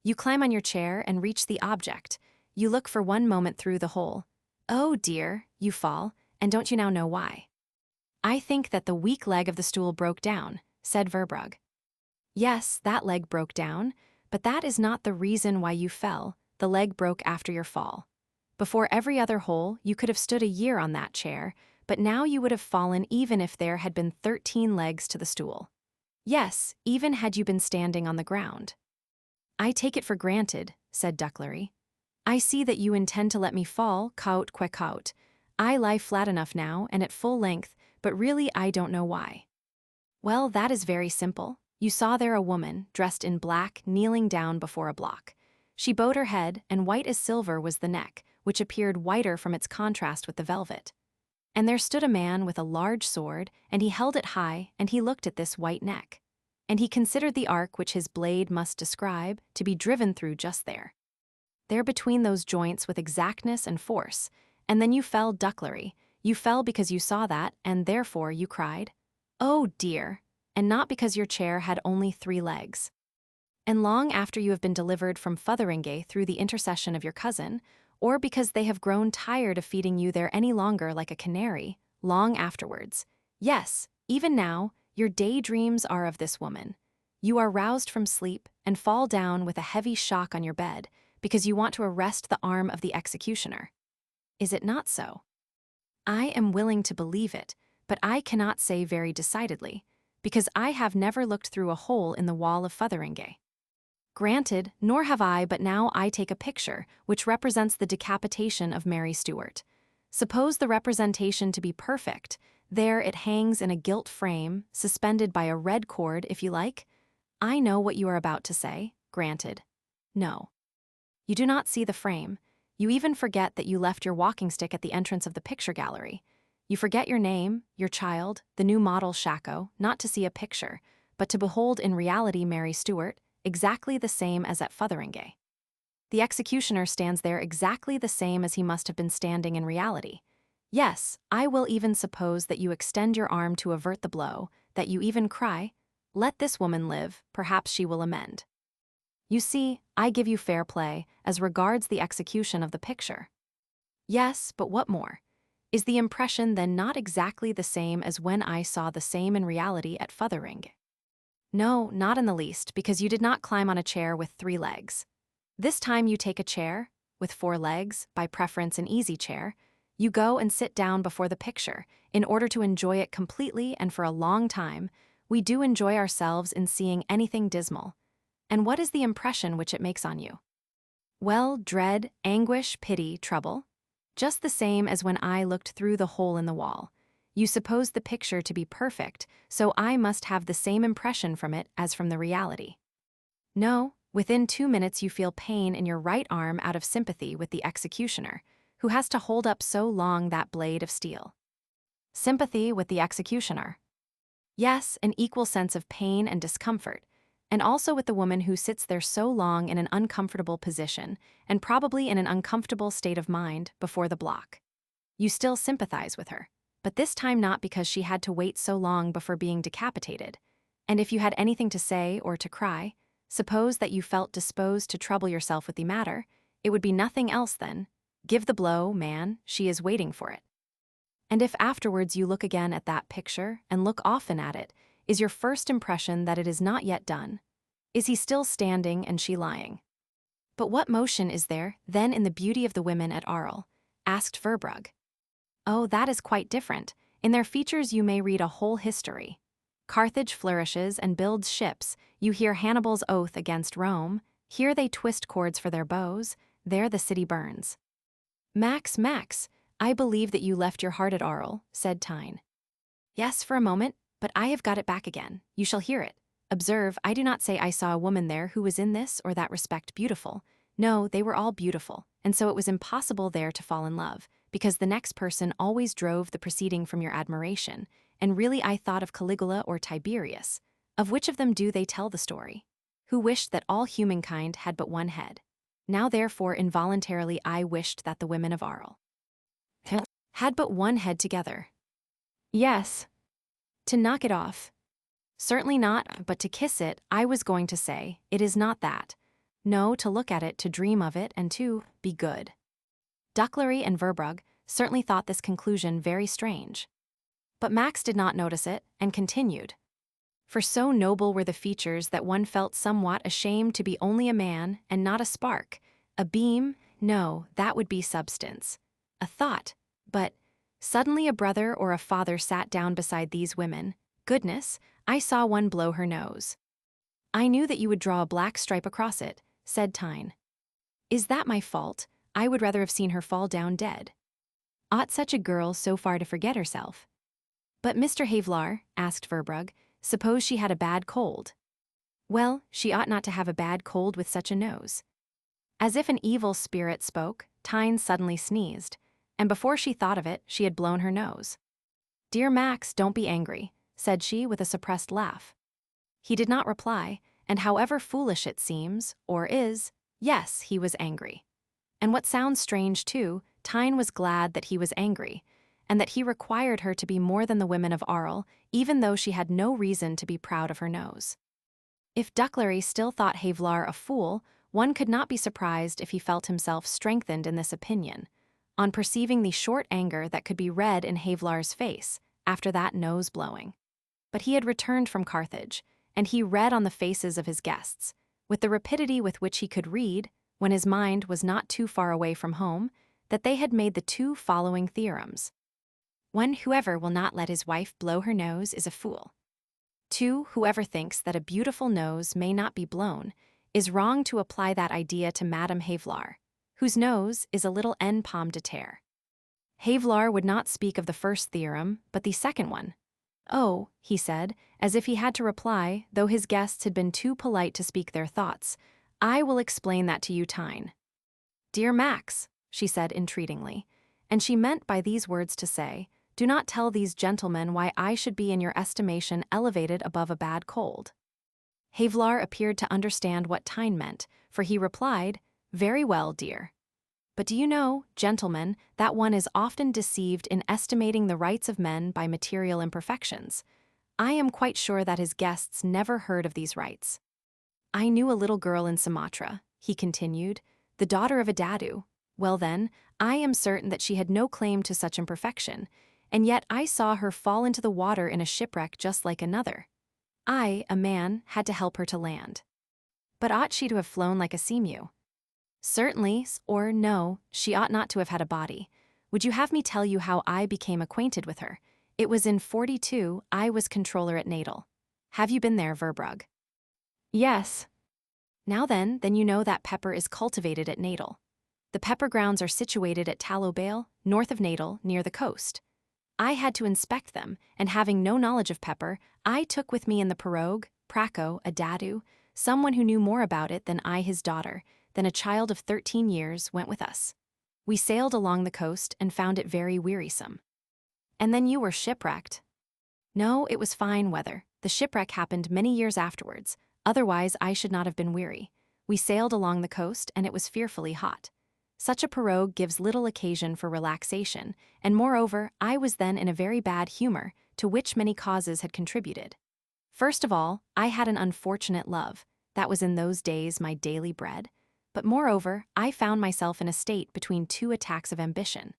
You climb on your chair and reach the object. You look for one moment through the hole. Oh dear, you fall, and don't you now know why? I think that the weak leg of the stool broke down, said Verbrugge. Yes, that leg broke down, but that is not the reason why you fell. The leg broke after your fall. Before every other hole, you could have stood a year on that chair, but now you would have fallen even if there had been 13 legs to the stool. Yes, even had you been standing on the ground. I take it for granted, said Ducklary. I see that you intend to let me fall, caut que caut. I lie flat enough now and at full length, but really I don't know why. Well, that is very simple. You saw there a woman, dressed in black, kneeling down before a block. She bowed her head, and white as silver was the neck, which appeared whiter from its contrast with the velvet. And there stood a man with a large sword, and he held it high, and he looked at this white neck. And he considered the arc which his blade must describe to be driven through just there. There between those joints with exactness and force, and then you fell, Ducklary. You fell because you saw that, and therefore you cried, "Oh dear," and not because your chair had only 3 legs. And long after you have been delivered from Fotheringay through the intercession of your cousin, or because they have grown tired of feeding you there any longer like a canary, long afterwards. Yes, even now, your daydreams are of this woman. You are roused from sleep and fall down with a heavy shock on your bed because you want to arrest the arm of the executioner. Is it not so? I am willing to believe it, but I cannot say very decidedly, because I have never looked through a hole in the wall of Fotheringay. Granted, nor have I, but now I take a picture which represents the decapitation of Mary Stuart. Suppose the representation to be perfect. There it hangs in a gilt frame, suspended by a red cord, if you like. I know what you are about to say, granted. No. You do not see the frame. You even forget that you left your walking stick at the entrance of the picture gallery. You forget your name, your child, the new model shako, not to see a picture, but to behold in reality Mary Stuart, exactly the same as at Fotheringay. The executioner stands there exactly the same as he must have been standing in reality. Yes, I will even suppose that you extend your arm to avert the blow, that you even cry, "Let this woman live, perhaps she will amend." You see, I give you fair play as regards the execution of the picture. Yes, but what more? Is the impression then not exactly the same as when I saw the same in reality at Fotheringay? No, not in the least, because you did not climb on a chair with 3 legs. This time you take a chair, with 4 legs, by preference an easy chair. You go and sit down before the picture, in order to enjoy it completely and for a long time. We do enjoy ourselves in seeing anything dismal. And what is the impression which it makes on you? Well, dread, anguish, pity, trouble. Just the same as when I looked through the hole in the wall. You suppose the picture to be perfect, so I must have the same impression from it as from the reality. No, within 2 minutes you feel pain in your right arm out of sympathy with the executioner, who has to hold up so long that blade of steel. Sympathy with the executioner. Yes, an equal sense of pain and discomfort, and also with the woman who sits there so long in an uncomfortable position, and probably in an uncomfortable state of mind, before the block. You still sympathize with her, but this time not because she had to wait so long before being decapitated. And if you had anything to say or to cry, suppose that you felt disposed to trouble yourself with the matter, it would be nothing else then. Give the blow, man, she is waiting for it. And if afterwards you look again at that picture, and look often at it, is your first impression that it is not yet done? Is he still standing and she lying? But what motion is there, then, in the beauty of the women at Arles? Asked Verbrugge. Oh, that is quite different. In their features you may read a whole history. Carthage flourishes and builds ships. You hear Hannibal's oath against Rome. Here they twist cords for their bows. There the city burns. Max, I believe that you left your heart at Arles, said Tyne. Yes, for a moment, but I have got it back again. You shall hear it. Observe, I do not say I saw a woman there who was in this or that respect beautiful. No, they were all beautiful, and so it was impossible there to fall in love, because the next person always drove the proceeding from your admiration, and really I thought of Caligula or Tiberius. Of which of them do they tell the story? Who wished that all humankind had but one head. Now therefore involuntarily I wished that the women of Arles had but one head together. Yes. To knock it off. Certainly not, but to kiss it, I was going to say, it is not that. No, to look at it, to dream of it, and to be good. Duclary and Verbrugge certainly thought this conclusion very strange. But Max did not notice it, and continued. For so noble were the features that one felt somewhat ashamed to be only a man and not a spark, a beam, no, that would be substance. A thought, but suddenly a brother or a father sat down beside these women. Goodness, I saw one blow her nose. I knew that you would draw a black stripe across it, said Tyne. Is that my fault? I would rather have seen her fall down dead. Ought such a girl so far to forget herself? But Mr. Havelaar, asked Verbrugge, suppose she had a bad cold? Well, she ought not to have a bad cold with such a nose. As if an evil spirit spoke, Tyne suddenly sneezed, and before she thought of it, she had blown her nose. Dear Max, don't be angry, said she with a suppressed laugh. He did not reply, and however foolish it seems, or is, yes, he was angry. And what sounds strange too, Tyne was glad that he was angry, and that he required her to be more than the women of Arles, even though she had no reason to be proud of her nose. If Duclary still thought Havelaar a fool, one could not be surprised if he felt himself strengthened in this opinion, on perceiving the short anger that could be read in Havelaar's face after that nose-blowing. But he had returned from Carthage, and he read on the faces of his guests, with the rapidity with which he could read, when his mind was not too far away from home, that they had made the two following theorems. 1. Whoever will not let his wife blow her nose is a fool. 2. Whoever thinks that a beautiful nose may not be blown is wrong to apply that idea to Madame Havelaar, whose nose is a little en pomme de terre. Havelaar would not speak of the first theorem, but the second one. Oh, he said, as if he had to reply, though his guests had been too polite to speak their thoughts, I will explain that to you, Tyne. Dear Max, she said entreatingly, and she meant by these words to say, do not tell these gentlemen why I should be in your estimation elevated above a bad cold. Havelaar appeared to understand what Tyne meant, for he replied, very well, dear. But do you know, gentlemen, that one is often deceived in estimating the rights of men by material imperfections? I am quite sure that his guests never heard of these rights. I knew a little girl in Sumatra, he continued, the daughter of a dadu. Well then, I am certain that she had no claim to such imperfection, and yet I saw her fall into the water in a shipwreck just like another. I, a man, had to help her to land. But ought she to have flown like a seamew? Certainly, or no, she ought not to have had a body. Would you have me tell you how I became acquainted with her? It was in 42, I was controller at Natal. Have you been there, Verbrugge? Yes. Now then you know that pepper is cultivated at Natal. The pepper grounds are situated at Tallowbale, north of Natal, near the coast. I had to inspect them, and having no knowledge of pepper, I took with me in the pirogue, Praco, a dadu, someone who knew more about it than I, his daughter, then a child of 13 years went with us. We sailed along the coast and found it very wearisome. And then you were shipwrecked. No, it was fine weather. The shipwreck happened many years afterwards, otherwise I should not have been weary. We sailed along the coast and it was fearfully hot. Such a pirogue gives little occasion for relaxation, and moreover, I was then in a very bad humor, to which many causes had contributed. First of all, I had an unfortunate love. That was in those days my daily bread. But moreover, I found myself in a state between two attacks of ambition.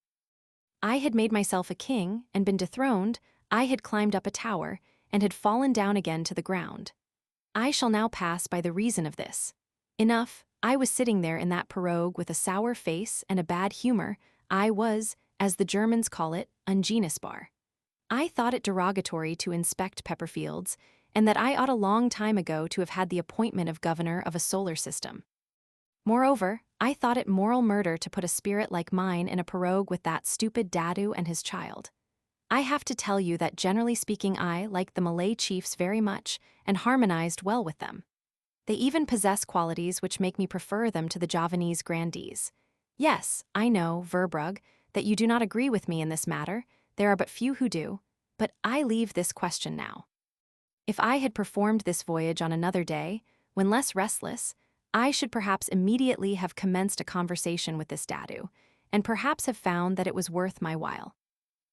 I had made myself a king and been dethroned, I had climbed up a tower, and had fallen down again to the ground. I shall now pass by the reason of this. Enough, I was sitting there in that pirogue with a sour face and a bad humor. I was, as the Germans call it, ungenießbar. I thought it derogatory to inspect pepperfields, and that I ought a long time ago to have had the appointment of governor of a solar system. Moreover, I thought it moral murder to put a spirit like mine in a pirogue with that stupid dadu and his child. I have to tell you that generally speaking I liked the Malay chiefs very much and harmonized well with them. They even possess qualities which make me prefer them to the Javanese grandees. Yes, I know, Verbrugge, that you do not agree with me in this matter. There are but few who do, but I leave this question now. If I had performed this voyage on another day, when less restless, I should perhaps immediately have commenced a conversation with this dadu, and perhaps have found that it was worth my while.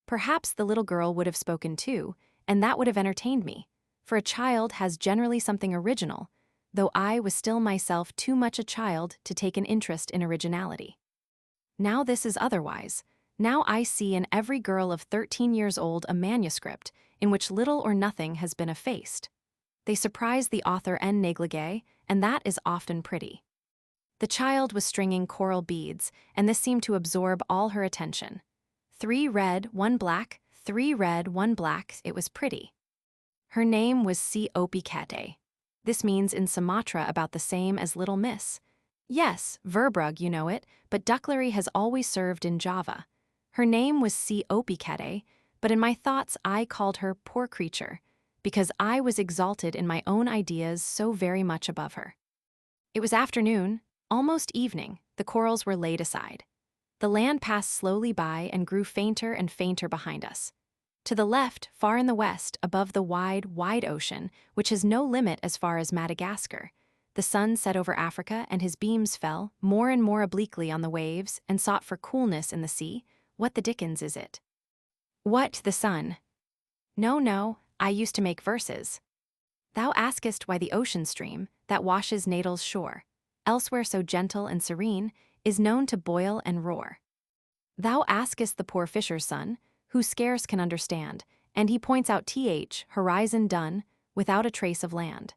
Perhaps the little girl would have spoken too, and that would have entertained me, for a child has generally something original, though I was still myself too much a child to take an interest in originality. Now this is otherwise. Now I see in every girl of 13 years old a manuscript in which little or nothing has been effaced. They surprise the author en négligé, and that is often pretty. The child was stringing coral beads, and this seemed to absorb all her attention. 3 red, 1 black, 3 red, 1 black, it was pretty. Her name was Si Opikete. This means in Sumatra about the same as Little Miss. Yes, Verbrugge, you know it, but Ducklery has always served in Java. Her name was Si Opikete, but in my thoughts I called her poor creature, because I was exalted in my own ideas so very much above her. It was afternoon, almost evening, the corals were laid aside. The land passed slowly by and grew fainter and fainter behind us. To the left, far in the west, above the wide, wide ocean, which has no limit as far as Madagascar, the sun set over Africa and his beams fell more and more obliquely on the waves and sought for coolness in the sea. What the dickens is it? What, the sun? No, I used to make verses. Thou askest why the ocean stream, that washes Natal's shore, elsewhere so gentle and serene, is known to boil and roar. Thou askest the poor fisher's son, who scarce can understand, and he points out horizon done, without a trace of land.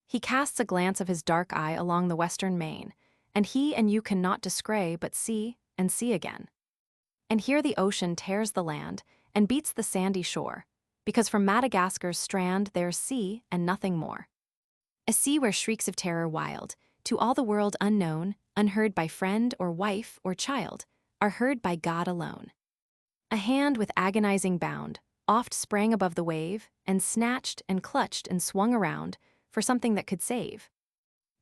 He casts a glance of his dark eye along the western main, and he and you cannot descry but see and see again. And here the ocean tears the land and beats the sandy shore, because from Madagascar's strand there's sea and nothing more. A sea where shrieks of terror wild, to all the world unknown, unheard by friend or wife or child, are heard by God alone. A hand with agonizing bound oft sprang above the wave and snatched and clutched and swung around for something that could save.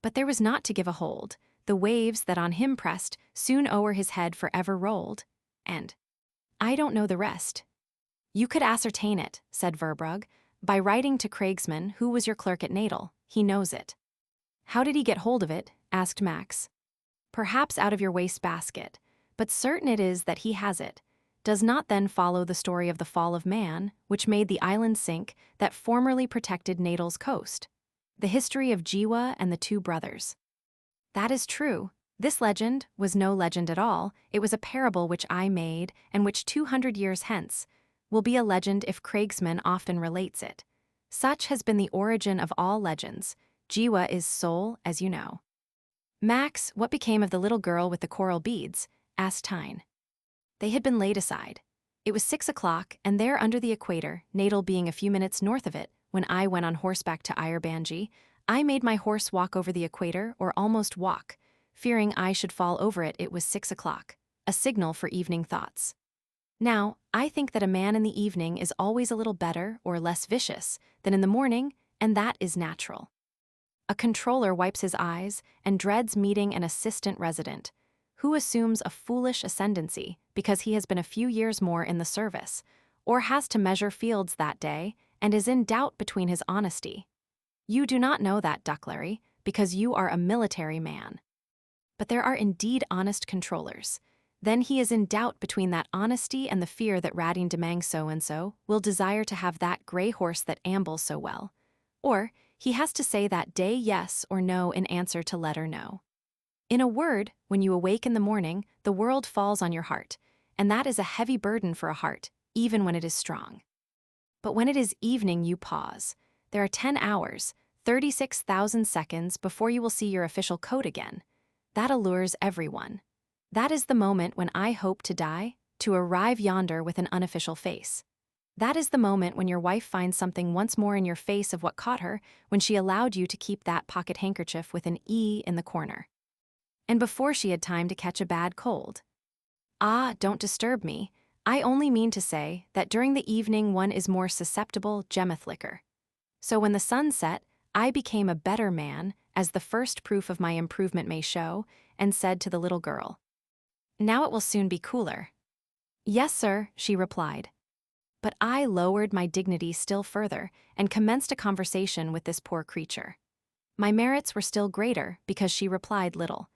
But there was naught to give a hold. The waves that on him pressed soon o'er his head forever rolled, and I don't know the rest. You could ascertain it, said Verbrugge, by writing to Craigsman, who was your clerk at Natal. He knows it. How did he get hold of it? Asked Max. Perhaps out of your waste-basket, but certain it is that he has it. Does not then follow the story of the fall of man, which made the island sink that formerly protected Natal's coast? The history of Jiwa and the 2 brothers. That is true. This legend was no legend at all. It was a parable which I made, and which 200 years hence will be a legend if Craigsman often relates it. Such has been the origin of all legends. Jiwa is soul, as you know. Max, what became of the little girl with the coral beads? Asked Tyne. They had been laid aside. It was 6 o'clock, and there under the equator, Natal being a few minutes north of it, when I went on horseback to Ayerbanji, I made my horse walk over the equator, or almost walk. Fearing I should fall over it, it was 6 o'clock, a signal for evening thoughts. Now, I think that a man in the evening is always a little better or less vicious than in the morning, and that is natural. A controller wipes his eyes and dreads meeting an assistant resident, who assumes a foolish ascendancy because he has been a few years more in the service, or has to measure fields that day and is in doubt between his honesty. You do not know that, Ducklery, because you are a military man. But there are indeed honest controllers. Then he is in doubt between that honesty and the fear that Radine Demang so-and-so will desire to have that gray horse that ambles so well. Or he has to say that day yes or no in answer to letter no. In a word, when you awake in the morning, the world falls on your heart, and that is a heavy burden for a heart, even when it is strong. But when it is evening, you pause. There are 10 hours, 36,000 seconds before you will see your official coat again. That allures everyone. That is the moment when I hope to die, to arrive yonder with an unofficial face. That is the moment when your wife finds something once more in your face of what caught her when she allowed you to keep that pocket handkerchief with an E in the corner. And before she had time to catch a bad cold. Ah, don't disturb me. I only mean to say that during the evening one is more susceptible, gemeth liquor. So when the sun set, I became a better man, as the first proof of my improvement may show, and said to the little girl, "Now it will soon be cooler." "Yes, sir," she replied. But I lowered my dignity still further and commenced a conversation with this poor creature. My merits were still greater because she replied little.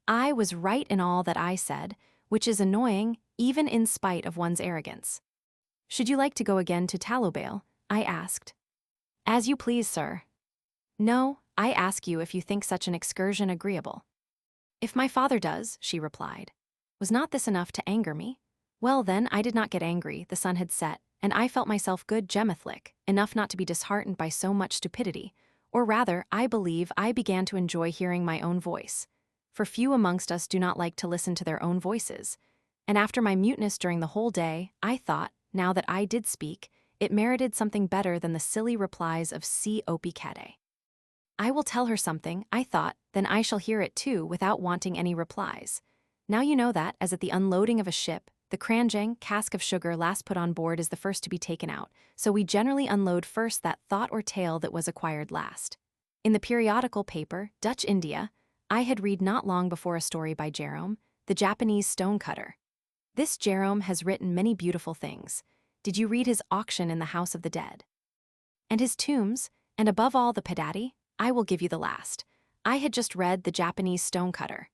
I was right in all that I said, which is annoying even in spite of one's arrogance. "Should you like to go again to Tallowbale?" I asked. "As you please, sir." "No, I ask you if you think such an excursion agreeable." "If my father does," she replied. Was not this enough to anger me? Well then, I did not get angry, the sun had set, and I felt myself good gemethlick, enough not to be disheartened by so much stupidity, or rather, I believe I began to enjoy hearing my own voice. For few amongst us do not like to listen to their own voices, and after my muteness during the whole day, I thought, now that I did speak, it merited something better than the silly replies of C. Opie Cade. I will tell her something, I thought, then I shall hear it too without wanting any replies. Now you know that, as at the unloading of a ship, the kranjang, cask of sugar last put on board is the first to be taken out, so we generally unload first that thought or tale that was acquired last. In the periodical paper, Dutch India, I had read not long before a story by Jerome, the Japanese stonecutter. This Jerome has written many beautiful things. Did you read his auction in the House of the Dead? And his tombs, and above all the Padatti? I will give you the last. I had just read the Japanese stonecutter.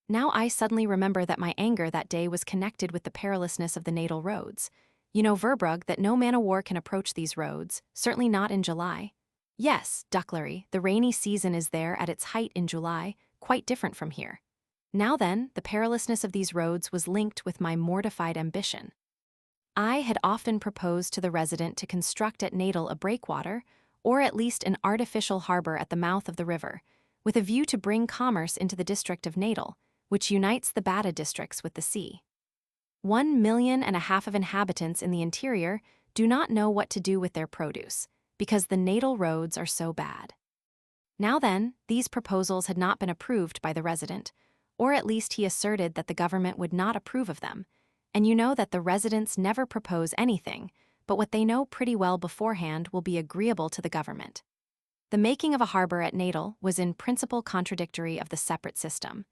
Now I suddenly remember that my anger that day was connected with the perilousness of the natal roads. You know, Verbrugge, that no man-o'-war can approach these roads, certainly not in July. Yes, Ducklery, the rainy season is there at its height in July, quite different from here. Now then, the perilousness of these roads was linked with my mortified ambition. I had often proposed to the resident to construct at Natal a breakwater, or at least an artificial harbor at the mouth of the river, with a view to bring commerce into the district of Natal, which unites the Bata districts with the sea. 1.5 million of inhabitants in the interior do not know what to do with their produce, because the Natal roads are so bad. Now then, these proposals had not been approved by the resident, or at least he asserted that the government would not approve of them, and you know that the residents never propose anything, but what they know pretty well beforehand will be agreeable to the government. The making of a harbor at Natal was in principle contradictory of the separate system,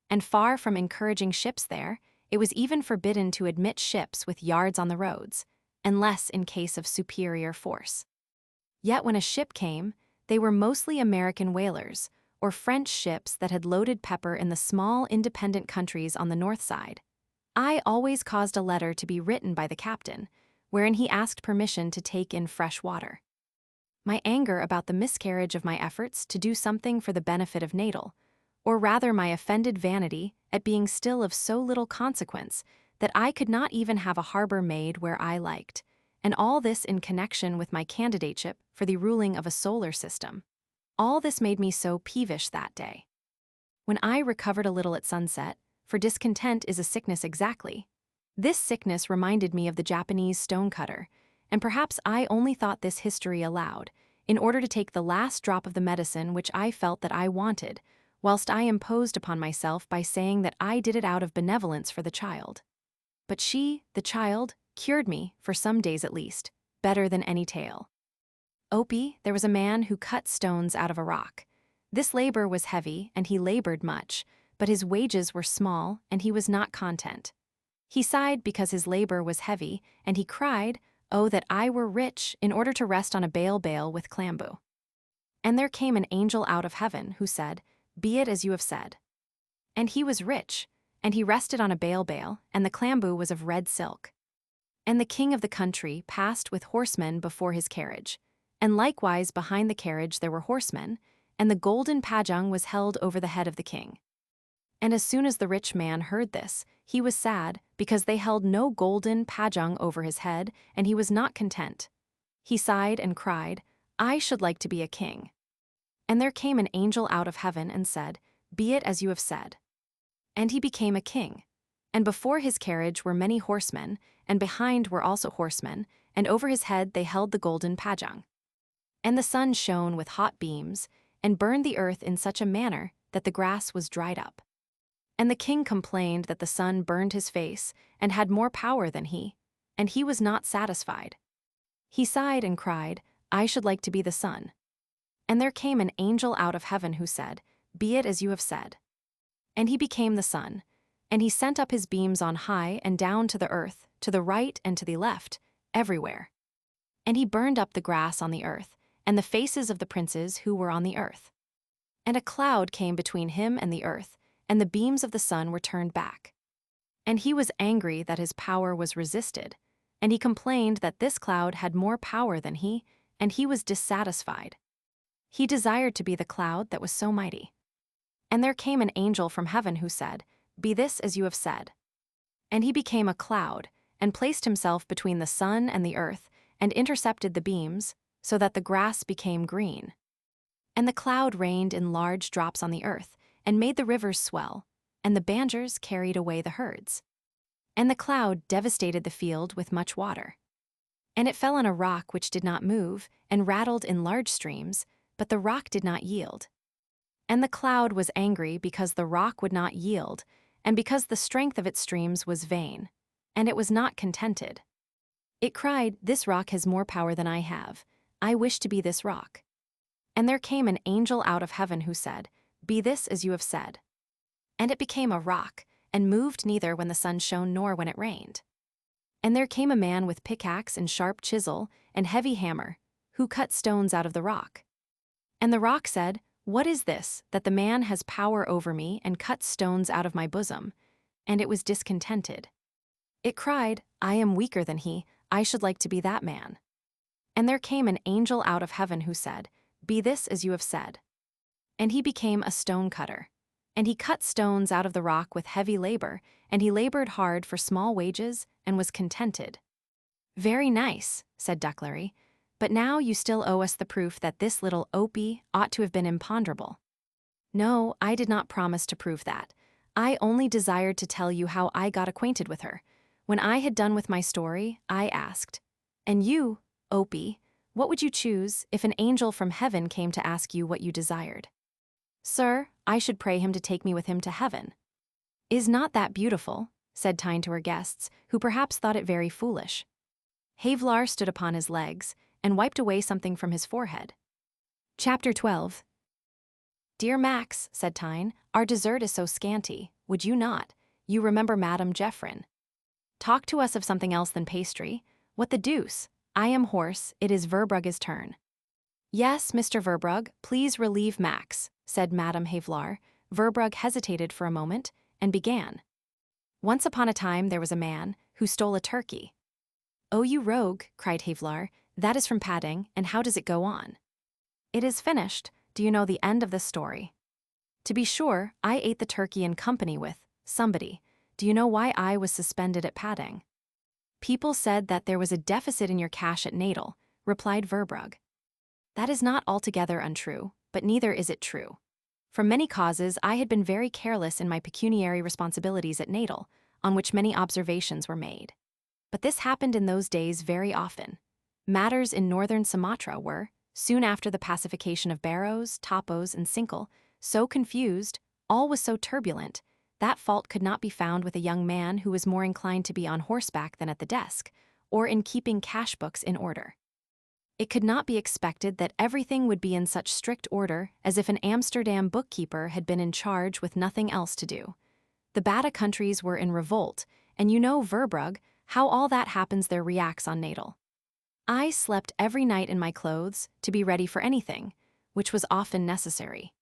and far from encouraging ships there, it was even forbidden to admit ships with yards on the roads, unless in case of superior force. Yet when a ship came, they were mostly American whalers, or French ships that had loaded pepper in the small independent countries on the north side. I always caused a letter to be written by the captain, wherein he asked permission to take in fresh water. My anger about the miscarriage of my efforts to do something for the benefit of Natal, or rather my offended vanity at being still of so little consequence that I could not even have a harbor made where I liked, and all this in connection with my candidateship for the ruling of a solar system. All this made me so peevish that day. When I recovered a little at sunset, for discontent is a sickness exactly, this sickness reminded me of the Japanese stonecutter, and perhaps I only thought this history aloud, in order to take the last drop of the medicine which I felt that I wanted, whilst I imposed upon myself by saying that I did it out of benevolence for the child. But she, the child, cured me, for some days at least, better than any tale. Opie, there was a man who cut stones out of a rock. This labor was heavy, and he labored much, but his wages were small, and he was not content. He sighed because his labor was heavy, and he cried, "Oh, that I were rich, in order to rest on a bale with clambu." And there came an angel out of heaven, who said, "Be it as you have said." And he was rich, and he rested on a bale, and the clambu was of red silk. And the king of the country passed with horsemen before his carriage, and likewise behind the carriage there were horsemen, and the golden pajang was held over the head of the king. And as soon as the rich man heard this, he was sad, because they held no golden pajang over his head, and he was not content. He sighed and cried, "I should like to be a king." And there came an angel out of heaven and said, "Be it as you have said." And he became a king. And before his carriage were many horsemen, and behind were also horsemen, and over his head they held the golden pajang. And the sun shone with hot beams, and burned the earth in such a manner that the grass was dried up. And the king complained that the sun burned his face, and had more power than he, and he was not satisfied. He sighed and cried, I should like to be the sun. And there came an angel out of heaven who said, Be it as you have said. And he became the sun, and he sent up his beams on high and down to the earth, to the right and to the left, everywhere. And he burned up the grass on the earth, and the faces of the princes who were on the earth. And a cloud came between him and the earth, and the beams of the sun were turned back. And he was angry that his power was resisted, and he complained that this cloud had more power than he, and he was dissatisfied. He desired to be the cloud that was so mighty. And there came an angel from heaven who said, Be this as you have said. And he became a cloud, and placed himself between the sun and the earth, and intercepted the beams, so that the grass became green. And the cloud rained in large drops on the earth, and made the rivers swell, and the bangers carried away the herds. And the cloud devastated the field with much water. And it fell on a rock which did not move, and rattled in large streams, but the rock did not yield. And the cloud was angry because the rock would not yield, and because the strength of its streams was vain, and it was not contented. It cried, This rock has more power than I have. I wish to be this rock. And there came an angel out of heaven who said, Be this as you have said. And it became a rock, and moved neither when the sun shone nor when it rained. And there came a man with pickaxe and sharp chisel and heavy hammer, who cut stones out of the rock. And the rock said, What is this, that the man has power over me and cuts stones out of my bosom? And it was discontented. It cried, I am weaker than he, I should like to be that man. And there came an angel out of heaven who said, Be this as you have said. And he became a stone cutter. And he cut stones out of the rock with heavy labor, and he labored hard for small wages, and was contented. Very nice, said Ducklary, but now you still owe us the proof that this little Opie ought to have been imponderable. No, I did not promise to prove that. I only desired to tell you how I got acquainted with her. When I had done with my story, I asked, And you, Opie, what would you choose if an angel from heaven came to ask you what you desired? Sir, I should pray him to take me with him to heaven. Is not that beautiful? Said Tyne to her guests, who perhaps thought it very foolish. Havelaar stood upon his legs, and wiped away something from his forehead. Chapter 12. Dear Max, said Tyne, our dessert is so scanty, would you not? You remember Madame Geoffrin. Talk to us of something else than pastry. What the deuce? I am hoarse, it is Verbrugge's turn. Yes, Mr. Verbrugge, please relieve Max, said Madame Havelaar. Verbrugge hesitated for a moment, and began. Once upon a time there was a man who stole a turkey. Oh, you rogue, cried Havelaar, that is from Padding, and how does it go on? It is finished. Do you know the end of the story? To be sure, I ate the turkey in company with somebody. Do you know why I was suspended at Padding? People said that there was a deficit in your cash at Natal, replied Verbrugge. That is not altogether untrue, but neither is it true. From many causes I had been very careless in my pecuniary responsibilities at Natal, on which many observations were made. But this happened in those days very often. Matters in northern Sumatra were, soon after the pacification of Barrows, Tapos, and Sinkel, so confused, all was so turbulent, that fault could not be found with a young man who was more inclined to be on horseback than at the desk, or in keeping cash books in order. It could not be expected that everything would be in such strict order as if an Amsterdam bookkeeper had been in charge with nothing else to do. The Bata countries were in revolt, and you know, Verbrugge, how all that happens there reacts on Natal. I slept every night in my clothes to be ready for anything, which was often necessary.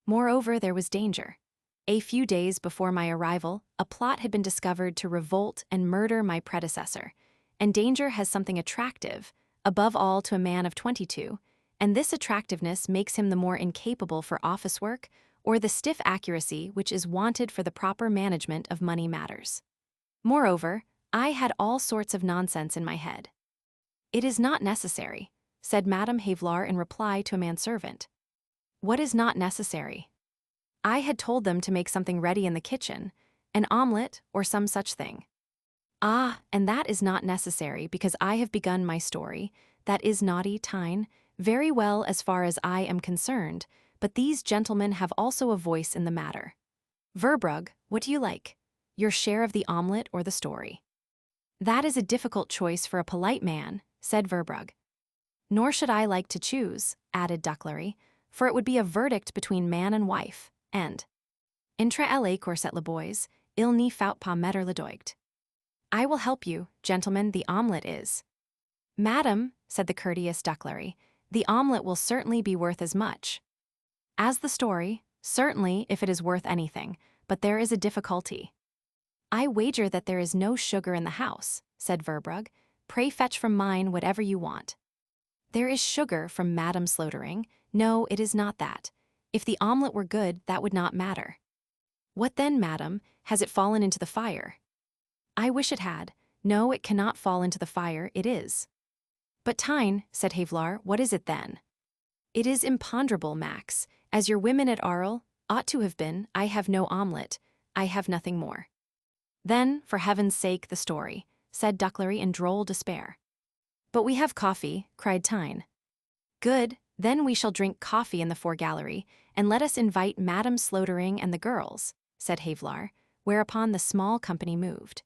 Moreover, there was danger. A few days before my arrival, a plot had been discovered to revolt and murder my predecessor, and danger has something attractive, above all to a man of 22, and this attractiveness makes him the more incapable for office work or the stiff accuracy which is wanted for the proper management of money matters. Moreover, I had all sorts of nonsense in my head. It is not necessary, said Madame Havelaar in reply to a manservant. What is not necessary? I had told them to make something ready in the kitchen, an omelet or some such thing. Ah, and that is not necessary because I have begun my story. That is naughty, Tyne, very well as far as I am concerned, but these gentlemen have also a voice in the matter. Verbrugge, what do you like? Your share of the omelet or the story? That is a difficult choice for a polite man, said Verbrugge. Nor should I like to choose, added Ducklary, for it would be a verdict between man and wife, and intra la corset le boys, il n'y faut pas mettre le doigt. I will help you, gentlemen, the omelet is. Madam, said the courteous Ducklary, the omelet will certainly be worth as much as the story, certainly if it is worth anything, but there is a difficulty. I wager that there is no sugar in the house, said Verbrugge. Pray fetch from mine whatever you want. There is sugar from Madame Slotering. No, it is not that. If the omelet were good, that would not matter. What then, madam? Has it fallen into the fire? I wish it had. No, it cannot fall into the fire, it is. But Tyne, said Havelaar, what is it then? It is imponderable, Max. As your women at Arles ought to have been, I have no omelet. I have nothing more. Then, for heaven's sake, the story, said Ducklary in droll despair. But we have coffee, cried Tyne. Good, then we shall drink coffee in the foregallery, and let us invite Madame Slotering and the girls, said Havelaar, whereupon the small company moved.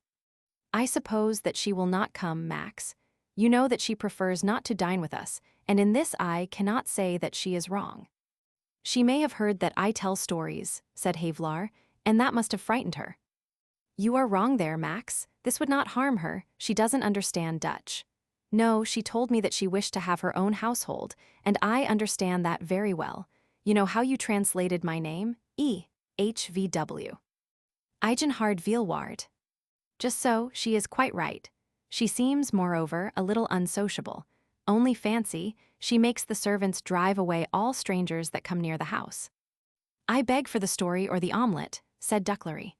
I suppose that she will not come, Max. You know that she prefers not to dine with us, and in this I cannot say that she is wrong. She may have heard that I tell stories, said Havelaar, and that must have frightened her. You are wrong there, Max. This would not harm her. She doesn't understand Dutch. No, she told me that she wished to have her own household, and I understand that very well. You know how you translated my name? E.H.V.W. Eigenhard Vielwaard. Just so, she is quite right. She seems, moreover, a little unsociable. Only fancy, she makes the servants drive away all strangers that come near the house. I beg for the story or the omelet, said Ducklary.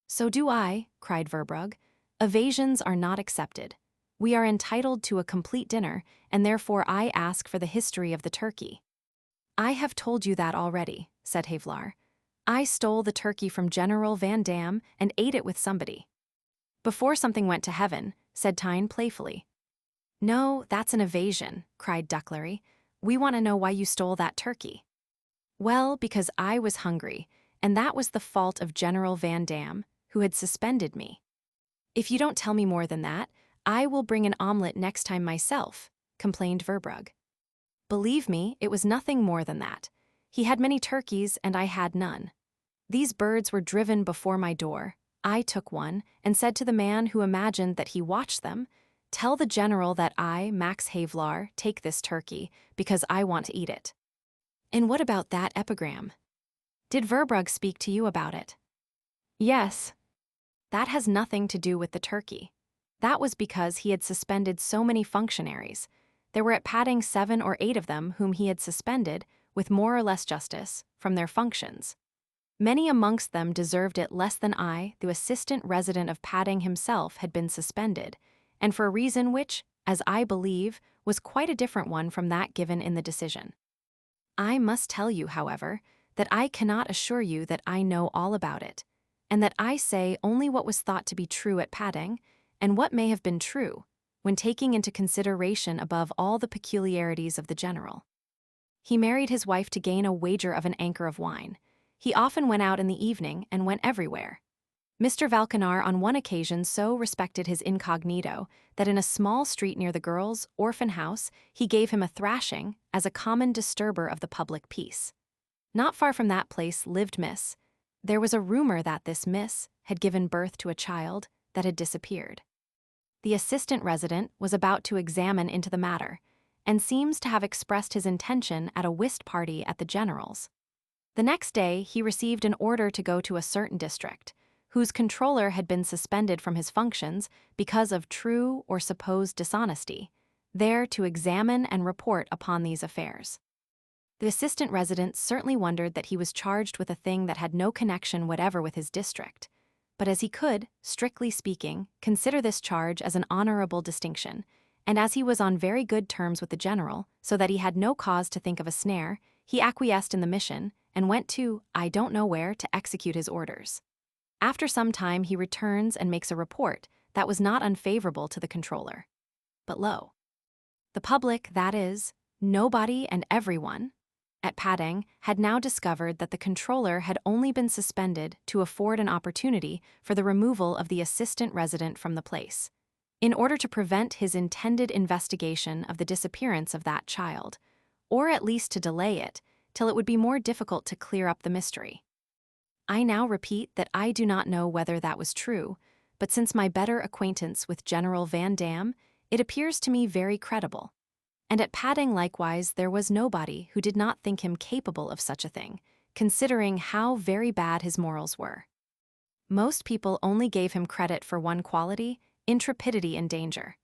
So do I, cried Verbrugge. Evasions are not accepted. We are entitled to a complete dinner, and therefore I ask for the history of the turkey. I have told you that already, said Havelaar. I stole the turkey from General Van Dam and ate it with somebody. Before something went to heaven, said Tyne playfully. No, that's an evasion, cried Ducklary. We want to know why you stole that turkey. Well, because I was hungry, and that was the fault of General Van Dam, who had suspended me. If you don't tell me more than that, I will bring an omelet next time myself, complained Verbrugge. Believe me, it was nothing more than that. He had many turkeys, and I had none. These birds were driven before my door. I took one, and said to the man who imagined that he watched them, tell the general that I, Max Havelaar, take this turkey, because I want to eat it. And what about that epigram? Did Verbrugge speak to you about it? Yes. That has nothing to do with the turkey. That was because he had suspended so many functionaries. There were at Padding 7 or 8 of them whom he had suspended, with more or less justice, from their functions. Many amongst them deserved it less than I, the assistant resident of Padding himself, had been suspended, and for a reason which, as I believe, was quite a different one from that given in the decision. I must tell you, however, that I cannot assure you that I know all about it, and that I say only what was thought to be true at Padding, and what may have been true, when taking into consideration above all the peculiarities of the general. He married his wife to gain a wager of an anchor of wine. He often went out in the evening and went everywhere. Mr. Valkenaar on one occasion so respected his incognito that in a small street near the girls' orphan house he gave him a thrashing as a common disturber of the public peace. Not far from that place lived Miss. There was a rumor that this Miss had given birth to a child that had disappeared. The assistant resident was about to examine into the matter, and seems to have expressed his intention at a whist party at the General's. The next day he received an order to go to a certain district, whose controller had been suspended from his functions because of true or supposed dishonesty, there to examine and report upon these affairs. The assistant resident certainly wondered that he was charged with a thing that had no connection whatever with his district, but as he could, strictly speaking, consider this charge as an honorable distinction, and as he was on very good terms with the general, so that he had no cause to think of a snare, he acquiesced in the mission, and went to I don't know where to execute his orders. After some time, he returns and makes a report that was not unfavorable to the controller. But lo, the public, that is, nobody and everyone, at Padang had now discovered that the controller had only been suspended to afford an opportunity for the removal of the assistant resident from the place, in order to prevent his intended investigation of the disappearance of that child, or at least to delay it till it would be more difficult to clear up the mystery. I now repeat that I do not know whether that was true, but since my better acquaintance with General Van Dam, it appears to me very credible. And at Padang likewise there was nobody who did not think him capable of such a thing, considering how very bad his morals were. Most people only gave him credit for one quality, intrepidity in danger.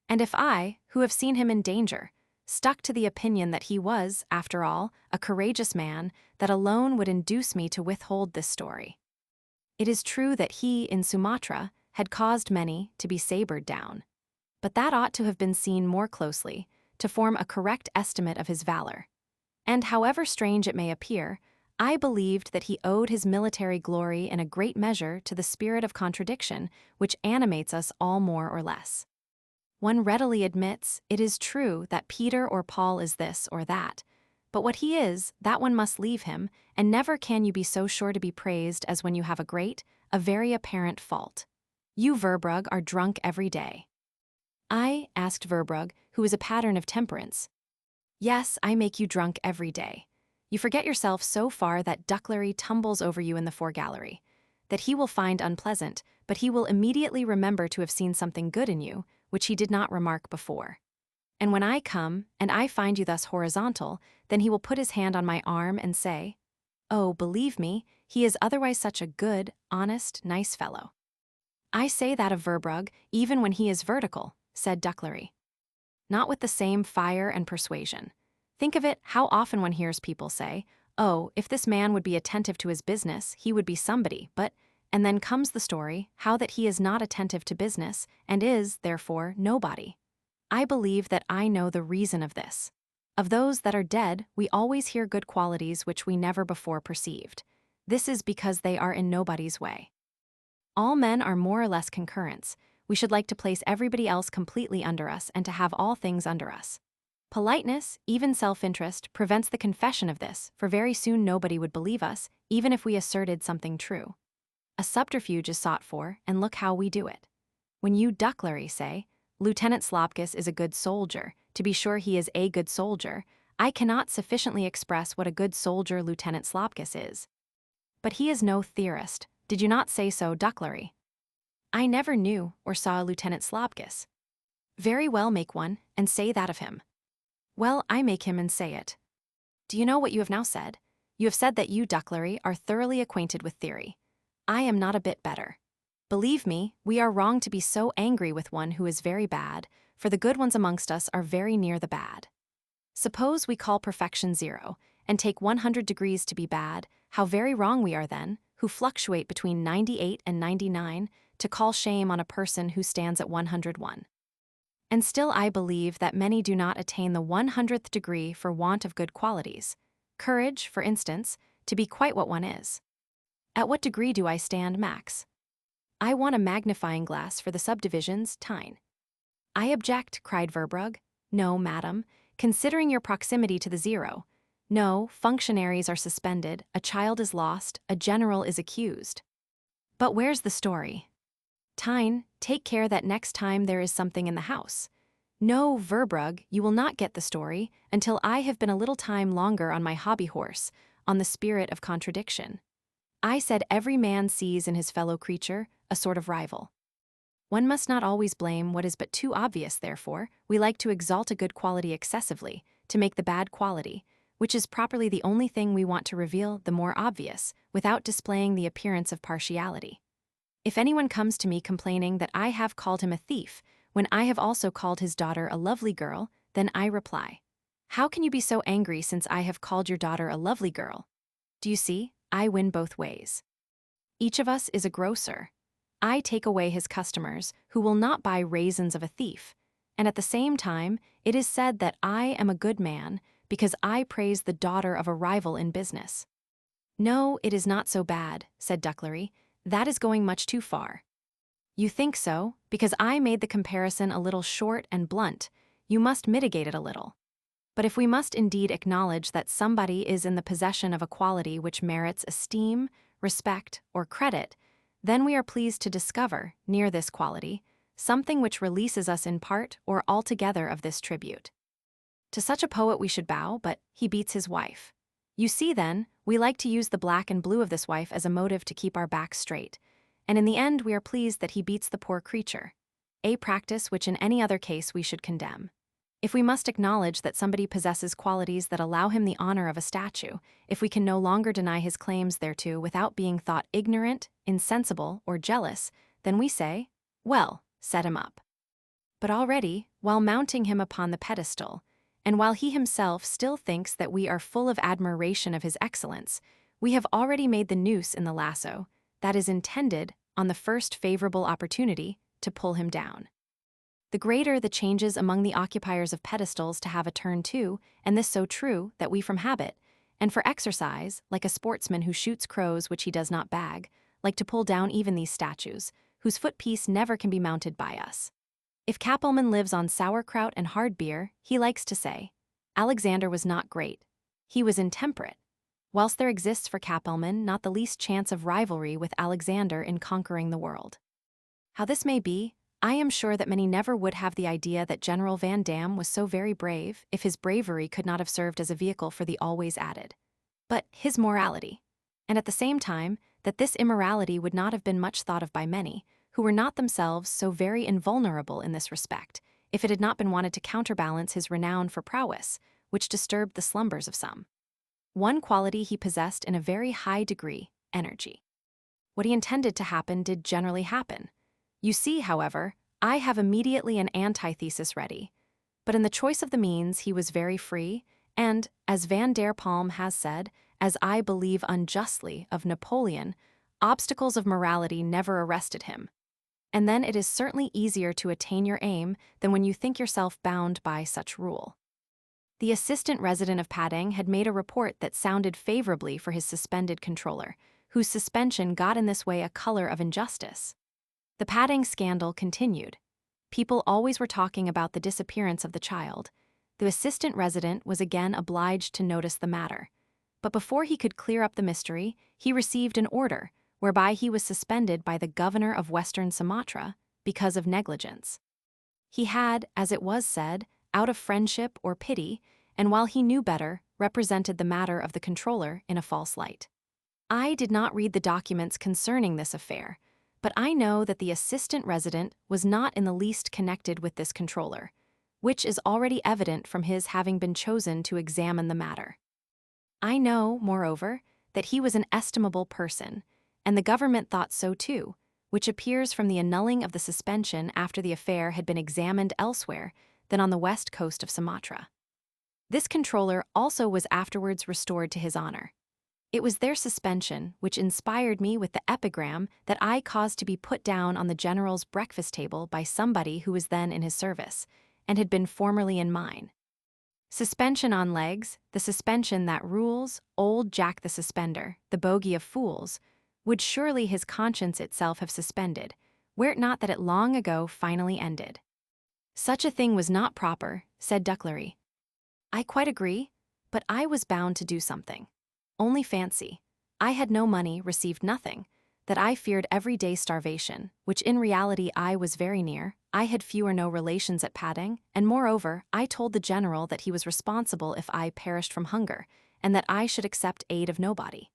And if I, who have seen him in danger, stuck to the opinion that he was, after all, a courageous man, that alone would induce me to withhold this story. It is true that he, in Sumatra, had caused many to be sabred down. But that ought to have been seen more closely, to form a correct estimate of his valor. And however strange it may appear, I believed that he owed his military glory in a great measure to the spirit of contradiction which animates us all more or less. One readily admits it is true that Peter or Paul is this or that, but what he is, that one must leave him, and never can you be so sure to be praised as when you have a very apparent fault. You, Verbrugge, are drunk every day. I asked Verbrugge, who is a pattern of temperance. Yes, I make you drunk every day. You forget yourself so far that Ducklary tumbles over you in the foregallery, that he will find unpleasant, but he will immediately remember to have seen something good in you, which he did not remark before. And when I come, and I find you thus horizontal, then he will put his hand on my arm and say, "Oh, believe me, he is otherwise such a good, honest, nice fellow." I say that of Verbrugge, even when he is vertical, said Ducklary. Not with the same fire and persuasion. Think of it, how often one hears people say, "Oh, if this man would be attentive to his business, he would be somebody," and then comes the story, how that he is not attentive to business, and is, therefore, nobody. I believe that I know the reason of this. Of those that are dead, we always hear good qualities which we never before perceived. This is because they are in nobody's way. All men are more or less concurrents. We should like to place everybody else completely under us and to have all things under us. Politeness, even self-interest, prevents the confession of this, for very soon nobody would believe us, even if we asserted something true. A subterfuge is sought for, and look how we do it. When you, Ducklary, say, "Lieutenant Slopkis is a good soldier, to be sure he is a good soldier," I cannot sufficiently express what a good soldier Lieutenant Slopkis is. But he is no theorist. Did you not say so, Ducklary? I never knew or saw Lieutenant Slopkis. Very well, make one, and say that of him. Well, I make him and say it. Do you know what you have now said? You have said that you, Ducklary, are thoroughly acquainted with theory. I am not a bit better. Believe me, we are wrong to be so angry with one who is very bad, for the good ones amongst us are very near the bad. Suppose we call perfection 0, and take 100 degrees to be bad, how very wrong we are then, who fluctuate between 98 and 99, to call shame on a person who stands at 101. And still I believe that many do not attain the 100th degree for want of good qualities. Courage, for instance, to be quite what one is. At what degree do I stand, Max? I want a magnifying glass for the subdivisions, Tyne. I object, cried Verbrugge. No, madam, considering your proximity to the 0. No, functionaries are suspended, a child is lost, a general is accused. But where's the story? Tyne, take care that next time there is something in the house. No, Verbrugge, you will not get the story until I have been a little time longer on my hobby horse, on the spirit of contradiction. I said every man sees in his fellow creature a sort of rival. One must not always blame what is but too obvious, therefore, we like to exalt a good quality excessively, to make the bad quality, which is properly the only thing we want to reveal, the more obvious, without displaying the appearance of partiality. If anyone comes to me complaining that I have called him a thief, when I have also called his daughter a lovely girl, then I reply, "How can you be so angry since I have called your daughter a lovely girl?" Do you see? I win both ways. Each of us is a grocer. I take away his customers, who will not buy raisins of a thief, and at the same time, it is said that I am a good man because I praise the daughter of a rival in business. No, it is not so bad, said Ducklary. That is going much too far. You think so, because I made the comparison a little short and blunt. You must mitigate it a little. But if we must indeed acknowledge that somebody is in the possession of a quality which merits esteem, respect, or credit, then we are pleased to discover, near this quality, something which releases us in part or altogether of this tribute. To such a poet we should bow, but he beats his wife. You see, then, we like to use the black and blue of this wife as a motive to keep our backs straight, and in the end we are pleased that he beats the poor creature, a practice which in any other case we should condemn. If we must acknowledge that somebody possesses qualities that allow him the honor of a statue, if we can no longer deny his claims thereto without being thought ignorant, insensible, or jealous, then we say, well, set him up. But already, while mounting him upon the pedestal, and while he himself still thinks that we are full of admiration of his excellence, we have already made the noose in the lasso that is intended, on the first favorable opportunity, to pull him down. The greater the changes among the occupiers of pedestals to have a turn too, and this so true that we from habit, and for exercise, like a sportsman who shoots crows which he does not bag, like to pull down even these statues, whose footpiece never can be mounted by us. If Capelman lives on sauerkraut and hard beer, he likes to say, Alexander was not great. He was intemperate. Whilst there exists for Capelman not the least chance of rivalry with Alexander in conquering the world. How this may be, I am sure that many never would have the idea that General Van Dam was so very brave if his bravery could not have served as a vehicle for the always added. But his morality. And at the same time, that this immorality would not have been much thought of by many, who were not themselves so very invulnerable in this respect, if it had not been wanted to counterbalance his renown for prowess, which disturbed the slumbers of some. One quality he possessed in a very high degree, energy. What he intended to happen did generally happen. You see, however, I have immediately an antithesis ready. But in the choice of the means he was very free, and, as Van der Palm has said, as I believe unjustly, of Napoleon, obstacles of morality never arrested him. And then it is certainly easier to attain your aim than when you think yourself bound by such rule. The assistant resident of Padang had made a report that sounded favorably for his suspended controller, whose suspension got in this way a color of injustice. The Padang scandal continued. People always were talking about the disappearance of the child. The assistant resident was again obliged to notice the matter. But before he could clear up the mystery, he received an order whereby he was suspended by the governor of Western Sumatra because of negligence. He had, as it was said, out of friendship or pity, and while he knew better, represented the matter of the controller in a false light. I did not read the documents concerning this affair, but I know that the assistant resident was not in the least connected with this controller, which is already evident from his having been chosen to examine the matter. I know, moreover, that he was an estimable person, and the government thought so too, which appears from the annulling of the suspension after the affair had been examined elsewhere than on the west coast of Sumatra. This controller also was afterwards restored to his honor. It was their suspension which inspired me with the epigram that I caused to be put down on the general's breakfast table by somebody who was then in his service, and had been formerly in mine. Suspension on legs, the suspension that rules, old Jack the Suspender, the bogey of fools, would surely his conscience itself have suspended, were it not that it long ago finally ended. Such a thing was not proper, said Ducklary. I quite agree, but I was bound to do something. Only fancy, I had no money, received nothing, that I feared everyday starvation, which in reality I was very near. I had few or no relations at Padang, and moreover, I told the general that he was responsible if I perished from hunger, and that I should accept aid of nobody.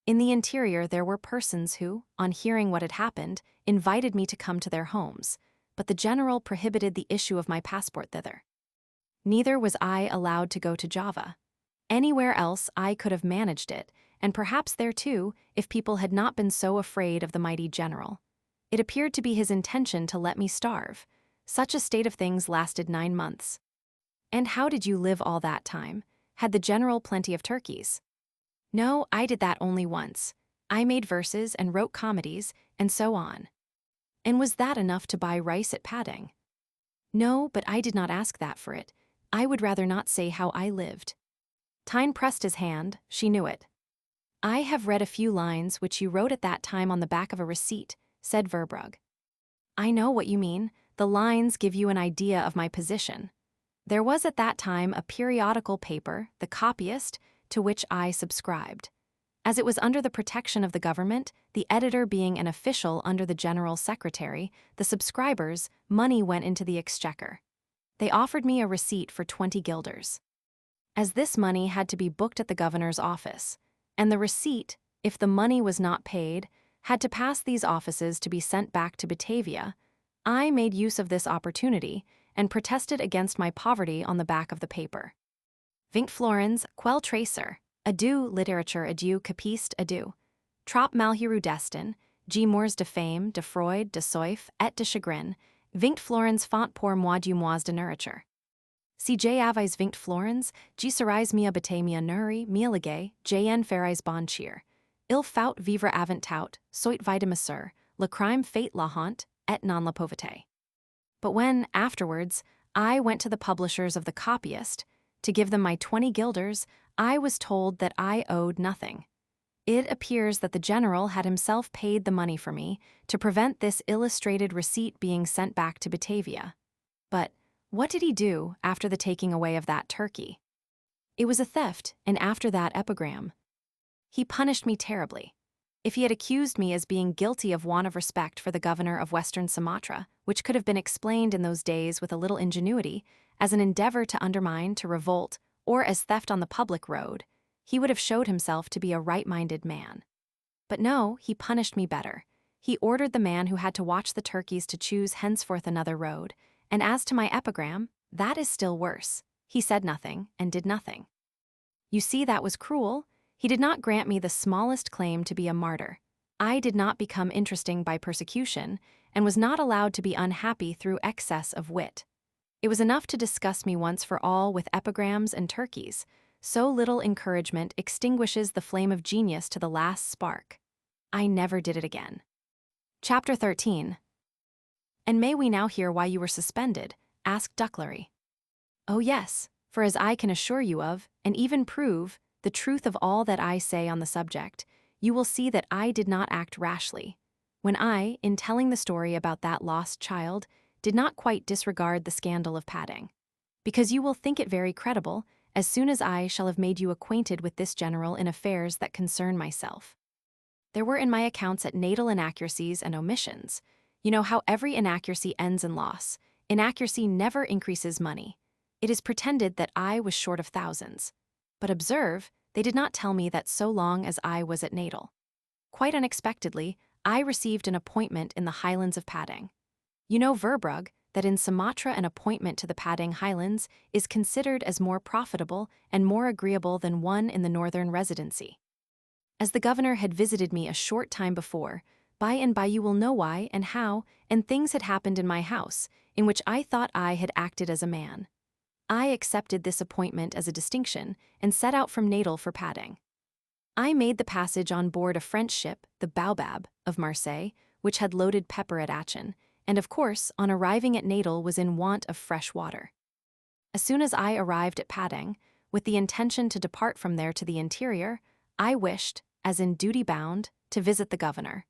In the interior there were persons who, on hearing what had happened, invited me to come to their homes, but the general prohibited the issue of my passport thither. Neither was I allowed to go to Java. Anywhere else I could have managed it, and perhaps there too, if people had not been so afraid of the mighty general. It appeared to be his intention to let me starve. Such a state of things lasted 9 months. And how did you live all that time? Had the general plenty of turkeys? No, I did that only once. I made verses and wrote comedies, and so on. And was that enough to buy rice at Padang? No, but I did not ask that for it. I would rather not say how I lived. Tyne pressed his hand, she knew it. "I have read a few lines which you wrote at that time on the back of a receipt," said Verbrugge. "I know what you mean. The lines give you an idea of my position. There was at that time a periodical paper, The Copyist, to which I subscribed. As it was under the protection of the government, the editor being an official under the General Secretary, the subscribers, money went into the exchequer. They offered me a receipt for 20 guilders. As this money had to be booked at the governor's office, and the receipt, if the money was not paid, had to pass these offices to be sent back to Batavia, I made use of this opportunity and protested against my poverty on the back of the paper. Vingt florins, quel tracer, adieu littérature, adieu capiste, adieu. Trop malheureux destin, G mours de fame, de freud, de soif, et de chagrin, vingt florins font pour moi du mois de nourriture. Si j'avais vingt florins, je serais mia bate mia nourri, mia legay, j'en ferais bon cheer. Il faut vivre avant tout, soit vitamusur, le crime fait la honte, et non la pauvreté. But when, afterwards, I went to the publishers of The Copyist to give them my 20 guilders, I was told that I owed nothing. It appears that the general had himself paid the money for me to prevent this illustrated receipt being sent back to Batavia. But what did he do after the taking away of that turkey? It was a theft, and after that epigram. He punished me terribly. If he had accused me as being guilty of want of respect for the governor of Western Sumatra, which could have been explained in those days with a little ingenuity, as an endeavor to undermine, to revolt, or as theft on the public road, he would have showed himself to be a right-minded man. But no, he punished me better. He ordered the man who had to watch the turkeys to choose henceforth another road, and as to my epigram, that is still worse. He said nothing and did nothing. You see, that was cruel. He did not grant me the smallest claim to be a martyr. I did not become interesting by persecution, and was not allowed to be unhappy through excess of wit. It was enough to disgust me once for all with epigrams and turkeys. So little encouragement extinguishes the flame of genius to the last spark. I never did it again. Chapter 13. "And may we now hear why you were suspended?" asked Ducklary. "Oh yes, for as I can assure you of, and even prove, the truth of all that I say on the subject, you will see that I did not act rashly. When I, in telling the story about that lost child, did not quite disregard the scandal of padding. Because you will think it very credible, as soon as I shall have made you acquainted with this general in affairs that concern myself. There were in my accounts at natal inaccuracies and omissions. You know how every inaccuracy ends in loss. Inaccuracy never increases money. It is pretended that I was short of thousands. But observe, they did not tell me that so long as I was at natal. Quite unexpectedly, I received an appointment in the Highlands of Padang. You know, Verbrugge, that in Sumatra an appointment to the Padang Highlands is considered as more profitable and more agreeable than one in the northern residency. As the governor had visited me a short time before, by and by you will know why and how, and things had happened in my house, in which I thought I had acted as a man. I accepted this appointment as a distinction, and set out from Natal for Padang. I made the passage on board a French ship, the Baobab, of Marseille, which had loaded pepper at Aachen, and of course, on arriving at Natal was in want of fresh water. As soon as I arrived at Padang, with the intention to depart from there to the interior, I wished, as in duty bound, to visit the governor.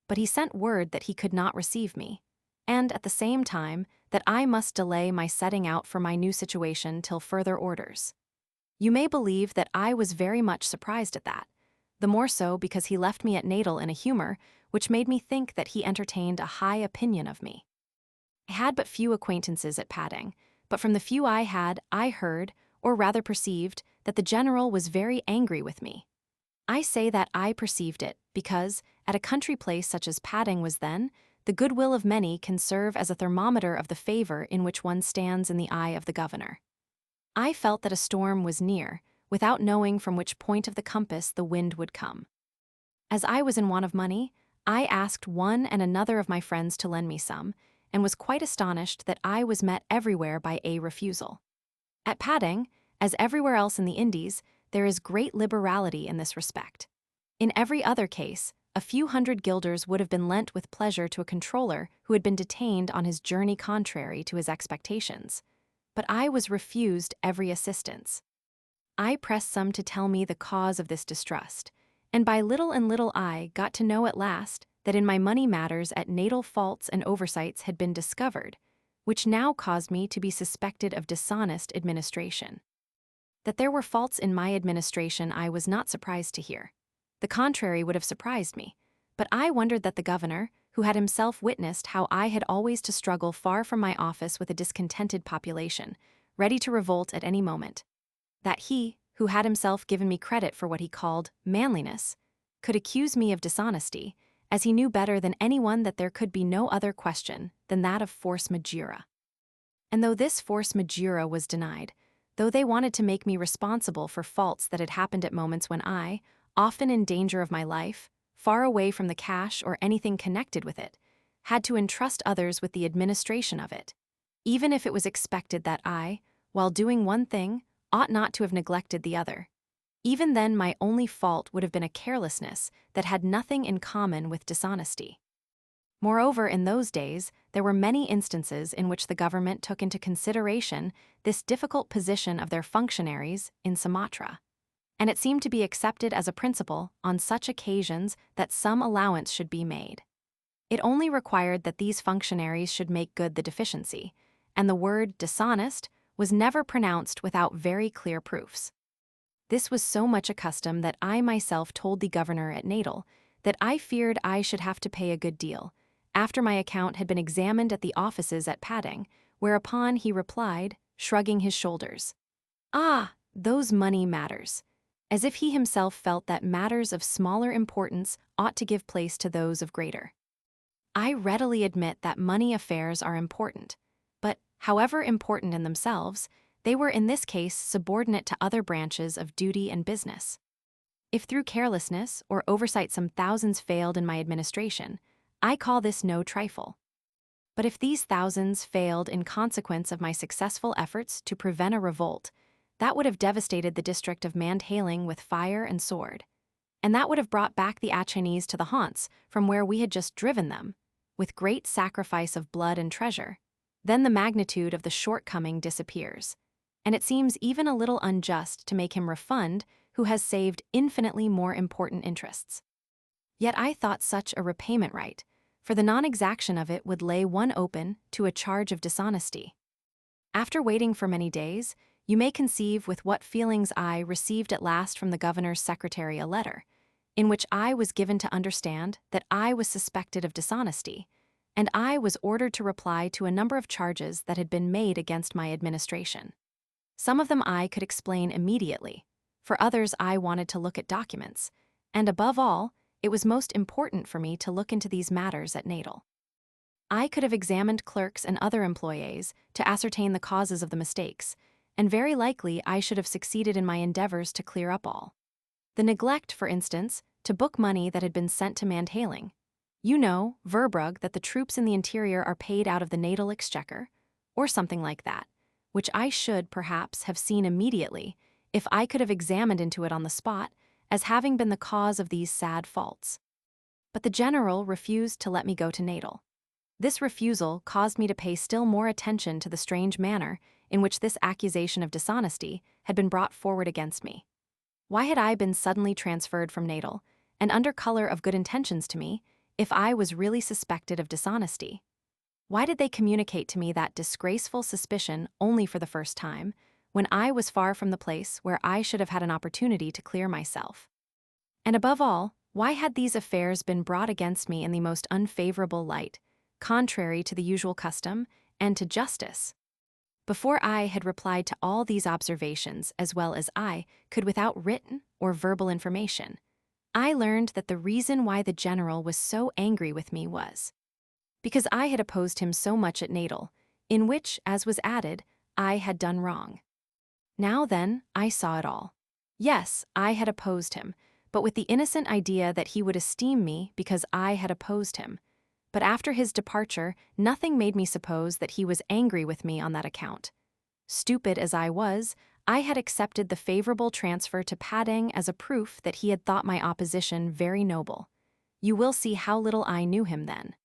But he sent word that he could not receive me, and at the same time that I must delay my setting out for my new situation till further orders. You may believe that I was very much surprised at that, the more so because he left me at Natal in a humor which made me think that he entertained a high opinion of me. I had but few acquaintances at Padang, but from the few I had, I heard, or rather perceived, that the general was very angry with me. I say that I perceived it because, at a country place such as Padang was then, the goodwill of many can serve as a thermometer of the favor in which one stands in the eye of the governor. I felt that a storm was near, without knowing from which point of the compass the wind would come. As I was in want of money, I asked one and another of my friends to lend me some, and was quite astonished that I was met everywhere by a refusal. At Padang, as everywhere else in the Indies, there is great liberality in this respect. In every other case, a few hundred guilders would have been lent with pleasure to a controller who had been detained on his journey contrary to his expectations. But I was refused every assistance. I pressed some to tell me the cause of this distrust, and by little and little I got to know at last that in my money matters at natal faults and oversights had been discovered, which now caused me to be suspected of dishonest administration. That there were faults in my administration I was not surprised to hear. The contrary would have surprised me, but I wondered that the governor, who had himself witnessed how I had always to struggle far from my office with a discontented population, ready to revolt at any moment, that he, who had himself given me credit for what he called manliness, could accuse me of dishonesty, as he knew better than anyone that there could be no other question than that of force majeure. And though this force majeure was denied, though they wanted to make me responsible for faults that had happened at moments when I, often in danger of my life, far away from the cash or anything connected with it, had to entrust others with the administration of it, even if it was expected that I, while doing one thing, ought not to have neglected the other. Even then my only fault would have been a carelessness that had nothing in common with dishonesty. Moreover, in those days, there were many instances in which the government took into consideration this difficult position of their functionaries in Sumatra, and it seemed to be accepted as a principle on such occasions that some allowance should be made. It only required that these functionaries should make good the deficiency, and the word dishonest was never pronounced without very clear proofs. This was so much a custom that I myself told the governor at Natal that I feared I should have to pay a good deal, after my account had been examined at the offices at Padang, whereupon he replied, shrugging his shoulders, "Ah, those money matters," as if he himself felt that matters of smaller importance ought to give place to those of greater. I readily admit that money affairs are important, but, however important in themselves, they were in this case subordinate to other branches of duty and business. If through carelessness or oversight some thousands failed in my administration, I call this no trifle. But if these thousands failed in consequence of my successful efforts to prevent a revolt, that would have devastated the district of Mandhaling with fire and sword, and that would have brought back the Achinese to the haunts from where we had just driven them, with great sacrifice of blood and treasure. Then the magnitude of the shortcoming disappears, and it seems even a little unjust to make him refund who has saved infinitely more important interests. Yet I thought such a repayment right, for the non-exaction of it would lay one open to a charge of dishonesty. After waiting for many days, you may conceive with what feelings I received at last from the governor's secretary a letter, in which I was given to understand that I was suspected of dishonesty, and I was ordered to reply to a number of charges that had been made against my administration. Some of them I could explain immediately, for others I wanted to look at documents, and above all, it was most important for me to look into these matters at Natal. I could have examined clerks and other employees to ascertain the causes of the mistakes, and very likely I should have succeeded in my endeavors to clear up all. The neglect, for instance, to book money that had been sent to Mandhaling. You know, Verbrugge, that the troops in the interior are paid out of the natal exchequer, or something like that, which I should, perhaps, have seen immediately if I could have examined into it on the spot, as having been the cause of these sad faults. But the general refused to let me go to Natal. This refusal caused me to pay still more attention to the strange manner in which this accusation of dishonesty had been brought forward against me. Why had I been suddenly transferred from Natal, and under color of good intentions to me, if I was really suspected of dishonesty? Why did they communicate to me that disgraceful suspicion only for the first time, when I was far from the place where I should have had an opportunity to clear myself? And above all, why had these affairs been brought against me in the most unfavorable light, contrary to the usual custom and to justice? Before I had replied to all these observations as well as I could without written or verbal information, I learned that the reason why the general was so angry with me was because I had opposed him so much at Natal, in which, as was added, I had done wrong. Now then, I saw it all. Yes, I had opposed him, but with the innocent idea that he would esteem me because I had opposed him. But after his departure, nothing made me suppose that he was angry with me on that account. Stupid as I was, I had accepted the favorable transfer to Padang as a proof that he had thought my opposition very noble. You will see how little I knew him then.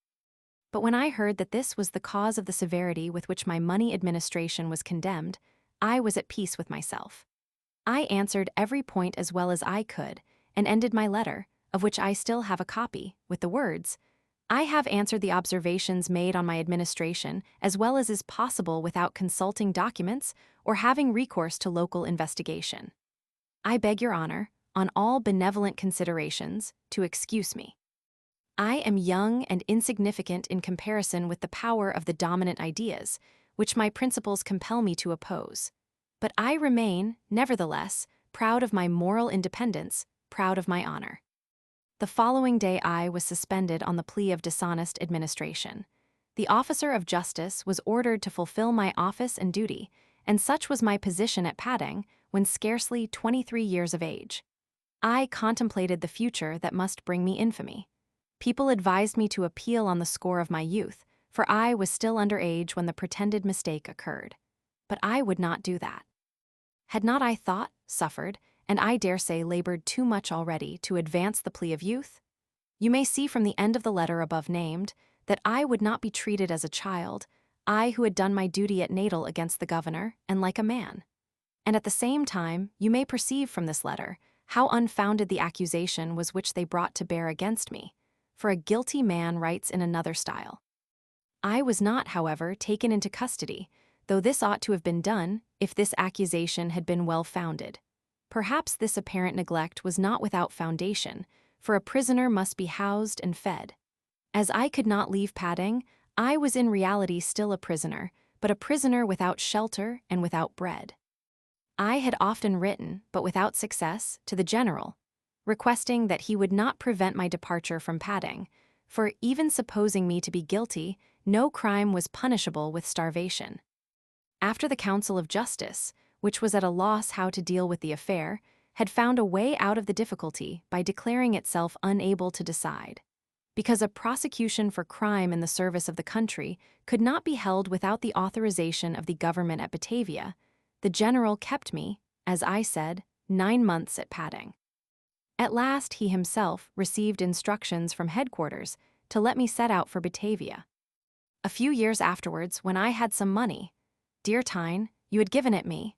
But when I heard that this was the cause of the severity with which my money administration was condemned, I was at peace with myself. I answered every point as well as I could, and ended my letter, of which I still have a copy, with the words, "I have answered the observations made on my administration as well as is possible without consulting documents or having recourse to local investigation. I beg your honor, on all benevolent considerations, to excuse me. I am young and insignificant in comparison with the power of the dominant ideas, which my principles compel me to oppose. But I remain, nevertheless, proud of my moral independence, proud of my honor." The following day I was suspended on the plea of dishonest administration. The officer of justice was ordered to fulfill my office and duty, and such was my position at Padang when scarcely 23 years of age. I contemplated the future that must bring me infamy. People advised me to appeal on the score of my youth, for I was still under age when the pretended mistake occurred. But I would not do that. Had not I thought, suffered, and I dare say labored too much already to advance the plea of youth? You may see from the end of the letter above named that I would not be treated as a child, I who had done my duty at Natal against the governor, and like a man. And at the same time, you may perceive from this letter how unfounded the accusation was which they brought to bear against me, for a guilty man writes in another style. I was not, however, taken into custody, though this ought to have been done if this accusation had been well founded. Perhaps this apparent neglect was not without foundation, for a prisoner must be housed and fed. As I could not leave Padang, I was in reality still a prisoner, but a prisoner without shelter and without bread. I had often written, but without success, to the general, requesting that he would not prevent my departure from Padang, for even supposing me to be guilty, no crime was punishable with starvation. After the Council of Justice, which was at a loss how to deal with the affair, had found a way out of the difficulty by declaring itself unable to decide. Because a prosecution for crime in the service of the country could not be held without the authorization of the government at Batavia, the general kept me, as I said, 9 months at Padang. At last he himself received instructions from headquarters to let me set out for Batavia. A few years afterwards, when I had some money, dear Tyne, you had given it me,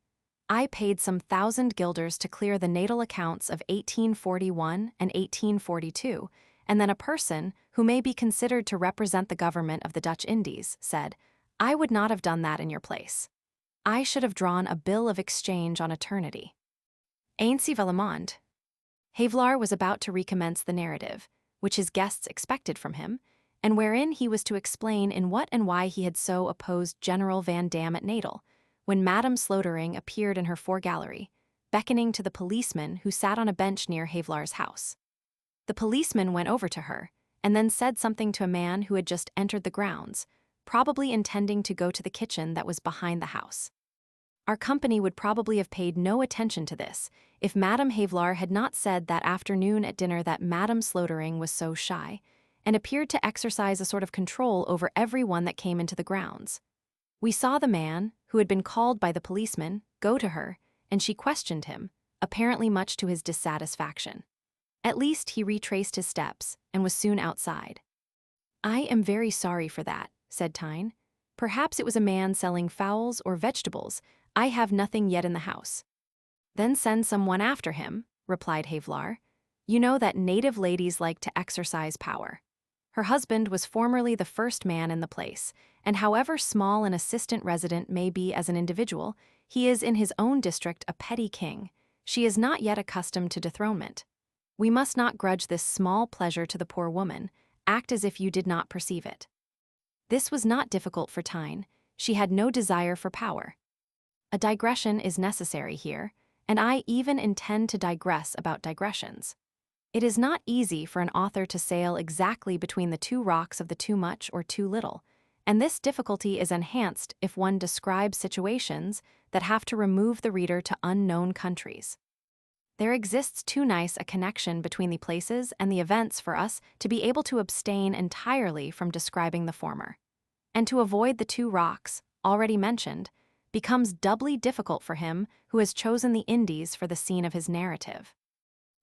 I paid some 1,000 guilders to clear the natal accounts of 1841 and 1842, and then a person, who may be considered to represent the government of the Dutch Indies, said, "I would not have done that in your place. I should have drawn a bill of exchange on eternity." Ainsi Velamond. Havelaar was about to recommence the narrative, which his guests expected from him, and wherein he was to explain in what and why he had so opposed General Van Dam at Natal, when Madame Slotering appeared in her foregallery, beckoning to the policeman who sat on a bench near Havelaar's house. The policeman went over to her, and then said something to a man who had just entered the grounds, probably intending to go to the kitchen that was behind the house. Our company would probably have paid no attention to this if Madame Havelaar had not said that afternoon at dinner that Madame Slotering was so shy, and appeared to exercise a sort of control over every one that came into the grounds. We saw the man, who had been called by the policeman, go to her, and she questioned him, apparently much to his dissatisfaction. At least he retraced his steps, and was soon outside. "I am very sorry for that," said Tyne. "Perhaps it was a man selling fowls or vegetables. I have nothing yet in the house." "Then send someone after him," replied Havelaar. "You know that native ladies like to exercise power. Her husband was formerly the first man in the place, and however small an assistant resident may be as an individual, he is in his own district a petty king. She is not yet accustomed to dethronement. We must not grudge this small pleasure to the poor woman. Act as if you did not perceive it." This was not difficult for Tyne. She had no desire for power. A digression is necessary here, and I even intend to digress about digressions. It is not easy for an author to sail exactly between the two rocks of the too much or too little, and this difficulty is enhanced if one describes situations that have to remove the reader to unknown countries. There exists too nice a connection between the places and the events for us to be able to abstain entirely from describing the former. And to avoid the two rocks, already mentioned, becomes doubly difficult for him who has chosen the Indies for the scene of his narrative.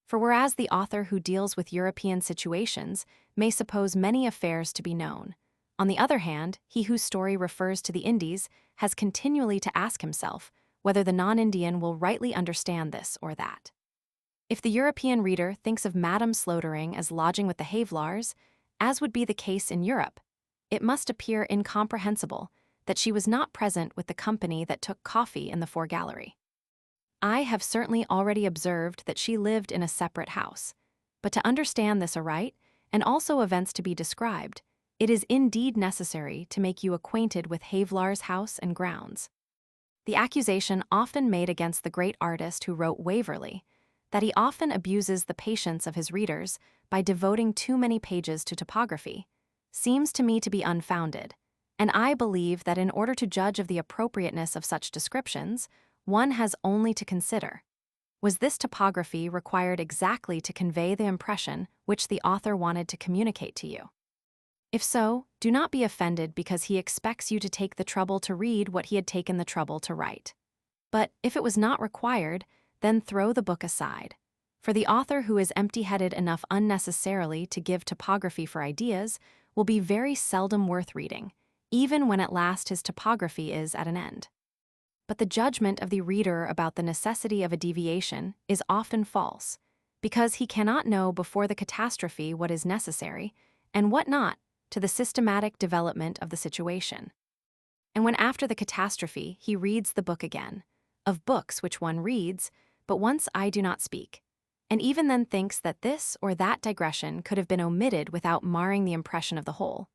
For whereas the author who deals with European situations may suppose many affairs to be known, on the other hand, he whose story refers to the Indies has continually to ask himself whether the non-Indian will rightly understand this or that. If the European reader thinks of Madame Slotering as lodging with the Havelaars, as would be the case in Europe, it must appear incomprehensible that she was not present with the company that took coffee in the foregallery. I have certainly already observed that she lived in a separate house, but to understand this aright, and also events to be described, it is indeed necessary to make you acquainted with Havelaar's house and grounds. The accusation often made against the great artist who wrote Waverley, that he often abuses the patience of his readers by devoting too many pages to topography, seems to me to be unfounded, and I believe that in order to judge of the appropriateness of such descriptions, one has only to consider, was this topography required exactly to convey the impression which the author wanted to communicate to you? If so, do not be offended because he expects you to take the trouble to read what he had taken the trouble to write. But if it was not required, then throw the book aside. For the author who is empty-headed enough unnecessarily to give topography for ideas will be very seldom worth reading, even when at last his topography is at an end. But the judgment of the reader about the necessity of a deviation is often false, because he cannot know before the catastrophe what is necessary, and what not, to the systematic development of the situation. And when after the catastrophe he reads the book again, of books which one reads, but once I do not speak, and even then thinks that this or that digression could have been omitted without marring the impression of the whole,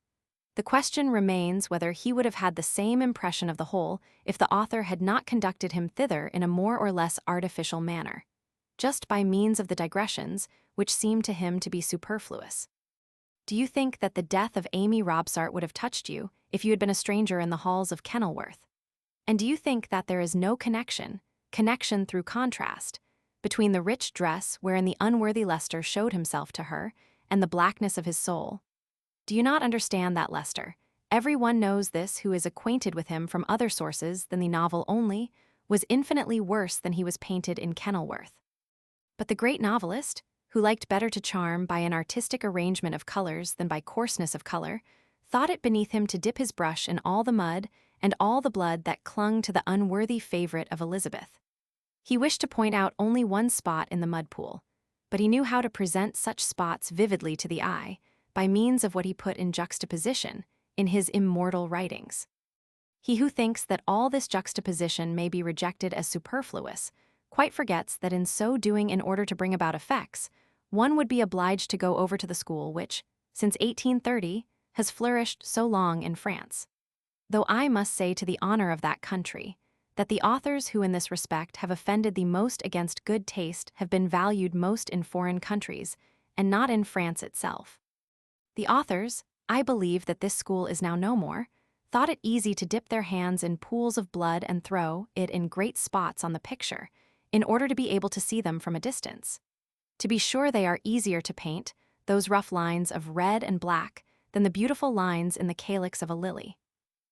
the question remains whether he would have had the same impression of the whole if the author had not conducted him thither in a more or less artificial manner, just by means of the digressions which seemed to him to be superfluous. Do you think that the death of Amy Robsart would have touched you if you had been a stranger in the halls of Kenilworth? And do you think that there is no connection through contrast, between the rich dress wherein the unworthy Leicester showed himself to her and the blackness of his soul? Do you not understand that Leicester, every one knows this who is acquainted with him from other sources than the novel only, was infinitely worse than he was painted in Kenilworth? But the great novelist, who liked better to charm by an artistic arrangement of colors than by coarseness of color, thought it beneath him to dip his brush in all the mud and all the blood that clung to the unworthy favorite of Elizabeth. He wished to point out only one spot in the mud pool, but he knew how to present such spots vividly to the eye, by means of what he put in juxtaposition in his immortal writings. He who thinks that all this juxtaposition may be rejected as superfluous quite forgets that in so doing, in order to bring about effects, one would be obliged to go over to the school which, since 1830, has flourished so long in France. Though I must say to the honor of that country, that the authors who in this respect have offended the most against good taste have been valued most in foreign countries, and not in France itself. The authors, I believe that this school is now no more, thought it easy to dip their hands in pools of blood and throw it in great spots on the picture, in order to be able to see them from a distance. To be sure they are easier to paint, those rough lines of red and black, than the beautiful lines in the calyx of a lily.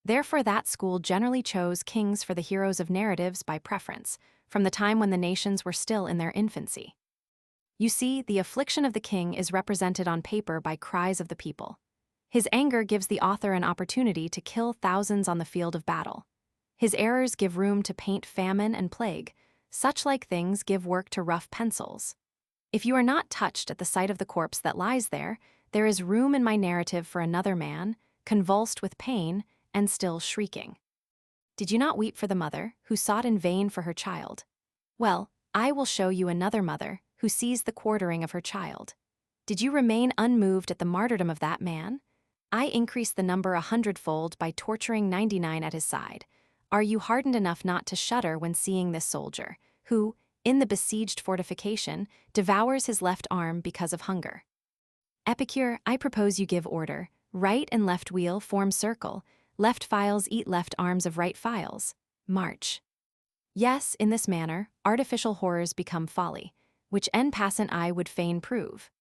Therefore that school generally chose kings for the heroes of narratives by preference, from the time when the nations were still in their infancy. You see, the affliction of the king is represented on paper by cries of the people. His anger gives the author an opportunity to kill thousands on the field of battle. His errors give room to paint famine and plague. Such like things give work to rough pencils. If you are not touched at the sight of the corpse that lies there is room in my narrative for another man, convulsed with pain and still shrieking. Did you not weep for the mother, who sought in vain for her child? Well, I will show you another mother, who sees the quartering of her child. Did you remain unmoved at the martyrdom of that man? I increase the number 100-fold by torturing 99 at his side. Are you hardened enough not to shudder when seeing this soldier, who, in the besieged fortification, devours his left arm because of hunger? Epicure, I propose you give order. Right and left wheel form circle. Left files eat left arms of right files. March. Yes, in this manner, artificial horrors become folly, which en passant I would fain prove.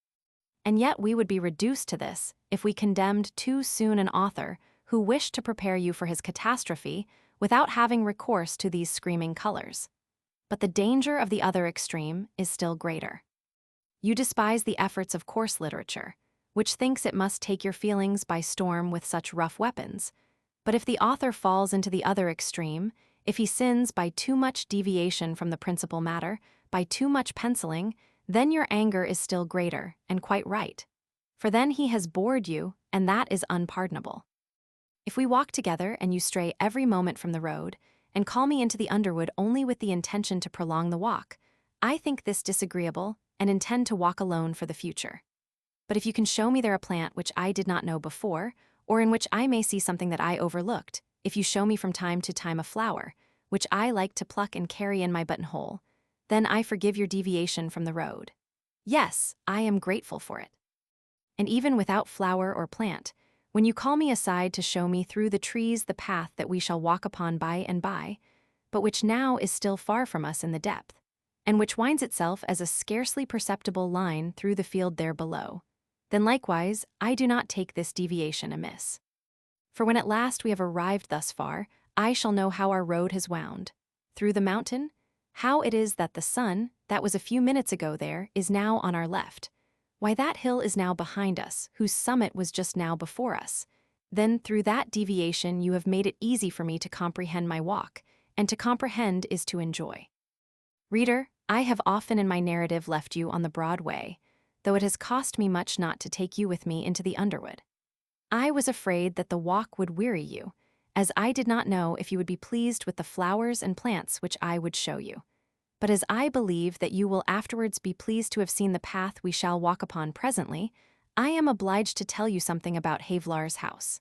And yet we would be reduced to this if we condemned too soon an author who wished to prepare you for his catastrophe without having recourse to these screaming colors. But the danger of the other extreme is still greater. You despise the efforts of coarse literature, which thinks it must take your feelings by storm with such rough weapons. But if the author falls into the other extreme, if he sins by too much deviation from the principal matter, by too much penciling, then your anger is still greater, and quite right. For then he has bored you, and that is unpardonable. If we walk together and you stray every moment from the road, and call me into the underwood only with the intention to prolong the walk, I think this disagreeable, and intend to walk alone for the future. But if you can show me there a plant which I did not know before, or in which I may see something that I overlooked, if you show me from time to time a flower, which I like to pluck and carry in my buttonhole, then I forgive your deviation from the road. Yes, I am grateful for it. And even without flower or plant, when you call me aside to show me through the trees the path that we shall walk upon by and by, but which now is still far from us in the depth, and which winds itself as a scarcely perceptible line through the field there below, then likewise I do not take this deviation amiss. For when at last we have arrived thus far, I shall know how our road has wound. Through the mountain, how it is that the sun, that was a few minutes ago there, is now on our left. Why that hill is now behind us, whose summit was just now before us. Then through that deviation you have made it easy for me to comprehend my walk, and to comprehend is to enjoy. Reader, I have often in my narrative left you on the broad way, though it has cost me much not to take you with me into the underwood. I was afraid that the walk would weary you, as I did not know if you would be pleased with the flowers and plants which I would show you. But as I believe that you will afterwards be pleased to have seen the path we shall walk upon presently, I am obliged to tell you something about Havelaar's house.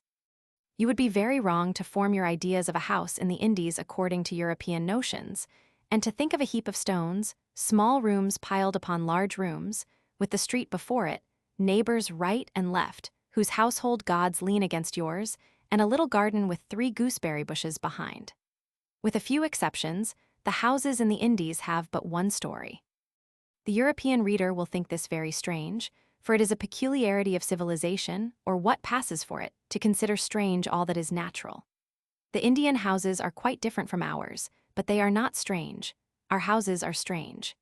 You would be very wrong to form your ideas of a house in the Indies according to European notions, and to think of a heap of stones, small rooms piled upon large rooms, with the street before it, neighbors right and left, whose household gods lean against yours, and a little garden with 3 gooseberry bushes behind. With a few exceptions, the houses in the Indies have but one story. The European reader will think this very strange, for it is a peculiarity of civilization, or what passes for it, to consider strange all that is natural. The Indian houses are quite different from ours, but they are not strange. Our houses are strange.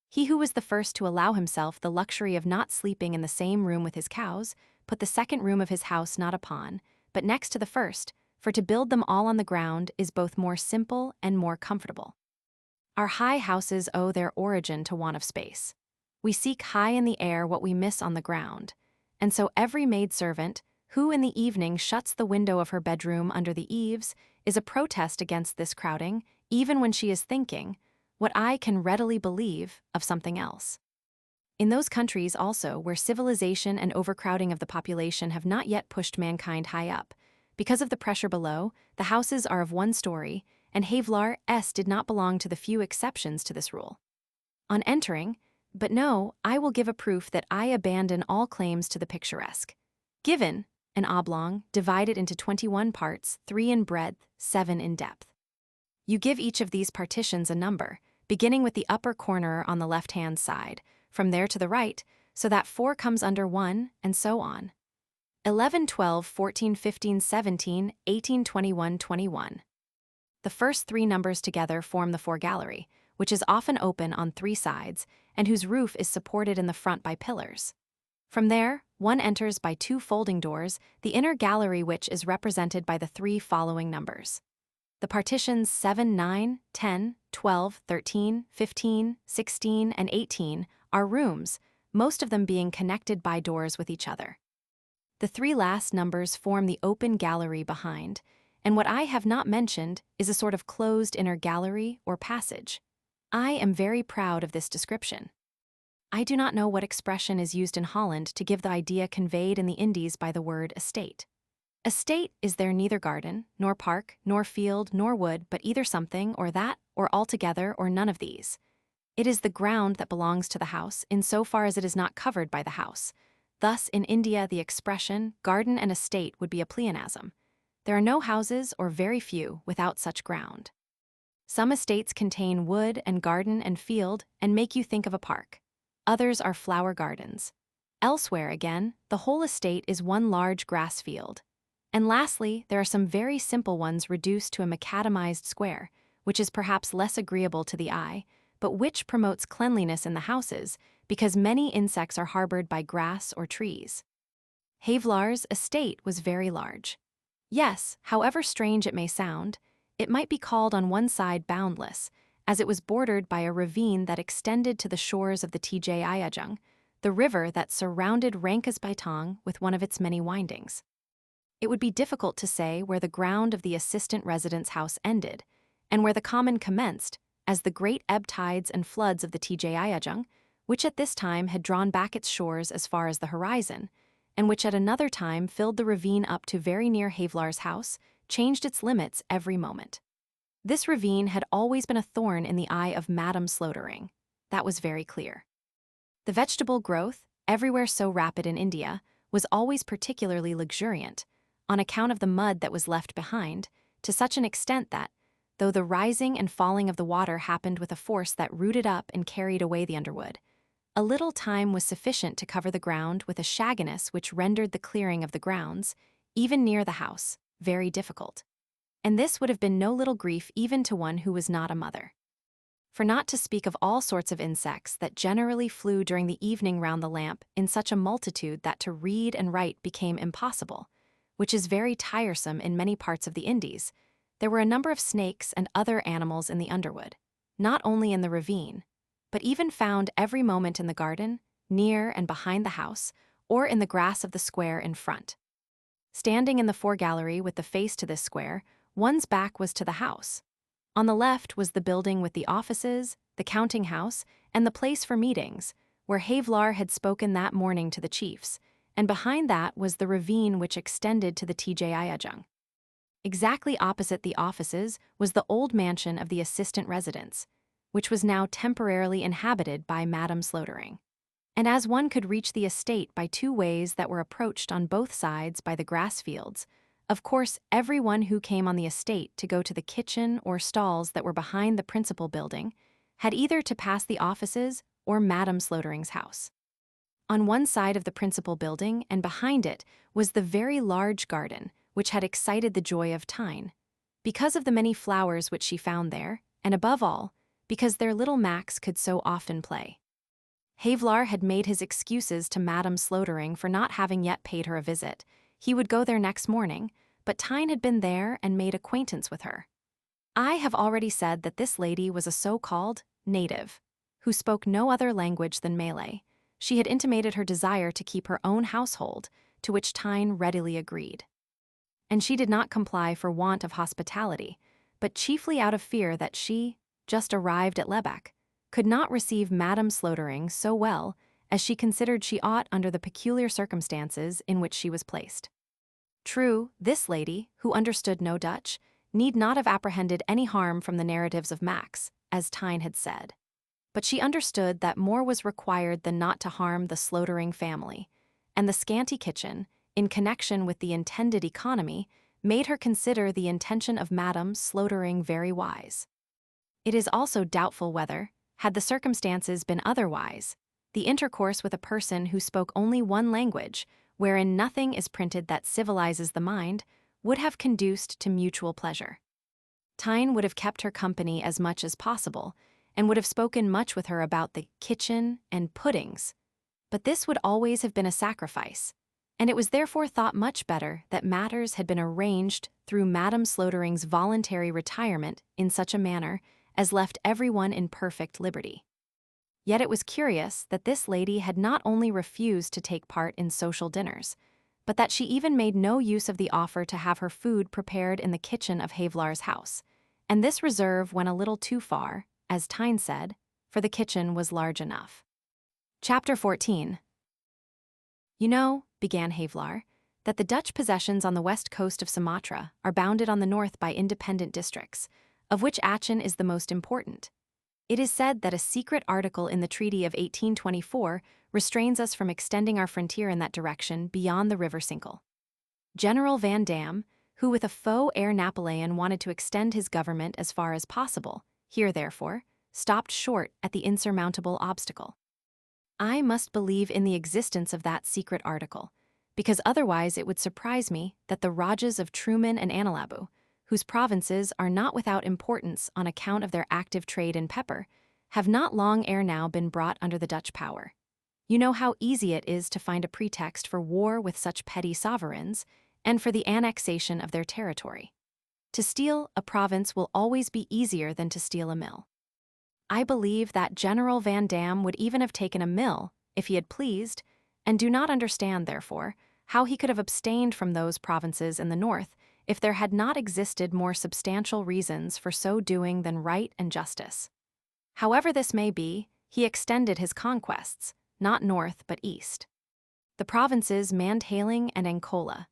He who was the first to allow himself the luxury of not sleeping in the same room with his cows, put the second room of his house not upon, but next to the first, for to build them all on the ground is both more simple and more comfortable. Our high houses owe their origin to want of space. We seek high in the air what we miss on the ground, and so every maidservant, who in the evening shuts the window of her bedroom under the eaves, is a protest against this crowding, even when she is thinking, what I can readily believe, of something else. In those countries also where civilization and overcrowding of the population have not yet pushed mankind high up, because of the pressure below, the houses are of one story, and Havelaar did not belong to the few exceptions to this rule. On entering, but no, I will give a proof that I abandon all claims to the picturesque. Given, an oblong, divided into 21 parts, 3 in breadth, 7 in depth. You give each of these partitions a number, beginning with the upper corner on the left-hand side, from there to the right, so that 4 comes under 1, and so on. 11, 12, 14, 15, 17, 18, 21, 21. The first 3 numbers together form the foregallery, which is often open on 3 sides, and whose roof is supported in the front by pillars. From there, one enters by 2 folding doors, the inner gallery which is represented by the 3 following numbers. The partitions 7, 9, 10, 12, 13, 15, 16, and 18 are rooms, most of them being connected by doors with each other. The 3 last numbers form the open gallery behind, and what I have not mentioned is a sort of closed inner gallery or passage. I am very proud of this description. I do not know what expression is used in Holland to give the idea conveyed in the Indies by the word estate. Estate is there neither garden, nor park, nor field, nor wood, but either something or that, or altogether, or none of these. It is the ground that belongs to the house, in so far as it is not covered by the house. Thus, in India, the expression garden and estate would be a pleonasm. There are no houses, or very few, without such ground. Some estates contain wood and garden and field and make you think of a park. Others are flower gardens. Elsewhere, again, the whole estate is one large grass field. And lastly, there are some very simple ones reduced to a macadamized square, which is perhaps less agreeable to the eye, but which promotes cleanliness in the houses, because many insects are harbored by grass or trees. Havelaar's estate was very large. Yes, however strange it may sound, it might be called on one side boundless, as it was bordered by a ravine that extended to the shores of the Tjayajung, the river that surrounded Rangkas with one of its many windings. It would be difficult to say where the ground of the assistant resident's house ended, and where the common commenced, as the great ebb tides and floods of the Tjayajung, which at this time had drawn back its shores as far as the horizon, and which at another time filled the ravine up to very near Havelaar's house, changed its limits every moment. This ravine had always been a thorn in the eye of Madame Slotering. That was very clear. The vegetable growth, everywhere so rapid in India, was always particularly luxuriant, on account of the mud that was left behind, to such an extent that, though the rising and falling of the water happened with a force that rooted up and carried away the underwood, a little time was sufficient to cover the ground with a shagginess which rendered the clearing of the grounds, even near the house, very difficult. And this would have been no little grief even to one who was not a mother. For not to speak of all sorts of insects that generally flew during the evening round the lamp in such a multitude that to read and write became impossible, which is very tiresome in many parts of the Indies, there were a number of snakes and other animals in the underwood, not only in the ravine, but even found every moment in the garden, near and behind the house, or in the grass of the square in front. Standing in the foregallery with the face to this square, one's back was to the house. On the left was the building with the offices, the counting house, and the place for meetings, where Havelaar had spoken that morning to the chiefs, and behind that was the ravine which extended to the Tjayajung. Exactly opposite the offices was the old mansion of the assistant residents, which was now temporarily inhabited by Madame Slotering. And as one could reach the estate by two ways that were approached on both sides by the grass fields, of course everyone who came on the estate to go to the kitchen or stalls that were behind the principal building had either to pass the offices or Madame Slotering's house. On one side of the principal building and behind it was the very large garden which had excited the joy of Tyne, because of the many flowers which she found there, and above all, because their little Max could so often play. Havelaar had made his excuses to Madame Slotering for not having yet paid her a visit. He would go there next morning, but Tyne had been there and made acquaintance with her. I have already said that this lady was a so-called native, who spoke no other language than Malay. She had intimated her desire to keep her own household, to which Tyne readily agreed. And she did not comply for want of hospitality, but chiefly out of fear that she, just arrived at Lebec, could not receive Madame Slotering so well as she considered she ought under the peculiar circumstances in which she was placed. True, this lady, who understood no Dutch, need not have apprehended any harm from the narratives of Max, as Tyne had said. But she understood that more was required than not to harm the Slotering family, and the scanty kitchen, in connection with the intended economy, made her consider the intention of Madame Slotering very wise. It is also doubtful whether, had the circumstances been otherwise, the intercourse with a person who spoke only one language, wherein nothing is printed that civilizes the mind, would have conduced to mutual pleasure. Tyne would have kept her company as much as possible, and would have spoken much with her about the kitchen and puddings, but this would always have been a sacrifice, and it was therefore thought much better that matters had been arranged through Madame Slotering's voluntary retirement in such a manner as left everyone in perfect liberty. Yet it was curious that this lady had not only refused to take part in social dinners, but that she even made no use of the offer to have her food prepared in the kitchen of Havelaar's house, and this reserve went a little too far, as Tyne said, for the kitchen was large enough. Chapter 14. You know, began Havelaar, that the Dutch possessions on the west coast of Sumatra are bounded on the north by independent districts, of which Achin is the most important. It is said that a secret article in the Treaty of 1824 restrains us from extending our frontier in that direction beyond the river Sinkel. General Van Dam, who with a faux heir Napoleon wanted to extend his government as far as possible, here, therefore, stopped short at the insurmountable obstacle. I must believe in the existence of that secret article, because otherwise it would surprise me that the Rajas of Truman and Analabu, whose provinces are not without importance on account of their active trade in pepper, have not long ere now been brought under the Dutch power. You know how easy it is to find a pretext for war with such petty sovereigns, and for the annexation of their territory. To steal a province will always be easier than to steal a mill. I believe that General Van Dam would even have taken a mill, if he had pleased, and do not understand, therefore, how he could have abstained from those provinces in the north if there had not existed more substantial reasons for so doing than right and justice. However this may be, he extended his conquests, not north but east. The provinces Mandhaling and Ankola.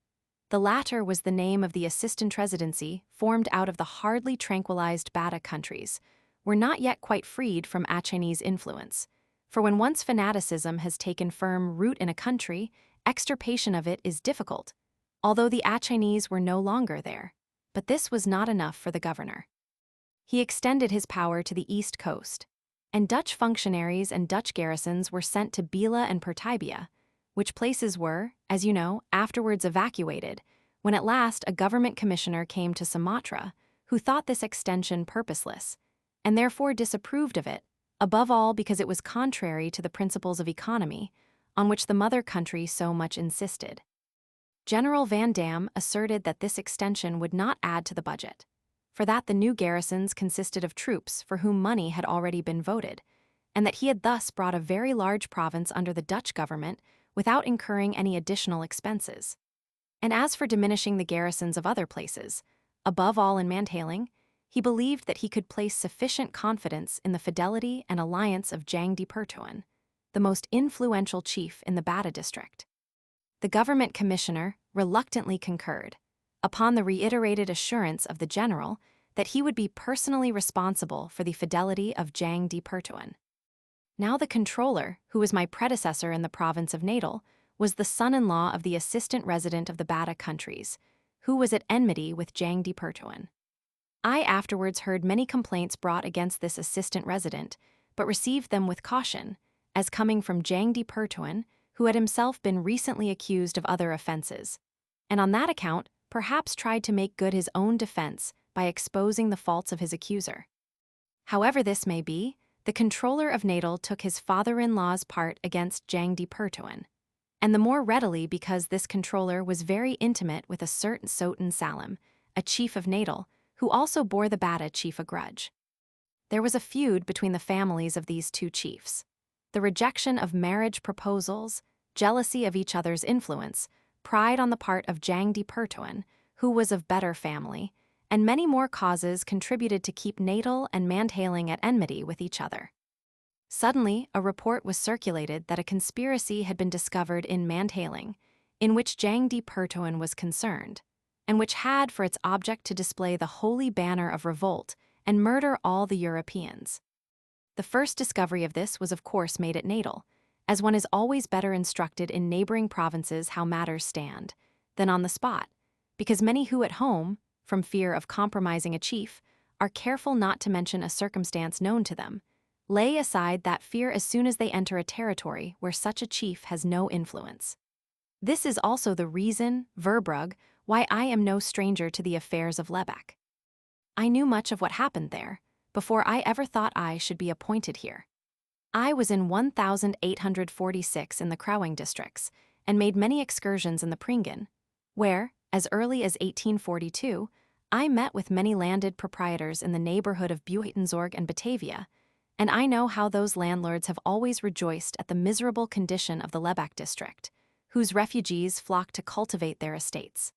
The latter was the name of the assistant residency formed out of the hardly tranquilized Bata countries, were not yet quite freed from Achinese influence. For when once fanaticism has taken firm root in a country, extirpation of it is difficult, although the Achinese were no longer there. But this was not enough for the governor. He extended his power to the east coast, and Dutch functionaries and Dutch garrisons were sent to Bila and Pertibia, which places were, as you know, afterwards evacuated, when at last a government commissioner came to Sumatra, who thought this extension purposeless, and therefore disapproved of it, above all because it was contrary to the principles of economy, on which the mother country so much insisted. General Van Dam asserted that this extension would not add to the budget, for that the new garrisons consisted of troops for whom money had already been voted, and that he had thus brought a very large province under the Dutch government without incurring any additional expenses. And as for diminishing the garrisons of other places, above all in Mandhaling, he believed that he could place sufficient confidence in the fidelity and alliance of Jang di Pertuan, the most influential chief in the Bata district. The government commissioner reluctantly concurred, upon the reiterated assurance of the general that he would be personally responsible for the fidelity of Jang di Pertuan. Now the controller, who was my predecessor in the province of Natal, was the son-in-law of the assistant resident of the Bata countries, who was at enmity with Jang di Pertuan. I afterwards heard many complaints brought against this assistant resident, but received them with caution, as coming from Jang di Pertuan, who had himself been recently accused of other offenses, and on that account perhaps tried to make good his own defense by exposing the faults of his accuser. However this may be, the controller of Natal took his father-in-law's part against Jang di Pertuan, and the more readily because this controller was very intimate with a certain Sotan Salim, a chief of Natal, who also bore the Bata chief a grudge. There was a feud between the families of these two chiefs. The rejection of marriage proposals, jealousy of each other's influence, pride on the part of Jang di Pertuan, who was of better family, and many more causes contributed to keep Natal and Mandhaling at enmity with each other. Suddenly, a report was circulated that a conspiracy had been discovered in Mandhaling, in which Jang di Pertuan was concerned, and which had for its object to display the holy banner of revolt and murder all the Europeans. The first discovery of this was of course made at Natal, as one is always better instructed in neighboring provinces how matters stand, than on the spot, because many who at home, from fear of compromising a chief, are careful not to mention a circumstance known to them, lay aside that fear as soon as they enter a territory where such a chief has no influence. This is also the reason, Verbrugge, why I am no stranger to the affairs of Lebec. I knew much of what happened there, before I ever thought I should be appointed here. I was in 1846 in the Krauing districts, and made many excursions in the Pringen, where, as early as 1842, I met with many landed proprietors in the neighborhood of Buitenzorg and Batavia, and I know how those landlords have always rejoiced at the miserable condition of the Lebec district, whose refugees flock to cultivate their estates.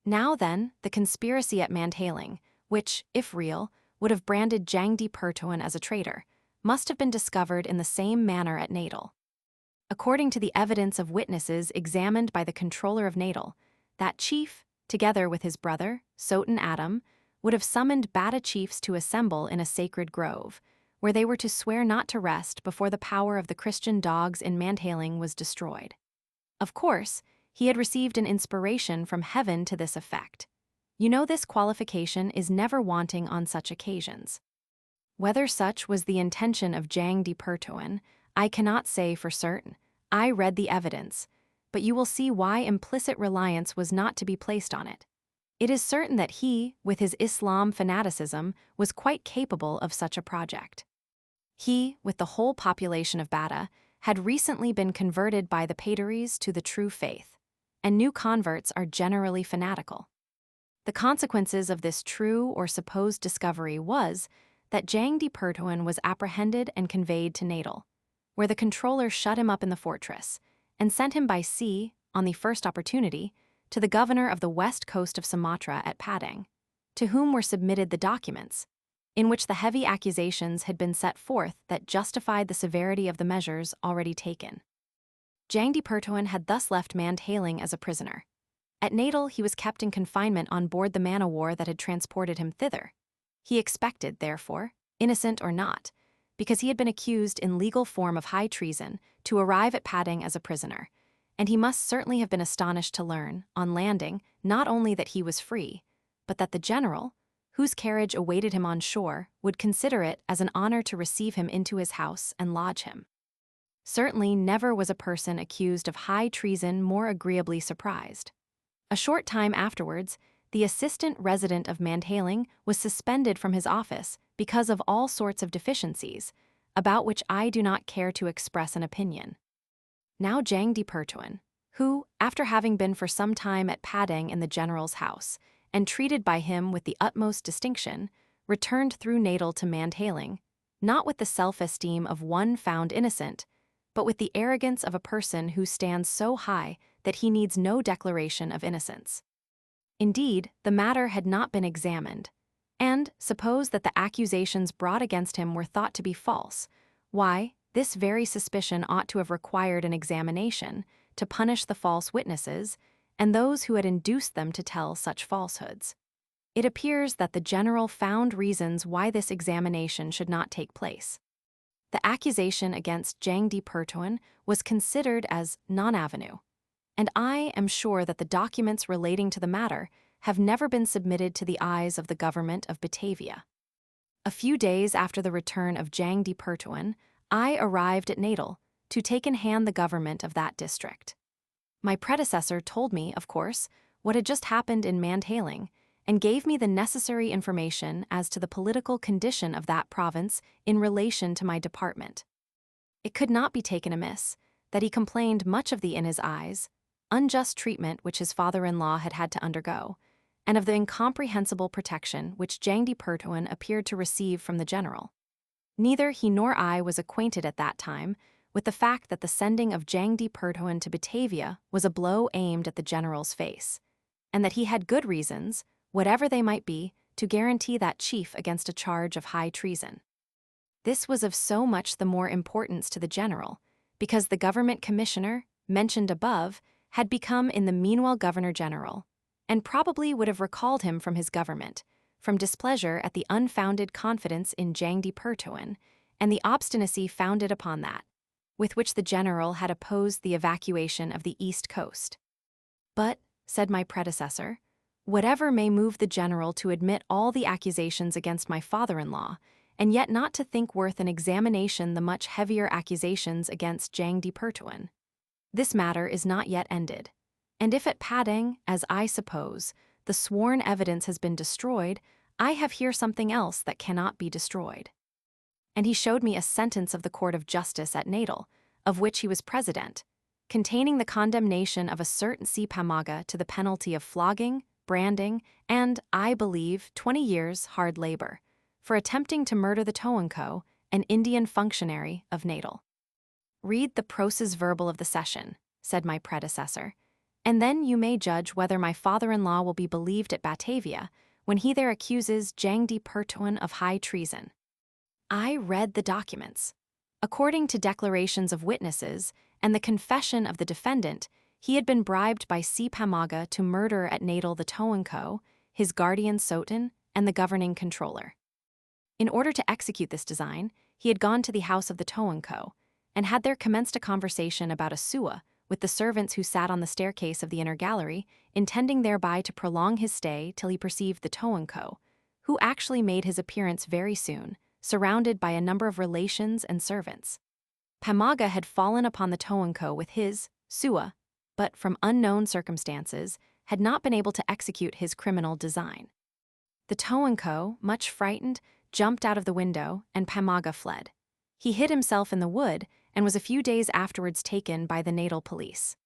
Now then, the conspiracy at Mandhaling, which, if real, would have branded Jang di Pertuan as a traitor, must have been discovered in the same manner at Natal. According to the evidence of witnesses examined by the controller of Natal, that chief, together with his brother, Sotan Adam, would have summoned Bata chiefs to assemble in a sacred grove, where they were to swear not to rest before the power of the Christian dogs in Mandhaling was destroyed. Of course, he had received an inspiration from heaven to this effect. You know this qualification is never wanting on such occasions. Whether such was the intention of Jang di Pertuan, I cannot say for certain. I read the evidence, but you will see why implicit reliance was not to be placed on it. It is certain that he, with his Islam fanaticism, was quite capable of such a project. He, with the whole population of Bata, had recently been converted by the Pateries to the true faith, and new converts are generally fanatical. The consequences of this true or supposed discovery was that Jang di Pertuan was apprehended and conveyed to Natal, where the controller shut him up in the fortress and sent him by sea, on the first opportunity, to the governor of the west coast of Sumatra at Padang, to whom were submitted the documents, in which the heavy accusations had been set forth that justified the severity of the measures already taken. Jang di Pertuan had thus left Mandhaling as a prisoner. At Natal, he was kept in confinement on board the man-o-war that had transported him thither. He expected, therefore, innocent or not, because he had been accused in legal form of high treason, to arrive at Padang as a prisoner, and he must certainly have been astonished to learn, on landing, not only that he was free, but that the general, whose carriage awaited him on shore, would consider it as an honor to receive him into his house and lodge him. Certainly never was a person accused of high treason more agreeably surprised. A short time afterwards, the assistant resident of Mandhaling was suspended from his office because of all sorts of deficiencies, about which I do not care to express an opinion. Now Jang di Pertuan, who, after having been for some time at Padang in the general's house, and treated by him with the utmost distinction, returned through Natal to Mandhaling, not with the self-esteem of one found innocent, but with the arrogance of a person who stands so high that he needs no declaration of innocence. Indeed, the matter had not been examined, and, suppose that the accusations brought against him were thought to be false, why, this very suspicion ought to have required an examination to punish the false witnesses and those who had induced them to tell such falsehoods. It appears that the general found reasons why this examination should not take place. The accusation against Jang di Pertuan was considered as non-avenue, and I am sure that the documents relating to the matter have never been submitted to the eyes of the government of Batavia. A few days after the return of Jang di Pertuan, I arrived at Natal to take in hand the government of that district. My predecessor told me, of course, what had just happened in Mandhaling, and gave me the necessary information as to the political condition of that province in relation to my department. It could not be taken amiss that he complained much of the, in his eyes, unjust treatment which his father-in-law had had to undergo, and of the incomprehensible protection which Jang di Pertuan appeared to receive from the general. Neither he nor I was acquainted at that time with the fact that the sending of Jang di Pertuan to Batavia was a blow aimed at the general's face, and that he had good reasons, whatever they might be, to guarantee that chief against a charge of high treason. This was of so much the more importance to the general, because the government commissioner, mentioned above, had become in the meanwhile governor-general, and probably would have recalled him from his government, from displeasure at the unfounded confidence in Jang di Pertuan, and the obstinacy founded upon that, with which the general had opposed the evacuation of the east coast. But, said my predecessor, whatever may move the general to admit all the accusations against my father-in-law, and yet not to think worth an examination the much heavier accusations against Jang di Pertuan. This matter is not yet ended, and if at Padang, as I suppose, the sworn evidence has been destroyed, I have here something else that cannot be destroyed. And he showed me a sentence of the Court of Justice at Natal, of which he was president, containing the condemnation of a certain Si Pamaga to the penalty of flogging, branding, and, I believe, 20 years hard labor, for attempting to murder the Toanko, an Indian functionary of Natal. Read the process verbal of the session, said my predecessor, and then you may judge whether my father-in-law will be believed at Batavia when he there accuses Jang di Pertuan of high treason. I read the documents. According to declarations of witnesses and the confession of the defendant, he had been bribed by Si Pamaga to murder at Natal the Toanko, his guardian Sotin, and the governing controller. In order to execute this design, he had gone to the house of the Toanko, and had there commenced a conversation about a sewa with the servants who sat on the staircase of the inner gallery, intending thereby to prolong his stay till he perceived the Toanko, who actually made his appearance very soon, surrounded by a number of relations and servants. Pamaga had fallen upon the Toanko with his sewa, but from unknown circumstances had not been able to execute his criminal design. The Toanko, much frightened, jumped out of the window, and Pamaga fled. He hid himself in the wood and was a few days afterwards taken by the Natal police.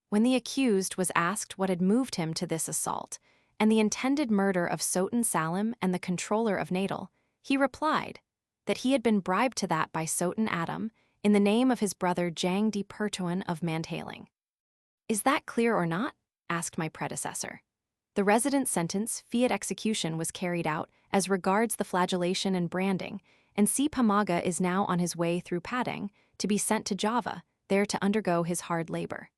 When the accused was asked what had moved him to this assault and the intended murder of Sotin Salim and the controller of Natal, He replied that he had been bribed to that by Sultan Adam in the name of his brother Jang di Pertuan of Mandhaling. "Is that clear or not?" asked my predecessor. The resident sentence fiat execution was carried out as regards the flagellation and branding, and Si Pamaga is now on his way through Padang to be sent to Java, there to undergo his hard labor.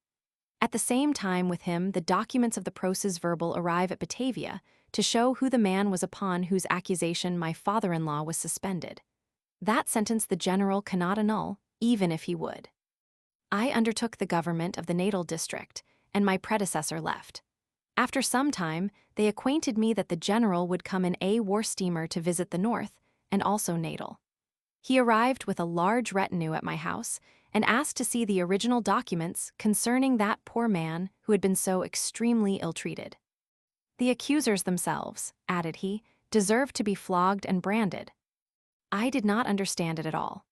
At the same time with him, the documents of the proces verbal arrive at Batavia to show who the man was upon whose accusation my father-in-law was suspended. That sentence the general cannot annul, even if he would. I undertook the government of the Natal district, and my predecessor left. After some time, they acquainted me that the general would come in a war steamer to visit the north, and also Natal. He arrived with a large retinue at my house and asked to see the original documents concerning that poor man who had been so extremely ill-treated. "The accusers themselves," added he, "deserve to be flogged and branded." I did not understand it at all,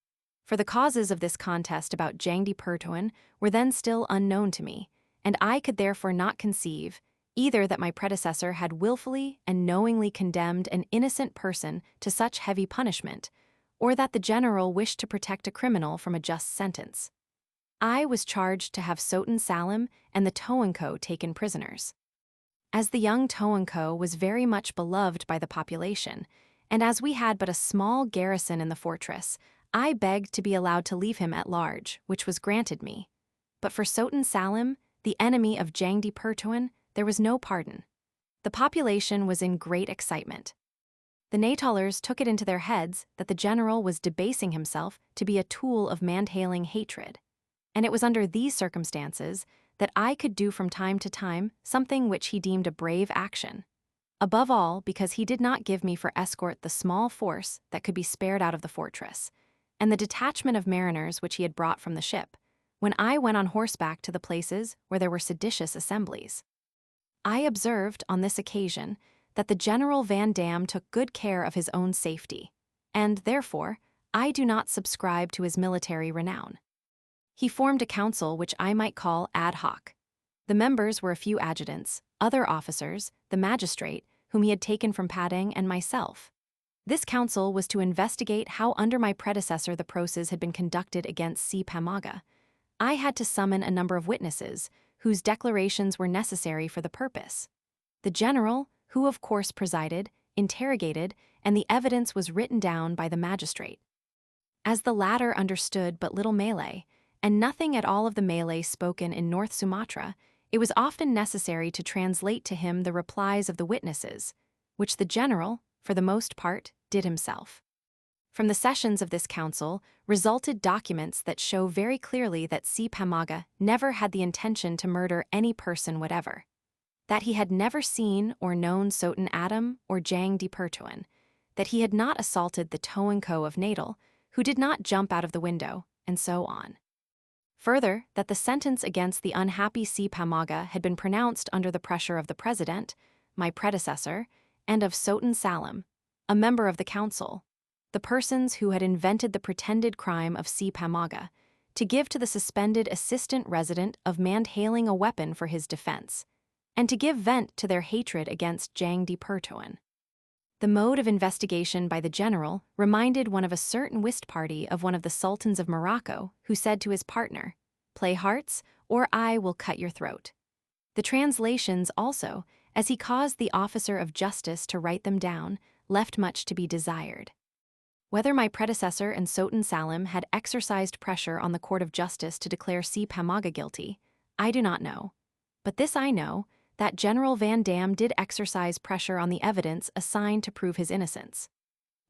for the causes of this contest about Jang di Pertuan were then still unknown to me, and I could therefore not conceive either that my predecessor had willfully and knowingly condemned an innocent person to such heavy punishment, or that the general wished to protect a criminal from a just sentence. I was charged to have Sultan Salim and the Toanko taken prisoners. As the young Toanko was very much beloved by the population, and as we had but a small garrison in the fortress, I begged to be allowed to leave him at large, which was granted me. But for Sultan Salim, the enemy of Jang di Pertuan, there was no pardon. The population was in great excitement. The Natalers took it into their heads that the general was debasing himself to be a tool of Mandhaling hatred, and it was under these circumstances that I could do from time to time something which he deemed a brave action, above all because he did not give me for escort the small force that could be spared out of the fortress, and the detachment of mariners which he had brought from the ship, when I went on horseback to the places where there were seditious assemblies. I observed, on this occasion, that the General Van Dam took good care of his own safety, and, therefore, I do not subscribe to his military renown. He formed a council which I might call ad hoc. The members were a few adjutants, other officers, the magistrate, whom he had taken from Padang, and myself. This council was to investigate how under my predecessor the proces had been conducted against Si Pamaga. I had to summon a number of witnesses, whose declarations were necessary for the purpose. The general, who of course presided, interrogated, and the evidence was written down by the magistrate. As the latter understood but little Malay, and nothing at all of the Malay spoken in North Sumatra, it was often necessary to translate to him the replies of the witnesses, which the general, for the most part, did himself. From the sessions of this council resulted documents that show very clearly that Si Pamaga never had the intention to murder any person whatever, that he had never seen or known Sultan Adam or Jang di Pertuan, that he had not assaulted the Toanko of Natal, who did not jump out of the window, and so on. Further, that the sentence against the unhappy Si Pamaga had been pronounced under the pressure of the president, my predecessor, and of Sultan Salim, a member of the council, the persons who had invented the pretended crime of Si Pamaga, to give to the suspended assistant resident of Mandhaling a weapon for his defense, and to give vent to their hatred against Jang di Pertuan. The mode of investigation by the general reminded one of a certain whist party of one of the sultans of Morocco, who said to his partner, "Play hearts, or I will cut your throat." The translations also, as he caused the officer of justice to write them down, left much to be desired. Whether my predecessor and Sultan Salim had exercised pressure on the Court of Justice to declare Si Pamaga guilty, I do not know. But this I know, that General Van Dam did exercise pressure on the evidence assigned to prove his innocence.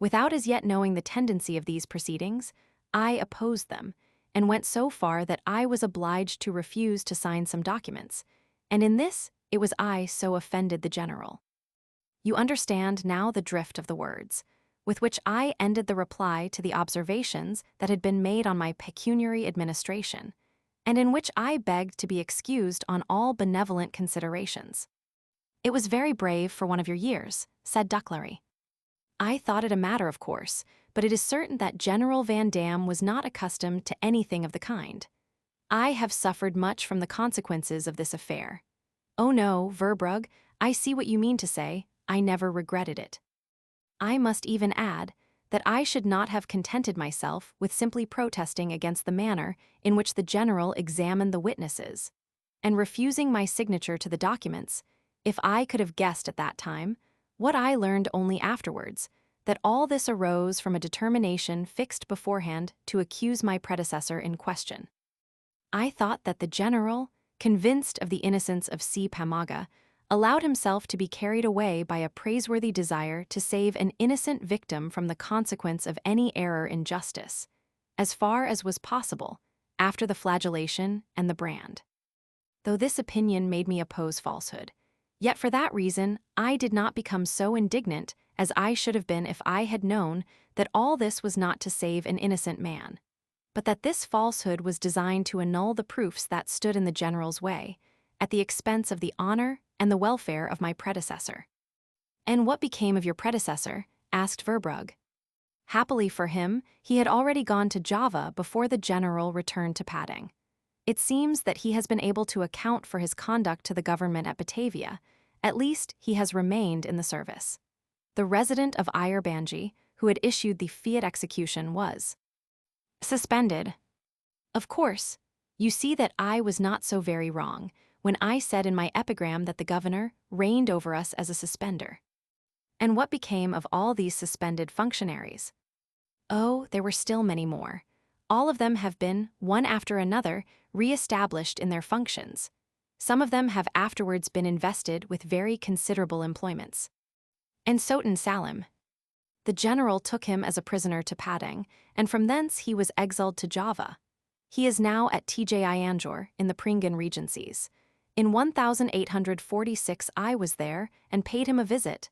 Without as yet knowing the tendency of these proceedings, I opposed them, and went so far that I was obliged to refuse to sign some documents, and in this it was I so offended the general. You understand now the drift of the words, with which I ended the reply to the observations that had been made on my pecuniary administration, and in which I begged to be excused on all benevolent considerations. "It was very brave for one of your years," said Duclary. I thought it a matter of course, but it is certain that General Van Dam was not accustomed to anything of the kind. I have suffered much from the consequences of this affair. Oh no, Verbrugge, I see what you mean to say, I never regretted it. I must even add that I should not have contented myself with simply protesting against the manner in which the general examined the witnesses, and refusing my signature to the documents, if I could have guessed at that time, what I learned only afterwards, that all this arose from a determination fixed beforehand to accuse my predecessor in question. I thought that the general, convinced of the innocence of C. Pamaga, allowed himself to be carried away by a praiseworthy desire to save an innocent victim from the consequence of any error in justice, as far as was possible, after the flagellation and the brand. Though this opinion made me oppose falsehood, yet for that reason I did not become so indignant as I should have been if I had known that all this was not to save an innocent man, but that this falsehood was designed to annul the proofs that stood in the general's way, at the expense of the honor and the welfare of my predecessor. "And what became of your predecessor?" asked Verbrugge. Happily for him, he had already gone to Java before the general returned to Padang. It seems that he has been able to account for his conduct to the government at Batavia. At least he has remained in the service. The resident of Ayurbanji, who had issued the fiat execution, was suspended. Of course, you see that I was not so very wrong when I said in my epigram that the governor reigned over us as a suspender. And what became of all these suspended functionaries? Oh, there were still many more. All of them have been, one after another, re-established in their functions. Some of them have afterwards been invested with very considerable employments. And Sultan Salim. The general took him as a prisoner to Padang, and from thence he was exiled to Java. He is now at Tjianjor in the Pringan Regencies. In 1846 I was there and paid him a visit.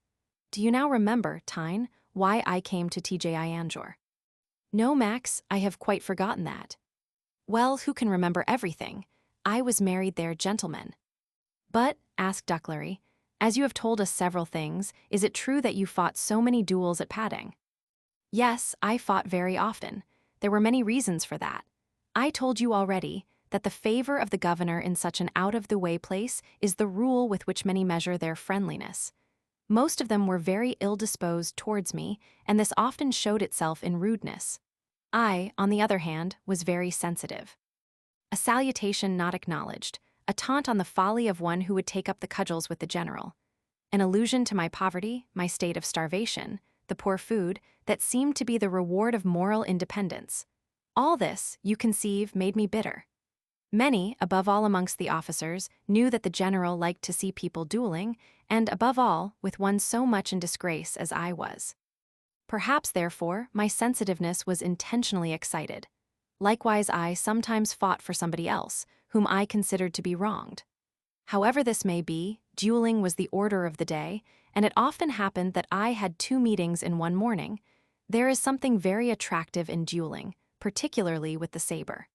Do you now remember, Tyne, why I came to Tjianjor? No, Max, I have quite forgotten that. Well, who can remember everything? I was married there, gentlemen. But, asked Ducklary, as you have told us several things, is it true that you fought so many duels at Padang? Yes, I fought very often. There were many reasons for that. I told you already that the favor of the governor in such an out-of-the-way place is the rule with which many measure their friendliness. Most of them were very ill-disposed towards me, and this often showed itself in rudeness. I, on the other hand, was very sensitive. A salutation not acknowledged, a taunt on the folly of one who would take up the cudgels with the general, an allusion to my poverty, my state of starvation, the poor food, that seemed to be the reward of moral independence. All this, you conceive, made me bitter. Many, above all amongst the officers, knew that the general liked to see people dueling, and above all, with one so much in disgrace as I was. Perhaps, therefore, my sensitiveness was intentionally excited. Likewise, I sometimes fought for somebody else, whom I considered to be wronged. However this may be, dueling was the order of the day, and it often happened that I had 2 meetings in one morning. There is something very attractive in dueling, particularly with the saber.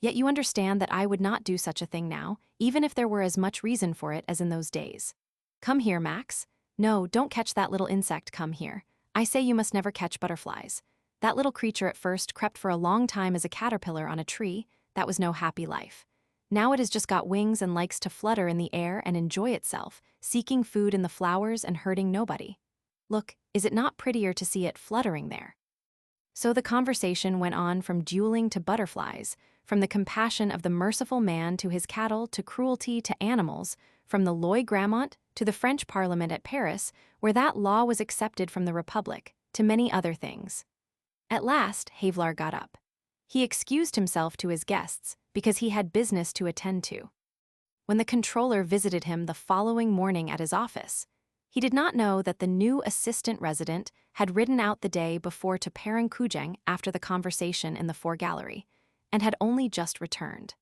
Yet you understand that I would not do such a thing now, even if there were as much reason for it as in those days. Come here, Max. No, don't catch that little insect, come here. I say you must never catch butterflies. That little creature at first crept for a long time as a caterpillar on a tree. That was no happy life. Now it has just got wings and likes to flutter in the air and enjoy itself, seeking food in the flowers and hurting nobody. Look, is it not prettier to see it fluttering there? So the conversation went on from dueling to butterflies, from the compassion of the merciful man to his cattle to cruelty to animals, from the Loi Grammont to the French Parliament at Paris, where that law was accepted from the Republic, to many other things. At last, Havelaar got up. He excused himself to his guests because he had business to attend to. When the controller visited him the following morning at his office, he did not know that the new assistant resident had ridden out the day before to Parangkujang after the conversation in the foregallery, and had only just returned.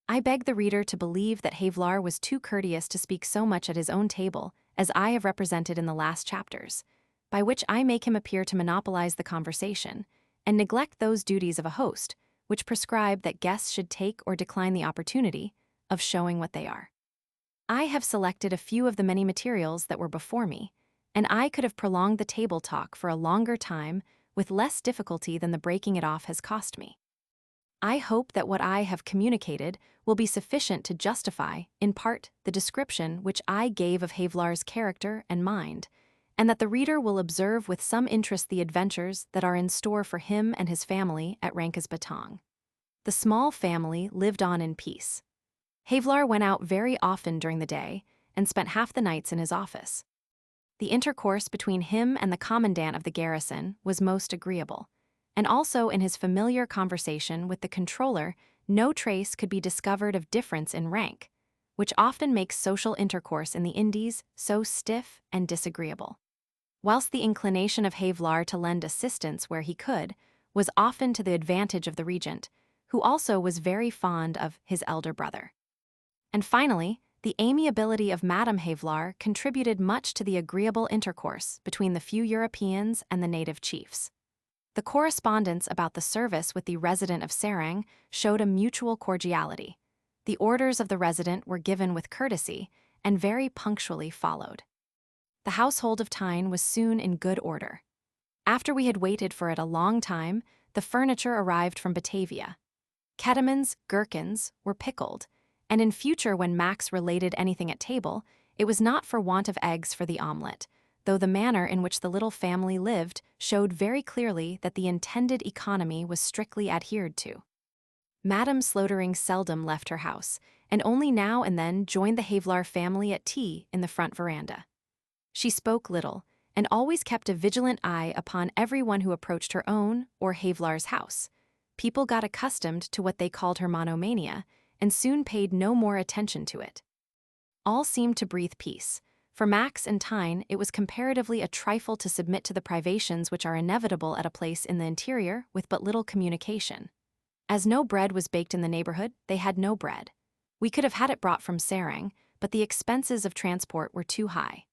I beg the reader to believe that Havelaar was too courteous to speak so much at his own table, as I have represented in the last chapters, by which I make him appear to monopolize the conversation, and neglect those duties of a host, which prescribe that guests should take or decline the opportunity of showing what they are. I have selected a few of the many materials that were before me, and I could have prolonged the table talk for a longer time with less difficulty than the breaking it off has cost me. I hope that what I have communicated will be sufficient to justify, in part, the description which I gave of Havelaar's character and mind, and that the reader will observe with some interest the adventures that are in store for him and his family at Rangkasbatang. The small family lived on in peace. Havelaar went out very often during the day and spent half the nights in his office. The intercourse between him and the commandant of the garrison was most agreeable, and also in his familiar conversation with the controller, no trace could be discovered of difference in rank, which often makes social intercourse in the Indies so stiff and disagreeable. Whilst the inclination of Havelaar to lend assistance where he could was often to the advantage of the regent, who also was very fond of his elder brother. And finally, the amiability of Madame Havelaar contributed much to the agreeable intercourse between the few Europeans and the native chiefs. The correspondence about the service with the resident of Serang showed a mutual cordiality. The orders of the resident were given with courtesy and very punctually followed. The household of Tyne was soon in good order. After we had waited for it a long time, the furniture arrived from Batavia. Ketamins, gherkins were pickled, and in future when Max related anything at table, it was not for want of eggs for the omelette, though the manner in which the little family lived showed very clearly that the intended economy was strictly adhered to. Madame Slotering seldom left her house, and only now and then joined the Havelaar family at tea in the front veranda. She spoke little, and always kept a vigilant eye upon everyone who approached her own or Havelaar's house. People got accustomed to what they called her monomania, and soon paid no more attention to it. All seemed to breathe peace. For Max and Tyne, it was comparatively a trifle to submit to the privations which are inevitable at a place in the interior with but little communication. As no bread was baked in the neighborhood, they had no bread. We could have had it brought from Serang, but the expenses of transport were too high.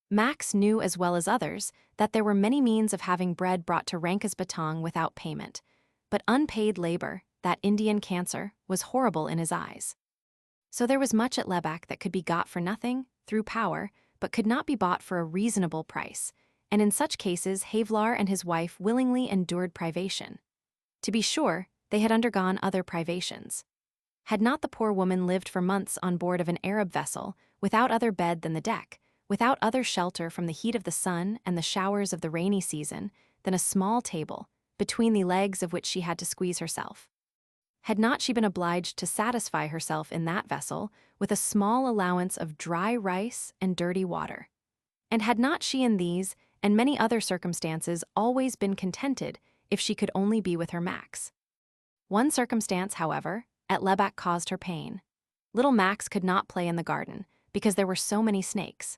Max knew as well as others that there were many means of having bread brought to Rangkasbatang without payment, but unpaid labor, that Indian cancer, was horrible in his eyes. So there was much at Lebak that could be got for nothing, through power, but could not be bought for a reasonable price, and in such cases Havelaar and his wife willingly endured privation. To be sure, they had undergone other privations. Had not the poor woman lived for months on board of an Arab vessel, without other bed than the deck, without other shelter from the heat of the sun and the showers of the rainy season than a small table, between the legs of which she had to squeeze herself? Had not she been obliged to satisfy herself in that vessel with a small allowance of dry rice and dirty water? And had not she in these and many other circumstances always been contented if she could only be with her Max? One circumstance, however, at Lebak caused her pain. Little Max could not play in the garden because there were so many snakes.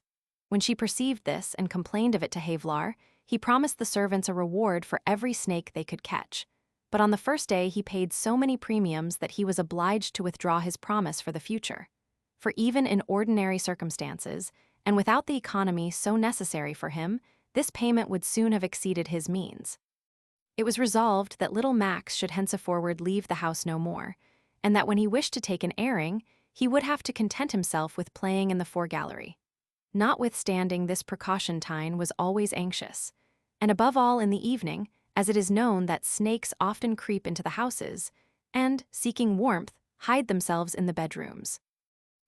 When she perceived this and complained of it to Havelaar, he promised the servants a reward for every snake they could catch. But on the first day he paid so many premiums that he was obliged to withdraw his promise for the future. For even in ordinary circumstances, and without the economy so necessary for him, this payment would soon have exceeded his means. It was resolved that little Max should henceforward leave the house no more, and that when he wished to take an airing, he would have to content himself with playing in the foregallery. Notwithstanding this precaution, Tyne was always anxious, and above all in the evening, as it is known that snakes often creep into the houses, and, seeking warmth, hide themselves in the bedrooms.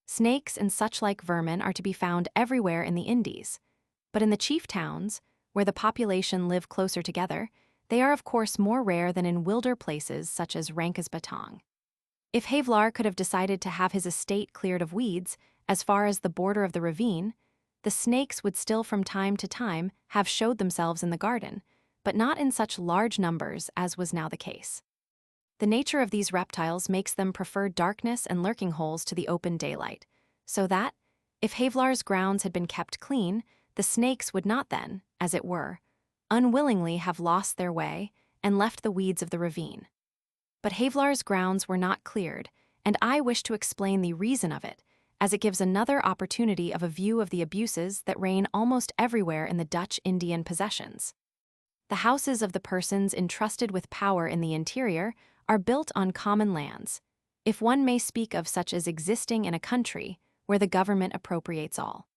Snakes and such-like vermin are to be found everywhere in the Indies, but in the chief towns, where the population live closer together, they are of course more rare than in wilder places such as Rangkasbatang. If Havelaar could have decided to have his estate cleared of weeds as far as the border of the ravine, the snakes would still from time to time have showed themselves in the garden, but not in such large numbers as was now the case. The nature of these reptiles makes them prefer darkness and lurking holes to the open daylight, so that, if Havelaar's grounds had been kept clean, the snakes would not then, as it were, unwillingly have lost their way and left the weeds of the ravine. But Havelaar's grounds were not cleared, and I wish to explain the reason of it, as it gives another opportunity of a view of the abuses that reign almost everywhere in the Dutch Indian possessions. The houses of the persons entrusted with power in the interior are built on common lands, if one may speak of such as existing in a country where the government appropriates all.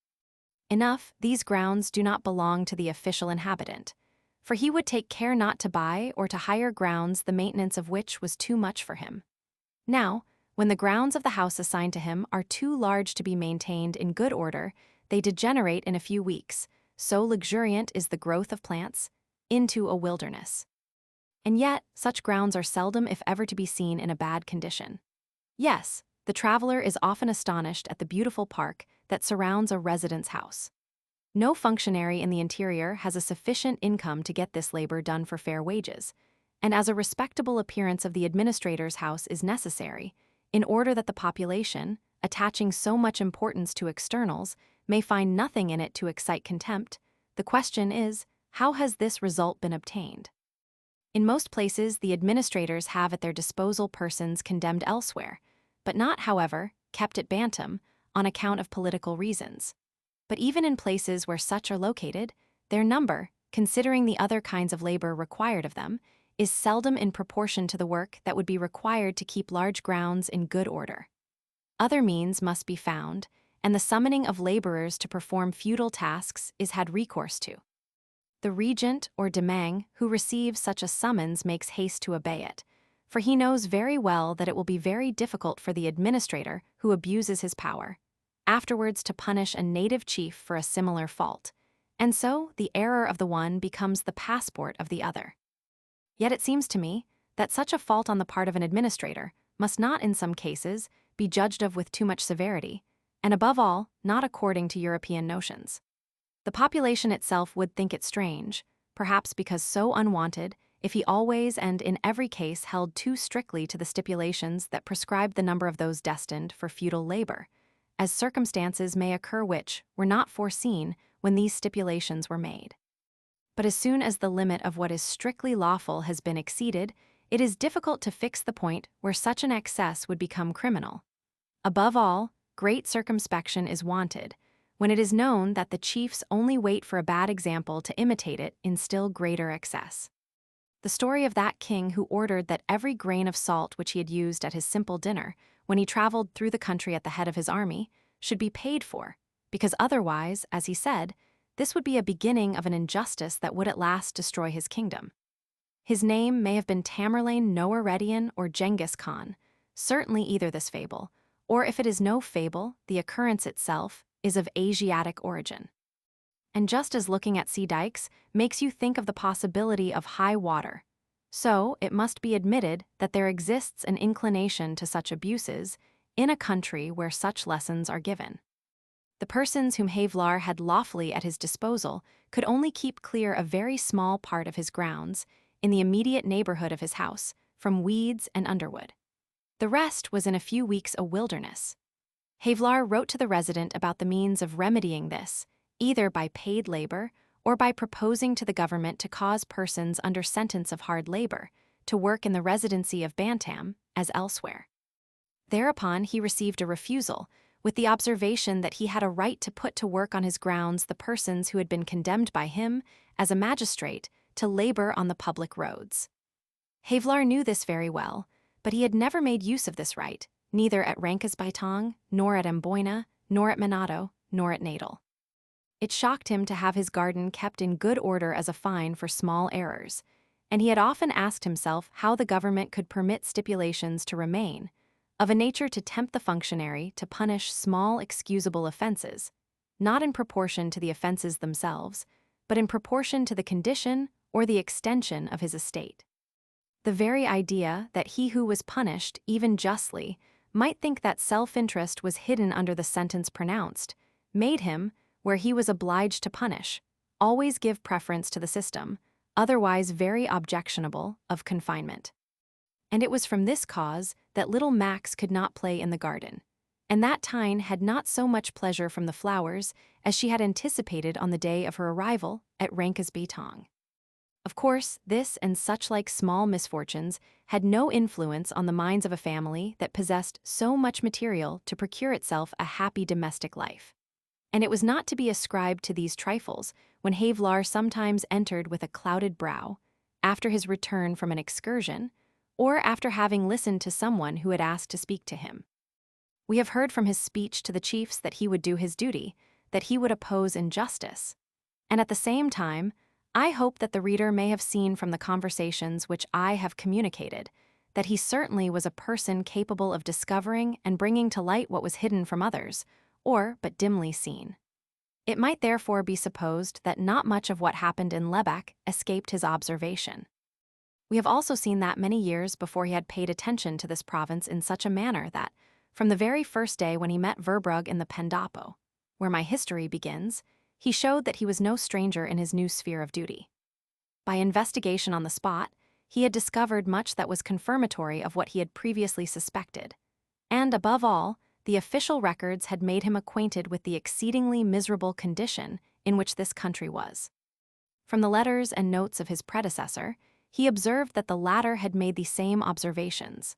Enough, these grounds do not belong to the official inhabitant, for he would take care not to buy or to hire grounds the maintenance of which was too much for him. Now, when the grounds of the house assigned to him are too large to be maintained in good order, they degenerate in a few weeks, so luxuriant is the growth of plants, into a wilderness. And yet, such grounds are seldom if ever to be seen in a bad condition. Yes, the traveler is often astonished at the beautiful park that surrounds a resident's house. No functionary in the interior has a sufficient income to get this labor done for fair wages, and as a respectable appearance of the administrator's house is necessary, in order that the population, attaching so much importance to externals, may find nothing in it to excite contempt, the question is, how has this result been obtained? In most places, the administrators have at their disposal persons condemned elsewhere, but not, however, kept at Bantam on account of political reasons. But even in places where such are located, their number, considering the other kinds of labor required of them, is seldom in proportion to the work that would be required to keep large grounds in good order. Other means must be found, and the summoning of laborers to perform feudal tasks is had recourse to. The regent or demesne who receives such a summons makes haste to obey it, for he knows very well that it will be very difficult for the administrator who abuses his power, afterwards to punish a native chief for a similar fault, and so the error of the one becomes the passport of the other. Yet it seems to me that such a fault on the part of an administrator must not in some cases be judged of with too much severity, and above all, not according to European notions. The population itself would think it strange, perhaps because so unwanted, if he always and in every case held too strictly to the stipulations that prescribed the number of those destined for feudal labor, as circumstances may occur which were not foreseen when these stipulations were made. But as soon as the limit of what is strictly lawful has been exceeded, it is difficult to fix the point where such an excess would become criminal. Above all, great circumspection is wanted, when it is known that the chiefs only wait for a bad example to imitate it in still greater excess. The story of that king who ordered that every grain of salt which he had used at his simple dinner, when he traveled through the country at the head of his army, should be paid for, because otherwise, as he said, this would be a beginning of an injustice that would at last destroy his kingdom. His name may have been Tamerlane Noeredian or Genghis Khan, certainly either this fable, or if it is no fable, the occurrence itself is of Asiatic origin. And just as looking at sea dikes makes you think of the possibility of high water, so it must be admitted that there exists an inclination to such abuses in a country where such lessons are given. The persons whom Havelaar had lawfully at his disposal could only keep clear a very small part of his grounds, in the immediate neighborhood of his house, from weeds and underwood. The rest was in a few weeks a wilderness. Havelaar wrote to the resident about the means of remedying this, either by paid labor or by proposing to the government to cause persons under sentence of hard labor to work in the residency of Bantam as elsewhere. Thereupon he received a refusal, with the observation that he had a right to put to work on his grounds the persons who had been condemned by him, as a magistrate, to labor on the public roads. Havelaar knew this very well, but he had never made use of this right, neither at Rankesbytong, nor at Amboina, nor at Minato, nor at Natal. It shocked him to have his garden kept in good order as a fine for small errors, and he had often asked himself how the government could permit stipulations to remain, of a nature to tempt the functionary to punish small excusable offenses, not in proportion to the offenses themselves, but in proportion to the condition or the extension of his estate. The very idea that he who was punished, even justly, might think that self-interest was hidden under the sentence pronounced, made him, where he was obliged to punish, always give preference to the system, otherwise very objectionable, of confinement. And it was from this cause that little Max could not play in the garden, and that Tyne had not so much pleasure from the flowers as she had anticipated on the day of her arrival at Rankesbytong. Of course, this and such like small misfortunes had no influence on the minds of a family that possessed so much material to procure itself a happy domestic life. And it was not to be ascribed to these trifles when Havelaar sometimes entered with a clouded brow, after his return from an excursion, or after having listened to someone who had asked to speak to him. We have heard from his speech to the chiefs that he would do his duty, that he would oppose injustice. And at the same time, I hope that the reader may have seen from the conversations which I have communicated that he certainly was a person capable of discovering and bringing to light what was hidden from others, or but dimly seen. It might therefore be supposed that not much of what happened in Lebak escaped his observation. We have also seen that many years before he had paid attention to this province in such a manner that, from the very first day when he met Verbrugge in the Pendapo, where my history begins, he showed that he was no stranger in his new sphere of duty. By investigation on the spot, he had discovered much that was confirmatory of what he had previously suspected, and above all, the official records had made him acquainted with the exceedingly miserable condition in which this country was. From the letters and notes of his predecessor, he observed that the latter had made the same observations.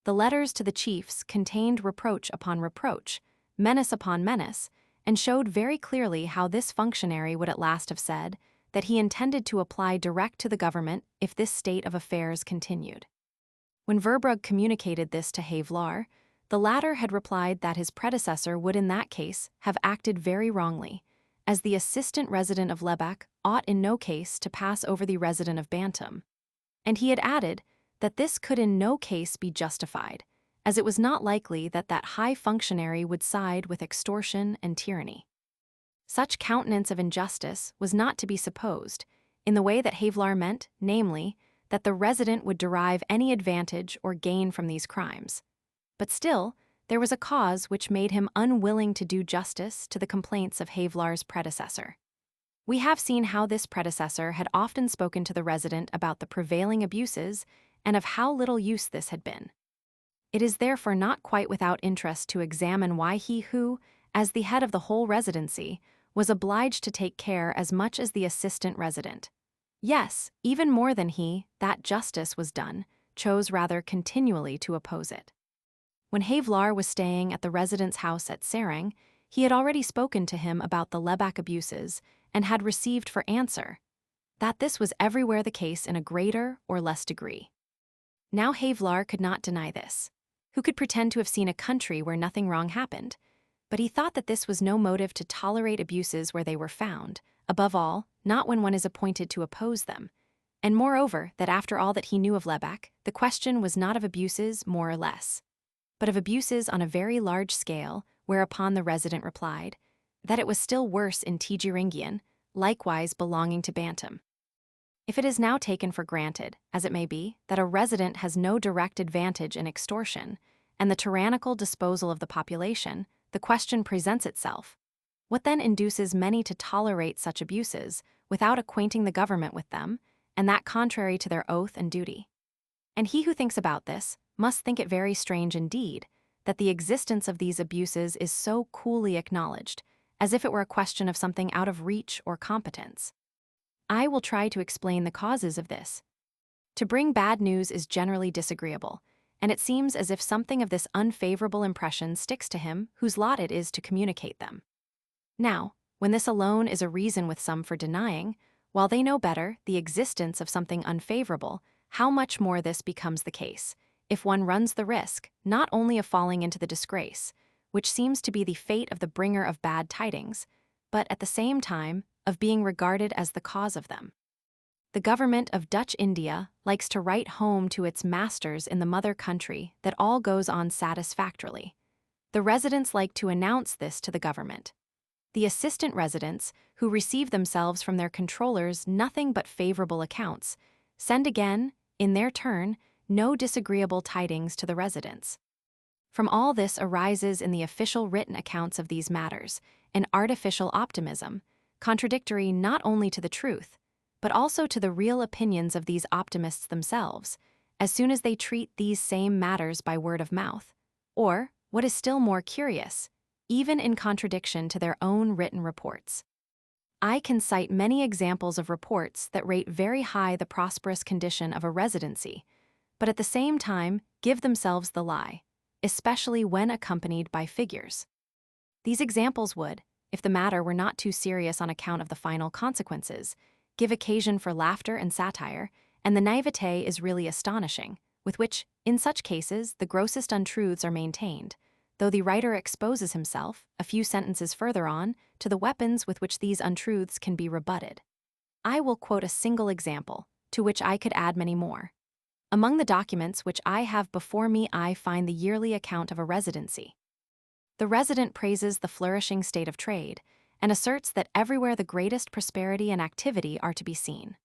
The letters to the chiefs contained reproach upon reproach, menace upon menace, and showed very clearly how this functionary would at last have said that he intended to apply direct to the government if this state of affairs continued. When Verbrugge communicated this to Havelaar, the latter had replied that his predecessor would in that case have acted very wrongly, as the assistant resident of Lebak ought in no case to pass over the resident of Bantam. And he had added that this could in no case be justified, as it was not likely that that high functionary would side with extortion and tyranny. Such countenance of injustice was not to be supposed, in the way that Havelaar meant, namely, that the resident would derive any advantage or gain from these crimes. But still, there was a cause which made him unwilling to do justice to the complaints of Havelaar's predecessor. We have seen how this predecessor had often spoken to the resident about the prevailing abuses and of how little use this had been. It is therefore not quite without interest to examine why he who, as the head of the whole residency, was obliged to take care as much as the assistant resident. Yes, even more than he, that justice was done, chose rather continually to oppose it. When Havelaar was staying at the resident's house at Serang, he had already spoken to him about the Lebak abuses and had received for answer that this was everywhere the case in a greater or less degree. Now Havelaar could not deny this. Who could pretend to have seen a country where nothing wrong happened? But he thought that this was no motive to tolerate abuses where they were found, above all, not when one is appointed to oppose them. And moreover, that after all that he knew of Lebak, the question was not of abuses more or less, but of abuses on a very large scale, whereupon the resident replied that it was still worse in Tijiringian, likewise belonging to Bantam. If it is now taken for granted, as it may be, that a resident has no direct advantage in extortion and the tyrannical disposal of the population, the question presents itself: what then induces many to tolerate such abuses without acquainting the government with them, and that contrary to their oath and duty? And he who thinks about this must think it very strange indeed that the existence of these abuses is so coolly acknowledged, as if it were a question of something out of reach or competence. I will try to explain the causes of this. To bring bad news is generally disagreeable, and it seems as if something of this unfavorable impression sticks to him whose lot it is to communicate them. Now, when this alone is a reason with some for denying, while they know better the existence of something unfavorable, how much more this becomes the case, if one runs the risk not only of falling into the disgrace, which seems to be the fate of the bringer of bad tidings, but at the same time of being regarded as the cause of them. The government of Dutch India likes to write home to its masters in the mother country that all goes on satisfactorily. The residents like to announce this to the government. The assistant residents, who receive themselves from their controllers nothing but favorable accounts, send again, in their turn, no disagreeable tidings to the residents. From all this arises in the official written accounts of these matters an artificial optimism, contradictory not only to the truth, but also to the real opinions of these optimists themselves, as soon as they treat these same matters by word of mouth, or, what is still more curious, even in contradiction to their own written reports. I can cite many examples of reports that rate very high the prosperous condition of a residency, but at the same time give themselves the lie, especially when accompanied by figures. These examples would, if the matter were not too serious on account of the final consequences, give occasion for laughter and satire, and the naivete is really astonishing, with which, in such cases, the grossest untruths are maintained, though the writer exposes himself, a few sentences further on, to the weapons with which these untruths can be rebutted. I will quote a single example, to which I could add many more. Among the documents which I have before me I find the yearly account of a residency. The resident praises the flourishing state of trade, and asserts that everywhere the greatest prosperity and activity are to be seen.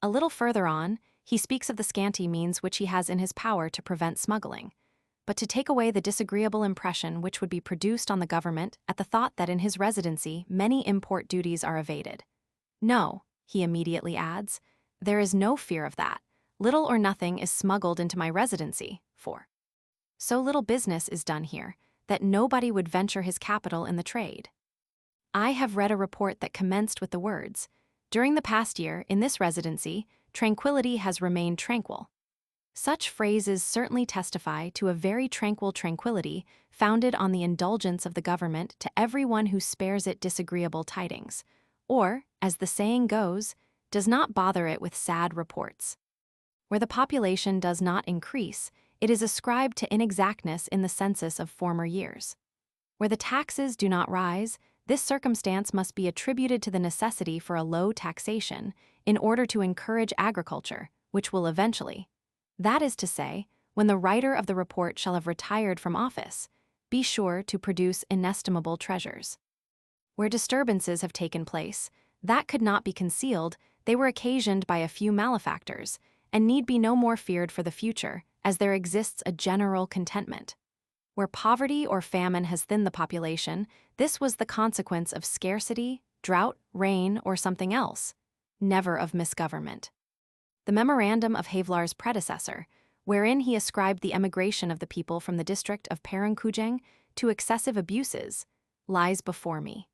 A little further on, he speaks of the scanty means which he has in his power to prevent smuggling, but to take away the disagreeable impression which would be produced on the government at the thought that in his residency many import duties are evaded. No, he immediately adds, there is no fear of that. Little or nothing is smuggled into my residency, for so little business is done here that nobody would venture his capital in the trade. I have read a report that commenced with the words, during the past year, in this residency, tranquility has remained tranquil. Such phrases certainly testify to a very tranquil tranquility founded on the indulgence of the government to everyone who spares it disagreeable tidings, or, as the saying goes, does not bother it with sad reports. Where the population does not increase, it is ascribed to inexactness in the census of former years. Where the taxes do not rise, this circumstance must be attributed to the necessity for a low taxation in order to encourage agriculture, which will eventually, that is to say, when the writer of the report shall have retired from office, be sure to produce inestimable treasures. Where disturbances have taken place, that could not be concealed, they were occasioned by a few malefactors, and need be no more feared for the future, as there exists a general contentment. Where poverty or famine has thinned the population, this was the consequence of scarcity, drought, rain, or something else, never of misgovernment. The memorandum of Havelaar's predecessor, wherein he ascribed the emigration of the people from the district of Parangkujang to excessive abuses, lies before me.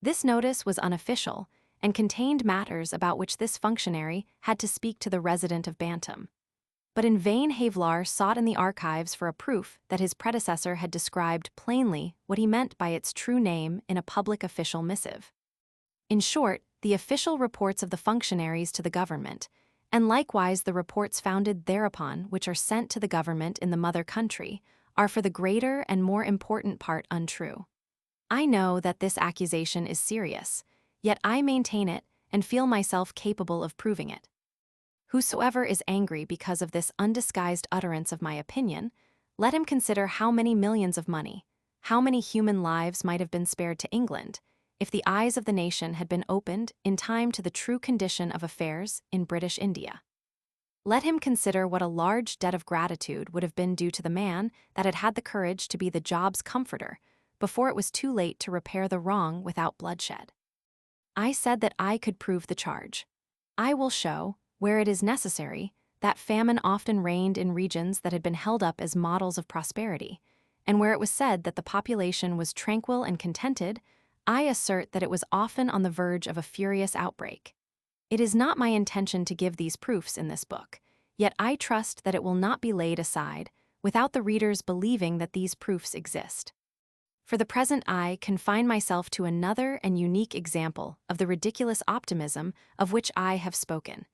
This notice was unofficial and contained matters about which this functionary had to speak to the resident of Bantam. But in vain Havelaar sought in the archives for a proof that his predecessor had described plainly what he meant by its true name in a public official missive. In short, the official reports of the functionaries to the government, and likewise the reports founded thereupon which are sent to the government in the mother country, are for the greater and more important part untrue. I know that this accusation is serious, yet I maintain it and feel myself capable of proving it. Whosoever is angry because of this undisguised utterance of my opinion, let him consider how many millions of money, how many human lives might have been spared to England, if the eyes of the nation had been opened in time to the true condition of affairs in British India. Let him consider what a large debt of gratitude would have been due to the man that had had the courage to be the job's comforter before it was too late to repair the wrong without bloodshed. I said that I could prove the charge. I will show, where it is necessary, that famine often reigned in regions that had been held up as models of prosperity, and where it was said that the population was tranquil and contented, I assert that it was often on the verge of a furious outbreak. It is not my intention to give these proofs in this book, yet I trust that it will not be laid aside without the readers believing that these proofs exist. For the present I confine myself to another and unique example of the ridiculous optimism of which I have spoken,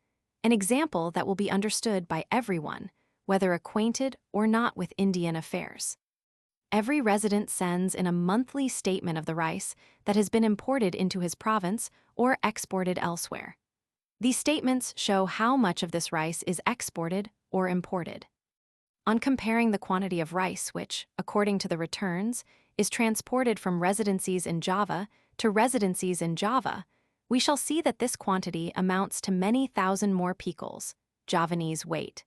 an example that will be understood by everyone, whether acquainted or not with Indian affairs. Every resident sends in a monthly statement of the rice that has been imported into his province or exported elsewhere. These statements show how much of this rice is exported or imported. On comparing the quantity of rice which, according to the returns, is transported from residencies in Java to residencies in Java, we shall see that this quantity amounts to many thousand more picols, Javanese weight,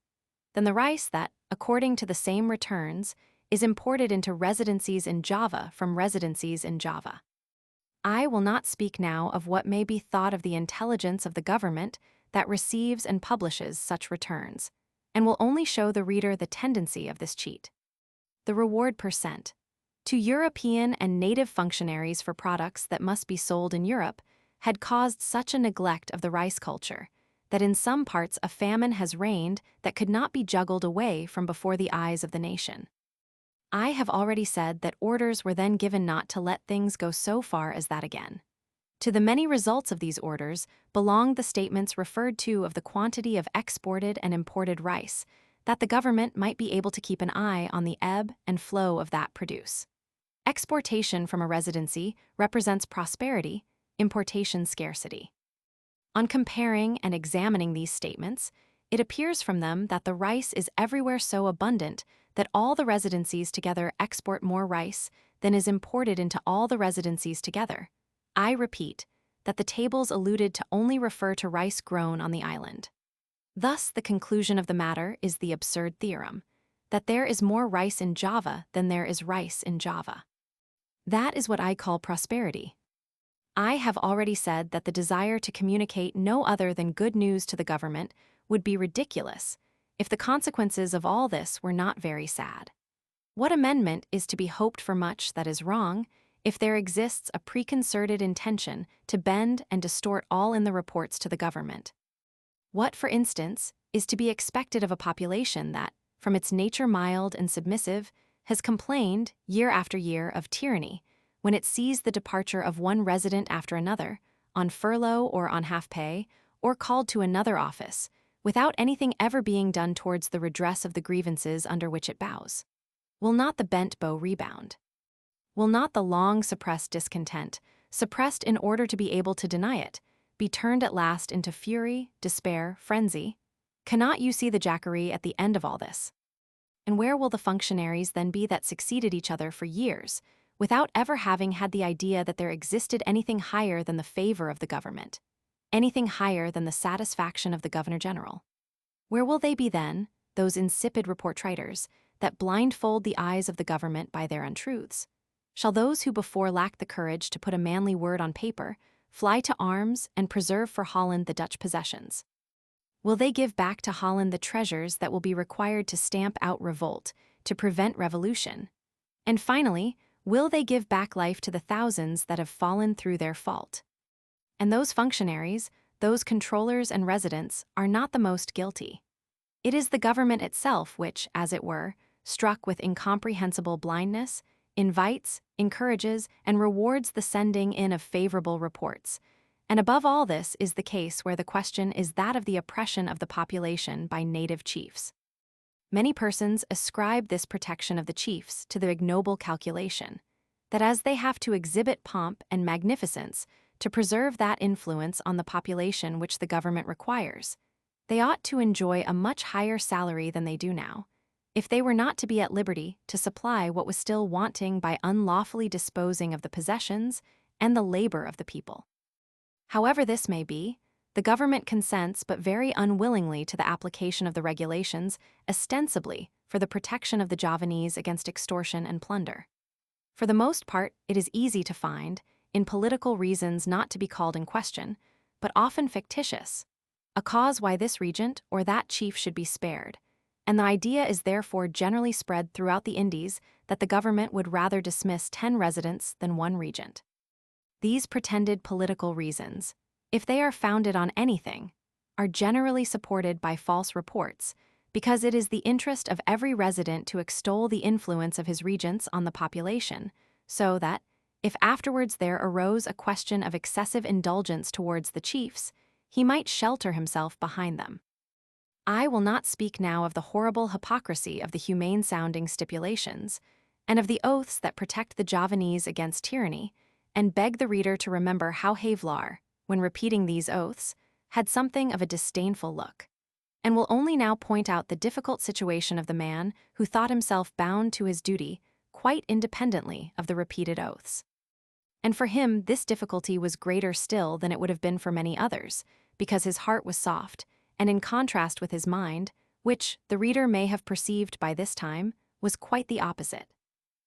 than the rice that, according to the same returns, is imported into residencies in Java from residencies in Java. I will not speak now of what may be thought of the intelligence of the government that receives and publishes such returns, and will only show the reader the tendency of this cheat. The reward per cent. To European and native functionaries for products that must be sold in Europe had caused such a neglect of the rice culture that in some parts a famine has reigned that could not be juggled away from before the eyes of the nation. I have already said that orders were then given not to let things go so far as that again. To the many results of these orders belonged the statements referred to of the quantity of exported and imported rice, that the government might be able to keep an eye on the ebb and flow of that produce. Exportation from a residency represents prosperity, importation scarcity. On comparing and examining these statements, it appears from them that the rice is everywhere so abundant that all the residencies together export more rice than is imported into all the residencies together, I repeat that the tables alluded to only refer to rice grown on the island. Thus, the conclusion of the matter is the absurd theorem that there is more rice in Java than there is rice in Java. That is what I call prosperity. I have already said that the desire to communicate no other than good news to the government would be ridiculous if the consequences of all this were not very sad. What amendment is to be hoped for much that is wrong if there exists a preconcerted intention to bend and distort all in the reports to the government? What, for instance, is to be expected of a population that, from its nature mild and submissive, has complained, year after year, of tyranny, when it sees the departure of one resident after another, on furlough or on half-pay, or called to another office, without anything ever being done towards the redress of the grievances under which it bows? Will not the bent bow rebound? Will not the long-suppressed discontent, suppressed in order to be able to deny it, be turned at last into fury, despair, frenzy? Cannot you see the jackery at the end of all this? And where will the functionaries then be that succeeded each other for years, without ever having had the idea that there existed anything higher than the favor of the government, anything higher than the satisfaction of the Governor-General? Where will they be then, those insipid report-writers, that blindfold the eyes of the government by their untruths? Shall those who before lacked the courage to put a manly word on paper fly to arms and preserve for Holland the Dutch possessions? Will they give back to Holland the treasures that will be required to stamp out revolt, to prevent revolution? And finally, will they give back life to the thousands that have fallen through their fault? And those functionaries, those controllers and residents, are not the most guilty. It is the government itself which, as it were, struck with incomprehensible blindness, invites, encourages, and rewards the sending in of favorable reports. And above all this is the case where the question is that of the oppression of the population by native chiefs. Many persons ascribe this protection of the chiefs to the ignoble calculation that as they have to exhibit pomp and magnificence to preserve that influence on the population which the government requires, they ought to enjoy a much higher salary than they do now, if they were not to be at liberty to supply what was still wanting by unlawfully disposing of the possessions and the labor of the people. However this may be, the government consents but very unwillingly to the application of the regulations, ostensibly for the protection of the Javanese against extortion and plunder. For the most part, it is easy to find, in political reasons not to be called in question, but often fictitious, a cause why this regent or that chief should be spared, and the idea is therefore generally spread throughout the Indies that the government would rather dismiss 10 residents than 1 regent. These pretended political reasons, if they are founded on anything, are generally supported by false reports, because it is the interest of every resident to extol the influence of his regents on the population, so that, if afterwards there arose a question of excessive indulgence towards the chiefs, he might shelter himself behind them. I will not speak now of the horrible hypocrisy of the humane-sounding stipulations, and of the oaths that protect the Javanese against tyranny, and beg the reader to remember how Havelaar, when repeating these oaths, had something of a disdainful look, and will only now point out the difficult situation of the man who thought himself bound to his duty quite independently of the repeated oaths. And for him this difficulty was greater still than it would have been for many others, because his heart was soft, and in contrast with his mind, which, the reader may have perceived by this time, was quite the opposite.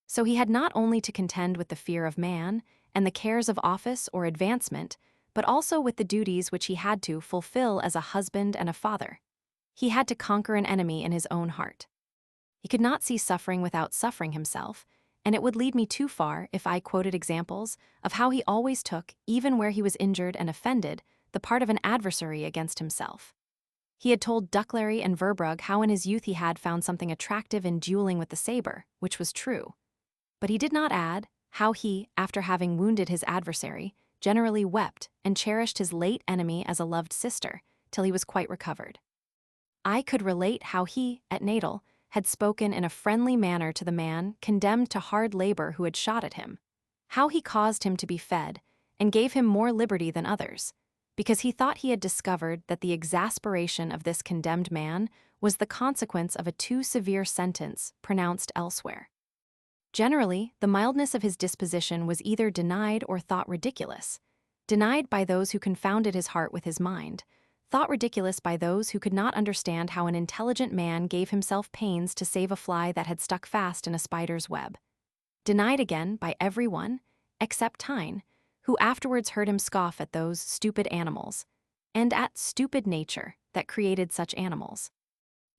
So he had not only to contend with the fear of man and the cares of office or advancement, but also with the duties which he had to fulfill as a husband and a father. He had to conquer an enemy in his own heart. He could not see suffering without suffering himself, and it would lead me too far if I quoted examples of how he always took, even where he was injured and offended, the part of an adversary against himself. He had told Duclary and Verbrugge how in his youth he had found something attractive in dueling with the saber, which was true. But he did not add how he, after having wounded his adversary, generally wept and cherished his late enemy as a loved sister, till he was quite recovered. I could relate how he, at Natal, had spoken in a friendly manner to the man condemned to hard labor who had shot at him, how he caused him to be fed, and gave him more liberty than others, because he thought he had discovered that the exasperation of this condemned man was the consequence of a too severe sentence pronounced elsewhere. Generally, the mildness of his disposition was either denied or thought ridiculous. Denied by those who confounded his heart with his mind, thought ridiculous by those who could not understand how an intelligent man gave himself pains to save a fly that had stuck fast in a spider's web. Denied again by everyone, except Tyne, who afterwards heard him scoff at those stupid animals, and at stupid nature that created such animals.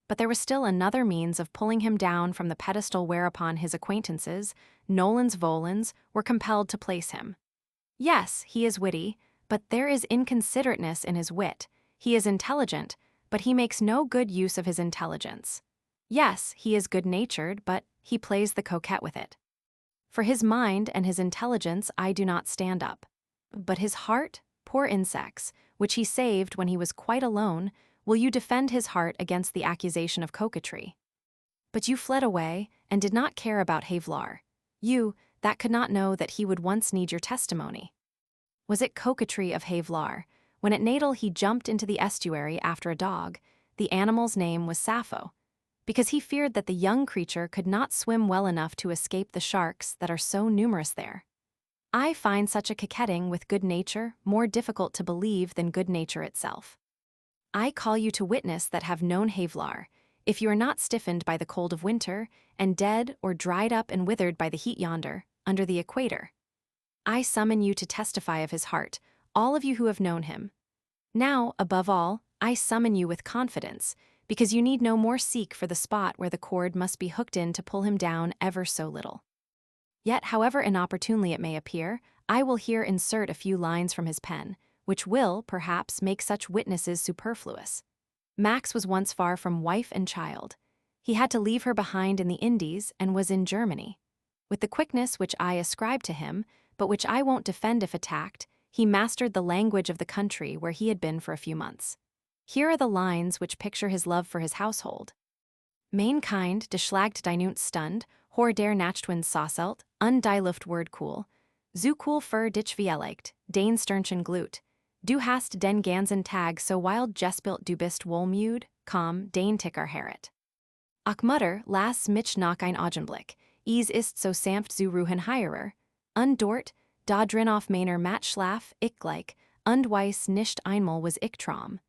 But there was still another means of pulling him down from the pedestal whereupon his acquaintances, Nolans Volans, were compelled to place him. Yes, he is witty, but there is inconsiderateness in his wit. He is intelligent, but he makes no good use of his intelligence. Yes, he is good-natured, but he plays the coquette with it. For his mind and his intelligence I do not stand up. But his heart, poor insects, which he saved when he was quite alone, will you defend his heart against the accusation of coquetry? But you fled away and did not care about Havelaar. You, that could not know that he would once need your testimony. Was it coquetry of Havelaar? When at Natal he jumped into the estuary after a dog, the animal's name was Sappho, because he feared that the young creature could not swim well enough to escape the sharks that are so numerous there. I find such a coquetting with good nature more difficult to believe than good nature itself. I call you to witness that have known Havelaar, if you are not stiffened by the cold of winter, and dead or dried up and withered by the heat yonder, under the equator. I summon you to testify of his heart, all of you who have known him. Now, above all, I summon you with confidence, because you need no more seek for the spot where the cord must be hooked in to pull him down ever so little. Yet, however inopportunely it may appear, I will here insert a few lines from his pen, which will, perhaps, make such witnesses superfluous. Max was once far from wife and child. He had to leave her behind in the Indies and was in Germany. With the quickness which I ascribe to him, but which I won't defend if attacked, he mastered the language of the country where he had been for a few months. Here are the lines which picture his love for his household. Mijn kind, de schlagt die nunt stund, hoor der nachtwind sasselt, die luft word koel, zu koel für dich vielleicht, den sternchen glut. Du hast den ganzen Tag so wild gespielt du bist wolmüd, kom, den ticker heret. Ach Mutter, lass mich noch ein Augenblick, is ist so sanft zu ruhen heirer, dort, da drin auf meiner Matschlaf, ich gleich, weiss nicht einmal was ich trom.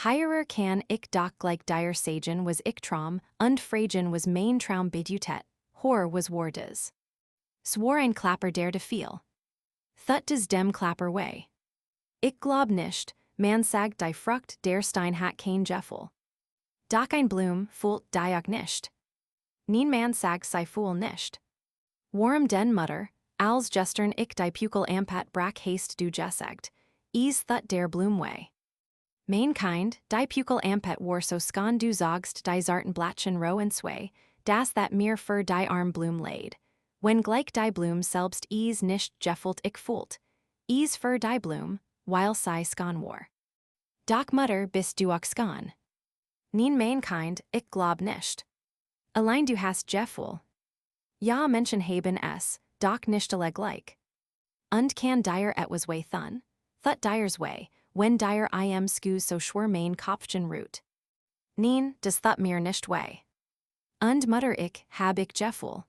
Heirer kann ich doch gleich dir sagen was ich trom, fragen was mein Traum bedutet, hor was war des. Swar ein Klapper der de viel. Thut des dem Klapper way. Ich glaub nicht, man sagt die Frucht der Stein hat kein Jeffel. Doch ein Blum fühlt die auch nicht. Nien man sagt sei fool nicht. Warum den Mutter, als gestern ich die Pukal ampat brack haste du gesagt, is thut der Blum way. Mein kind, die Pukal ampet war so skan du zogst die zarten blatchen row and sway, das that mir für die arm Blum laid. When gleich die Blum selbst is nicht jeffelt ich fühlt. Is für die Blum, while sei skan war. Doch Mutter bist du auch skan. Nien mein kind, ich glaub nicht. Allein du hast jefful. Ja Menschen haben es, doch nicht alle gleich. Und kann dir etwas way thun? Thut dir's way, when dir I am sku so schwer mein Kopfchen root. Nien, des thut mir nicht way. Und Mutter ich, hab ich jefful.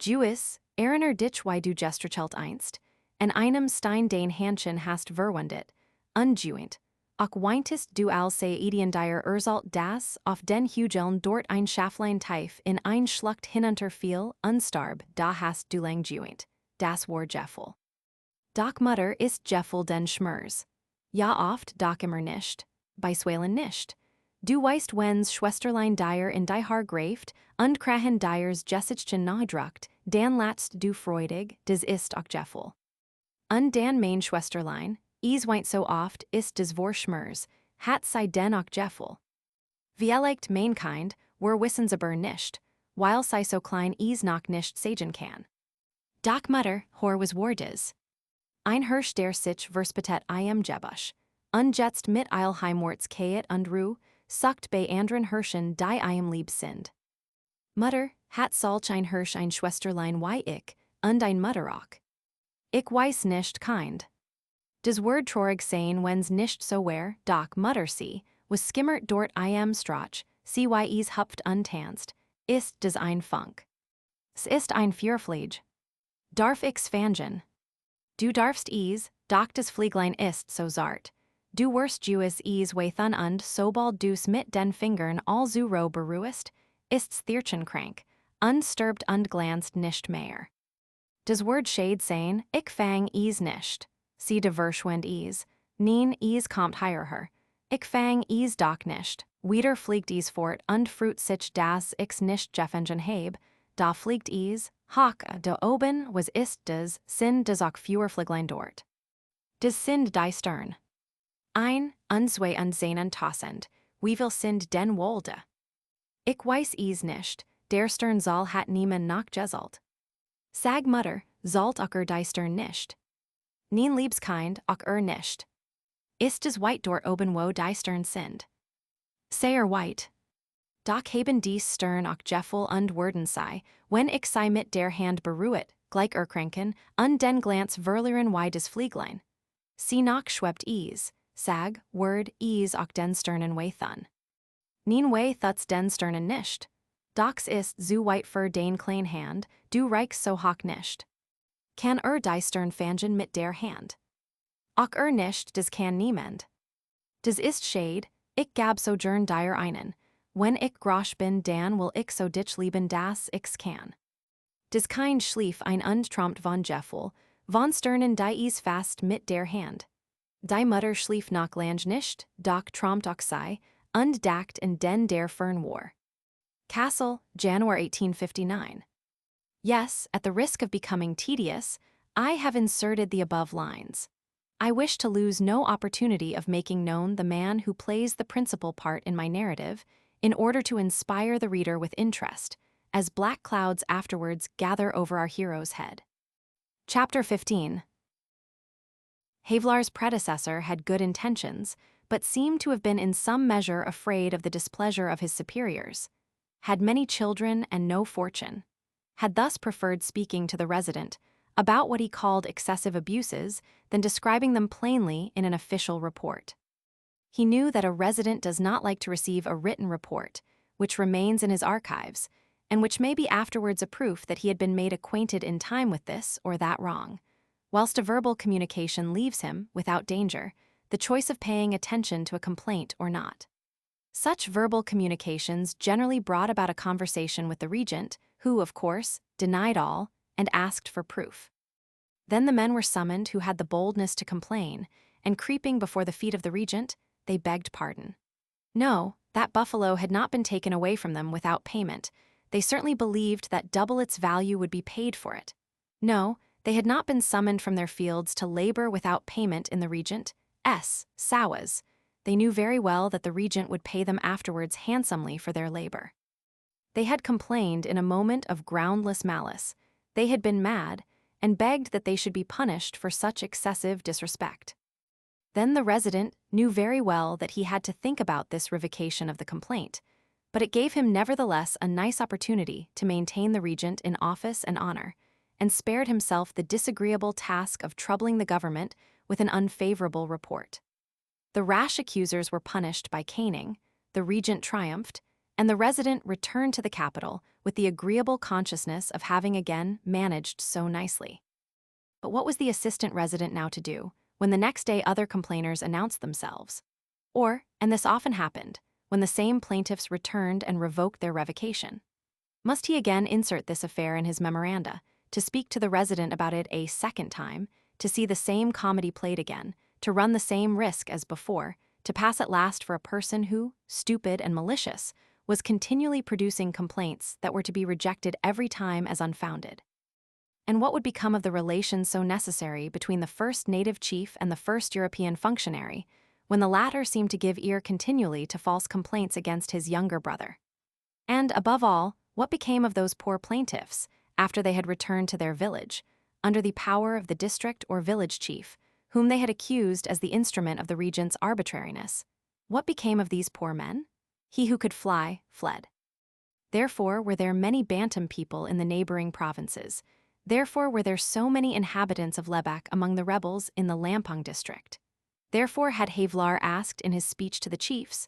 Jewis, Erinner dich why du gestrachelt einst, en einem Stein den Handchen hast verwundet, unjuint, auch weintest du all se Idien dir erzalt das, auf den Hugeln dort ein Schaflein Teif in ein Schlucht hinunter viel, unstarb, da hast du lang juint, das war Jeffel. Doch Mutter ist Jeffel den Schmers. Ja oft doch immer nicht, bei Swalen nicht. Du weißt wenn's Schwesterlein dir in die Haar greift, und krahen dirs Jessichen nahdruckt, dan latst du freudig, des ist auch Jeffel. Und dan mein Schwesterlein, is weint so oft, ist des vor Schmers, hat sei den auch Jeffel. Vielleicht mein kind, were wissens aber nicht, while sei so klein is noch nicht sagen kann. Doch Mutter, hor was war des. Ein Hirsch der sich verspetet I am jebusch, und jetzt mit Eilheimworts kaet und Ruh, suckt bei andren Hirschen die I am lieb sind. Mutter, hat solch ein Hirsch ein Schwesterlein wie ich, und ein Mutter auch. Ich weiß nicht kind. Des word trorig sein wenn's nicht so wär, doch Mutter sie, was skimmert dort I am strach, sie is hupft untanzt, ist des ein Funk. S ist ein Fürfliege. Darf ich's fangen? Du darfst es, doch das Flieglein ist so zart. Du wirst es weithen und sobald du's mit den Fingern all so roh beruhest, ist's Thierchenkrank, unstirbt und glanzt nicht mehr. Das Wort shade sein, ich fang es nicht. Sie de verschwind es. Neen es kommt hierher. Ich fang es doch nicht. Wieder fliegt es fort und fruit sich das ich nicht gefangen heb. Da fliegt es, hock, da oben was ist das, sind das auch fewer Flieglein dort. Das sind die Stern. Ein, und zwei und seinen tausend, wieviel sind den wolde? Ich weiß es nicht, der Stern soll hat niemand noch geselt. Sag Mutter, sollt auch die Stern nicht. Nien Liebskind auch nicht. Ist es white dort oben wo die Stern sind? Sei white. Doch haben dies Stern auch Jeffel und Worden sei, wenn ich sei mit der Hand beruhet, gleich Kranken, und den Glanz verlieren wie des Flieglein. Sie noch schwebt es, sag, Word, es auch den Sternen weithun. Nien thuts den Sternen nicht. Dox ist so white für den klein Hand, du reichst so hoch nicht. Kann die Stern fangen mit der Hand? Auch nicht, das kann niemand. Das ist shade, ich gab so gern dir einen. Wenn ich grosch bin, dann will ich so dich lieben, das ich's kann. Das kind schlief ein untrompt von Jeffel, von Sternen die is fast mit der Hand. Die Mutter schlief noch lang nicht, doch trompt auch sei, und dackt in den der Fern war. Kassel, January 1859. Yes, at the risk of becoming tedious, I have inserted the above lines. I wish to lose no opportunity of making known the man who plays the principal part in my narrative, in order to inspire the reader with interest, as black clouds afterwards gather over our hero's head. Chapter 15. Havelaar's predecessor had good intentions, but seemed to have been in some measure afraid of the displeasure of his superiors, had many children and no fortune, had thus preferred speaking to the resident about what he called excessive abuses than describing them plainly in an official report. He knew that a resident does not like to receive a written report, which remains in his archives, and which may be afterwards a proof that he had been made acquainted in time with this or that wrong, whilst a verbal communication leaves him, without danger, the choice of paying attention to a complaint or not. Such verbal communications generally brought about a conversation with the regent, who, of course, denied all and asked for proof. Then the men were summoned who had the boldness to complain, and creeping before the feet of the regent, they begged pardon. No, that buffalo had not been taken away from them without payment. They certainly believed that double its value would be paid for it. No, they had not been summoned from their fields to labor without payment in the regent's sawas. They knew very well that the regent would pay them afterwards handsomely for their labor. They had complained in a moment of groundless malice. They had been mad, and begged that they should be punished for such excessive disrespect. Then the resident knew very well that he had to think about this revocation of the complaint, but it gave him nevertheless a nice opportunity to maintain the regent in office and honor, and spared himself the disagreeable task of troubling the government with an unfavorable report. The rash accusers were punished by caning, the regent triumphed, and the resident returned to the capital with the agreeable consciousness of having again managed so nicely. But what was the assistant resident now to do when the next day other complainers announced themselves? Or, and this often happened, when the same plaintiffs returned and revoked their revocation? Must he again insert this affair in his memoranda, to speak to the resident about it a second time, to see the same comedy played again, to run the same risk as before, to pass at last for a person who, stupid and malicious, was continually producing complaints that were to be rejected every time as unfounded? And what would become of the relations so necessary between the first native chief and the first European functionary, when the latter seemed to give ear continually to false complaints against his younger brother? And, above all, what became of those poor plaintiffs, after they had returned to their village, under the power of the district or village chief, whom they had accused as the instrument of the regent's arbitrariness? What became of these poor men? He who could fly, fled. Therefore were there many Bantam people in the neighboring provinces. Therefore were there so many inhabitants of Lebak among the rebels in the Lampang district. Therefore had Havelaar asked in his speech to the chiefs,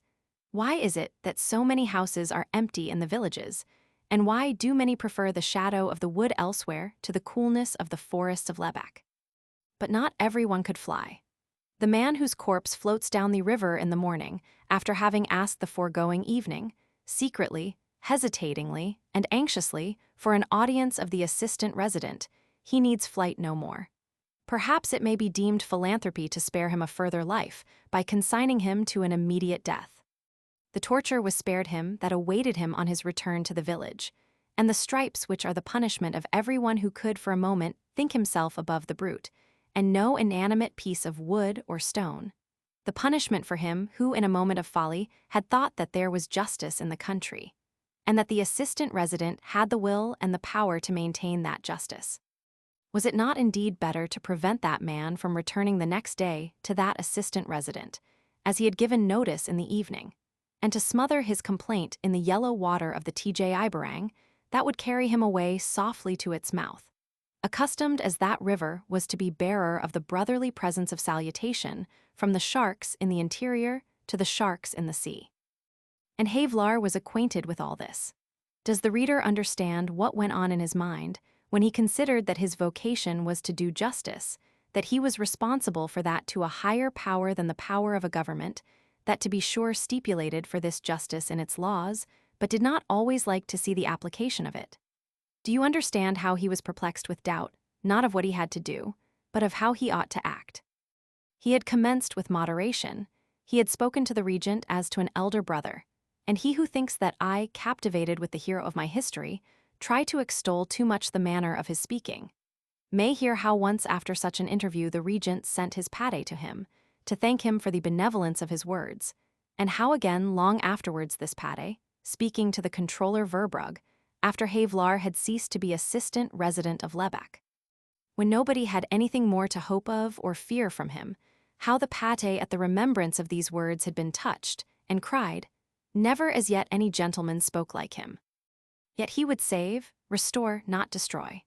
"Why is it that so many houses are empty in the villages, And why do many prefer the shadow of the wood elsewhere to the coolness of the forests of Lebec? But not everyone could fly. The man whose corpse floats down the river in the morning, after having asked the foregoing evening, secretly, hesitatingly, and anxiously, for an audience of the assistant resident, he needs flight no more. Perhaps it may be deemed philanthropy to spare him a further life by consigning him to an immediate death. The torture was spared him that awaited him on his return to the village, and the stripes which are the punishment of everyone who could for a moment think himself above the brute, and no inanimate piece of wood or stone. The punishment for him who in a moment of folly had thought that there was justice in the country, and that the assistant resident had the will and the power to maintain that justice. Was it not indeed better to prevent that man from returning the next day to that assistant resident, as he had given notice in the evening, and to smother his complaint in the yellow water of the Tj that would carry him away softly to its mouth, accustomed as that river was to be bearer of the brotherly presence of salutation from the sharks in the interior to the sharks in the sea? And Havelaar was acquainted with all this. Does the reader understand what went on in his mind when he considered that his vocation was to do justice, that he was responsible for that to a higher power than the power of a government, that to be sure stipulated for this justice in its laws, but did not always like to see the application of it? Do you understand how he was perplexed with doubt, not of what he had to do, but of how he ought to act? He had commenced with moderation. He had spoken to the regent as to an elder brother, and he who thinks that I, captivated with the hero of my history, try to extol too much the manner of his speaking, may hear how once after such an interview the regent sent his pate to him, to thank him for the benevolence of his words, and how again long afterwards this pate, speaking to the controller Verbrugge, after Havelaar had ceased to be assistant resident of Lebec, when nobody had anything more to hope of or fear from him, how the pate at the remembrance of these words had been touched, and cried, "Never as yet any gentleman spoke like him." Yet he would save, restore, not destroy.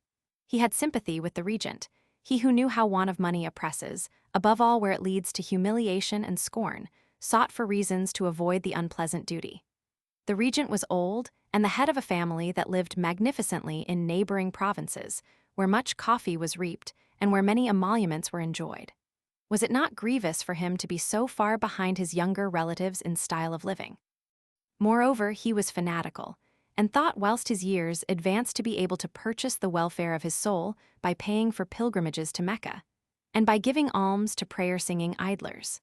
He had sympathy with the regent, he who knew how want of money oppresses, above all where it leads to humiliation and scorn, sought for reasons to avoid the unpleasant duty. The regent was old, and the head of a family that lived magnificently in neighboring provinces, where much coffee was reaped and where many emoluments were enjoyed. Was it not grievous for him to be so far behind his younger relatives in style of living? Moreover, he was fanatical, and thought whilst his years advanced to be able to purchase the welfare of his soul by paying for pilgrimages to Mecca, and by giving alms to prayer-singing idlers.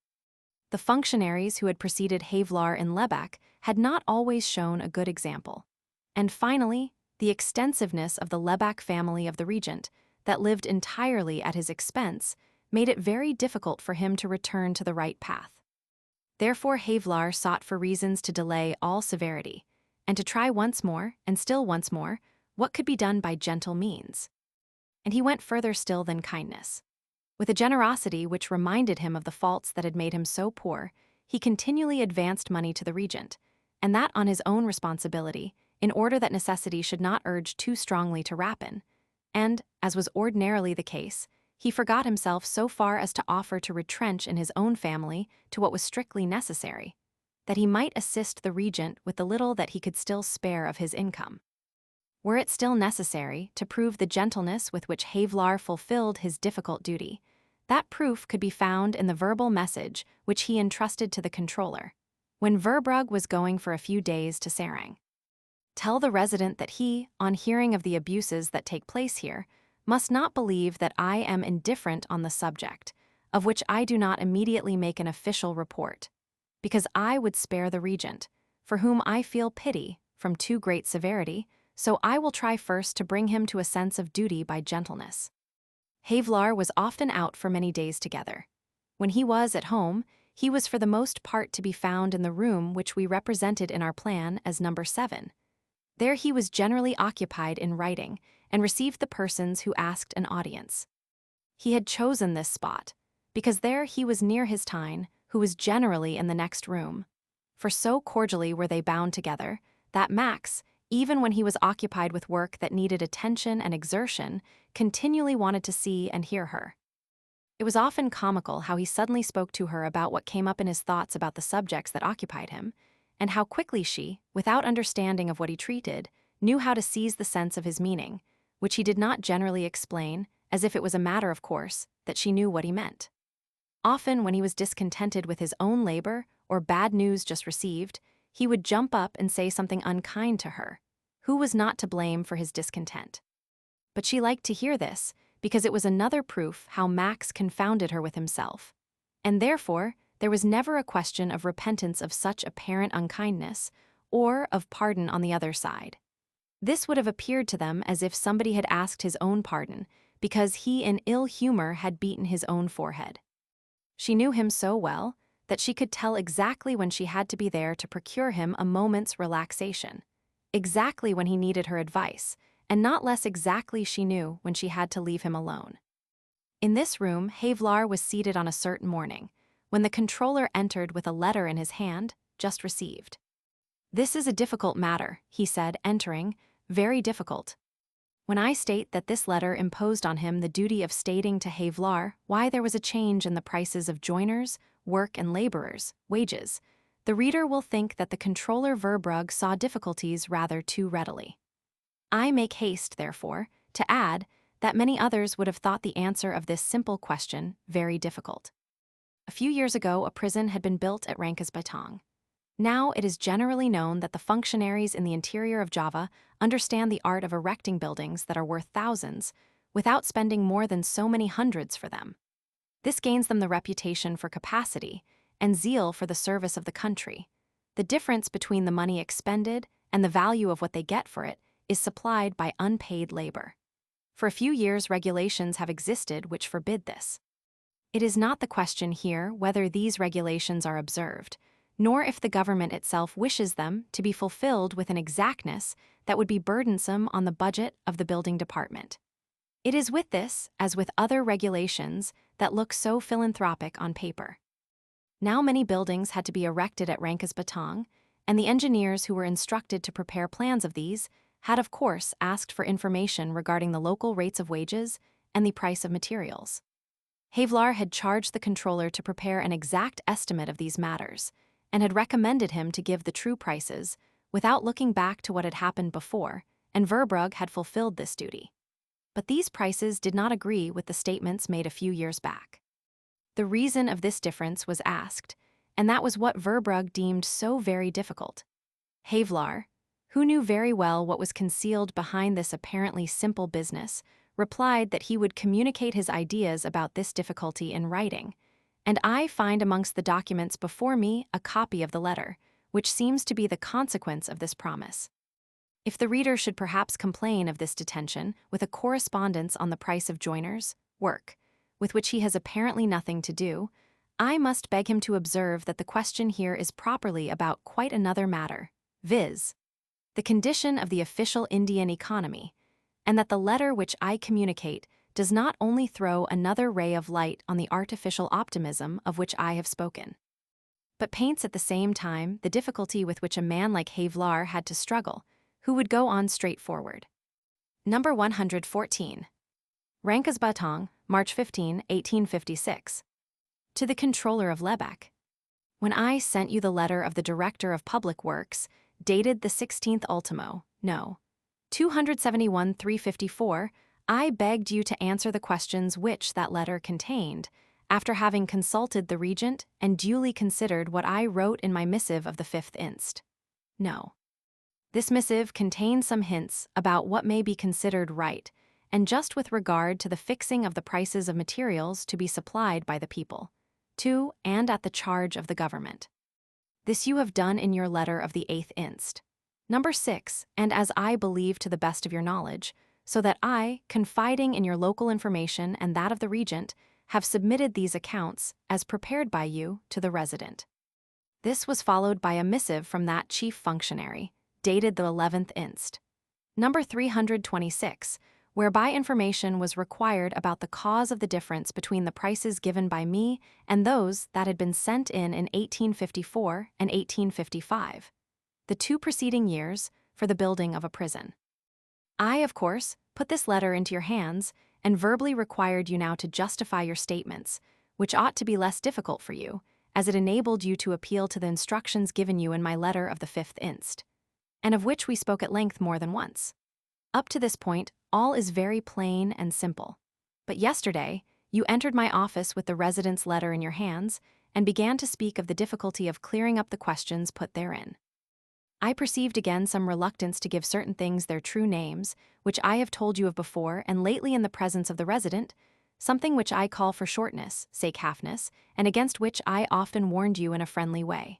The functionaries who had preceded Havelaar in Lebec had not always shown a good example. And finally, the extensiveness of the Lebec family of the regent, that lived entirely at his expense, made it very difficult for him to return to the right path. Therefore Havelaar sought for reasons to delay all severity, and to try once more, and still once more, what could be done by gentle means. And he went further still than kindness. With a generosity which reminded him of the faults that had made him so poor, he continually advanced money to the regent, and that on his own responsibility, in order that necessity should not urge too strongly to rapine, and, as was ordinarily the case, he forgot himself so far as to offer to retrench in his own family to what was strictly necessary, that he might assist the regent with the little that he could still spare of his income. Were it still necessary to prove the gentleness with which Havelaar fulfilled his difficult duty, that proof could be found in the verbal message which he entrusted to the controller, when Verbrugge was going for a few days to Serang. Tell the resident that he, on hearing of the abuses that take place here, must not believe that I am indifferent on the subject, of which I do not immediately make an official report, because I would spare the regent, for whom I feel pity, from too great severity, so I will try first to bring him to a sense of duty by gentleness. Havelaar was often out for many days together. When he was at home, he was for the most part to be found in the room which we represented in our plan as number 7. There he was generally occupied in writing, and received the persons who asked an audience. He had chosen this spot, because there he was near his Tyne, who was generally in the next room. For so cordially were they bound together, that Max, even when he was occupied with work that needed attention and exertion, continually wanted to see and hear her. It was often comical how he suddenly spoke to her about what came up in his thoughts about the subjects that occupied him, and how quickly she, without understanding of what he treated, knew how to seize the sense of his meaning, which he did not generally explain, as if it was a matter of course that she knew what he meant. Often, when he was discontented with his own labor or bad news just received, he would jump up and say something unkind to her, who was not to blame for his discontent. But she liked to hear this, because it was another proof how Max confounded her with himself. And therefore, there was never a question of repentance of such apparent unkindness, or of pardon on the other side. This would have appeared to them as if somebody had asked his own pardon, because he in ill humor had beaten his own forehead. She knew him so well that she could tell exactly when she had to be there to procure him a moment's relaxation, exactly when he needed her advice, and not less exactly she knew when she had to leave him alone. In this room, Havelaar was seated on a certain morning, when the controller entered with a letter in his hand, just received. "This is a difficult matter," he said, entering, "very difficult. When I state that this letter imposed on him the duty of stating to Havelaar why there was a change in the prices of joiners, work and laborers' wages, the reader will think that the controller Verbrugge saw difficulties rather too readily. I make haste, therefore, to add that many others would have thought the answer of this simple question very difficult. A few years ago, a prison had been built at Rangkasbitung. Now it is generally known that the functionaries in the interior of Java understand the art of erecting buildings that are worth thousands without spending more than so many hundreds for them. This gains them the reputation for capacity and zeal for the service of the country. The difference between the money expended and the value of what they get for it is supplied by unpaid labor. For a few years, regulations have existed which forbid this. It is not the question here whether these regulations are observed, nor if the government itself wishes them to be fulfilled with an exactness that would be burdensome on the budget of the building department. It is with this, as with other regulations, that look so philanthropic on paper. Now many buildings had to be erected at Rangkasbitung, and the engineers who were instructed to prepare plans of these had of course asked for information regarding the local rates of wages and the price of materials. Havelaar had charged the controller to prepare an exact estimate of these matters, and had recommended him to give the true prices without looking back to what had happened before, and Verbrugge had fulfilled this duty. But these prices did not agree with the statements made a few years back. The reason of this difference was asked, and that was what Verbrugge deemed so very difficult. Havelaar, who knew very well what was concealed behind this apparently simple business, replied that he would communicate his ideas about this difficulty in writing, and I find amongst the documents before me a copy of the letter, which seems to be the consequence of this promise. If the reader should perhaps complain of this detention with a correspondence on the price of joiners' work, with which he has apparently nothing to do, I must beg him to observe that the question here is properly about quite another matter, viz., the condition of the official Indian economy, and that the letter which I communicate does not only throw another ray of light on the artificial optimism of which I have spoken, but paints at the same time the difficulty with which a man like Havelaar had to struggle, who would go on straightforward. Number 114. Rangkasbitung, March 15, 1856. To the Controller of Lebec. When I sent you the letter of the Director of Public Works, dated the 16th ultimo, no. 271 354, I begged you to answer the questions which that letter contained, after having consulted the Regent and duly considered what I wrote in my missive of the 5th inst. No. This missive contains some hints about what may be considered right, and just with regard to the fixing of the prices of materials to be supplied by the people, to and at the charge of the government. This you have done in your letter of the 8th inst. Number 6, and as I believe to the best of your knowledge, so that I, confiding in your local information and that of the Regent, have submitted these accounts, as prepared by you, to the Resident. This was followed by a missive from that chief functionary, dated the 11th inst. Number 326, whereby information was required about the cause of the difference between the prices given by me and those that had been sent in 1854 and 1855, the 2 preceding years, for the building of a prison. I, of course, put this letter into your hands and verbally required you now to justify your statements, which ought to be less difficult for you, as it enabled you to appeal to the instructions given you in my letter of the 5th inst. and of which we spoke at length more than once. Up to this point, all is very plain and simple. But yesterday, you entered my office with the resident's letter in your hands and began to speak of the difficulty of clearing up the questions put therein. I perceived again some reluctance to give certain things their true names, which I have told you of before and lately in the presence of the resident, something which I call for shortness, sake halfness, and against which I often warned you in a friendly way.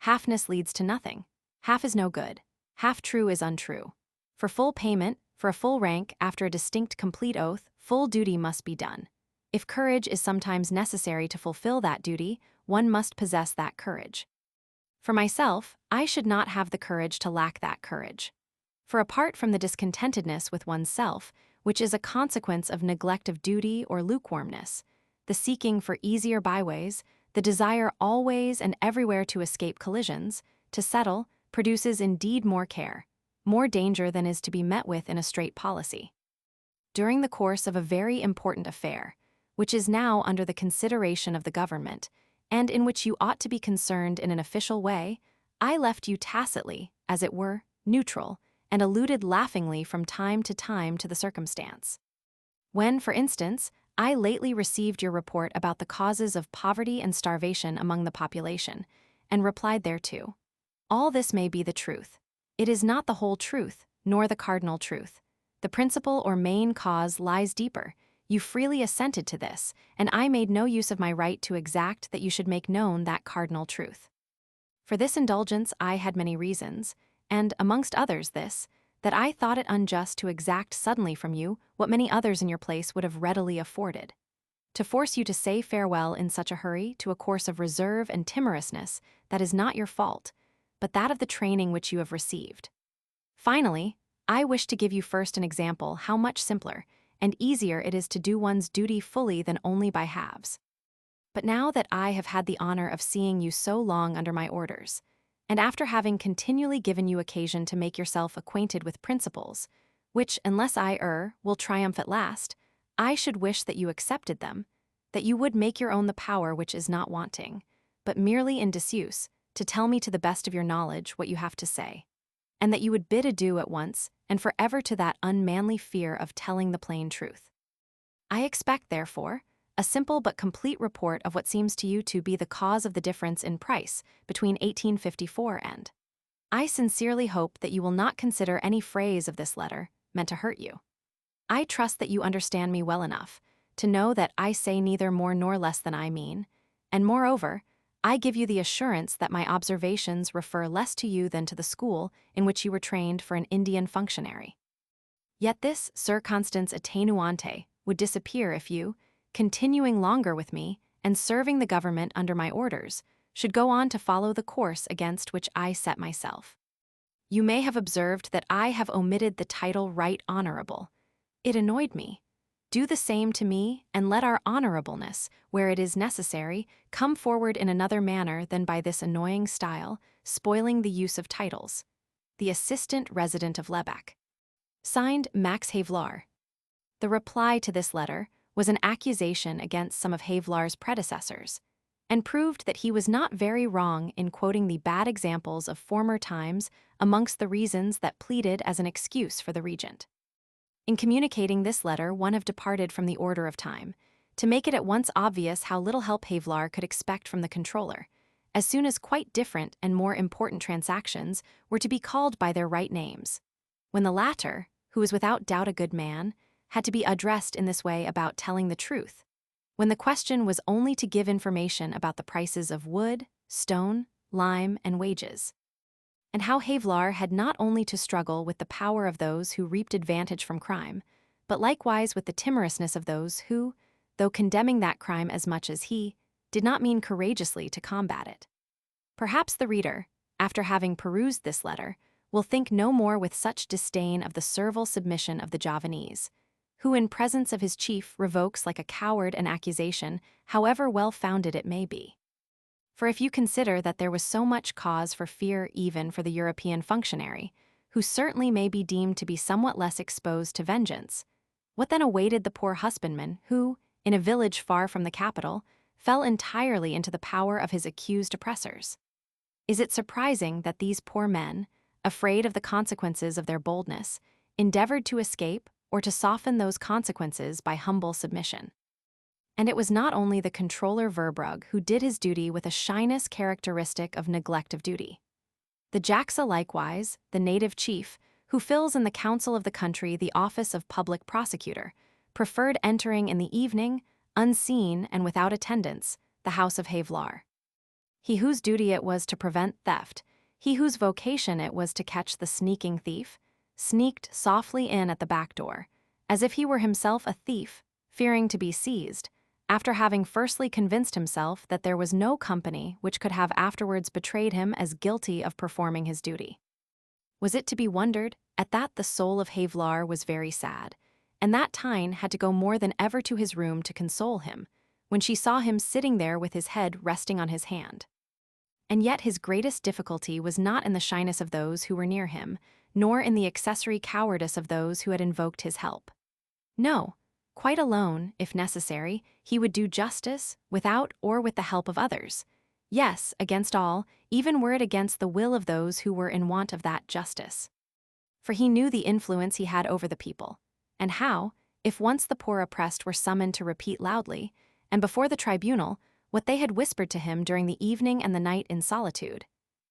Halfness leads to nothing. Half is no good. Half true is untrue. For full payment, for a full rank, after a distinct complete oath, full duty must be done. If courage is sometimes necessary to fulfill that duty, one must possess that courage. For myself, I should not have the courage to lack that courage. For apart from the discontentedness with oneself, which is a consequence of neglect of duty or lukewarmness, the seeking for easier byways, the desire always and everywhere to escape collisions, to settle, produces indeed more care, more danger than is to be met with in a straight policy. During the course of a very important affair, which is now under the consideration of the government, and in which you ought to be concerned in an official way, I left you tacitly, as it were, neutral, and alluded laughingly from time to the circumstance. When, for instance, I lately received your report about the causes of poverty and starvation among the population, and replied thereto. All this may be the truth. It is not the whole truth, nor the cardinal truth. The principal or main cause lies deeper. You freely assented to this, and I made no use of my right to exact that you should make known that cardinal truth. For this indulgence I had many reasons, and, amongst others, this, that I thought it unjust to exact suddenly from you what many others in your place would have readily afforded. To force you to say farewell in such a hurry to a course of reserve and timorousness that is not your fault, but that of the training which you have received. Finally, I wish to give you first an example how much simpler and easier it is to do one's duty fully than only by halves. But now that I have had the honor of seeing you so long under my orders, and after having continually given you occasion to make yourself acquainted with principles, which, unless I err, will triumph at last, I should wish that you accepted them, that you would make your own the power which is not wanting, but merely in disuse, to tell me to the best of your knowledge what you have to say, and that you would bid adieu at once and forever to that unmanly fear of telling the plain truth. I expect, therefore, a simple but complete report of what seems to you to be the cause of the difference in price between 1854 and. I sincerely hope that you will not consider any phrase of this letter meant to hurt you. I trust that you understand me well enough to know that I say neither more nor less than I mean, and moreover, I give you the assurance that my observations refer less to you than to the school in which you were trained for an Indian functionary. Yet this circumstance attenuante would disappear if you, continuing longer with me and serving the government under my orders, should go on to follow the course against which I set myself. You may have observed that I have omitted the title Right Honorable. It annoyed me. Do the same to me, and let our honorableness, where it is necessary, come forward in another manner than by this annoying style, spoiling the use of titles. The Assistant Resident of Lebec. Signed, Max Havelaar. The reply to this letter was an accusation against some of Havelaar's predecessors, and proved that he was not very wrong in quoting the bad examples of former times amongst the reasons that pleaded as an excuse for the regent. In communicating this letter, one have departed from the order of time, to make it at once obvious how little help Havelaar could expect from the controller, as soon as quite different and more important transactions were to be called by their right names. When the latter, who was without doubt a good man, had to be addressed in this way about telling the truth, when the question was only to give information about the prices of wood, stone, lime, and wages. And how Havelaar had not only to struggle with the power of those who reaped advantage from crime, but likewise with the timorousness of those who, though condemning that crime as much as he, did not mean courageously to combat it. Perhaps the reader, after having perused this letter, will think no more with such disdain of the servile submission of the Javanese, who in presence of his chief revokes like a coward an accusation, however well-founded it may be. For if you consider that there was so much cause for fear even for the European functionary, who certainly may be deemed to be somewhat less exposed to vengeance, what then awaited the poor husbandman who, in a village far from the capital, fell entirely into the power of his accused oppressors? Is it surprising that these poor men, afraid of the consequences of their boldness, endeavored to escape or to soften those consequences by humble submission. And it was not only the controller Verbrugge who did his duty with a shyness characteristic of neglect of duty. The Jaxa likewise, the native chief, who fills in the council of the country the office of public prosecutor, preferred entering in the evening, unseen and without attendance, the house of Havelaar. He whose duty it was to prevent theft, he whose vocation it was to catch the sneaking thief, sneaked softly in at the back door, as if he were himself a thief, fearing to be seized, after having firstly convinced himself that there was no company which could have afterwards betrayed him as guilty of performing his duty. Was it to be wondered at that the soul of Havelaar was very sad, and that Tyne had to go more than ever to his room to console him, when she saw him sitting there with his head resting on his hand. And yet his greatest difficulty was not in the shyness of those who were near him, nor in the accessory cowardice of those who had invoked his help. No, quite alone, if necessary, he would do justice, without or with the help of others. Yes, against all, even were it against the will of those who were in want of that justice. For he knew the influence he had over the people, and how, if once the poor oppressed were summoned to repeat loudly, and before the tribunal, what they had whispered to him during the evening and the night in solitude.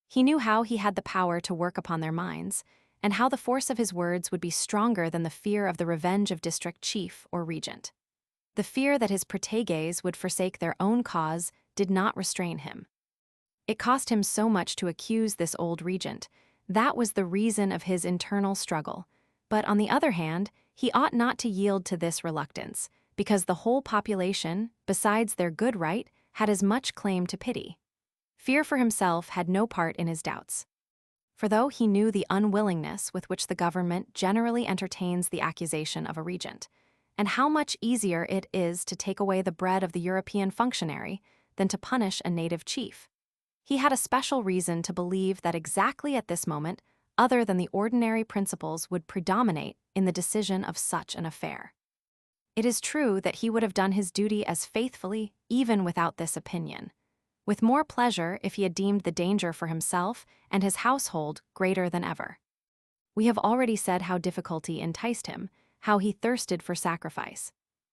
He knew how he had the power to work upon their minds, and how the force of his words would be stronger than the fear of the revenge of district chief or regent. The fear that his proteges would forsake their own cause did not restrain him. It cost him so much to accuse this old regent. That was the reason of his internal struggle. But on the other hand, he ought not to yield to this reluctance, because the whole population, besides their good right, had as much claim to pity. Fear for himself had no part in his doubts. For though he knew the unwillingness with which the government generally entertains the accusation of a regent, and how much easier it is to take away the bread of the European functionary than to punish a native chief, he had a special reason to believe that exactly at this moment, other than the ordinary principles would predominate in the decision of such an affair. It is true that he would have done his duty as faithfully even without this opinion, with more pleasure if he had deemed the danger for himself and his household greater than ever. We have already said how difficulty enticed him, how he thirsted for sacrifice.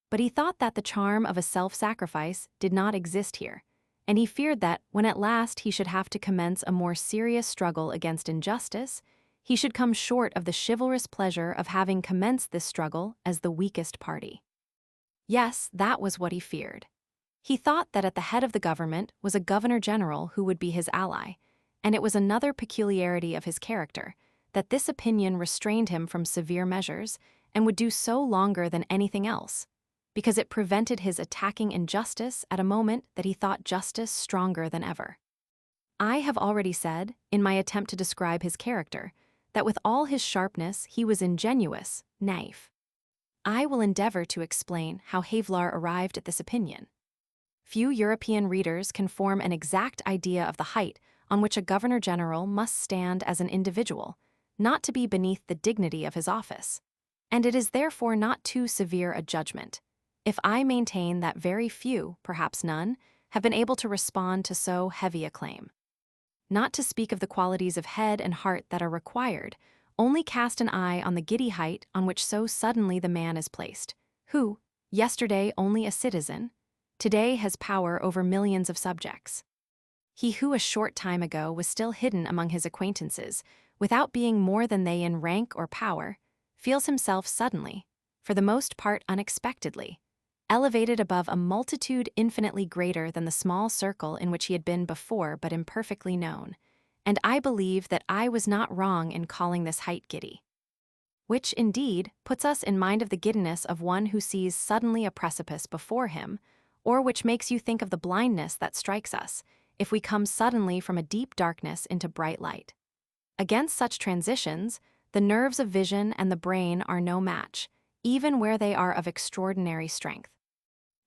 But he thought that the charm of a self-sacrifice did not exist here, and he feared that, when at last he should have to commence a more serious struggle against injustice, he should come short of the chivalrous pleasure of having commenced this struggle as the weakest party. Yes, that was what he feared. He thought that at the head of the government was a governor-general who would be his ally, and it was another peculiarity of his character, that this opinion restrained him from severe measures, and would do so longer than anything else, because it prevented his attacking injustice at a moment that he thought justice stronger than ever. I have already said, in my attempt to describe his character, that with all his sharpness he was ingenuous, naïf. I will endeavor to explain how Havelaar arrived at this opinion. Few European readers can form an exact idea of the height on which a governor-general must stand as an individual, not to be beneath the dignity of his office, and it is therefore not too severe a judgment, if I maintain that very few, perhaps none, have been able to respond to so heavy a claim. Not to speak of the qualities of head and heart that are required, only cast an eye on the giddy height on which so suddenly the man is placed, who, yesterday only a citizen, today has power over millions of subjects. He who a short time ago was still hidden among his acquaintances, without being more than they in rank or power, feels himself suddenly, for the most part unexpectedly, elevated above a multitude infinitely greater than the small circle in which he had been before but imperfectly known, and I believe that I was not wrong in calling this height giddy. Which, indeed, puts us in mind of the giddiness of one who sees suddenly a precipice before him, or which makes you think of the blindness that strikes us, if we come suddenly from a deep darkness into bright light. Against such transitions, the nerves of vision and the brain are no match, even where they are of extraordinary strength.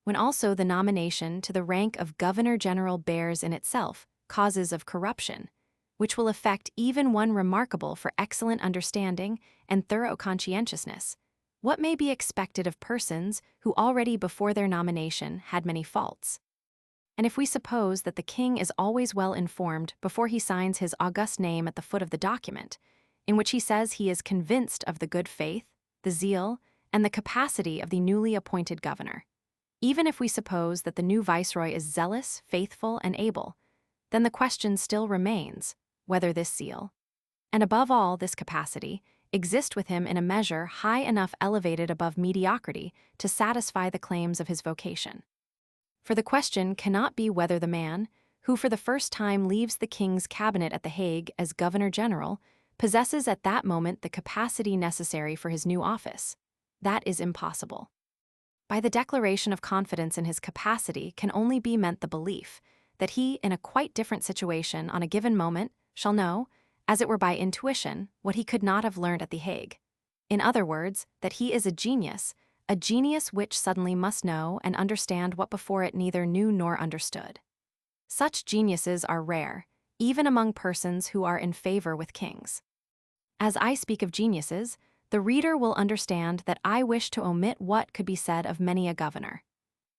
When also the nomination to the rank of governor-general bears in itself causes of corruption, which will affect even one remarkable for excellent understanding and thorough conscientiousness, what may be expected of persons who already before their nomination had many faults? And if we suppose that the king is always well informed before he signs his august name at the foot of the document, in which he says he is convinced of the good faith, the zeal, and the capacity of the newly appointed governor. Even if we suppose that the new viceroy is zealous, faithful, and able, then the question still remains whether this zeal, and above all this capacity, exist with him in a measure high enough elevated above mediocrity to satisfy the claims of his vocation. For the question cannot be whether the man, who for the first time leaves the king's cabinet at The Hague as governor-general, possesses at that moment the capacity necessary for his new office. That is impossible. By the declaration of confidence in his capacity can only be meant the belief that he, in a quite different situation on a given moment, shall know, as it were by intuition, what he could not have learned at The Hague. In other words, that he is a genius which suddenly must know and understand what before it neither knew nor understood. Such geniuses are rare, even among persons who are in favor with kings. As I speak of geniuses, the reader will understand that I wish to omit what could be said of many a governor.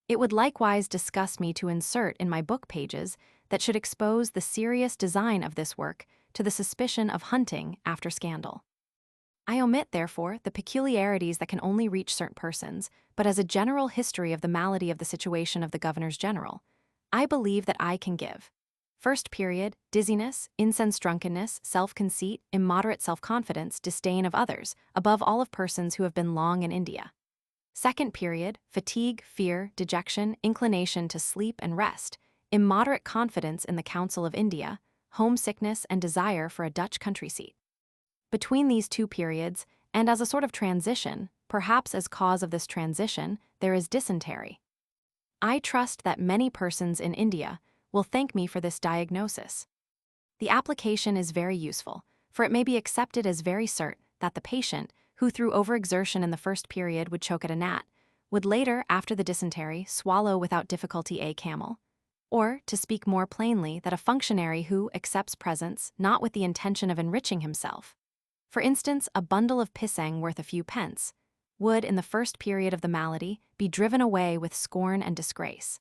It would likewise disgust me to insert in my book pages that should expose the serious design of this work to the suspicion of hunting after scandal. I omit, therefore, the peculiarities that can only reach certain persons, but as a general history of the malady of the situation of the governors general, I believe that I can give. First period, dizziness, incense drunkenness, self-conceit, immoderate self-confidence, disdain of others, above all of persons who have been long in India. Second period, fatigue, fear, dejection, inclination to sleep and rest, immoderate confidence in the Council of India, homesickness and desire for a Dutch country seat. Between these two periods, and as a sort of transition, perhaps as cause of this transition, there is dysentery. I trust that many persons in India will thank me for this diagnosis. The application is very useful, for it may be accepted as very certain that the patient, who through overexertion in the first period would choke at a gnat, would later, after the dysentery, swallow without difficulty a camel. Or, to speak more plainly, that a functionary who accepts presents not with the intention of enriching himself, for instance, a bundle of pisang worth a few pence, would, in the first period of the malady, be driven away with scorn and disgrace.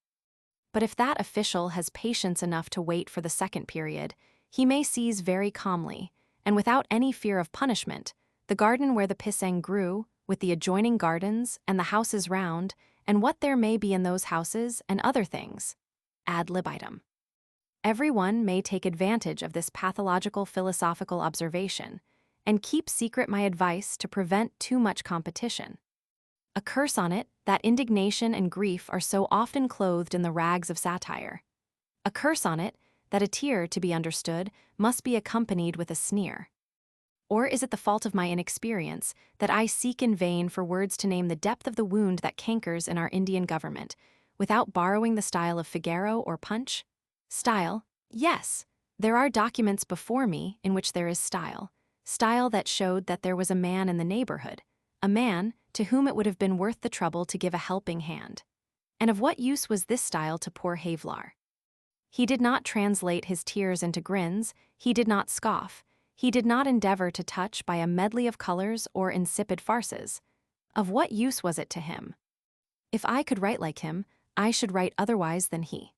But if that official has patience enough to wait for the second period, he may seize very calmly, and without any fear of punishment, the garden where the pisang grew, with the adjoining gardens and the houses round, and what there may be in those houses and other things, ad libitum. Every one may take advantage of this pathological philosophical observation, and keep secret my advice to prevent too much competition. A curse on it that indignation and grief are so often clothed in the rags of satire. A curse on it that a tear, to be understood, must be accompanied with a sneer. Or is it the fault of my inexperience that I seek in vain for words to name the depth of the wound that cankers in our Indian government, without borrowing the style of Figaro or Punch? Style? Yes, there are documents before me in which there is style. Style that showed that there was a man in the neighborhood, a man to whom it would have been worth the trouble to give a helping hand. And of what use was this style to poor Havelaar? He did not translate his tears into grins, he did not scoff, he did not endeavor to touch by a medley of colors or insipid farces. Of what use was it to him? If I could write like him, I should write otherwise than he.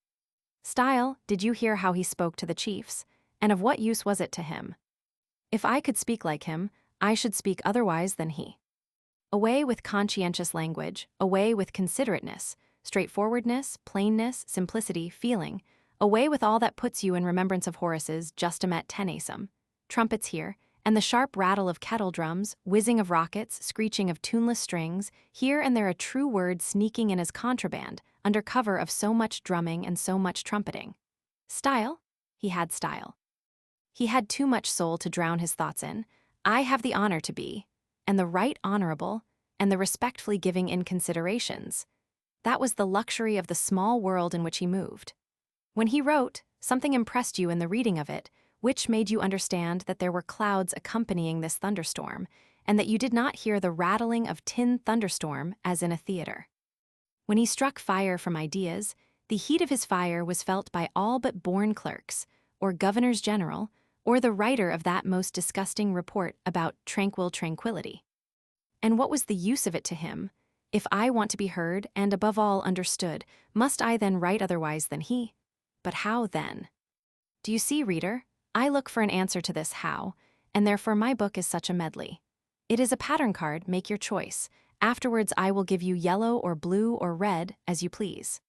Style, did you hear how he spoke to the chiefs? And of what use was it to him? If I could speak like him, I should speak otherwise than he. Away with conscientious language, away with considerateness, straightforwardness, plainness, simplicity, feeling, away with all that puts you in remembrance of Horace's Justum et tenacem, trumpets here, and the sharp rattle of kettle drums, whizzing of rockets, screeching of tuneless strings, here and there a true word sneaking in as contraband, under cover of so much drumming and so much trumpeting. Style? He had style. He had too much soul to drown his thoughts in. I have the honor to be, and the right honorable, and the respectfully giving in considerations. That was the luxury of the small world in which he moved. When he wrote, something impressed you in the reading of it, which made you understand that there were clouds accompanying this thunderstorm, and that you did not hear the rattling of tin thunderstorm as in a theater. When he struck fire from ideas, the heat of his fire was felt by all but born clerks, or governors general, or the writer of that most disgusting report about tranquil tranquillity. And what was the use of it to him? If I want to be heard, and above all understood, must I then write otherwise than he? But how then? Do you see, reader? I look for an answer to this how, and therefore my book is such a medley. It is a pattern card, make your choice. Afterwards I will give you yellow or blue or red, as you please.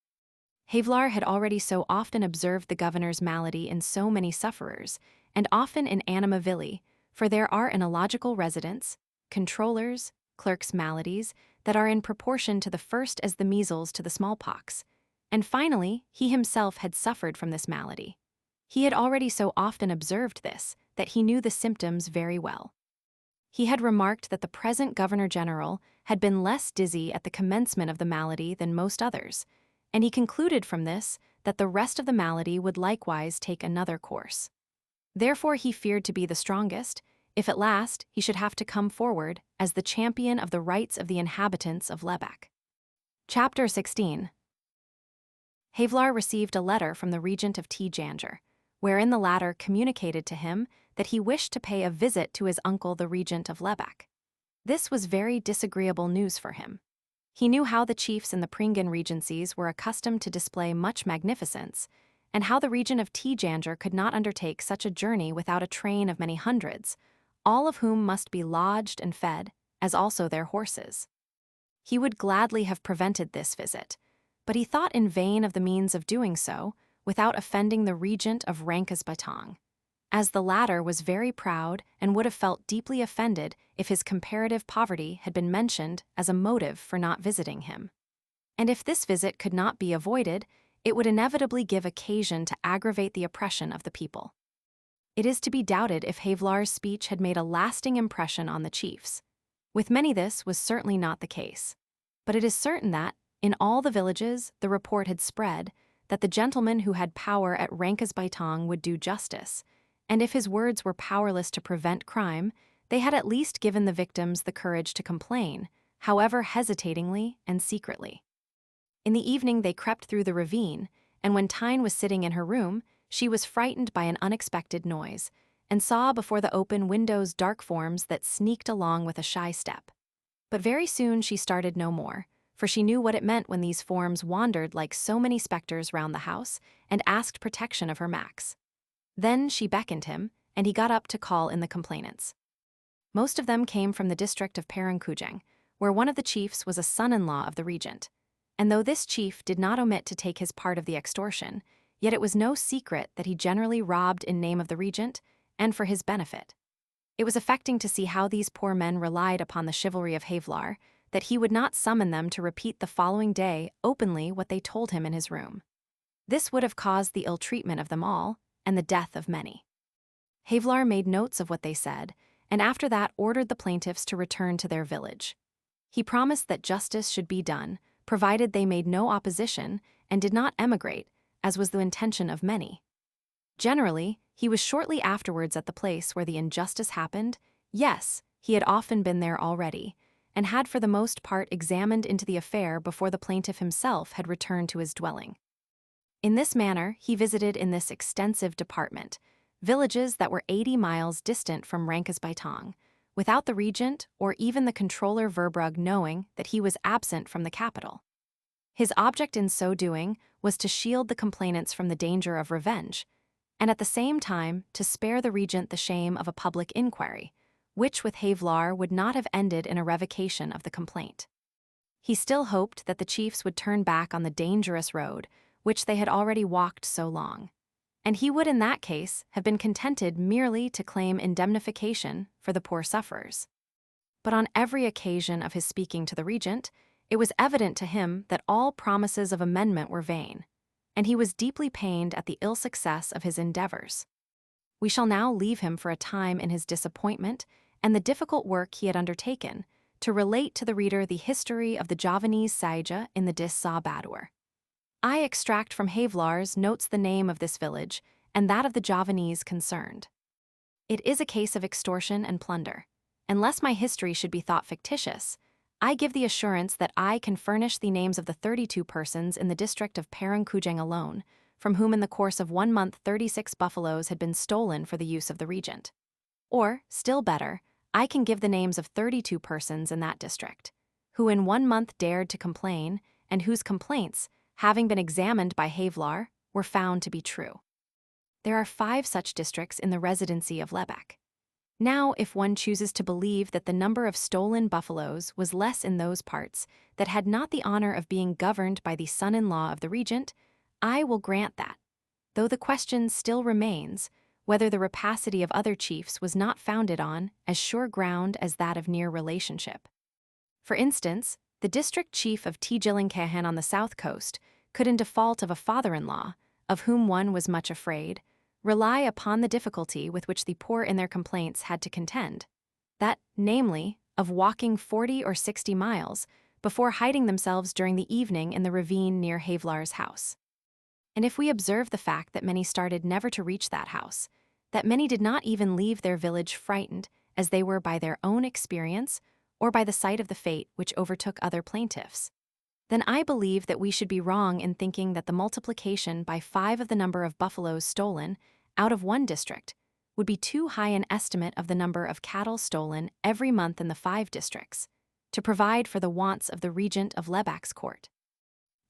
Havelaar had already so often observed the governor's malady in so many sufferers, and often in anima vili, for there are in a logical residence, controllers, clerks' maladies, that are in proportion to the first as the measles to the smallpox. And finally, he himself had suffered from this malady. He had already so often observed this, that he knew the symptoms very well. He had remarked that the present Governor-General had been less dizzy at the commencement of the malady than most others, and he concluded from this that the rest of the malady would likewise take another course. Therefore he feared to be the strongest, if at last he should have to come forward as the champion of the rights of the inhabitants of Lebec. Chapter 16. Havelaar received a letter from the regent of Tjanger, wherein the latter communicated to him that he wished to pay a visit to his uncle the regent of Lebec. This was very disagreeable news for him. He knew how the chiefs in the Pringan regencies were accustomed to display much magnificence, and how the regent of Tjanger could not undertake such a journey without a train of many hundreds, all of whom must be lodged and fed, as also their horses. He would gladly have prevented this visit, but he thought in vain of the means of doing so without offending the regent of Rankesbytong, as the latter was very proud and would have felt deeply offended if his comparative poverty had been mentioned as a motive for not visiting him. And if this visit could not be avoided, it would inevitably give occasion to aggravate the oppression of the people. It is to be doubted if Havelaar's speech had made a lasting impression on the chiefs. With many this was certainly not the case. But it is certain that, in all the villages, the report had spread that the gentleman who had power at Rankesbytong would do justice, and if his words were powerless to prevent crime, they had at least given the victims the courage to complain, however hesitatingly and secretly. In the evening they crept through the ravine, and when Tyne was sitting in her room, she was frightened by an unexpected noise, and saw before the open windows dark forms that sneaked along with a shy step. But very soon she started no more, for she knew what it meant when these forms wandered like so many spectres round the house, and asked protection of her Max. Then she beckoned him, and he got up to call in the complainants. Most of them came from the district of Parankujang, where one of the chiefs was a son-in-law of the regent. And though this chief did not omit to take his part of the extortion, yet it was no secret that he generally robbed in name of the regent, and for his benefit. It was affecting to see how these poor men relied upon the chivalry of Havelaar, that he would not summon them to repeat the following day openly what they told him in his room. This would have caused the ill-treatment of them all, and the death of many. Havelaar made notes of what they said, and after that ordered the plaintiffs to return to their village. He promised that justice should be done, provided they made no opposition and did not emigrate, as was the intention of many. Generally, he was shortly afterwards at the place where the injustice happened. Yes, he had often been there already, and had for the most part examined into the affair before the plaintiff himself had returned to his dwelling. In this manner, he visited in this extensive department villages that were 80 miles distant from Rankesbytong, without the regent or even the controller Verbrugge knowing that he was absent from the capital. His object in so doing was to shield the complainants from the danger of revenge, and at the same time to spare the regent the shame of a public inquiry, which with Havelaar would not have ended in a revocation of the complaint. He still hoped that the chiefs would turn back on the dangerous road which they had already walked so long, and he would in that case have been contented merely to claim indemnification for the poor sufferers. But on every occasion of his speaking to the regent, it was evident to him that all promises of amendment were vain, and he was deeply pained at the ill success of his endeavors. We shall now leave him for a time in his disappointment and the difficult work he had undertaken, to relate to the reader the history of the Javanese Saija in the Dis Sa Badur. I extract from Havelaar's notes the name of this village and that of the Javanese concerned. It is a case of extortion and plunder. Unless my history should be thought fictitious, I give the assurance that I can furnish the names of the 32 persons in the district of Parankujang alone, from whom in the course of 1 month 36 buffaloes had been stolen for the use of the regent. Or, still better, I can give the names of 32 persons in that district, who in 1 month dared to complain, and whose complaints, having been examined by Havelaar, were found to be true. There are 5 such districts in the residency of Lebec. Now, if one chooses to believe that the number of stolen buffaloes was less in those parts that had not the honor of being governed by the son-in-law of the regent, I will grant that, though the question still remains whether the rapacity of other chiefs was not founded on as sure ground as that of near relationship. For instance, the district chief of Tjillincahan on the south coast could, in default of a father-in-law, of whom one was much afraid, rely upon the difficulty with which the poor in their complaints had to contend, that, namely, of walking 40 or 60 miles before hiding themselves during the evening in the ravine near Havelaar's house. And if we observe the fact that many started never to reach that house, that many did not even leave their village frightened as they were by their own experience or by the sight of the fate which overtook other plaintiffs, then I believe that we should be wrong in thinking that the multiplication by 5 of the number of buffaloes stolen out of one district would be too high an estimate of the number of cattle stolen every month in the 5 districts to provide for the wants of the regent of Lebach's court.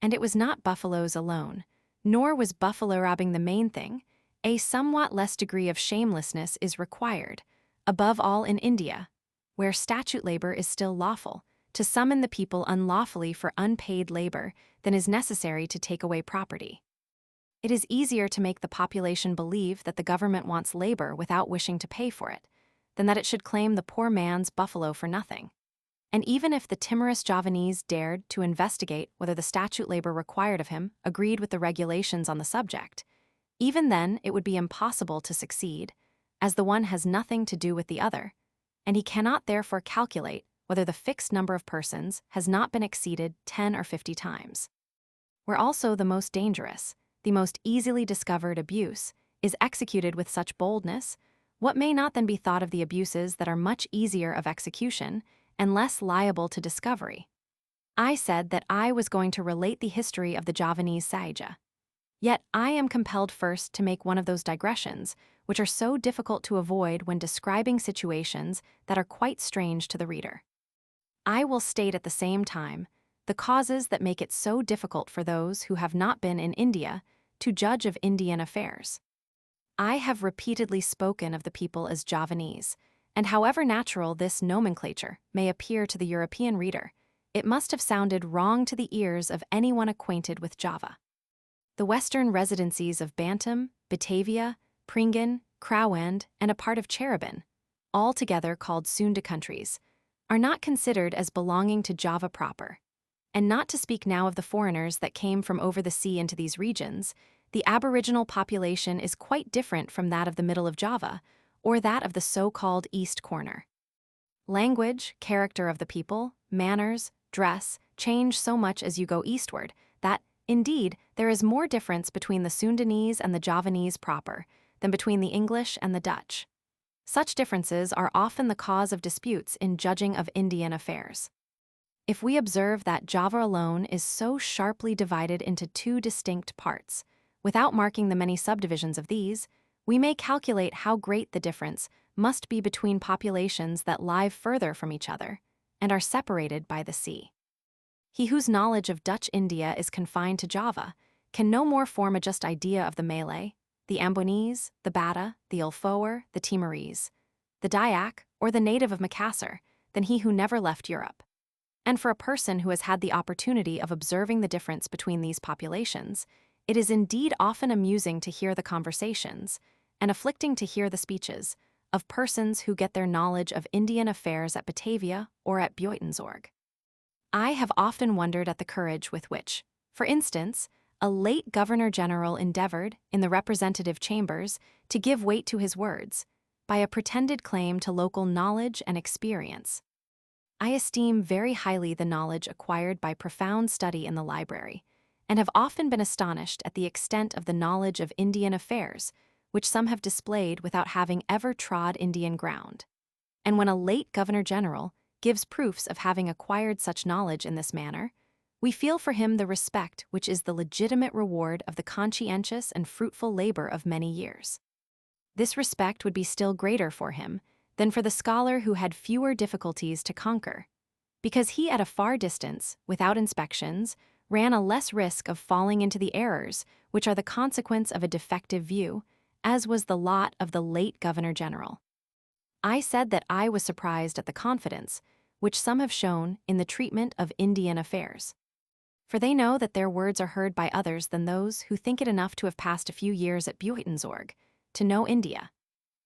And it was not buffaloes alone, nor was buffalo robbing the main thing. A somewhat less degree of shamelessness is required, above all in India, where statute labor is still lawful, to summon the people unlawfully for unpaid labor than is necessary to take away property. It is easier to make the population believe that the government wants labor without wishing to pay for it, than that it should claim the poor man's buffalo for nothing. And even if the timorous Javanese dared to investigate whether the statute labor required of him agreed with the regulations on the subject, even then it would be impossible to succeed, as the one has nothing to do with the other, and he cannot therefore calculate whether the fixed number of persons has not been exceeded 10 or 50 times. Where also the most dangerous, the most easily discovered abuse is executed with such boldness, what may not then be thought of the abuses that are much easier of execution and less liable to discovery? I said that I was going to relate the history of the Javanese Saija. Yet I am compelled first to make one of those digressions which are so difficult to avoid when describing situations that are quite strange to the reader. I will state at the same time the causes that make it so difficult for those who have not been in India to judge of Indian affairs. I have repeatedly spoken of the people as Javanese, and however natural this nomenclature may appear to the European reader, it must have sounded wrong to the ears of anyone acquainted with Java. The western residencies of Bantam, Batavia, Pringan, Crowend, and a part of Cherubin, all together called Sunda countries, are not considered as belonging to Java proper. And not to speak now of the foreigners that came from over the sea into these regions, the aboriginal population is quite different from that of the middle of Java, or that of the so-called East Corner. Language, character of the people, manners, dress change so much as you go eastward that, indeed, there is more difference between the Sundanese and the Javanese proper than between the English and the Dutch. Such differences are often the cause of disputes in judging of Indian affairs. If we observe that Java alone is so sharply divided into 2 distinct parts, without marking the many subdivisions of these, we may calculate how great the difference must be between populations that lie further from each other and are separated by the sea. He whose knowledge of Dutch India is confined to Java can no more form a just idea of the Malay, the Ambonese, the Bata, the Ulfoer, the Timorese, the Dayak, or the native of Macassar than he who never left Europe. And for a person who has had the opportunity of observing the difference between these populations, it is indeed often amusing to hear the conversations, and afflicting to hear the speeches, of persons who get their knowledge of Indian affairs at Batavia or at Buitenzorg. I have often wondered at the courage with which, for instance, a late Governor-General endeavored, in the representative chambers, to give weight to his words, by a pretended claim to local knowledge and experience. I esteem very highly the knowledge acquired by profound study in the library, and have often been astonished at the extent of the knowledge of Indian affairs, which some have displayed without having ever trod Indian ground. And when a late Governor-General gives proofs of having acquired such knowledge in this manner, we feel for him the respect which is the legitimate reward of the conscientious and fruitful labor of many years. This respect would be still greater for him than for the scholar who had fewer difficulties to conquer, because he at a far distance, without inspections, ran a less risk of falling into the errors which are the consequence of a defective view, as was the lot of the late Governor-General. I said that I was surprised at the confidence which some have shown in the treatment of Indian affairs. For they know that their words are heard by others than those who think it enough to have passed a few years at Buitenzorg to know India,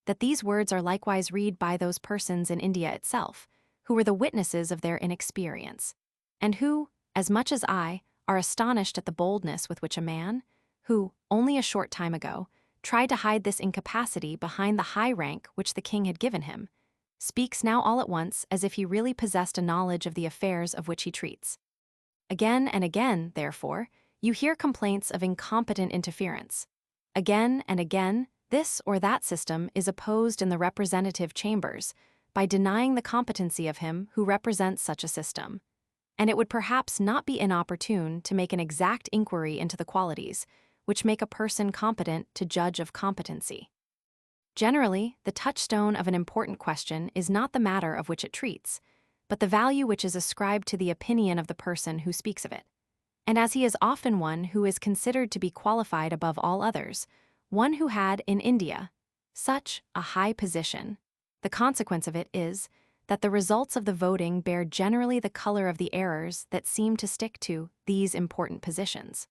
that these words are likewise read by those persons in India itself, who were the witnesses of their inexperience, and who, as much as I, are astonished at the boldness with which a man, who, only a short time ago, tried to hide this incapacity behind the high rank which the king had given him, speaks now all at once as if he really possessed a knowledge of the affairs of which he treats. Again and again, therefore, you hear complaints of incompetent interference. Again and again, this or that system is opposed in the representative chambers by denying the competency of him who represents such a system. And it would perhaps not be inopportune to make an exact inquiry into the qualities which make a person competent to judge of competency. Generally, the touchstone of an important question is not the matter of which it treats, but the value which is ascribed to the opinion of the person who speaks of it. And as he is often one who is considered to be qualified above all others, one who had, in India, such a high position, the consequence of it is that the results of the voting bear generally the color of the errors that seem to stick to these important positions.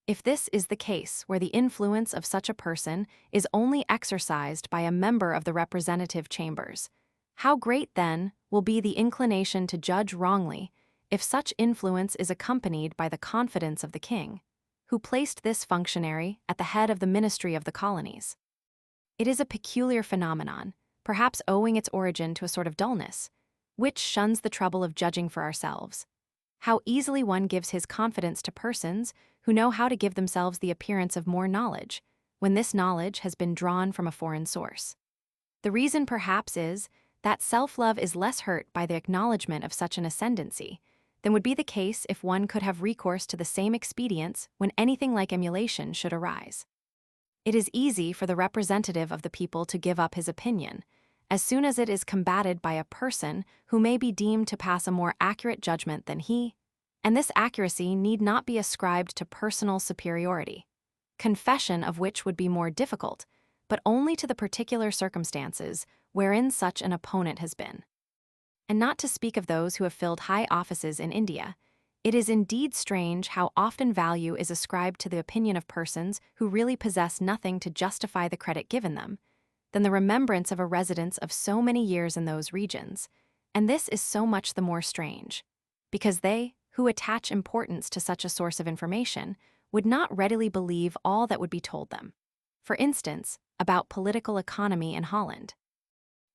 If this is the case where the influence of such a person is only exercised by a member of the representative chambers, how great, then, will be the inclination to judge wrongly if such influence is accompanied by the confidence of the king, who placed this functionary at the head of the ministry of the colonies. It is a peculiar phenomenon, perhaps owing its origin to a sort of dullness, which shuns the trouble of judging for ourselves. How easily one gives his confidence to persons who know how to give themselves the appearance of more knowledge, when this knowledge has been drawn from a foreign source. The reason perhaps is that self-love is less hurt by the acknowledgement of such an ascendancy than would be the case if one could have recourse to the same expedients when anything like emulation should arise. It is easy for the representative of the people to give up his opinion, as soon as it is combated by a person who may be deemed to pass a more accurate judgment than he, and this accuracy need not be ascribed to personal superiority, confession of which would be more difficult, but only to the particular circumstances wherein such an opponent has been. And not to speak of those who have filled high offices in India, it is indeed strange how often value is ascribed to the opinion of persons who really possess nothing to justify the credit given them, than the remembrance of a residence of so many years in those regions, and this is so much the more strange, because they, who attach importance to such a source of information, would not readily believe all that would be told them. For instance, about political economy in Holland,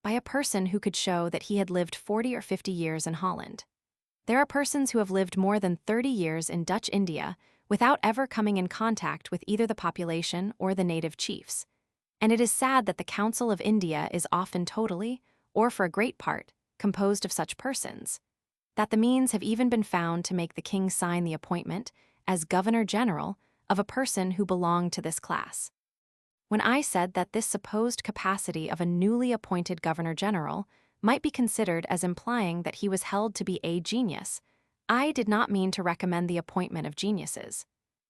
by a person who could show that he had lived 40 or 50 years in Holland. There are persons who have lived more than 30 years in Dutch India without ever coming in contact with either the population or the native chiefs. And it is sad that the Council of India is often totally, or for a great part, composed of such persons, that the means have even been found to make the king sign the appointment, as Governor-General, of a person who belonged to this class. When I said that this supposed capacity of a newly appointed Governor-General might be considered as implying that he was held to be a genius, I did not mean to recommend the appointment of geniuses.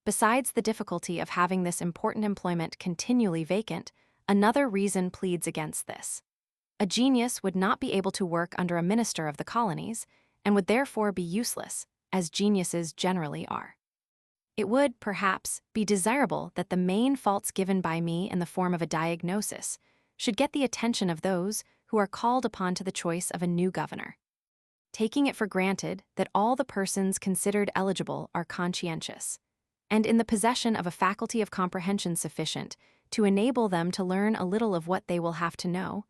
Besides the difficulty of having this important employment continually vacant, another reason pleads against this. A genius would not be able to work under a minister of the colonies, and would therefore be useless, as geniuses generally are. It would, perhaps, be desirable that the main faults given by me in the form of a diagnosis should get the attention of those who are called upon to the choice of a new governor. Taking it for granted that all the persons considered eligible are conscientious, and in the possession of a faculty of comprehension sufficient to enable them to learn a little of what they will have to know,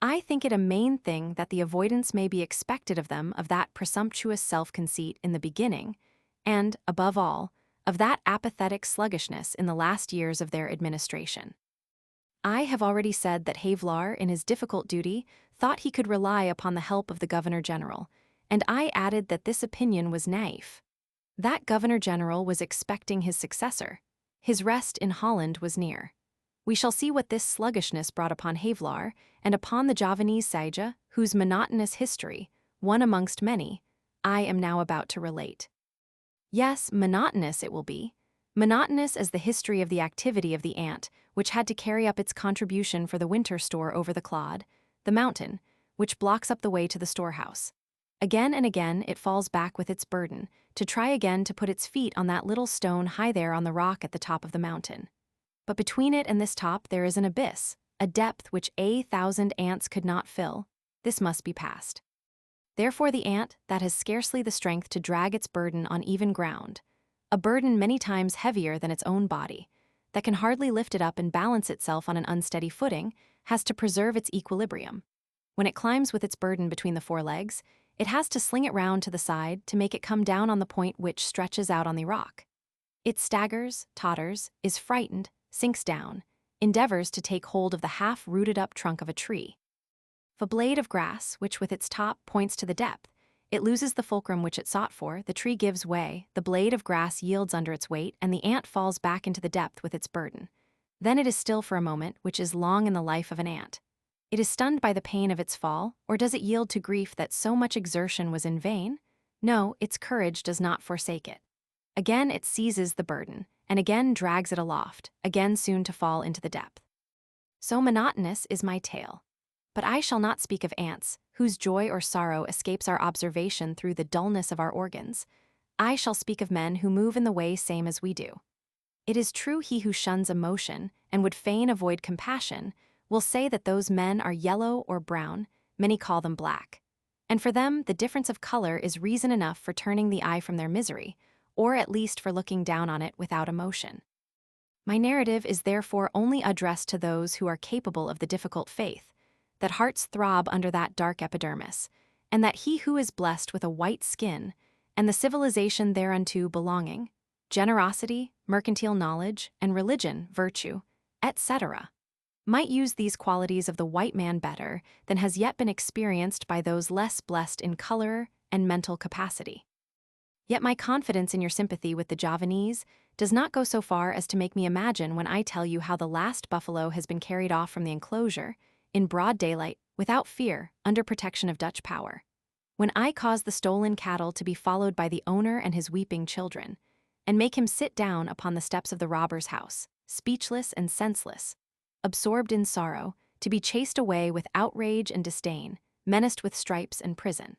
I think it a main thing that the avoidance may be expected of them of that presumptuous self-conceit in the beginning, and, above all, of that apathetic sluggishness in the last years of their administration. I have already said that Havelaar, in his difficult duty, thought he could rely upon the help of the Governor-General, and I added that this opinion was naïf. That Governor-General was expecting his successor. His rest in Holland was near. We shall see what this sluggishness brought upon Havelaar and upon the Javanese sage, whose monotonous history, one amongst many, I am now about to relate. Yes, monotonous it will be. Monotonous as the history of the activity of the ant, which had to carry up its contribution for the winter store over the clod, the mountain, which blocks up the way to the storehouse. Again and again it falls back with its burden, to try again to put its feet on that little stone high there on the rock at the top of the mountain. But between it and this top there is an abyss, a depth which 1,000 ants could not fill. This must be passed. Therefore the ant, that has scarcely the strength to drag its burden on even ground, a burden many times heavier than its own body, that can hardly lift it up and balance itself on an unsteady footing, has to preserve its equilibrium. When it climbs with its burden between the four legs, it has to sling it round to the side to make it come down on the point which stretches out on the rock. It staggers, totters, is frightened, sinks down, endeavors to take hold of the half-rooted-up trunk of a tree. If a blade of grass, which with its top points to the depth, it loses the fulcrum which it sought for, the tree gives way, the blade of grass yields under its weight, and the ant falls back into the depth with its burden. Then it is still for a moment, which is long in the life of an ant. It is stunned by the pain of its fall, or does it yield to grief that so much exertion was in vain? No, its courage does not forsake it. Again it seizes the burden, and again drags it aloft, again soon to fall into the depth. So monotonous is my tale. But I shall not speak of ants, whose joy or sorrow escapes our observation through the dullness of our organs. I shall speak of men who move in the way same as we do. It is true he who shuns emotion, and would fain avoid compassion, will say that those men are yellow or brown, many call them black. And for them the difference of color is reason enough for turning the eye from their misery, or at least for looking down on it without emotion. My narrative is therefore only addressed to those who are capable of the difficult faith, that hearts throb under that dark epidermis, and that he who is blessed with a white skin, and the civilization thereunto belonging, generosity, mercantile knowledge, and religion, virtue, etc., might use these qualities of the white man better than has yet been experienced by those less blessed in color and mental capacity. Yet my confidence in your sympathy with the Javanese does not go so far as to make me imagine when I tell you how the last buffalo has been carried off from the enclosure, in broad daylight, without fear, under protection of Dutch power. When I cause the stolen cattle to be followed by the owner and his weeping children, and make him sit down upon the steps of the robber's house, speechless and senseless, absorbed in sorrow, to be chased away with outrage and disdain, menaced with stripes and prison.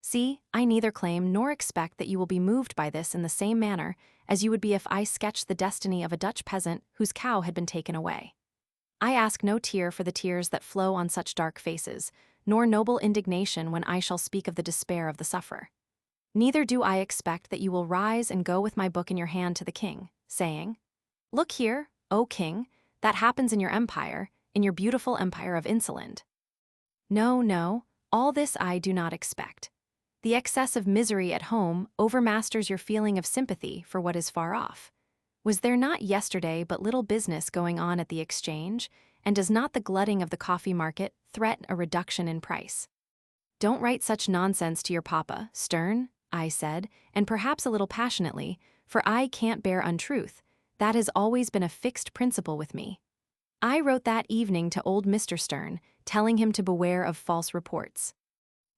See, I neither claim nor expect that you will be moved by this in the same manner as you would be if I sketched the destiny of a Dutch peasant whose cow had been taken away. I ask no tear for the tears that flow on such dark faces, nor noble indignation when I shall speak of the despair of the sufferer. Neither do I expect that you will rise and go with my book in your hand to the king, saying, "Look here, O king, that happens in your empire, in your beautiful empire of Insolent." No, no, all this I do not expect. The excess of misery at home overmasters your feeling of sympathy for what is far off. Was there not yesterday but little business going on at the exchange, and does not the glutting of the coffee market threaten a reduction in price? Don't write such nonsense to your papa, Stern, I said, and perhaps a little passionately, for I can't bear untruth. That has always been a fixed principle with me. I wrote that evening to old Mr. Stern, telling him to beware of false reports.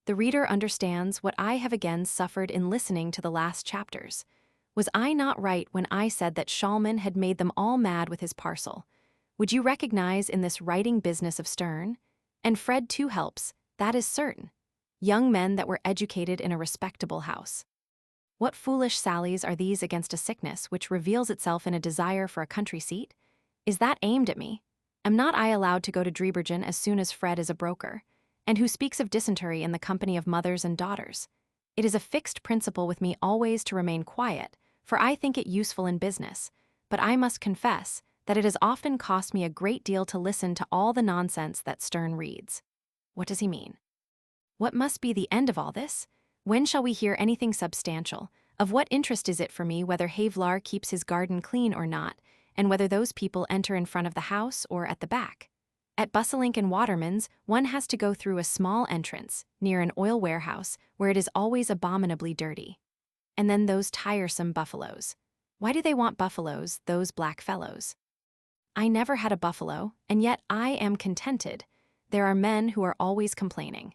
The reader understands what I have again suffered in listening to the last chapters. Was I not right when I said that Schalman had made them all mad with his parcel? Would you recognize in this writing business of Stern? And Fred too helps, that is certain. Young men that were educated in a respectable house. What foolish sallies are these against a sickness which reveals itself in a desire for a country seat? Is that aimed at me? Am not I allowed to go to Drebbergen as soon as Fred is a broker? And who speaks of dysentery in the company of mothers and daughters? It is a fixed principle with me always to remain quiet, for I think it useful in business, but I must confess that it has often cost me a great deal to listen to all the nonsense that Stern reads. What does he mean? What must be the end of all this? When shall we hear anything substantial? Of what interest is it for me whether Havelaar keeps his garden clean or not, and whether those people enter in front of the house or at the back? At Busselink and Waterman's, one has to go through a small entrance, near an oil warehouse, where it is always abominably dirty. And then those tiresome buffaloes. Why do they want buffaloes, those black fellows? I never had a buffalo, and yet I am contented. There are men who are always complaining.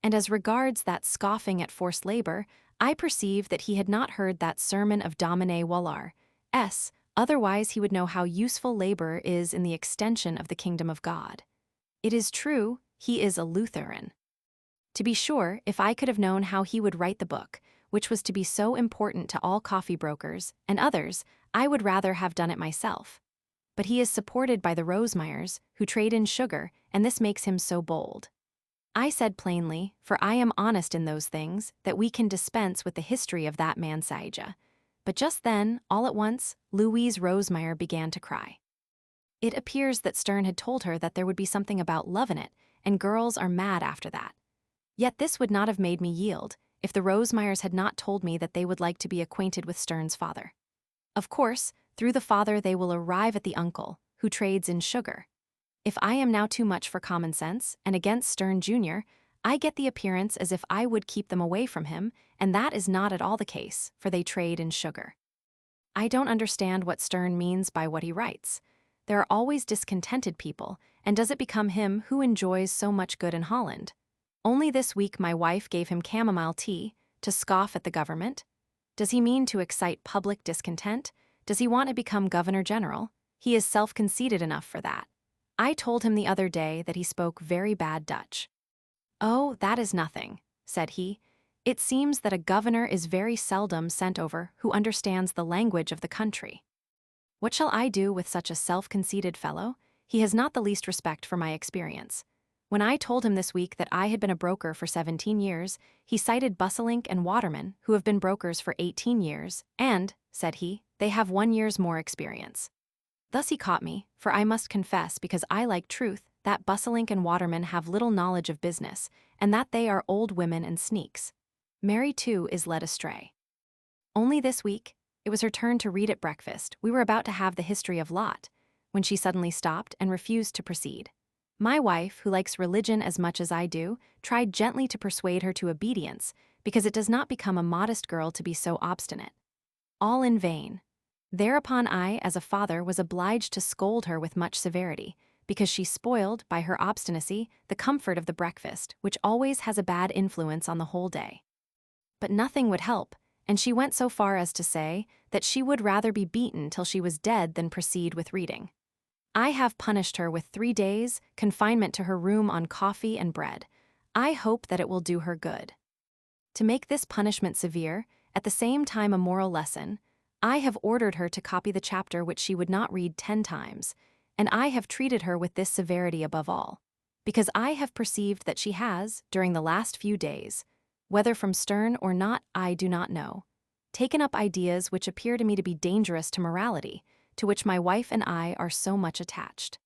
And as regards that scoffing at forced labor, I perceive that he had not heard that sermon of Domine Wallar, otherwise he would know how useful labor is in the extension of the kingdom of God. It is true, He is a Lutheran. To be sure, if I could have known how he would write the book, which was to be so important to all coffee brokers and others, I would rather have done it myself. But he is supported by the Rosemeyers, who trade in sugar, and this makes him so bold. I said plainly, for I am honest in those things, that we can dispense with the history of that man Saija. But just then, all at once, Louise Rosemeyer began to cry. It appears that Stern had told her that there would be something about love in it, and girls are mad after that. Yet this would not have made me yield, if the Rosemeyers had not told me that they would like to be acquainted with Stern's father. Of course, through the father they will arrive at the uncle, who trades in sugar. If I am now too much for common sense, and against Stern Jr., I get the appearance as if I would keep them away from him, and that is not at all the case, for they trade in sugar. I don't understand what Stern means by what he writes. There are always discontented people, and does it become him who enjoys so much good in Holland? Only this week my wife gave him chamomile tea, to scoff at the government. Does he mean to excite public discontent? Does he want to become Governor General? He is self-conceited enough for that. I told him the other day that he spoke very bad Dutch. "Oh, that is nothing," said he. "It seems that a governor is very seldom sent over who understands the language of the country. What shall I do with such a self-conceited fellow? He has not the least respect for my experience. When I told him this week that I had been a broker for 17 years, he cited Busselink and Waterman, who have been brokers for 18 years, and, said he, they have 1 year's more experience. Thus he caught me, for I must confess, because I like truth, that Busselink and Waterman have little knowledge of business, and that they are old women and sneaks. Mary, too, is led astray. Only this week, it was her turn to read at breakfast. We were about to have the history of Lot, when she suddenly stopped and refused to proceed. My wife, who likes religion as much as I do, tried gently to persuade her to obedience, because it does not become a modest girl to be so obstinate. All in vain. Thereupon I, as a father, was obliged to scold her with much severity, because she spoiled, by her obstinacy, the comfort of the breakfast, which always has a bad influence on the whole day. But nothing would help, and she went so far as to say that she would rather be beaten till she was dead than proceed with reading. I have punished her with 3 days' confinement to her room on coffee and bread. I hope that it will do her good. To make this punishment severe, at the same time a moral lesson, I have ordered her to copy the chapter which she would not read 10 times, and I have treated her with this severity above all, because I have perceived that she has, during the last few days, whether from Stern or not I do not know, taken up ideas which appear to me to be dangerous to morality, to which my wife and I are so much attached.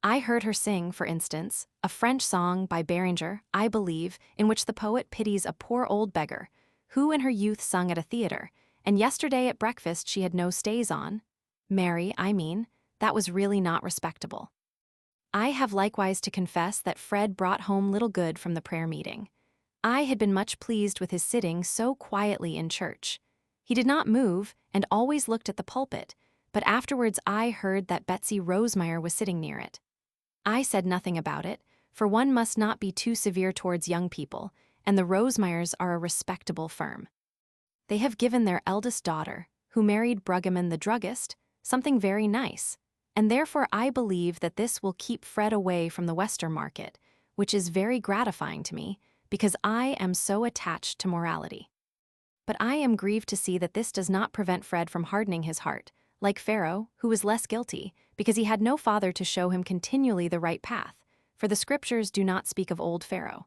I heard her sing, for instance, a French song by Béranger, I believe, in which the poet pities a poor old beggar, who in her youth sung at a theatre, and yesterday at breakfast she had no stays on. Mary, I mean, that was really not respectable. I have likewise to confess that Fred brought home little good from the prayer meeting. I had been much pleased with his sitting so quietly in church. He did not move, and always looked at the pulpit, but afterwards I heard that Betsy Rosemeyer was sitting near it. I said nothing about it, for one must not be too severe towards young people, and the Rosemeyers are a respectable firm. They have given their eldest daughter, who married Bruggeman the druggist, something very nice, and therefore I believe that this will keep Fred away from the Western market, which is very gratifying to me, because I am so attached to morality. But I am grieved to see that this does not prevent Fred from hardening his heart, like Pharaoh, who was less guilty, because he had no father to show him continually the right path, for the scriptures do not speak of old Pharaoh.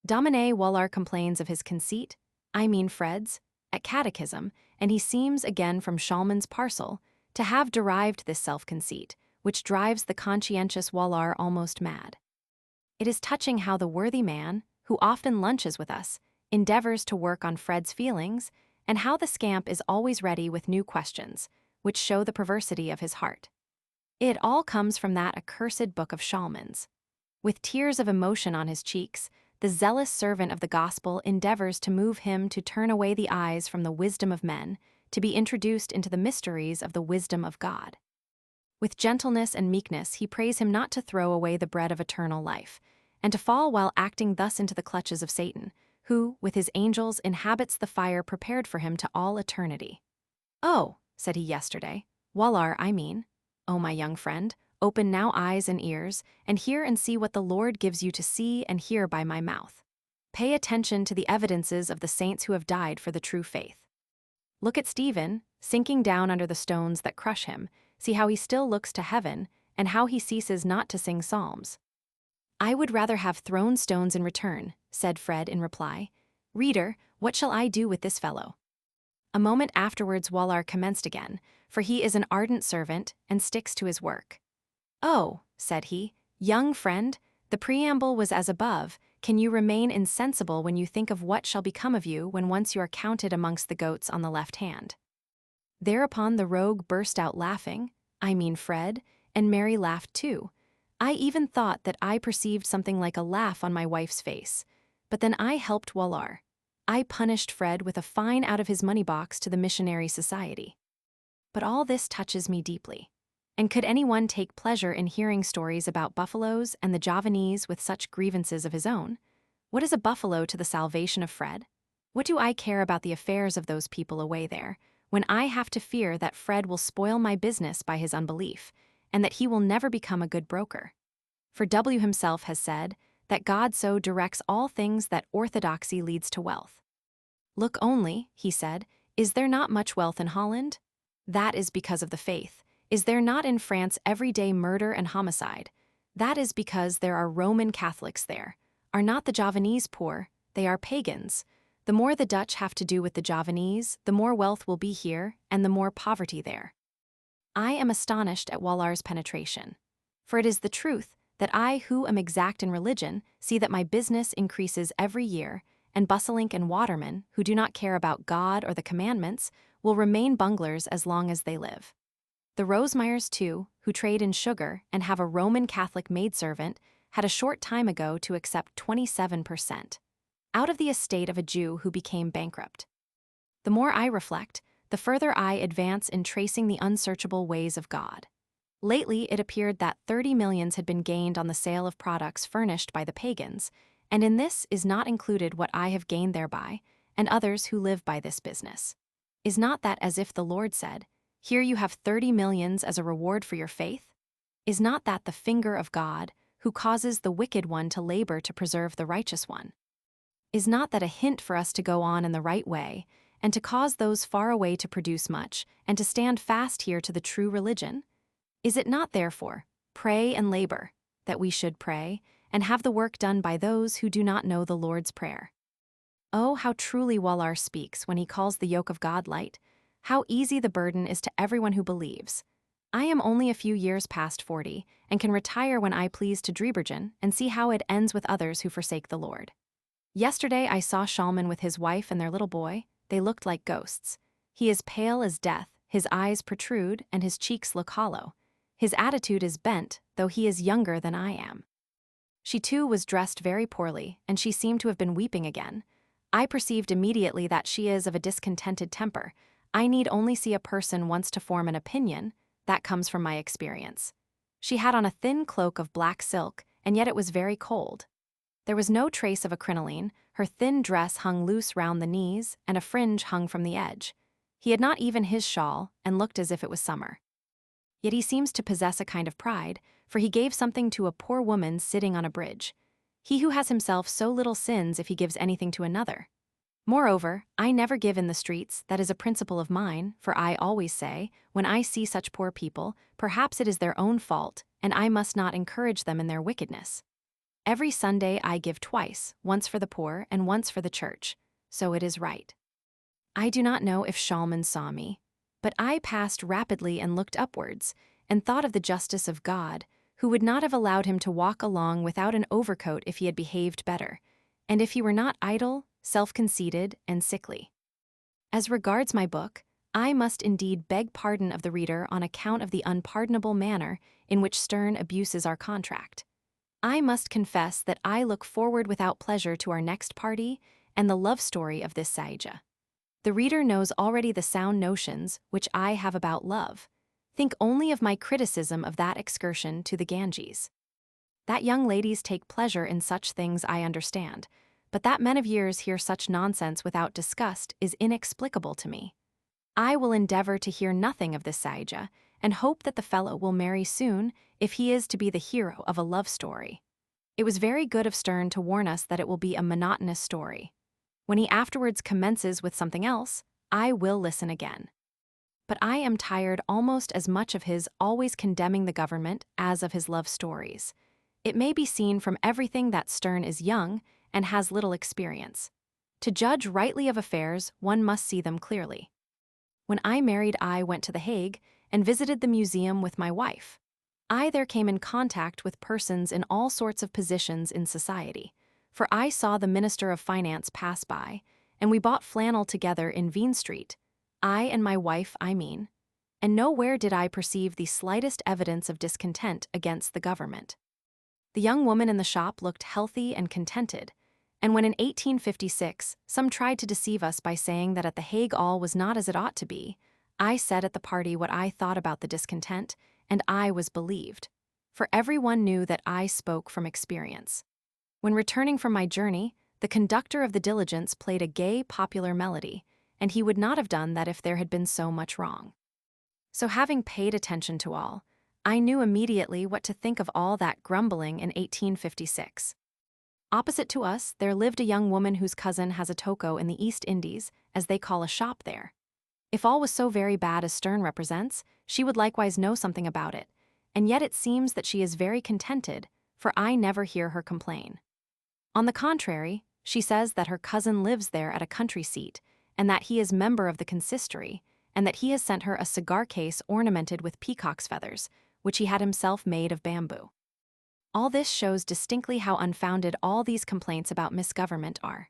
Domine Wallar complains of his conceit, I mean Fred's, at catechism, and he seems, again from Schalman's parcel, to have derived this self-conceit, which drives the conscientious Wallar almost mad. It is touching how the worthy man, who often lunches with us, endeavors to work on Fred's feelings, and how the scamp is always ready with new questions, which show the perversity of his heart. It all comes from that accursed book of Schalman's. With tears of emotion on his cheeks, the zealous servant of the gospel endeavors to move him to turn away the eyes from the wisdom of men, to be introduced into the mysteries of the wisdom of God. With gentleness and meekness he prays him not to throw away the bread of eternal life, and to fall while acting thus into the clutches of Satan, who, with his angels, inhabits the fire prepared for him to all eternity. "Oh," said he yesterday, "Wallar, I mean, oh my young friend, Open now eyes and ears, and hear and see what the Lord gives you to see and hear by my mouth. Pay attention to the evidences of the saints who have died for the true faith. Look at Stephen, sinking down under the stones that crush him. See how he still looks to heaven, and how he ceases not to sing psalms. I would rather have thrown stones in return, said Fred in reply. Reader, what shall I do with this fellow? A moment afterwards Havelaar commenced again, for he is an ardent servant and sticks to his work. Oh, said he, young friend, the preamble was as above. Can you remain insensible when you think of what shall become of you when once you are counted amongst the goats on the left hand? Thereupon the rogue burst out laughing, I mean Fred, and Mary laughed too. I even thought that I perceived something like a laugh on my wife's face, but then I helped Havelaar. I punished Fred with a fine out of his money box to the missionary society. But all this touches me deeply. And could anyone take pleasure in hearing stories about buffaloes and the Javanese with such grievances of his own? What is a buffalo to the salvation of Fred? What do I care about the affairs of those people away there, when I have to fear that Fred will spoil my business by his unbelief, and that he will never become a good broker? For W himself has said that God so directs all things that orthodoxy leads to wealth. Look only, he said, is there not much wealth in Holland? That is because of the faith. Is there not in France everyday murder and homicide? That is because there are Roman Catholics there. Are not the Javanese poor? They are pagans. The more the Dutch have to do with the Javanese, the more wealth will be here, and the more poverty there. I am astonished at Havelaar's penetration. For it is the truth that I, who am exact in religion, see that my business increases every year, and Busselink and Waterman, who do not care about God or the commandments, will remain bunglers as long as they live. The Rosemeyers, too, who trade in sugar and have a Roman Catholic maidservant, had a short time ago to accept 27% out of the estate of a Jew who became bankrupt. The more I reflect, the further I advance in tracing the unsearchable ways of God. Lately, it appeared that 30 millions had been gained on the sale of products furnished by the pagans, and in this is not included what I have gained thereby, and others who live by this business. Is not that as if the Lord said, here you have 30 millions as a reward for your faith? Is not that the finger of God, who causes the wicked one to labor to preserve the righteous one? Is not that a hint for us to go on in the right way, and to cause those far away to produce much, and to stand fast here to the true religion? Is it not, therefore, pray and labor, that we should pray, and have the work done by those who do not know the Lord's Prayer? Oh, how truly Havelaar speaks when he calls the yoke of God light. How easy the burden is to everyone who believes. I am only a few years past 40, and can retire when I please to Driebergen and see how it ends with others who forsake the Lord. Yesterday I saw Schalman with his wife and their little boy. They looked like ghosts. He is pale as death, his eyes protrude, and his cheeks look hollow. His attitude is bent, though he is younger than I am. She too was dressed very poorly, and she seemed to have been weeping again. I perceived immediately that she is of a discontented temper. I need only see a person once to form an opinion. That comes from my experience. She had on a thin cloak of black silk, and yet it was very cold. There was no trace of a crinoline, her thin dress hung loose round the knees, and a fringe hung from the edge. He had not even his shawl, and looked as if it was summer. Yet he seems to possess a kind of pride, for he gave something to a poor woman sitting on a bridge. He who has himself so little sins if he gives anything to another. Moreover, I never give in the streets, that is a principle of mine, for I always say, when I see such poor people, perhaps it is their own fault, and I must not encourage them in their wickedness. Every Sunday I give twice, once for the poor and once for the church, so it is right. I do not know if Schalman saw me, but I passed rapidly and looked upwards, and thought of the justice of God, who would not have allowed him to walk along without an overcoat if he had behaved better, and if he were not idle, self-conceited, and sickly. As regards my book, I must indeed beg pardon of the reader on account of the unpardonable manner in which Sterne abuses our contract. I must confess that I look forward without pleasure to our next party and the love story of this Saija. The reader knows already the sound notions which I have about love. Think only of my criticism of that excursion to the Ganges. That young ladies take pleasure in such things I understand, but that men of years hear such nonsense without disgust is inexplicable to me. I will endeavor to hear nothing of this Saija, and hope that the fellow will marry soon if he is to be the hero of a love story. It was very good of Stern to warn us that it will be a monotonous story. When he afterwards commences with something else, I will listen again. But I am tired almost as much of his always condemning the government as of his love stories. It may be seen from everything that Stern is young and has little experience. To judge rightly of affairs, one must see them clearly. When I married, I went to The Hague and visited the museum with my wife. I there came in contact with persons in all sorts of positions in society, for I saw the Minister of Finance pass by, and we bought flannel together in Veen Street, I and my wife, I mean, and nowhere did I perceive the slightest evidence of discontent against the government. The young woman in the shop looked healthy and contented, and when in 1856 some tried to deceive us by saying that at The Hague all was not as it ought to be, I said at the party what I thought about the discontent, and I was believed, for everyone knew that I spoke from experience. When returning from my journey, the conductor of the diligence played a gay, popular melody, and he would not have done that if there had been so much wrong. So having paid attention to all, I knew immediately what to think of all that grumbling in 1856. Opposite to us, there lived a young woman whose cousin has a toko in the East Indies, as they call a shop there. If all was so very bad as Stern represents, she would likewise know something about it, and yet it seems that she is very contented, for I never hear her complain. On the contrary, she says that her cousin lives there at a country seat, and that he is member of the consistory, and that he has sent her a cigar case ornamented with peacock's feathers, which he had himself made of bamboo. All this shows distinctly how unfounded all these complaints about misgovernment are.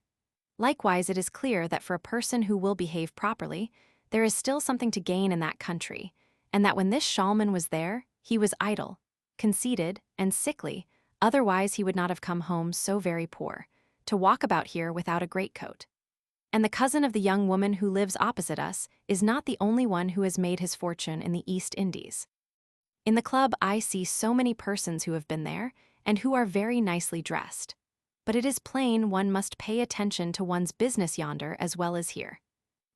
Likewise, it is clear that for a person who will behave properly, there is still something to gain in that country, and that when this Schalman was there, he was idle, conceited, and sickly, otherwise he would not have come home so very poor, to walk about here without a greatcoat. And the cousin of the young woman who lives opposite us is not the only one who has made his fortune in the East Indies. In the club I see so many persons who have been there, and who are very nicely dressed. But it is plain one must pay attention to one's business yonder as well as here.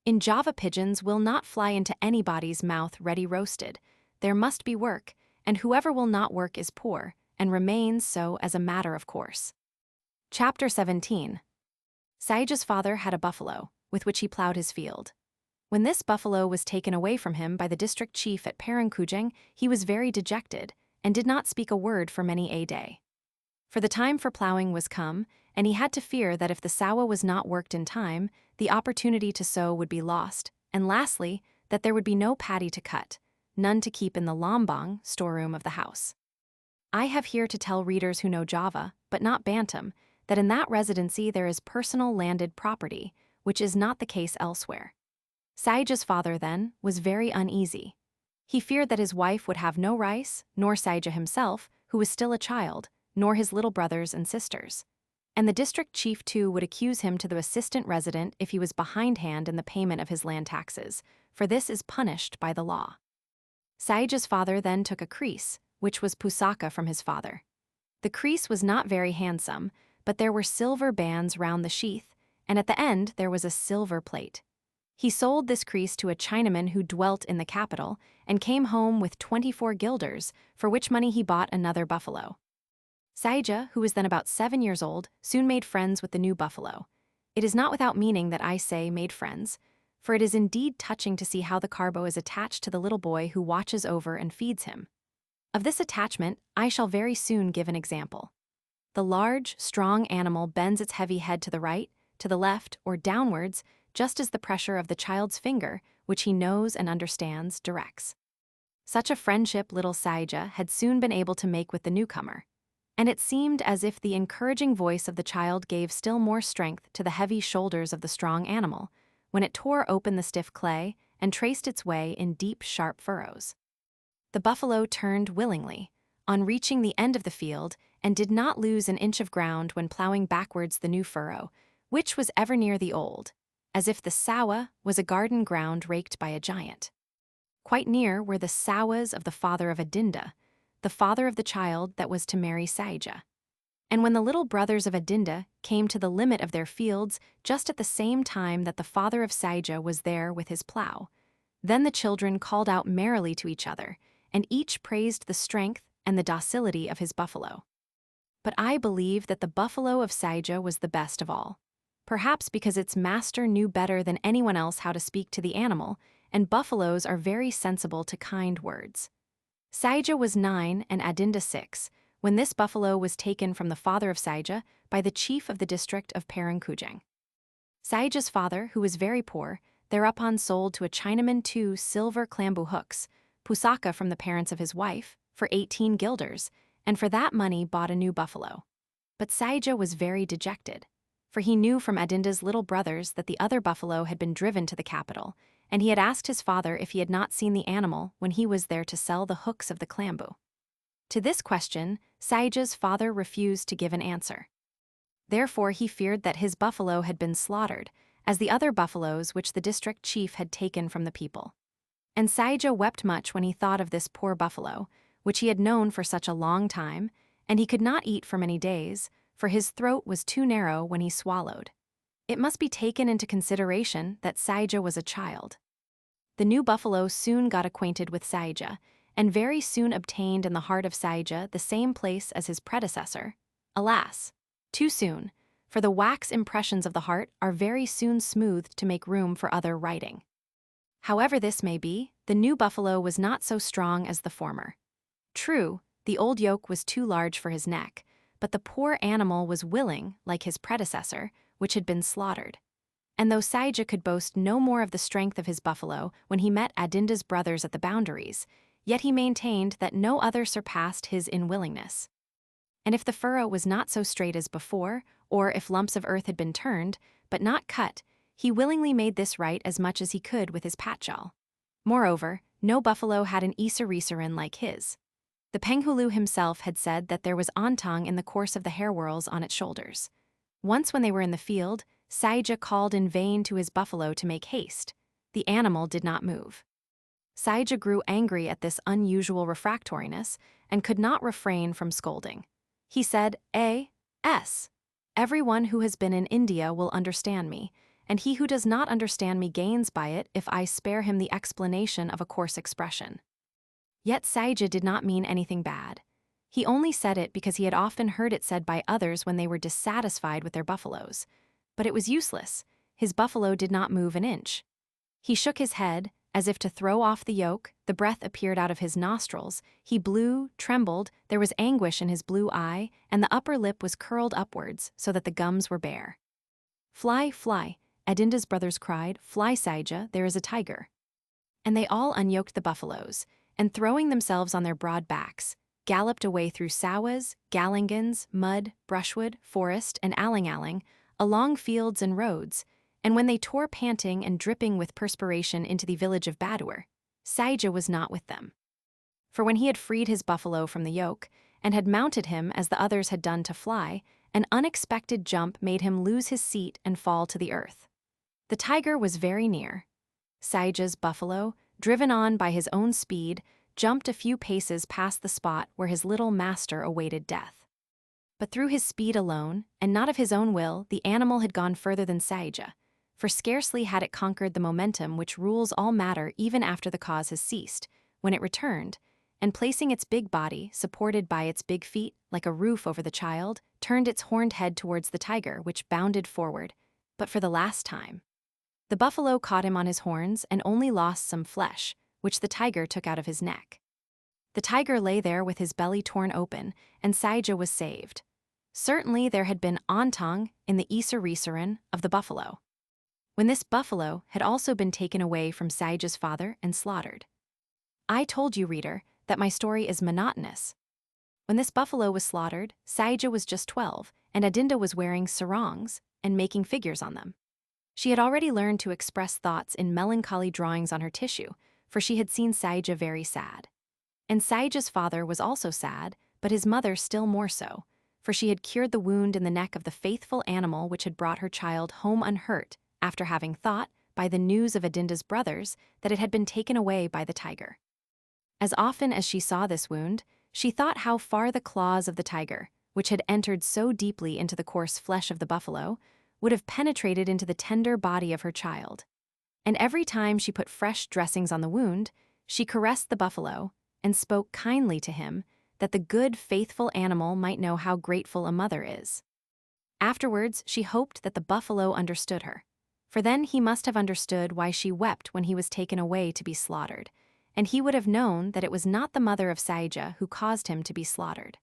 In Java pigeons will not fly into anybody's mouth ready roasted. There must be work, and whoever will not work is poor, and remains so as a matter of course. Chapter 17. Saeja's father had a buffalo, with which he plowed his field. When this buffalo was taken away from him by the district chief at Parangkujang, he was very dejected, and did not speak a word for many a day. For the time for plowing was come, and he had to fear that if the sawa was not worked in time, the opportunity to sow would be lost, and lastly, that there would be no paddy to cut, none to keep in the lombang storeroom of the house. I have here to tell readers who know Java, but not Bantam, that in that residency there is personal landed property, which is not the case elsewhere. Saeja's father, then, was very uneasy. He feared that his wife would have no rice, nor Saeja himself, who was still a child, nor his little brothers and sisters. And the district chief, too, would accuse him to the assistant resident if he was behindhand in the payment of his land taxes, for this is punished by the law. Saeja's father then took a crease, which was pusaka from his father. The crease was not very handsome, but there were silver bands round the sheath, and at the end there was a silver plate. He sold this crease to a Chinaman who dwelt in the capital, and came home with 24 guilders, for which money he bought another buffalo. Saeja, who was then about 7 years old, soon made friends with the new buffalo. It is not without meaning that I say made friends, for it is indeed touching to see how the carbo is attached to the little boy who watches over and feeds him. Of this attachment, I shall very soon give an example. The large, strong animal bends its heavy head to the right, to the left, or downwards, just as the pressure of the child's finger, which he knows and understands, directs. Such a friendship little Saeja had soon been able to make with the newcomer, and it seemed as if the encouraging voice of the child gave still more strength to the heavy shoulders of the strong animal, when it tore open the stiff clay and traced its way in deep, sharp furrows. The buffalo turned willingly, on reaching the end of the field, and did not lose an inch of ground when plowing backwards the new furrow, which was ever near the old, as if the sawa was a garden ground raked by a giant. Quite near were the sawas of the father of Adinda, the father of the child that was to marry Saeja. And when the little brothers of Adinda came to the limit of their fields just at the same time that the father of Saeja was there with his plow, Then the children called out merrily to each other, and each praised the strength and the docility of his buffalo. But I believe that the buffalo of Saija was the best of all, perhaps because its master knew better than anyone else how to speak to the animal, and buffaloes are very sensible to kind words. Saija was 9 and Adinda 6, when this buffalo was taken from the father of Saija by the chief of the district of Parangkujang. Saija's father, who was very poor, thereupon sold to a Chinaman 2 silver clambu hooks, pusaka from the parents of his wife, for 18 guilders, and for that money bought a new buffalo. But Saija was very dejected, for he knew from Adinda's little brothers that the other buffalo had been driven to the capital, and he had asked his father if he had not seen the animal when he was there to sell the hooks of the clambu. To this question, Saija's father refused to give an answer. Therefore he feared that his buffalo had been slaughtered, as the other buffaloes which the district chief had taken from the people. And Saija wept much when he thought of this poor buffalo, which he had known for such a long time, and he could not eat for many days, for his throat was too narrow when he swallowed. It must be taken into consideration that Saija was a child. The new buffalo soon got acquainted with Saija, and very soon obtained in the heart of Saija the same place as his predecessor. Alas, too soon, for the wax impressions of the heart are very soon smoothed to make room for other writing. However this may be, the new buffalo was not so strong as the former. True, the old yoke was too large for his neck, but the poor animal was willing, like his predecessor, which had been slaughtered. And though Saija could boast no more of the strength of his buffalo when he met Adinda's brothers at the boundaries, yet he maintained that no other surpassed his in willingness. And if the furrow was not so straight as before, or if lumps of earth had been turned, but not cut, he willingly made this right as much as he could with his patjal. Moreover, no buffalo had an isaresaran like his. The Penghulu himself had said that there was ontong in the course of the hair whorls on its shoulders. Once when they were in the field, Saija called in vain to his buffalo to make haste. The animal did not move. Saija grew angry at this unusual refractoriness and could not refrain from scolding. He said, Everyone who has been in India will understand me, and he who does not understand me gains by it if I spare him the explanation of a coarse expression. Yet Saija did not mean anything bad. He only said it because he had often heard it said by others when they were dissatisfied with their buffaloes. But it was useless. His buffalo did not move an inch. He shook his head, as if to throw off the yoke, the breath appeared out of his nostrils, he blew, trembled, there was anguish in his blue eye, and the upper lip was curled upwards so that the gums were bare. Fly, fly, Adinda's brothers cried, fly Saija, there is a tiger. And they all unyoked the buffaloes, and throwing themselves on their broad backs, galloped away through sawas, galingans, mud, brushwood, forest, and aling-aling, along fields and roads, and when they tore panting and dripping with perspiration into the village of Badur, Saija was not with them. For when he had freed his buffalo from the yoke, and had mounted him as the others had done to fly, an unexpected jump made him lose his seat and fall to the earth. The tiger was very near. Saija's buffalo, driven on by his own speed, jumped a few paces past the spot where his little master awaited death. But through his speed alone, and not of his own will, the animal had gone further than Saija, for scarcely had it conquered the momentum which rules all matter even after the cause has ceased, when it returned, and placing its big body, supported by its big feet, like a roof over the child, turned its horned head towards the tiger, which bounded forward, but for the last time. The buffalo caught him on his horns and only lost some flesh, which the tiger took out of his neck. The tiger lay there with his belly torn open, and Saija was saved. Certainly there had been ontong in the isaresaran of the buffalo, when this buffalo had also been taken away from Saija's father and slaughtered. I told you, reader, that my story is monotonous. When this buffalo was slaughtered, Saija was just 12, and Adinda was wearing sarongs and making figures on them. She had already learned to express thoughts in melancholy drawings on her tissue, for she had seen Saija very sad. And Saija's father was also sad, but his mother still more so, for she had cured the wound in the neck of the faithful animal which had brought her child home unhurt, after having thought, by the news of Adinda's brothers, that it had been taken away by the tiger. As often as she saw this wound, she thought how far the claws of the tiger, which had entered so deeply into the coarse flesh of the buffalo, would have penetrated into the tender body of her child. And every time she put fresh dressings on the wound, she caressed the buffalo and spoke kindly to him, that the good, faithful animal might know how grateful a mother is. Afterwards, she hoped that the buffalo understood her, for then he must have understood why she wept when he was taken away to be slaughtered, and he would have known that it was not the mother of Saija who caused him to be slaughtered.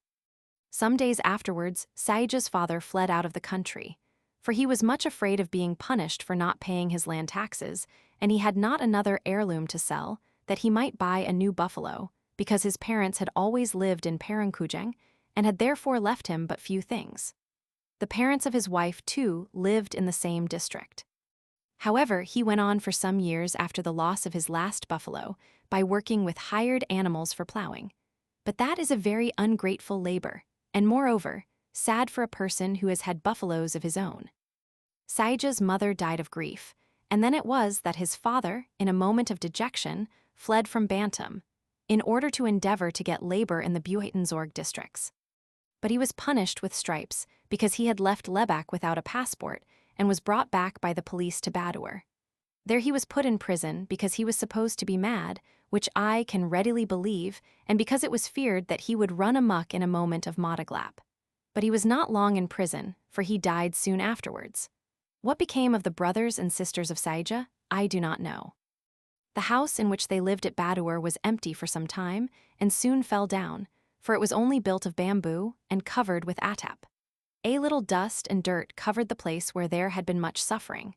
Some days afterwards, Saija's father fled out of the country, for he was much afraid of being punished for not paying his land taxes, and he had not another heirloom to sell, that he might buy a new buffalo, because his parents had always lived in Parangkujang and had therefore left him but few things. The parents of his wife, too, lived in the same district. However, he went on for some years after the loss of his last buffalo by working with hired animals for plowing. But that is a very ungrateful labor, and moreover, sad for a person who has had buffaloes of his own. Saija's mother died of grief, and then it was that his father, in a moment of dejection, fled from Bantam, in order to endeavor to get labor in the Buitenzorg districts. But he was punished with stripes because he had left Lebak without a passport and was brought back by the police to Badoer. There he was put in prison because he was supposed to be mad, which I can readily believe, and because it was feared that he would run amok in a moment of Madaglap. But he was not long in prison, for he died soon afterwards. What became of the brothers and sisters of Saija, I do not know. The house in which they lived at Badoer was empty for some time and soon fell down, for it was only built of bamboo and covered with atap. A little dust and dirt covered the place where there had been much suffering.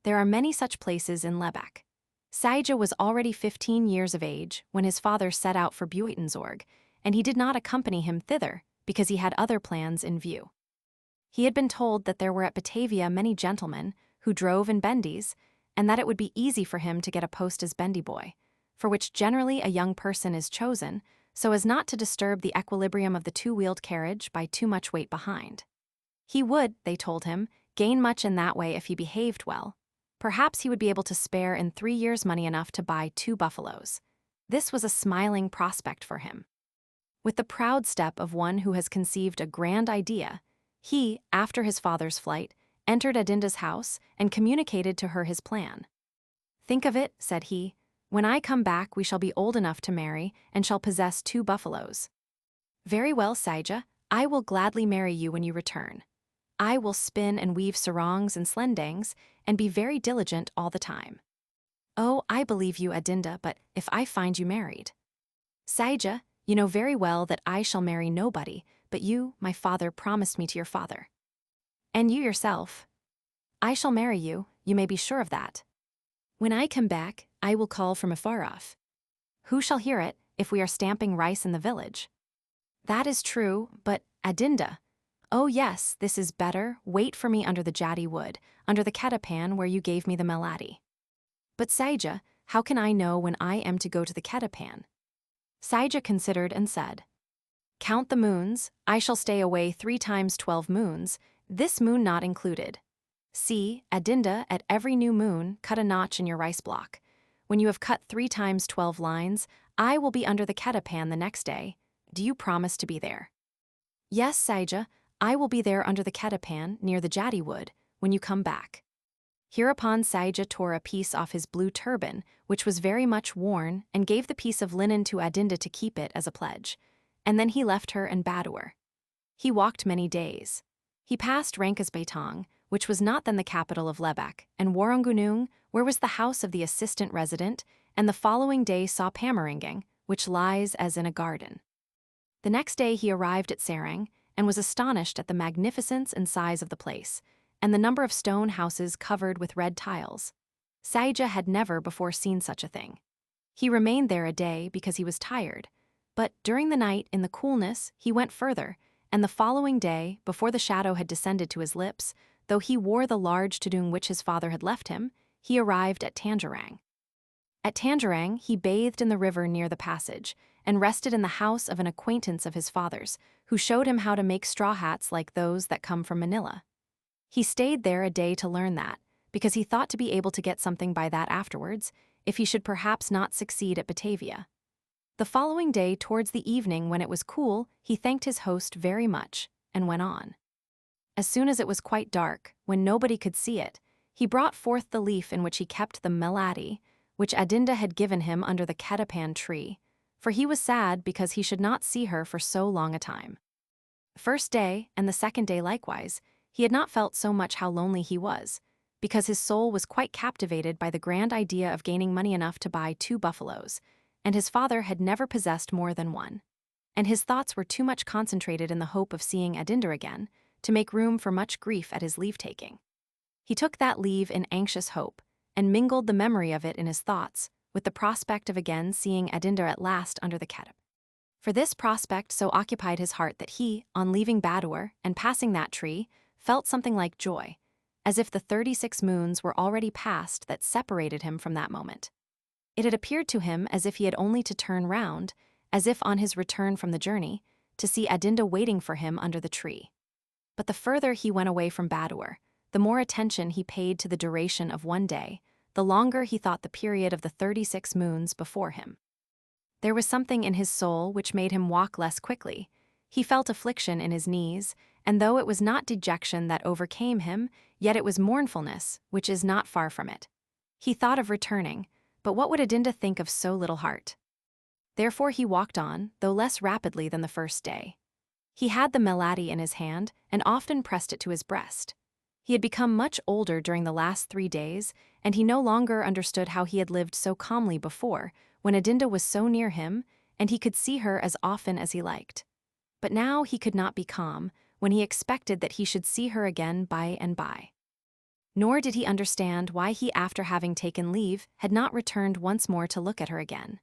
There are many such places in Lebak. Saija was already 15 years of age when his father set out for Buitenzorg, and he did not accompany him thither because he had other plans in view. He had been told that there were at Batavia many gentlemen who drove in bendies, and that it would be easy for him to get a post as bendy boy, for which generally a young person is chosen, so as not to disturb the equilibrium of the two-wheeled carriage by too much weight behind. He would, they told him, gain much in that way if he behaved well. Perhaps he would be able to spare in 3 years money enough to buy 2 buffaloes. This was a smiling prospect for him. With the proud step of one who has conceived a grand idea, he, after his father's flight, entered Adinda's house and communicated to her his plan. "Think of it," said he, "when I come back we shall be old enough to marry and shall possess 2 buffaloes. Very well, Saija, I will gladly marry you when you return. I will spin and weave sarongs and slendangs and be very diligent all the time." "Oh, I believe you, Adinda, but if I find you married?" "Saija, you know very well that I shall marry nobody, but you, my father, promised me to your father. And you yourself. I shall marry you, you may be sure of that. When I come back, I will call from afar off. Who shall hear it, if we are stamping rice in the village?" "That is true, but, Adinda—" "Oh yes, this is better, wait for me under the jati wood, under the ketapan where you gave me the melati." "But Saija, how can I know when I am to go to the ketapan?" Saija considered and said, "Count the moons, I shall stay away 3 times 12 moons, this moon not included. See, Adinda, at every new moon, cut a notch in your rice block. When you have cut 3 times 12 lines, I will be under the ketapan the next day. Do you promise to be there?" "Yes, Saija, I will be there under the ketapan, near the jati wood, when you come back." Hereupon Saija tore a piece off his blue turban, which was very much worn, and gave the piece of linen to Adinda to keep it as a pledge. And then he left her and Badoer. He walked many days. He passed Rangkasbatang, which was not then the capital of Lebak, and Warunggunung, where was the house of the assistant resident, and the following day saw Pamaringang, which lies as in a garden. The next day he arrived at Serang, and was astonished at the magnificence and size of the place, and the number of stone houses covered with red tiles. Saija had never before seen such a thing. He remained there a day because he was tired, but during the night, in the coolness, he went further, and the following day, before the shadow had descended to his lips, though he wore the large tudung which his father had left him, he arrived at Tangerang. At Tangerang, he bathed in the river near the passage, and rested in the house of an acquaintance of his father's, who showed him how to make straw hats like those that come from Manila. He stayed there a day to learn that, because he thought to be able to get something by that afterwards, if he should perhaps not succeed at Batavia. The following day, towards the evening when it was cool, he thanked his host very much, and went on. As soon as it was quite dark, when nobody could see it, He brought forth the leaf in which he kept the melody, which Adinda had given him under the ketapan tree, for he was sad because he should not see her for so long a time. The first day, and the second day likewise, he had not felt so much how lonely he was, because his soul was quite captivated by the grand idea of gaining money enough to buy 2 buffaloes, and his father had never possessed more than one. And his thoughts were too much concentrated in the hope of seeing Adinda again to make room for much grief at his leave-taking. He took that leave in anxious hope, and mingled the memory of it in his thoughts with the prospect of again seeing Adinda at last under the kettle. For this prospect so occupied his heart that he, on leaving Badoer and passing that tree, felt something like joy, as if the 36 moons were already past that separated him from that moment. It had appeared to him as if he had only to turn round, as if on his return from the journey, to see Adinda waiting for him under the tree. But the further he went away from Badoer, the more attention he paid to the duration of one day, the longer he thought the period of the 36 moons before him. There was something in his soul which made him walk less quickly. He felt affliction in his knees, and though it was not dejection that overcame him, yet it was mournfulness, which is not far from it. He thought of returning, but what would Adinda think of so little heart? Therefore he walked on, though less rapidly than the first day. He had the melody in his hand, and often pressed it to his breast. He had become much older during the last 3 days, and he no longer understood how he had lived so calmly before, when Adinda was so near him, and he could see her as often as he liked. But now he could not be calm, when he expected that he should see her again by and by. Nor did he understand why he, after having taken leave, had not returned once more to look at her again.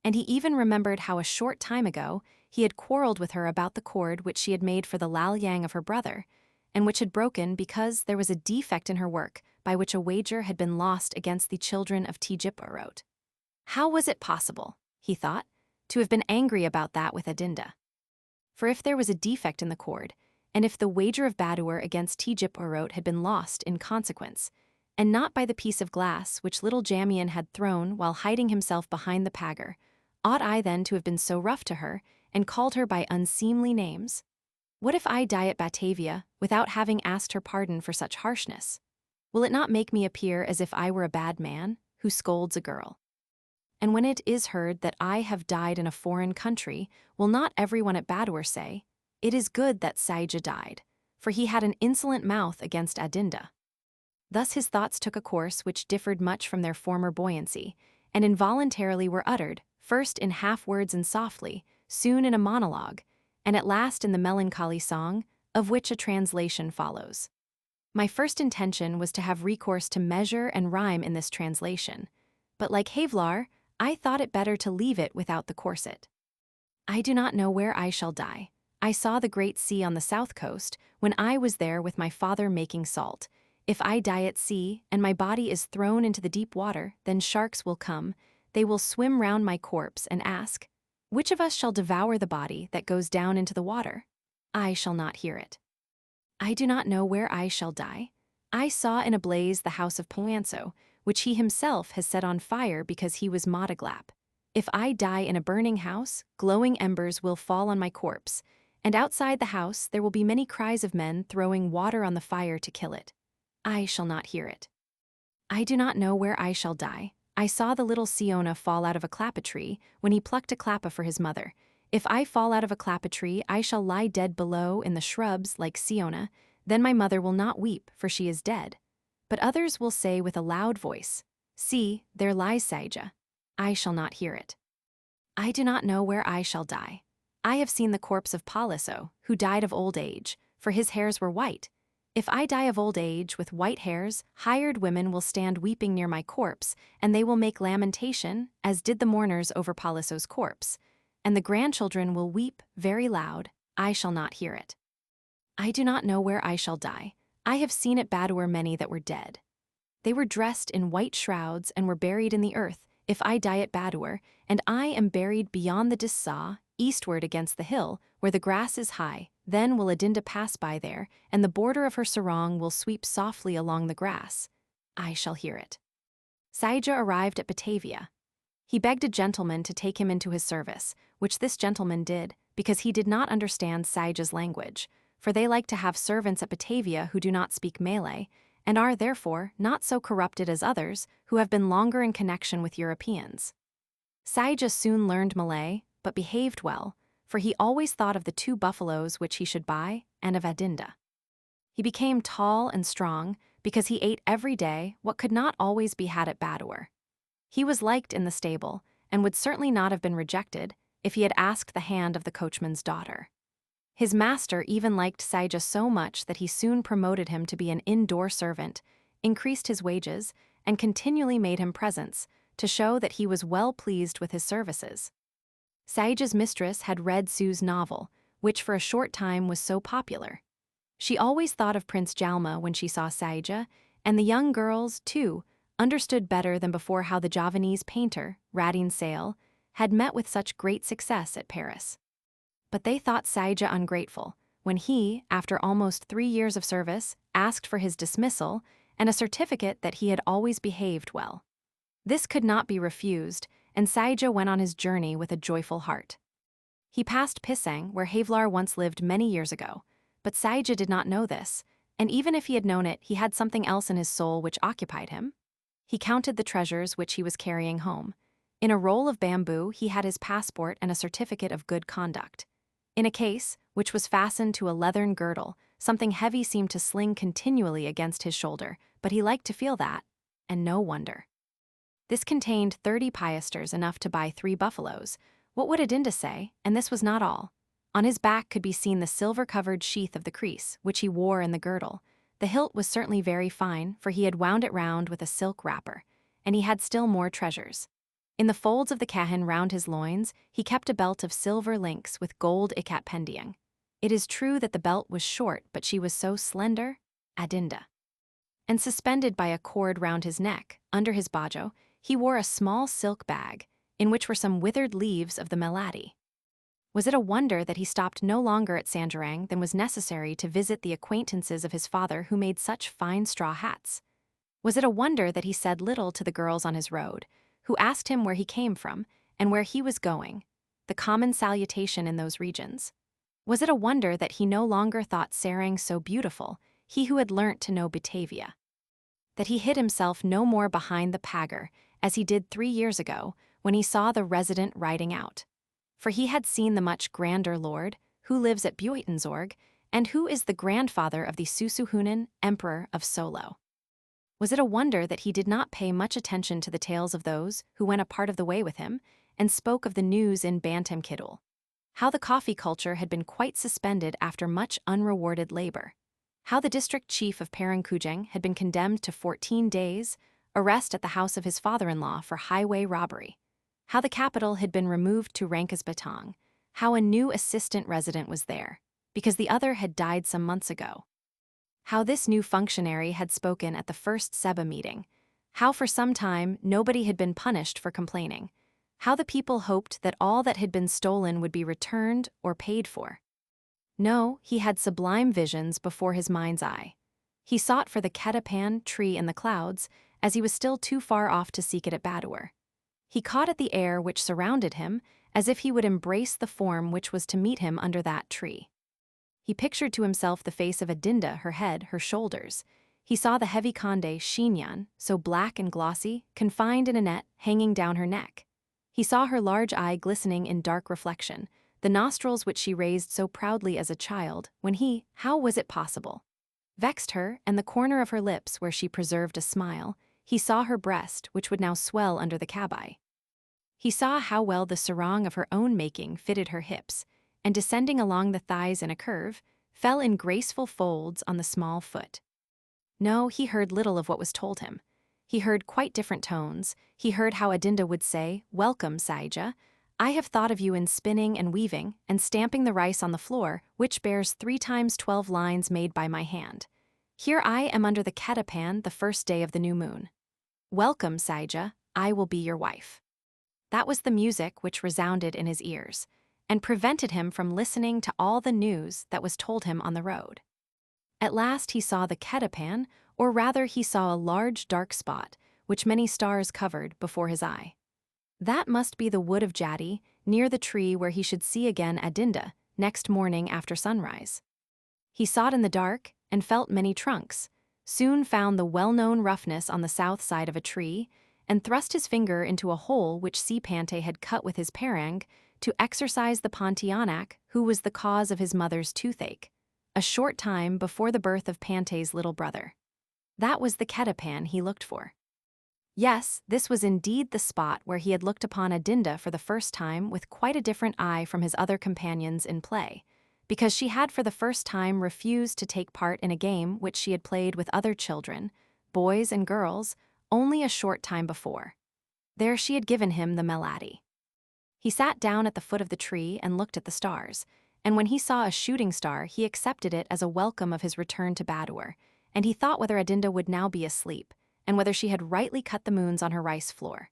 And he even remembered how a short time ago he had quarreled with her about the cord which she had made for the lalyang of her brother, and which had broken because there was a defect in her work by which a wager had been lost against the children of Tjipurot. How was it possible, he thought, to have been angry about that with Adinda? For if there was a defect in the cord, and if the wager of Badoer against Tjipurot had been lost in consequence, and not by the piece of glass which little Jamian had thrown while hiding himself behind the pagar, ought I then to have been so rough to her, and called her by unseemly names? What if I die at Batavia without having asked her pardon for such harshness? Will it not make me appear as if I were a bad man, who scolds a girl? And when it is heard that I have died in a foreign country, will not everyone at Badoer say, "It is good that Saija died, for he had an insolent mouth against Adinda"? Thus his thoughts took a course which differed much from their former buoyancy, and involuntarily were uttered, first in half-words and softly, soon in a monologue, and at last in the melancholy song, of which a translation follows. My first intention was to have recourse to measure and rhyme in this translation, but like Havelaar, I thought it better to leave it without the corset. I do not know where I shall die. I saw the great sea on the south coast, when I was there with my father making salt. If I die at sea, and my body is thrown into the deep water, then sharks will come, they will swim round my corpse and ask, "Which of us shall devour the body that goes down into the water?" I shall not hear it. I do not know where I shall die. I saw in a blaze the house of Poanso, which he himself has set on fire because he was Madaglap. If I die in a burning house, glowing embers will fall on my corpse, and outside the house there will be many cries of men throwing water on the fire to kill it. I shall not hear it. I do not know where I shall die. I saw the little Siona fall out of a klappa tree when he plucked a klappa for his mother. If I fall out of a klappa tree, I shall lie dead below in the shrubs like Siona. Then my mother will not weep, for she is dead. But others will say with a loud voice, "See, there lies Saija." I shall not hear it. I do not know where I shall die. I have seen the corpse of Paliso, who died of old age, for his hairs were white. If I die of old age with white hairs, hired women will stand weeping near my corpse, and they will make lamentation, as did the mourners over Paliso's corpse. And the grandchildren will weep very loud. I shall not hear it. I do not know where I shall die. I have seen at Badoer many that were dead. They were dressed in white shrouds and were buried in the earth. If I die at Badoer, and I am buried beyond the Dissa, eastward against the hill, where the grass is high, then will Adinda pass by there, and the border of her sarong will sweep softly along the grass. I shall hear it. Saija arrived at Batavia. He begged a gentleman to take him into his service, which this gentleman did, because he did not understand Saija's language, for they like to have servants at Batavia who do not speak Malay, and are therefore not so corrupted as others who have been longer in connection with Europeans. Saija soon learned Malay, but behaved well, for he always thought of the 2 buffaloes which he should buy and of Adinda. He became tall and strong because he ate every day what could not always be had at Badoer. He was liked in the stable, and would certainly not have been rejected if he had asked the hand of the coachman's daughter. His master even liked Saija so much that he soon promoted him to be an indoor servant, increased his wages, and continually made him presents, to show that he was well pleased with his services. Saija's mistress had read Sue's novel, which for a short time was so popular. She always thought of Prince Jalma when she saw Saija, and the young girls, too, understood better than before how the Javanese painter, Radin Sale, had met with such great success at Paris. But they thought Saija ungrateful when he, after almost 3 years of service, asked for his dismissal and a certificate that he had always behaved well. This could not be refused, and Saija went on his journey with a joyful heart. He passed Pisang, where Havelaar once lived many years ago, but Saija did not know this, and even if he had known it, he had something else in his soul which occupied him. He counted the treasures which he was carrying home. In a roll of bamboo he had his passport and a certificate of good conduct. In a case, which was fastened to a leathern girdle, something heavy seemed to sling continually against his shoulder, but he liked to feel that, and no wonder. This contained 30 piasters, enough to buy 3 buffaloes. What would Adinda say? And this was not all. On his back could be seen the silver-covered sheath of the creese, which he wore in the girdle. The hilt was certainly very fine, for he had wound it round with a silk wrapper, and he had still more treasures. In the folds of the kahin round his loins, he kept a belt of silver links with gold ikat pending. It is true that the belt was short, but she was so slender, Adinda. And suspended by a cord round his neck, under his bajo, he wore a small silk bag, in which were some withered leaves of the melody. Was it a wonder that he stopped no longer at Sanjarang than was necessary to visit the acquaintances of his father who made such fine straw hats? Was it a wonder that he said little to the girls on his road, who asked him where he came from and where he was going, the common salutation in those regions? Was it a wonder that he no longer thought Sarang so beautiful, he who had learnt to know Batavia? That he hid himself no more behind the pagar, as he did 3 years ago, when he saw the resident riding out? For he had seen the much grander lord, who lives at Buitenzorg, and who is the grandfather of the Susuhunan, Emperor of Solo. Was it a wonder that he did not pay much attention to the tales of those who went a part of the way with him, and spoke of the news in Bantam Kidul? How the coffee culture had been quite suspended after much unrewarded labor. How the district chief of Parangkujang had been condemned to 14 days, arrest at the house of his father-in-law for highway robbery. How the capital had been removed to Rangkas Batang. How a new assistant resident was there, because the other had died some months ago. How this new functionary had spoken at the first Seba meeting. How for some time nobody had been punished for complaining. How the people hoped that all that had been stolen would be returned or paid for. No, he had sublime visions before his mind's eye. He sought for the Ketapan tree in the clouds, as he was still too far off to seek it at Badoer. He caught at the air which surrounded him, as if he would embrace the form which was to meet him under that tree. He pictured to himself the face of Adinda, her head, her shoulders. He saw the heavy conde, Shinyan, so black and glossy, confined in a net, hanging down her neck. He saw her large eye glistening in dark reflection, the nostrils which she raised so proudly as a child, when he, how was it possible, vexed her, and the corner of her lips where she preserved a smile. He saw her breast, which would now swell under the kabai. He saw how well the sarong of her own making fitted her hips, and descending along the thighs in a curve, fell in graceful folds on the small foot. No, he heard little of what was told him. He heard quite different tones. He heard how Adinda would say, "Welcome, Saija. I have thought of you in spinning and weaving, and stamping the rice on the floor, which bears 3 times 12 lines made by my hand. Here I am under the Ketapan the first day of the new moon. Welcome, Saija, I will be your wife." That was the music which resounded in his ears, and prevented him from listening to all the news that was told him on the road. At last he saw the Ketapan, or rather he saw a large dark spot, which many stars covered, before his eye. That must be the wood of Jadi, near the tree where he should see again Adinda, next morning after sunrise. He saw it in the dark, and felt many trunks. soon found the well-known roughness on the south side of a tree, and thrust his finger into a hole which Sea Pante had cut with his parang to exorcise the Pontianak who was the cause of his mother's toothache, a short time before the birth of Pante's little brother. That was the Ketapan he looked for. Yes, this was indeed the spot where he had looked upon Adinda for the first time with quite a different eye from his other companions in play, because she had for the first time refused to take part in a game which she had played with other children, boys and girls, only a short time before. There she had given him the melody. He sat down at the foot of the tree and looked at the stars, and when he saw a shooting star he accepted it as a welcome of his return to Badur, and he thought whether Adinda would now be asleep, and whether she had rightly cut the moons on her rice floor.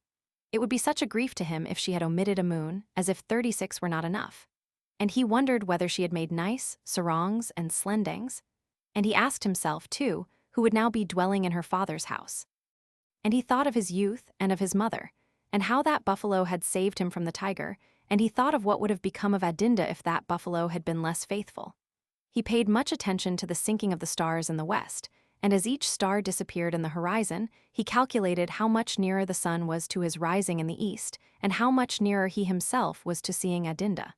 It would be such a grief to him if she had omitted a moon, as if 36 were not enough. And he wondered whether she had made nice sarongs and slendangs. And he asked himself, too, who would now be dwelling in her father's house. And he thought of his youth and of his mother, and how that buffalo had saved him from the tiger, and he thought of what would have become of Adinda if that buffalo had been less faithful. He paid much attention to the sinking of the stars in the west, and as each star disappeared in the horizon, he calculated how much nearer the sun was to his rising in the east, and how much nearer he himself was to seeing Adinda.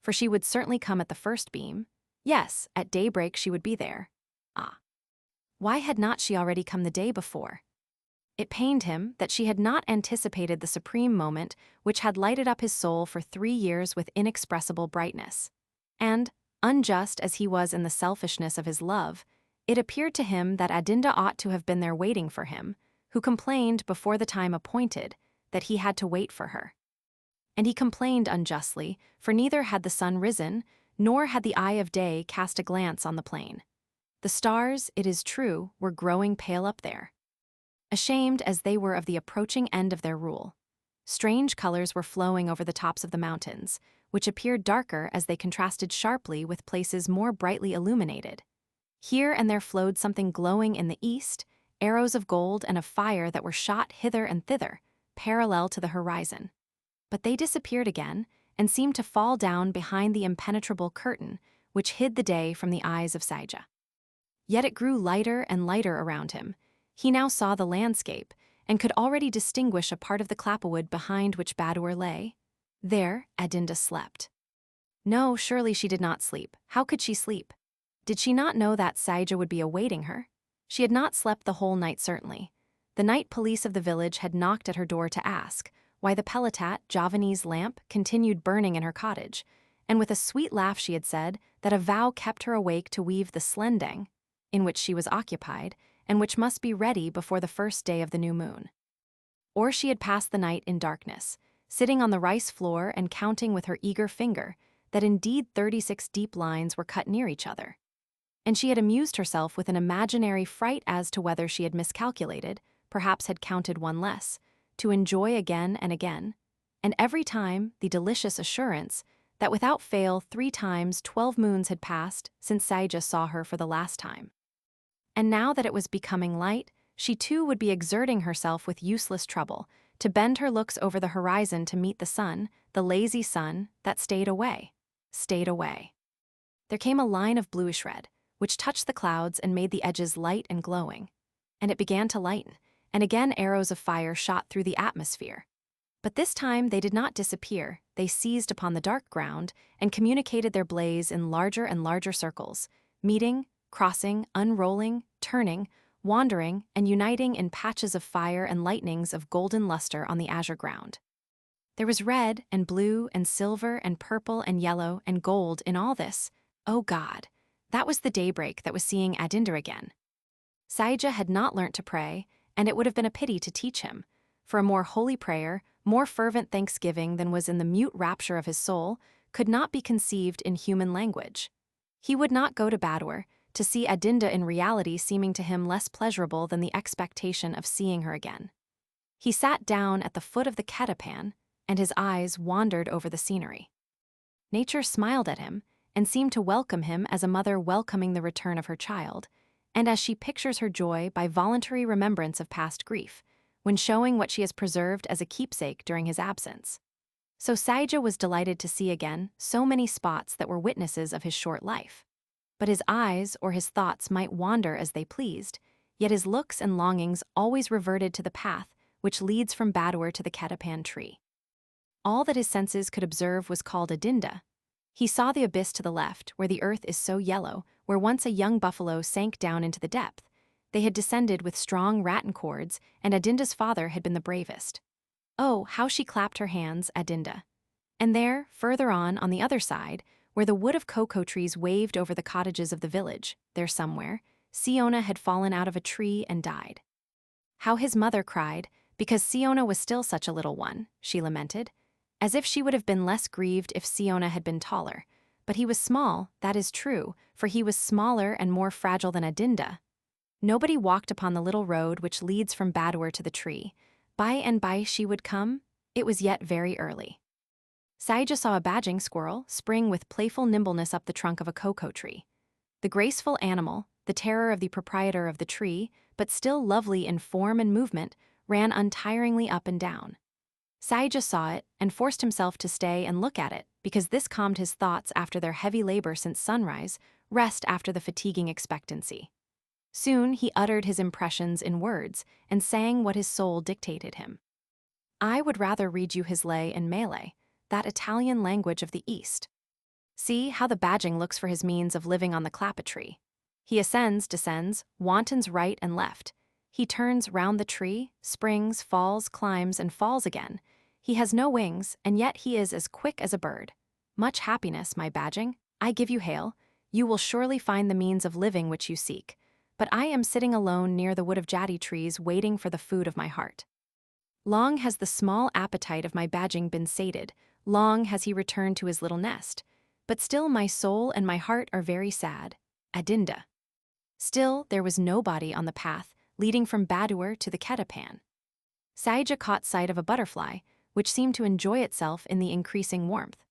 For she would certainly come at the first beam. Yes, at daybreak she would be there. Ah! Why had not she already come the day before? It pained him that she had not anticipated the supreme moment which had lighted up his soul for 3 years with inexpressible brightness. And, unjust as he was in the selfishness of his love, it appeared to him that Adinda ought to have been there waiting for him, who complained before the time appointed that he had to wait for her. And he complained unjustly, for neither had the sun risen, nor had the eye of day cast a glance on the plain. The stars, it is true, were growing pale up there, ashamed as they were of the approaching end of their rule. Strange colors were flowing over the tops of the mountains, which appeared darker as they contrasted sharply with places more brightly illuminated. Here and there flowed something glowing in the east, arrows of gold and of fire that were shot hither and thither, parallel to the horizon. But they disappeared again, and seemed to fall down behind the impenetrable curtain which hid the day from the eyes of Saija. Yet it grew lighter and lighter around him. He now saw the landscape, and could already distinguish a part of the clapperwood behind which Badur lay. There Adinda slept. No, surely she did not sleep. How could she sleep? Did she not know that Saija would be awaiting her? She had not slept the whole night, certainly. The night police of the village had knocked at her door to ask why the Pelatat Javanese lamp continued burning in her cottage, and with a sweet laugh she had said that a vow kept her awake to weave the slendang, in which she was occupied, and which must be ready before the first day of the new moon. Or she had passed the night in darkness, sitting on the rice floor and counting with her eager finger that indeed 36 deep lines were cut near each other. And she had amused herself with an imaginary fright as to whether she had miscalculated, perhaps had counted one less, to enjoy again and again, and every time the delicious assurance that without fail 3 times 12 moons had passed since Saija saw her for the last time. And now that it was becoming light, she too would be exerting herself with useless trouble to bend her looks over the horizon to meet the sun, the lazy sun that stayed away. There came a line of bluish red, which touched the clouds and made the edges light and glowing, and it began to lighten, and again arrows of fire shot through the atmosphere. But this time they did not disappear, they seized upon the dark ground and communicated their blaze in larger and larger circles, meeting, crossing, unrolling, turning, wandering, and uniting in patches of fire and lightnings of golden luster on the azure ground. There was red and blue and silver and purple and yellow and gold in all this. Oh God, that was the daybreak that was seeing Adinda again. Saija had not learnt to pray, and it would have been a pity to teach him, for a more holy prayer, more fervent thanksgiving than was in the mute rapture of his soul, could not be conceived in human language. He would not go to Badur, to see Adinda in reality seeming to him less pleasurable than the expectation of seeing her again. He sat down at the foot of the Ketapan, and his eyes wandered over the scenery. Nature smiled at him, and seemed to welcome him as a mother welcoming the return of her child, and as she pictures her joy by voluntary remembrance of past grief, when showing what she has preserved as a keepsake during his absence. So Saija was delighted to see again so many spots that were witnesses of his short life. But his eyes or his thoughts might wander as they pleased, yet his looks and longings always reverted to the path which leads from Badur to the Ketapan tree. All that his senses could observe was called Adinda. He saw the abyss to the left, where the earth is so yellow, where once a young buffalo sank down into the depth. They had descended with strong rattan cords, and Adinda's father had been the bravest. Oh, how she clapped her hands, Adinda. And there, further on the other side, where the wood of cocoa trees waved over the cottages of the village, there somewhere, Siona had fallen out of a tree and died. How his mother cried, because Siona was still such a little one, she lamented, as if she would have been less grieved if Siona had been taller. But he was small, that is true, for he was smaller and more fragile than Adinda. Nobody walked upon the little road which leads from Badur to the tree. By and by she would come. It was yet very early. Saija saw a badging squirrel spring with playful nimbleness up the trunk of a cocoa tree. The graceful animal, the terror of the proprietor of the tree, but still lovely in form and movement, ran untiringly up and down. Saija saw it and forced himself to stay and look at it, because this calmed his thoughts after their heavy labor since sunrise, rest after the fatiguing expectancy. Soon he uttered his impressions in words and sang what his soul dictated him. I would rather read you his lay in Malay, that Italian language of the East. See how the badging looks for his means of living on the klapa tree. He ascends, descends, wantons right and left. He turns round the tree, springs, falls, climbs, and falls again. He has no wings, and yet he is as quick as a bird. Much happiness, my badging. I give you hail. You will surely find the means of living which you seek. But I am sitting alone near the wood of jati trees waiting for the food of my heart. Long has the small appetite of my badging been sated, long has he returned to his little nest. But still my soul and my heart are very sad. Adinda. Still there was nobody on the path leading from Badur to the Ketapan. Saija caught sight of a butterfly, which seemed to enjoy itself in the increasing warmth.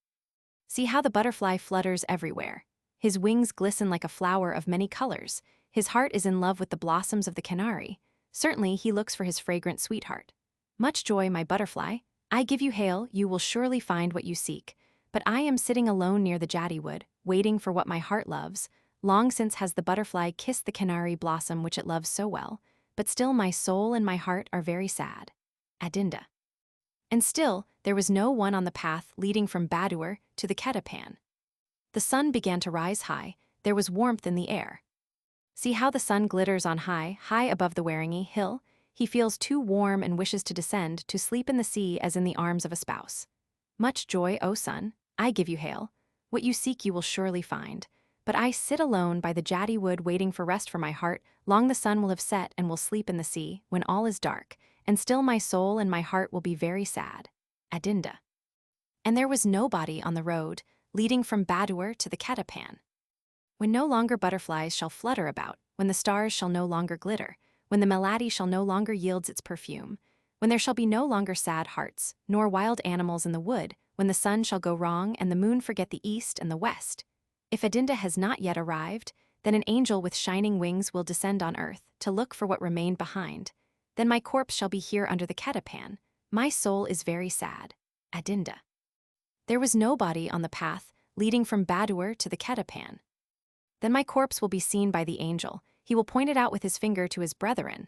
See how the butterfly flutters everywhere. His wings glisten like a flower of many colors. His heart is in love with the blossoms of the canary. Certainly he looks for his fragrant sweetheart. Much joy, my butterfly. I give you hail, you will surely find what you seek. But I am sitting alone near the jati wood, waiting for what my heart loves. Long since has the butterfly kissed the canary blossom which it loves so well, but still my soul and my heart are very sad. Adinda. And still there was no one on the path leading from Badur to the Ketapan. The sun began to rise high, there was warmth in the air. See how the sun glitters on high, high above the Waringi hill. He feels too warm and wishes to descend, to sleep in the sea as in the arms of a spouse. Much joy, O sun, I give you hail. What you seek you will surely find. But I sit alone by the jati wood waiting for rest for my heart. Long the sun will have set and will sleep in the sea, when all is dark, and still my soul and my heart will be very sad. Adinda. And there was nobody on the road, leading from Badur to the Ketapan. When no longer butterflies shall flutter about, when the stars shall no longer glitter, when the melody shall no longer yield its perfume, when there shall be no longer sad hearts, nor wild animals in the wood, when the sun shall go wrong and the moon forget the east and the west. If Adinda has not yet arrived, then an angel with shining wings will descend on earth to look for what remained behind. Then my corpse shall be here under the Ketapan. My soul is very sad. Adinda. There was nobody on the path leading from Badur to the Ketapan. Then my corpse will be seen by the angel. He will point it out with his finger to his brethren.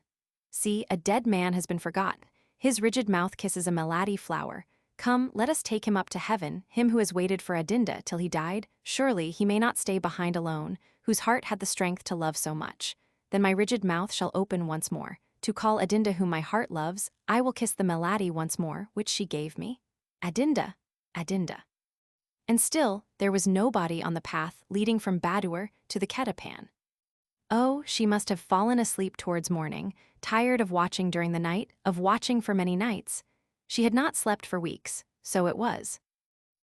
See, a dead man has been forgotten. His rigid mouth kisses a melody flower. Come, let us take him up to heaven, him who has waited for Adinda till he died. Surely he may not stay behind alone, whose heart had the strength to love so much. Then my rigid mouth shall open once more. To call Adinda whom my heart loves, I will kiss the melody once more, which she gave me. Adinda, Adinda. And still, there was nobody on the path leading from Badur to the Ketapan. Oh, she must have fallen asleep towards morning, tired of watching during the night, of watching for many nights. She had not slept for weeks, so it was.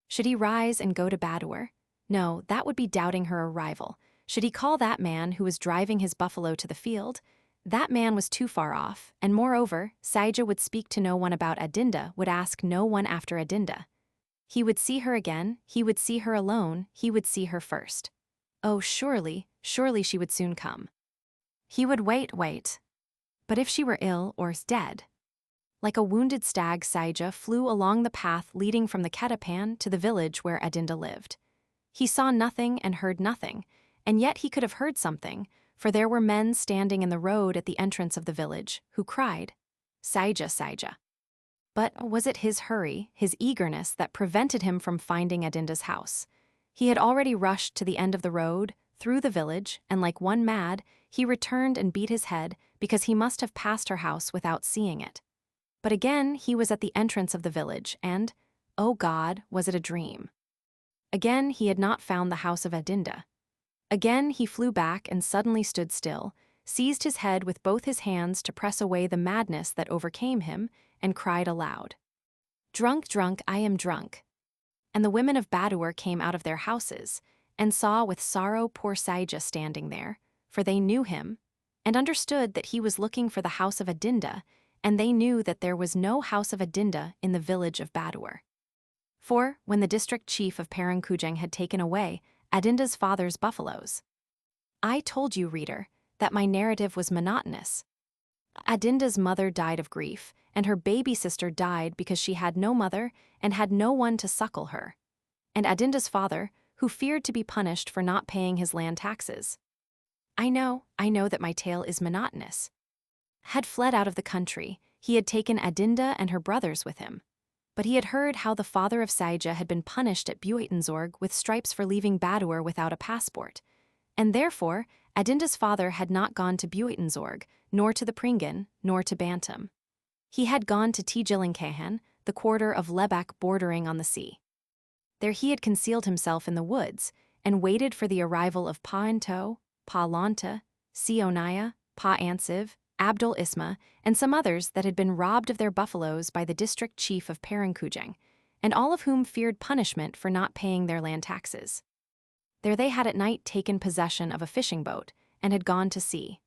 Should he rise and go to Badur? No, that would be doubting her arrival. Should he call that man who was driving his buffalo to the field? That man was too far off, and moreover, Saija would speak to no one about Adinda, would ask no one after Adinda. He would see her again, he would see her alone, he would see her first. Oh, surely, surely she would soon come. He would wait. But if she were ill or dead? Like a wounded stag, Saija flew along the path leading from the Ketapan to the village where Adinda lived. He saw nothing and heard nothing, and yet he could have heard something, for there were men standing in the road at the entrance of the village, who cried, "Saija, Saija." But was it his hurry, his eagerness, that prevented him from finding Adinda's house? He had already rushed to the end of the road, through the village, and like one mad, he returned and beat his head because he must have passed her house without seeing it. But again he was at the entrance of the village, and, oh God, was it a dream? Again he had not found the house of Adinda. Again he flew back and suddenly stood still, seized his head with both his hands to press away the madness that overcame him, and cried aloud, "Drunk, drunk, I am drunk." And the women of Badur came out of their houses, and saw with sorrow poor Saija standing there, for they knew him, and understood that he was looking for the house of Adinda, and they knew that there was no house of Adinda in the village of Badur. For, when the district chief of Parangkujang had taken away Adinda's father's buffaloes. I told you, reader, that my narrative was monotonous. Adinda's mother died of grief, and her baby sister died because she had no mother and had no one to suckle her. And Adinda's father, who feared to be punished for not paying his land taxes. I know that my tale is monotonous. Had fled out of the country, he had taken Adinda and her brothers with him. But he had heard how the father of Saija had been punished at Buitenzorg with stripes for leaving Badur without a passport, and therefore Adinda's father had not gone to Buitenzorg, nor to the Pringan, nor to Bantam. He had gone to Tijilingkahan, the quarter of Lebak bordering on the sea. There he had concealed himself in the woods, and waited for the arrival of Pa Into, Pa Lanta, Sionaya, Pa Ansiv, Abdul Isma, and some others that had been robbed of their buffaloes by the district chief of Parangkujang, and all of whom feared punishment for not paying their land taxes. There they had at night taken possession of a fishing boat, and had gone to sea.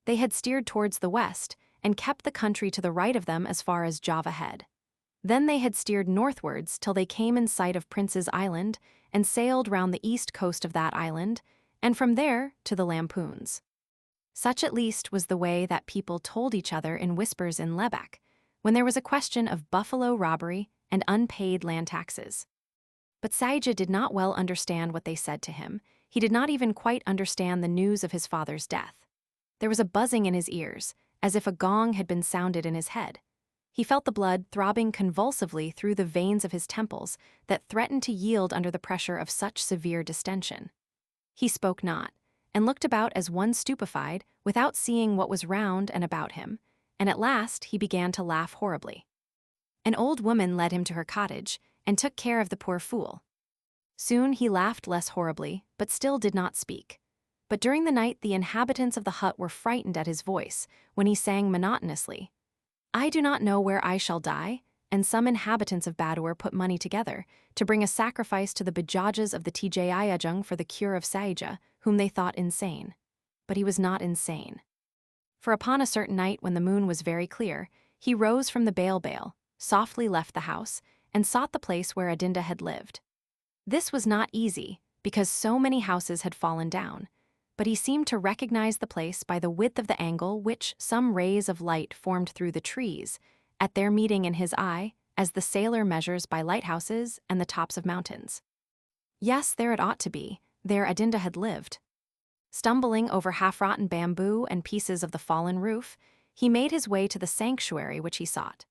They had steered towards the west, and kept the country to the right of them as far as Java Head. Then they had steered northwards till they came in sight of Prince's Island, and sailed round the east coast of that island, and from there to the Lampoons. Such at least was the way that people told each other in whispers in Lebak, when there was a question of buffalo robbery and unpaid land taxes. But Saija did not well understand what they said to him. He did not even quite understand the news of his father's death. There was a buzzing in his ears, as if a gong had been sounded in his head. He felt the blood throbbing convulsively through the veins of his temples that threatened to yield under the pressure of such severe distension. He spoke not, and looked about as one stupefied, without seeing what was round and about him, and at last he began to laugh horribly. An old woman led him to her cottage, and took care of the poor fool. Soon he laughed less horribly, but still did not speak. But during the night the inhabitants of the hut were frightened at his voice, when he sang monotonously, "I do not know where I shall die," and some inhabitants of Badur put money together to bring a sacrifice to the Bajajas of the Tjayajung for the cure of Saija, whom they thought insane. But he was not insane. For upon a certain night when the moon was very clear, he rose from the bale, softly left the house, and sought the place where Adinda had lived. This was not easy, because so many houses had fallen down, but he seemed to recognize the place by the width of the angle which some rays of light formed through the trees, at their meeting in his eye, as the sailor measures by lighthouses and the tops of mountains. Yes, there it ought to be, there Adinda had lived. Stumbling over half-rotten bamboo and pieces of the fallen roof, he made his way to the sanctuary which he sought.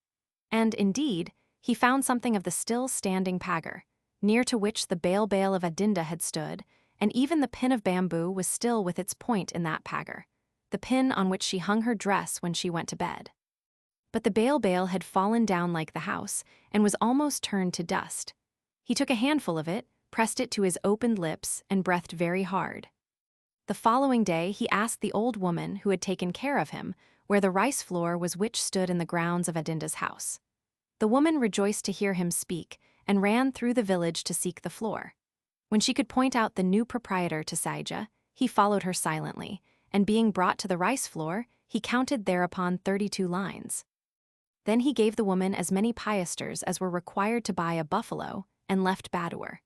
And, indeed, he found something of the still-standing pagar, near to which the bale of Adinda had stood, and even the pin of bamboo was still with its point in that pagar, the pin on which she hung her dress when she went to bed. But the bale had fallen down like the house, and was almost turned to dust. He took a handful of it, pressed it to his opened lips, and breathed very hard. The following day he asked the old woman who had taken care of him where the rice floor was which stood in the grounds of Adinda's house. The woman rejoiced to hear him speak, and ran through the village to seek the floor. When she could point out the new proprietor to Saija, he followed her silently, and being brought to the rice floor, he counted thereupon 32 lines. Then he gave the woman as many piasters as were required to buy a buffalo, and left Badur.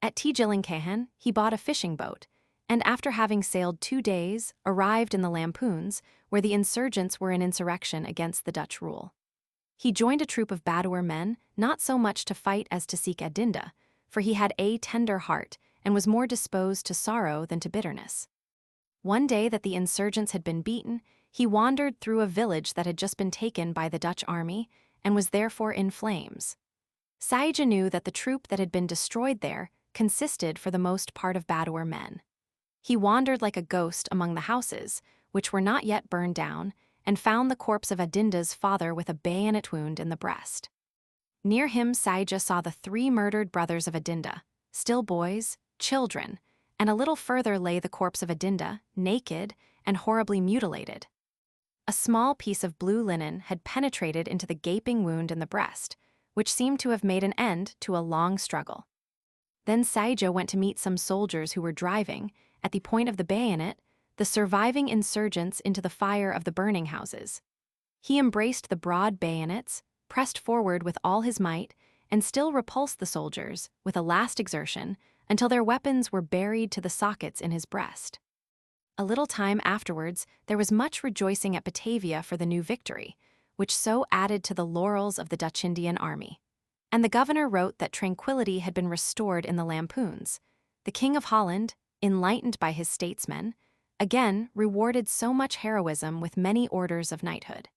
At Tjilingkahan he bought a fishing boat, and after having sailed 2 days, arrived in the Lampoons, where the insurgents were in insurrection against the Dutch rule. He joined a troop of Badur men, not so much to fight as to seek Adinda, for he had a tender heart, and was more disposed to sorrow than to bitterness. One day that the insurgents had been beaten, he wandered through a village that had just been taken by the Dutch army and was therefore in flames. Saija knew that the troop that had been destroyed there consisted for the most part of Badoer men. He wandered like a ghost among the houses, which were not yet burned down, and found the corpse of Adinda's father with a bayonet wound in the breast. Near him Saija saw the 3 murdered brothers of Adinda, still boys, children, and a little further lay the corpse of Adinda, naked and horribly mutilated. A small piece of blue linen had penetrated into the gaping wound in the breast, which seemed to have made an end to a long struggle. Then Saija went to meet some soldiers who were driving, at the point of the bayonet, the surviving insurgents into the fire of the burning houses. He embraced the broad bayonets, pressed forward with all his might, and still repulsed the soldiers, with a last exertion, until their weapons were buried to the sockets in his breast. A little time afterwards, there was much rejoicing at Batavia for the new victory, which so added to the laurels of the Dutch Indian army. And the governor wrote that tranquility had been restored in the lampoons. The King of Holland, enlightened by his statesmen, again rewarded so much heroism with many orders of knighthood.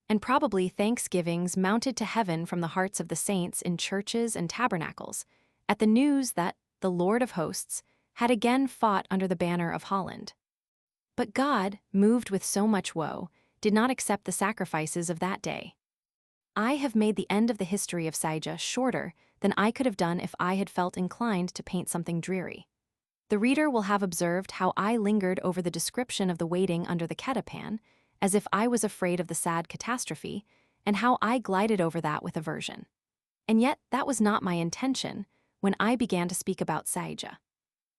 And probably thanksgivings mounted to heaven from the hearts of the saints in churches and tabernacles, at the news that the Lord of hosts had again fought under the banner of Holland. But God, moved with so much woe, did not accept the sacrifices of that day. I have made the end of the history of Saija shorter than I could have done if I had felt inclined to paint something dreary. The reader will have observed how I lingered over the description of the waiting under the Ketapan, as if I was afraid of the sad catastrophe, and how I glided over that with aversion. And yet that was not my intention when I began to speak about Saija.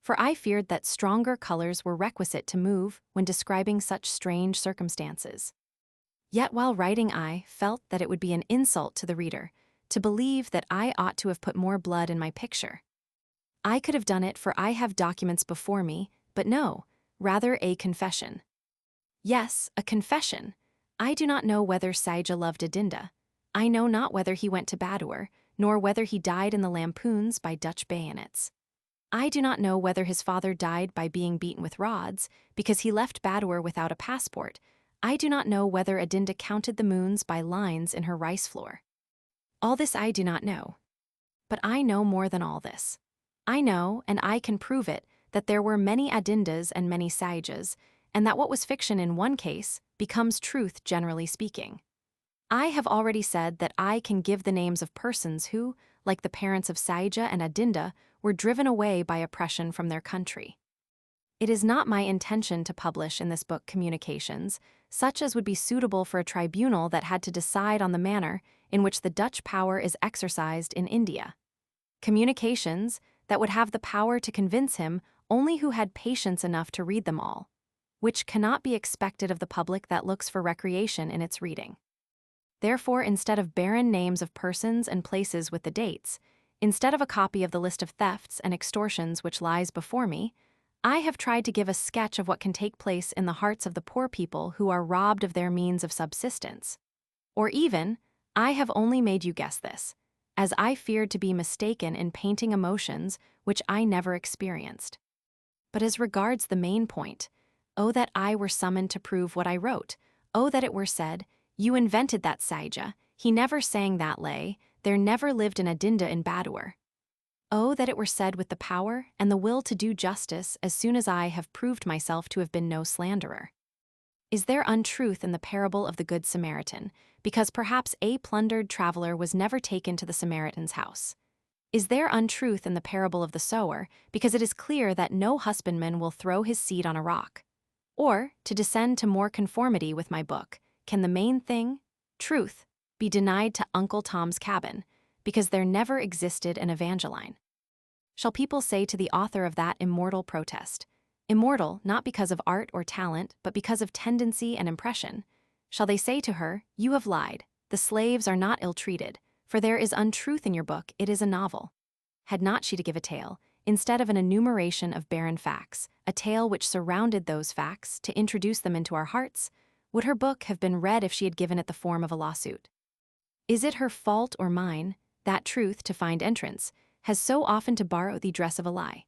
For I feared that stronger colors were requisite to move when describing such strange circumstances. Yet while writing I felt that it would be an insult to the reader to believe that I ought to have put more blood in my picture. I could have done it, for I have documents before me, but no, rather a confession. Yes, a confession. I do not know whether Saija loved Adinda. I know not whether he went to Badoer, nor whether he died in the lampoons by Dutch bayonets. I do not know whether his father died by being beaten with rods, because he left Badoer without a passport. I do not know whether Adinda counted the moons by lines in her rice floor. All this I do not know. But I know more than all this. I know, and I can prove it, that there were many Adindas and many Saijas, and that what was fiction in one case becomes truth generally speaking. I have already said that I can give the names of persons who, like the parents of Saija and Adinda, were driven away by oppression from their country. It is not my intention to publish in this book communications, such as would be suitable for a tribunal that had to decide on the manner in which the Dutch power is exercised in India. Communications that would have the power to convince him only who had patience enough to read them all, which cannot be expected of the public that looks for recreation in its reading. Therefore, instead of barren names of persons and places with the dates, instead of a copy of the list of thefts and extortions which lies before me, I have tried to give a sketch of what can take place in the hearts of the poor people who are robbed of their means of subsistence. Or even, I have only made you guess this, as I feared to be mistaken in painting emotions which I never experienced. But as regards the main point, oh that I were summoned to prove what I wrote, oh that it were said, you invented that Saija, he never sang that lay, there never lived an Adinda in Badoer. Oh that it were said with the power and the will to do justice as soon as I have proved myself to have been no slanderer. Is there untruth in the parable of the Good Samaritan, because perhaps a plundered traveler was never taken to the Samaritan's house? Is there untruth in the parable of the sower, because it is clear that no husbandman will throw his seed on a rock? Or, to descend to more conformity with my book, can the main thing, truth, be denied to Uncle Tom's Cabin, because there never existed an Evangeline? Shall people say to the author of that immortal protest, immortal not because of art or talent, but because of tendency and impression, shall they say to her, you have lied, the slaves are not ill-treated, for there is untruth in your book, it is a novel? Had not she to give a tale, instead of an enumeration of barren facts, a tale which surrounded those facts to introduce them into our hearts? Would her book have been read if she had given it the form of a lawsuit? Is it her fault or mine that truth, to find entrance, has so often to borrow the dress of a lie?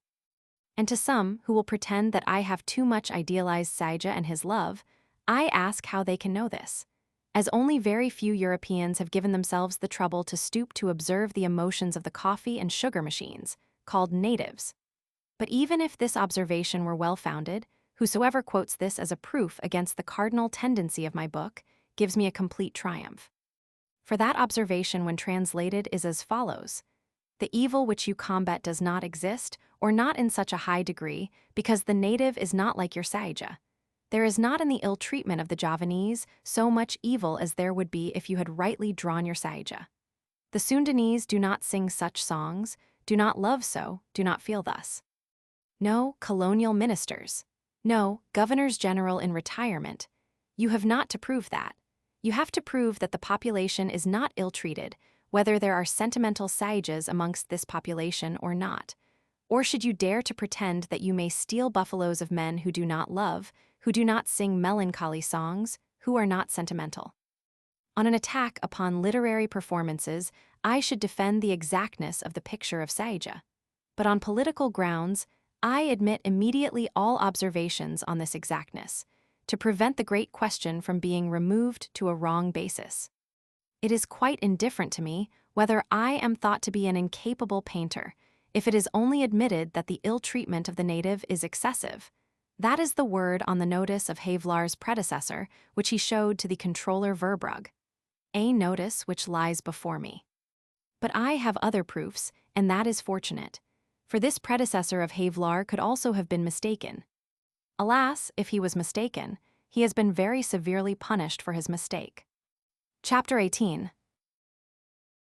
And to some who will pretend that I have too much idealized Saija and his love, I ask how they can know this, as only very few Europeans have given themselves the trouble to stoop to observe the emotions of the coffee and sugar machines, called natives. But even if this observation were well-founded, whosoever quotes this as a proof against the cardinal tendency of my book gives me a complete triumph. For that observation when translated is as follows: the evil which you combat does not exist, or not in such a high degree, because the native is not like your Saija. There is not in the ill treatment of the Javanese so much evil as there would be if you had rightly drawn your Saija. The Sundanese do not sing such songs, do not love so, do not feel thus. No, colonial ministers. No, governors general in retirement. You have not to prove that. You have to prove that the population is not ill-treated, whether there are sentimental Saijas amongst this population or not. Or should you dare to pretend that you may steal buffaloes of men who do not love, who do not sing melancholy songs, who are not sentimental? On an attack upon literary performances, I should defend the exactness of the picture of Saija. But on political grounds, I admit immediately all observations on this exactness, to prevent the great question from being removed to a wrong basis. It is quite indifferent to me whether I am thought to be an incapable painter, if it is only admitted that the ill treatment of the native is excessive. That is the word on the notice of Havelaar's predecessor, which he showed to the controller Verbrugge. A notice which lies before me. But I have other proofs, and that is fortunate, for this predecessor of Havelaar could also have been mistaken. Alas, if he was mistaken, he has been very severely punished for his mistake. Chapter 18.